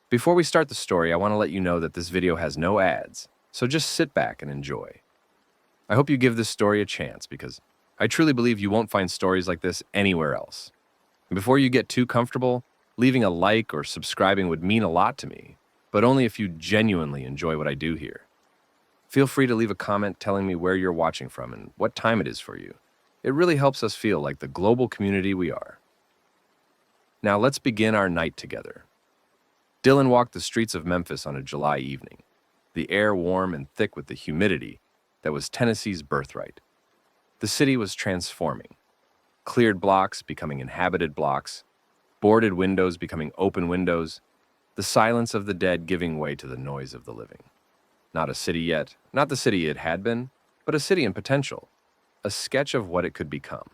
Before we start the story, I want to let you know that this video has no ads, so just sit back and enjoy. I hope you give this story a chance because I truly believe you won't find stories like this anywhere else. And before you get too comfortable, leaving a like or subscribing would mean a lot to me, but only if you genuinely enjoy what I do here. Feel free to leave a comment telling me where you're watching from and what time it is for you. It really helps us feel like the global community we are. Now let's begin our night together. Dylan walked the streets of Memphis on a July evening, the air warm and thick with the humidity that was Tennessee's birthright. The city was transforming. Cleared blocks becoming inhabited blocks, boarded windows becoming open windows, the silence of the dead giving way to the noise of the living. Not a city yet, not the city it had been, but a city in potential, a sketch of what it could become.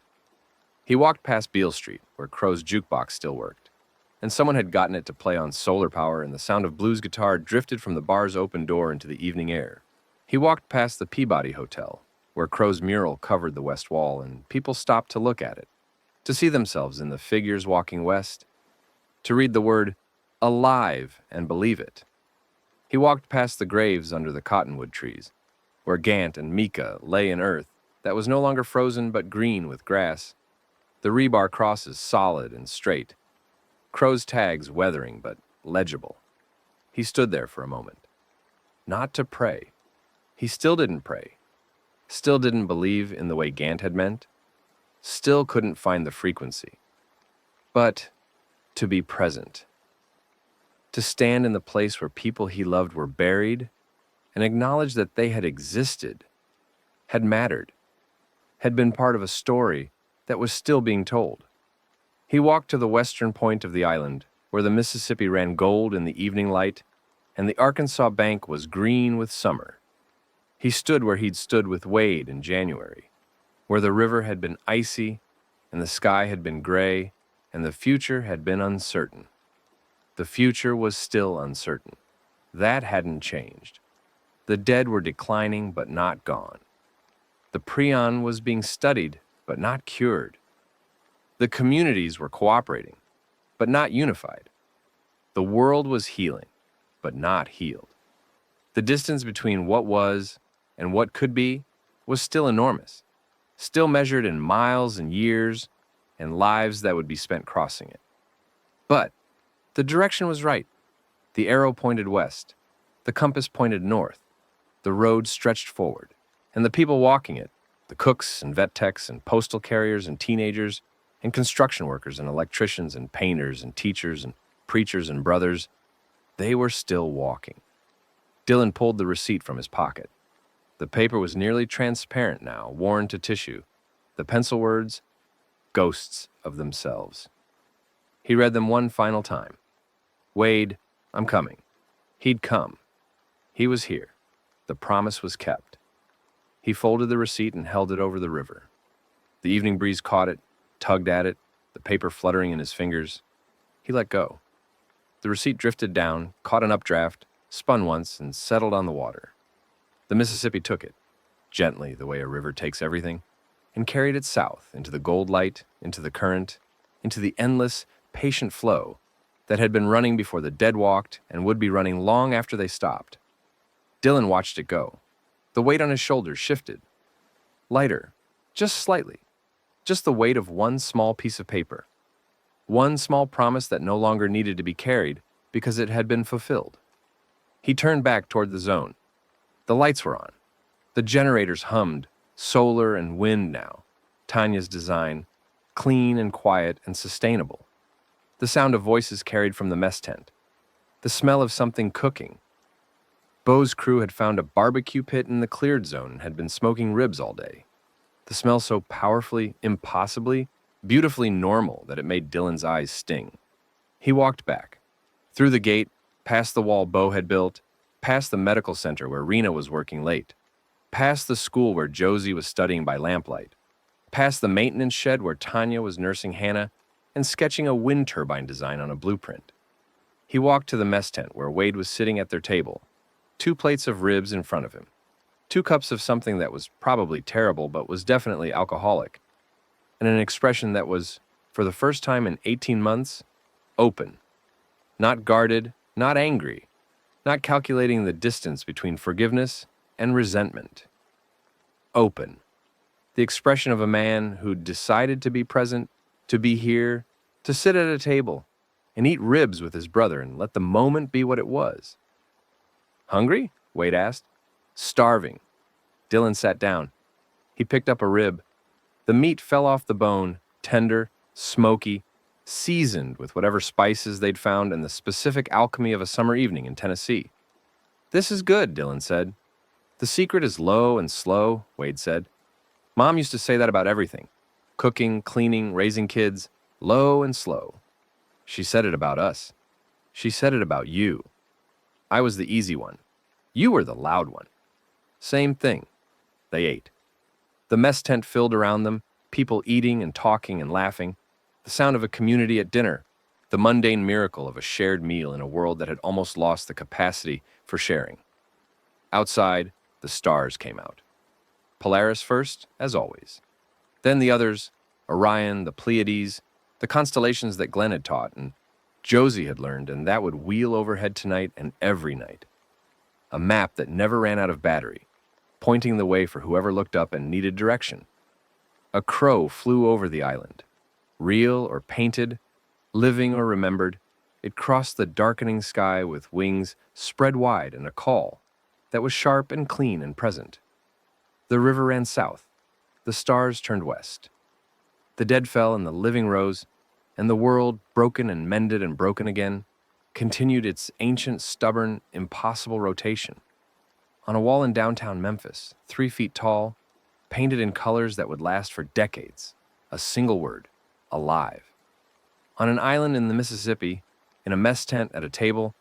He walked past Beale Street, where Crow's jukebox still worked, and someone had gotten it to play on solar power and the sound of blues guitar drifted from the bar's open door into the evening air. He walked past the Peabody Hotel, where Crow's mural covered the west wall and people stopped to look at it, to see themselves in the figures walking west, to read the word alive and believe it. He walked past the graves under the cottonwood trees, where Gant and Mika lay in earth that was no longer frozen but green with grass, the rebar crosses solid and straight, Crow's tags weathering but legible. He stood there for a moment. Not to pray. He still didn't pray. Still didn't believe in the way Gant had meant. Still couldn't find the frequency. But to be present. To stand in the place where people he loved were buried and acknowledge that they had existed, had mattered, had been part of a story that was still being told. He walked to the western point of the island, where the Mississippi ran gold in the evening light, and the Arkansas bank was green with summer. He stood where he'd stood with Wade in January, where the river had been icy, and the sky had been gray, and the future had been uncertain. The future was still uncertain. That hadn't changed. The dead were declining, but not gone. The prion was being studied, but not cured. The communities were cooperating, but not unified. The world was healing, but not healed. The distance between what was and what could be was still enormous, still measured in miles and years and lives that would be spent crossing it. But the direction was right. The arrow pointed west. The compass pointed north. The road stretched forward. And the people walking it, the cooks and vet techs and postal carriers and teenagers and construction workers and electricians and painters and teachers and preachers and brothers, they were still walking. Dylan pulled the receipt from his pocket. The paper was nearly transparent now, worn to tissue. The pencil words, ghosts of themselves. He read them one final time. Wade, I'm coming. He'd come. He was here. The promise was kept. He folded the receipt and held it over the river. The evening breeze caught it, tugged at it, the paper fluttering in his fingers. He let go. The receipt drifted down, caught an updraft, spun once, and settled on the water. The Mississippi took it, gently the way a river takes everything, and carried it south into the gold light, into the current, into the endless, patient flow that had been running before the dead walked and would be running long after they stopped. Dylan watched it go. The weight on his shoulders shifted. Lighter, just slightly. Just the weight of one small piece of paper. One small promise that no longer needed to be carried because it had been fulfilled. He turned back toward the zone. The lights were on. The generators hummed, solar and wind now. Tanya's design, clean and quiet and sustainable. The sound of voices carried from the mess tent. The smell of something cooking. Bo's crew had found a barbecue pit in the cleared zone and had been smoking ribs all day. The smell so powerfully, impossibly, beautifully normal that it made Dylan's eyes sting. He walked back. Through the gate, past the wall Bo had built, past the medical center where Rena was working late, past the school where Josie was studying by lamplight, past the maintenance shed where Tanya was nursing Hannah and sketching a wind turbine design on a blueprint. He walked to the mess tent where Wade was sitting at their table, 2 plates of ribs in front of him, 2 cups of something that was probably terrible but was definitely alcoholic, and an expression that was, for the first time in 18 months, open. Not guarded, not angry, not calculating the distance between forgiveness and resentment. Open. The expression of a man who'd decided to be present, to be here, to sit at a table, and eat ribs with his brother and let the moment be what it was. Hungry? Wade asked. Starving. Dylan sat down. He picked up a rib. The meat fell off the bone, tender, smoky, seasoned with whatever spices they'd found in the specific alchemy of a summer evening in Tennessee. This is good, Dylan said. The secret is low and slow, Wade said. Mom used to say that about everything. Cooking, cleaning, raising kids, low and slow. She said it about us. She said it about you. I was the easy one. You were the loud one. Same thing. They ate. The mess tent filled around them, people eating and talking and laughing, the sound of a community at dinner, the mundane miracle of a shared meal in a world that had almost lost the capacity for sharing. Outside, the stars came out. Polaris first, as always. Then the others, Orion, the Pleiades, the constellations that Glenn had taught and Josie had learned, and that would wheel overhead tonight and every night. A map that never ran out of battery, pointing the way for whoever looked up and needed direction. A crow flew over the island. Real or painted, living or remembered, It crossed the darkening sky with wings spread wide and a call that was sharp and clean and present. The river ran south. The stars turned west. The dead fell and the living rose, and the world, broken and mended and broken again, continued its ancient, stubborn, impossible rotation. On a wall in downtown Memphis, 3 feet tall, painted in colors that would last for decades, a single word: alive. On an island in the Mississippi, in a mess tent at a table,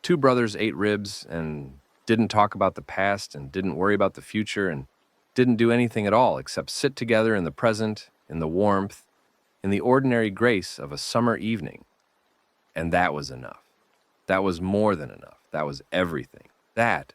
2 brothers ate ribs and didn't talk about the past and didn't worry about the future and didn't do anything at all except sit together in the present, in the warmth, in the ordinary grace of a summer evening. And that was enough. That was more than enough. That was everything. That